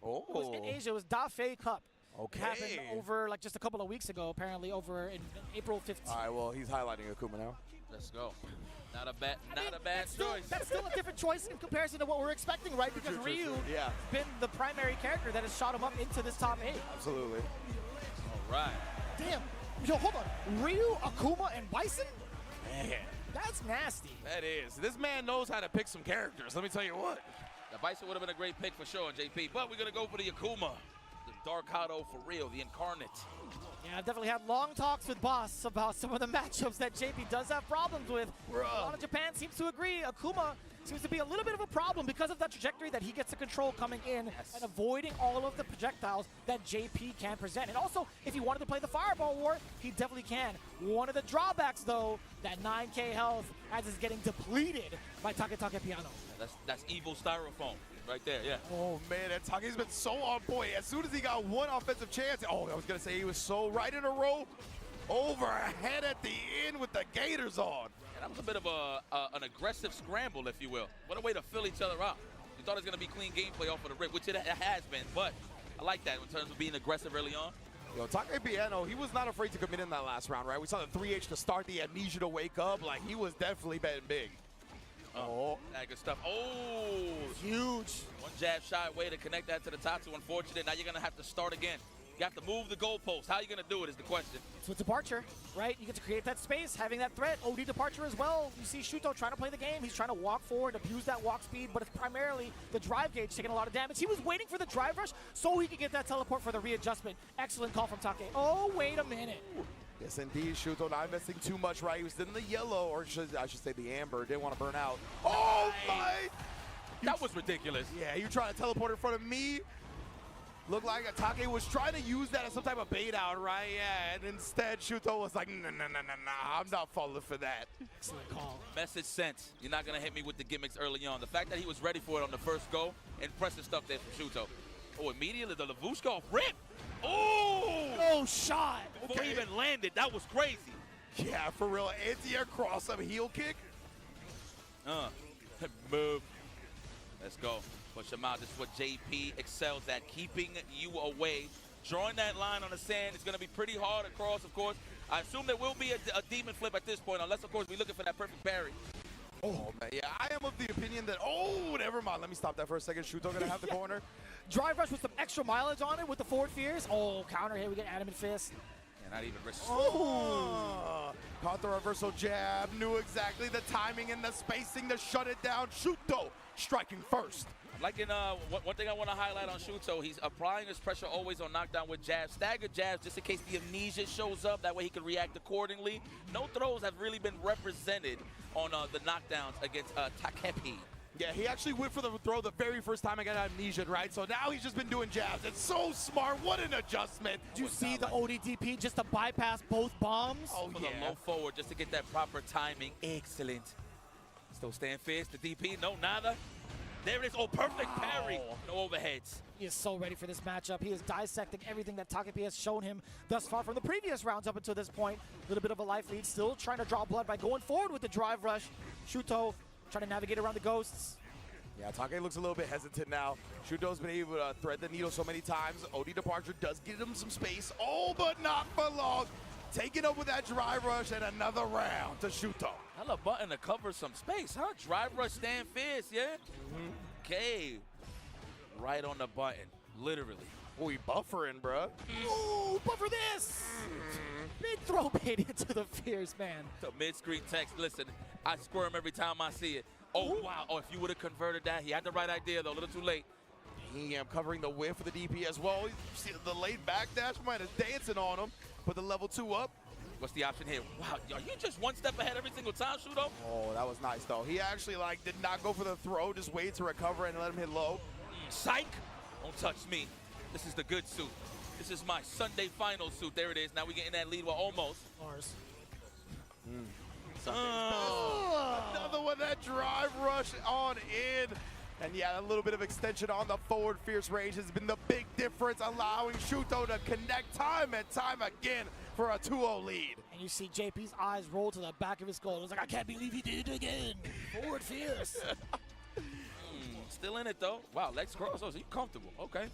S16: was in Asia. It was Da Fei Cup.
S15: Okay.
S16: It happened over like just a couple of weeks ago, apparently, over in April 15th.
S15: All right, well, he's highlighting Akuma now.
S8: Let's go. Not a bad choice.
S16: That's still a different choice in comparison to what we're expecting, right? Because Ryu has been the primary character that has shot him up into this top 8.
S15: Absolutely.
S8: All right.
S16: Damn. Yo, hold on. Ryu, Akuma, and Bison?
S15: Man.
S16: That's nasty.
S15: That is. This man knows how to pick some characters. Let me tell you what.
S8: The Bison would have been a great pick for sure, JP. But we're going to go for the Akuma. Darkado for real, the incarnate.
S16: Yeah, I've definitely had long talks with Boss about some of the matchups that JP does have problems with. A lot of Japan seems to agree. Akuma seems to be a little bit of a problem because of that trajectory that he gets to control coming in and avoiding all of the projectiles that JP can present. And also, if he wanted to play the Fireball War, he definitely can. One of the drawbacks, though, that 9k health as is getting depleted by Take Piano.
S8: That's evil styrofoam right there, yeah.
S15: Oh man, that Take's been so on point. As soon as he got one offensive chance, I was gonna say he was so right in a row, overhead at the end with the Gators on.
S8: And that was a bit of an aggressive scramble, if you will. What a way to fill each other out. You thought it was gonna be clean gameplay off of the rip, which it has been, but I like that in terms of being aggressive early on.
S15: Yo, Take Piano, he was not afraid to commit in that last round, right? We saw the 3H to start, the amnesia to wake up. Like, he was definitely betting big.
S8: Oh, that good stuff. Oh,
S16: huge.
S8: One jab shot way to connect that to the top two. Unfortunate. Now you're going to have to start again. You have to move the goalpost. How are you going to do it is the question.
S16: So it's departure, right? You get to create that space, having that threat. OD departure as well. You see Shuto trying to play the game. He's trying to walk forward, abuse that walk speed, but it's primarily the drive gauge taking a lot of damage. He was waiting for the drive rush so he could get that teleport for the readjustment. Excellent call from Take. Oh, wait a minute.
S15: Yes, indeed, Shuto not investing too much, right? He was in the yellow, or I should say the amber. Didn't want to burn out. Oh, my!
S8: That was ridiculous.
S15: Yeah, you trying to teleport in front of me? Looked like Take was trying to use that as some type of bait out, right? Yeah, and instead Shuto was like, nah, I'm not falling for that.
S16: Excellent call.
S8: Message sent. You're not going to hit me with the gimmicks early on. The fact that he was ready for it on the first go, impressive stuff there from Shuto. Oh, immediately the Lavushka off rip. Oh!
S16: No shot.
S8: Before he even landed, that was crazy.
S15: Yeah, for real. Anti-air cross-up heel kick.
S8: Move. Let's go. Push him out. This is what JP excels at, keeping you away. Drawing that line on the sand is going to be pretty hard across, of course. I assume there will be a demon flip at this point, unless, of course, we're looking for that perfect parry.
S15: Oh, man. Yeah, I am of the opinion that, never mind. Let me stop that for a second. Shuto going to have the corner.
S16: Drive rush with some extra mileage on it with the forward fears. Oh, counter hit. We get Adamant Fist.
S8: Yeah, not even risk.
S15: Oh! Caught the reversal jab. Knew exactly the timing and the spacing to shut it down. Shuto striking first.
S8: Like in one thing I want to highlight on Shuto, he's applying his pressure always on knockdown with jabs, staggered jabs, just in case the amnesia shows up. That way he can react accordingly. No throws have really been represented on the knockdowns against Takepi.
S15: Yeah, he actually went for the throw the very first time I got amnesia, right? So now he's just been doing jabs. It's so smart. What an adjustment.
S16: Do you see the ODDP just to bypass both bombs?
S8: Oh, for the low forward just to get that proper timing. Excellent. Still staying fierce. The DP, no, nada. There it is. Oh, perfect parry. No overheads.
S16: He is so ready for this matchup. He is dissecting everything that Takepi has shown him thus far from the previous rounds up until this point. A little bit of a life lead. Still trying to draw blood by going forward with the drive rush. Shuto trying to navigate around the ghosts.
S15: Yeah, Take looks a little bit hesitant now. Shuto's been able to thread the needle so many times. OD departure does give him some space. Oh, but not for long. Taking up with that drive rush and another round to Shuto.
S8: Hell, a button to cover some space, huh? Drive rush, stand fierce, yeah? Okay. Right on the button, literally.
S15: Oh, he buffering, bruh.
S16: Ooh, buffer this! Big throw bait into the fierce, man.
S8: The mid-screen text, listen, I squirm every time I see it. Oh, wow. Oh, if you would have converted that, he had the right idea, though. A little too late.
S15: He covering the whiff for the DP as well. You see the late backdash, man, is dancing on him. Put the level 2 up.
S8: What's the option here? Wow, are you just one step ahead every single time, Shuto?
S15: Oh, that was nice, though. He actually, did not go for the throw, just waited to recover and let him hit low.
S8: Psych! Don't touch me. This is the good suit. This is my Sunday final suit. There it is. Now we get in that lead. Well, almost.
S16: Ours.
S15: Another one, that drive rush on in. And yeah, a little bit of extension on the forward fierce range has been the big difference, allowing Shuto to connect time and time again for a 2-0 lead.
S16: And you see JP's eyes roll to the back of his skull. It was like, I can't believe he did it again. Forward fierce.
S8: Still in it, though. Wow, legs cross. Oh, so you comfortable. Okay.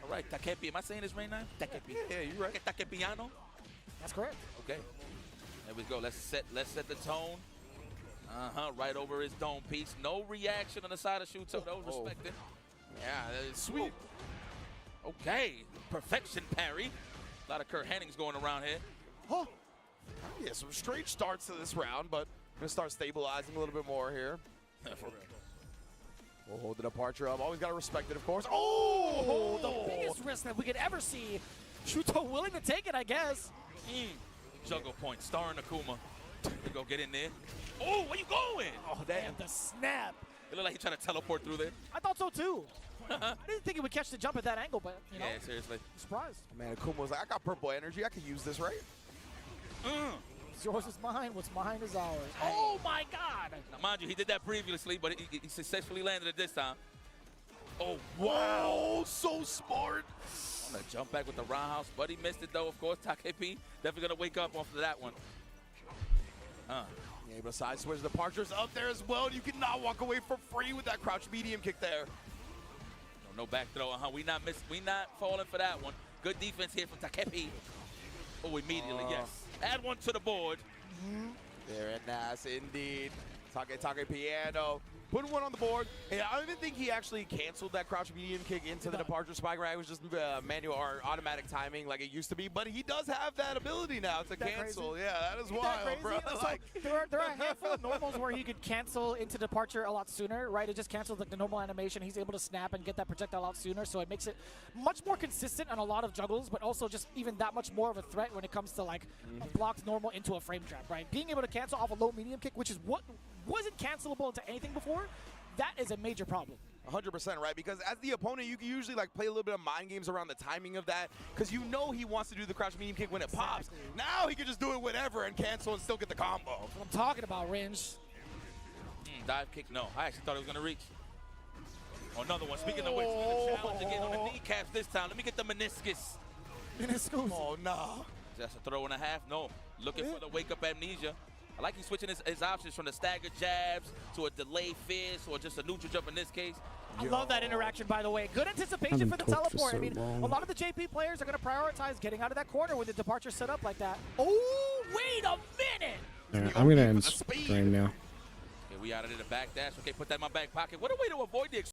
S8: All right, Takepi. Am I saying this right now? Takepi.
S15: Yeah, you're right.
S8: Takepiano.
S16: That's correct.
S8: Okay. There we go. Let's set the tone. Right over his dome piece. No reaction on the side of Shuto. That was respected.
S15: Yeah, that is sweet.
S8: Okay. Perfection parry. A lot of Kurt Hennings going around here.
S15: Oh. Yeah, some strange starts to this round, but going to start stabilizing a little bit more here.
S8: For real.
S15: We'll hold the departure up. Always got to respect it, of course.
S16: Oh, the biggest risk that we could ever see. Shuto willing to take it, I guess.
S8: Juggle point. Star and Akuma. We go get in there. Oh, where you going?
S16: Oh, damn. The snap.
S8: It looked like he tried to teleport through there.
S16: I thought so too. I didn't think he would catch the jump at that angle, but you know.
S8: Yeah, seriously.
S16: Surprised.
S15: Man, Akuma was like, I got purple energy. I can use this, right?
S16: What's yours is mine. What's mine is ours. Oh my God!
S8: Now, mind you, he did that previously, but he successfully landed it this time. Oh, wow. So smart. On the jump back with the roundhouse, but he missed it, though, of course. Takepi definitely going to wake up off of that one.
S15: Yeah, able to side switch. The Departure's up there as well. You cannot walk away for free with that crouch medium kick there.
S8: No back throw. We not falling for that one. Good defense here from Takepi. Oh, immediately, yes. Add one to the board.
S15: Very nice indeed. Take Piano. Put one on the board. And I don't even think he actually canceled that crouch medium kick into the departure spike, right? It was just manual or automatic timing like it used to be. But he does have that ability now to cancel.
S16: Crazy?
S15: Yeah, that is wild, bro.
S16: So there are a handful of normals where he could cancel into departure a lot sooner, right? It just cancels like the normal animation. He's able to snap and get that projectile a lot sooner, so it makes it much more consistent on a lot of juggles, but also just even that much more of a threat when it comes to like a blocked normal into a frame trap, right? Being able to cancel off a low medium kick, which is what wasn't cancelable into anything before, that is a major problem.
S15: 100%, right? Because as the opponent, you can usually like play a little bit of mind games around the timing of that, because you know he wants to do the crouch medium kick when it pops. Now he can just do it whenever and cancel and still get the combo.
S16: That's what I'm talking about, Ringe.
S8: Dive kick, no. I actually thought it was going to reach. Oh, another one. Speaking of which, we're going to challenge again on the kneecaps this time. Let me get the meniscus.
S16: Meniscus.
S15: Oh, no.
S8: Just a throw and a half. No. Looking for the wake-up amnesia. I like he's switching his options from the stagger jabs to a delay fist or just a neutral jump in this case.
S16: I love that interaction, by the way. Good anticipation for the teleport. I mean, a lot of the JP players are going to prioritize getting out of that corner with the departure set up like that. Oh, wait a minute.
S2: Alright, I'm going to end stream now.
S8: Okay, we out of the back dash. Okay, put that in my back pocket. What a way to avoid the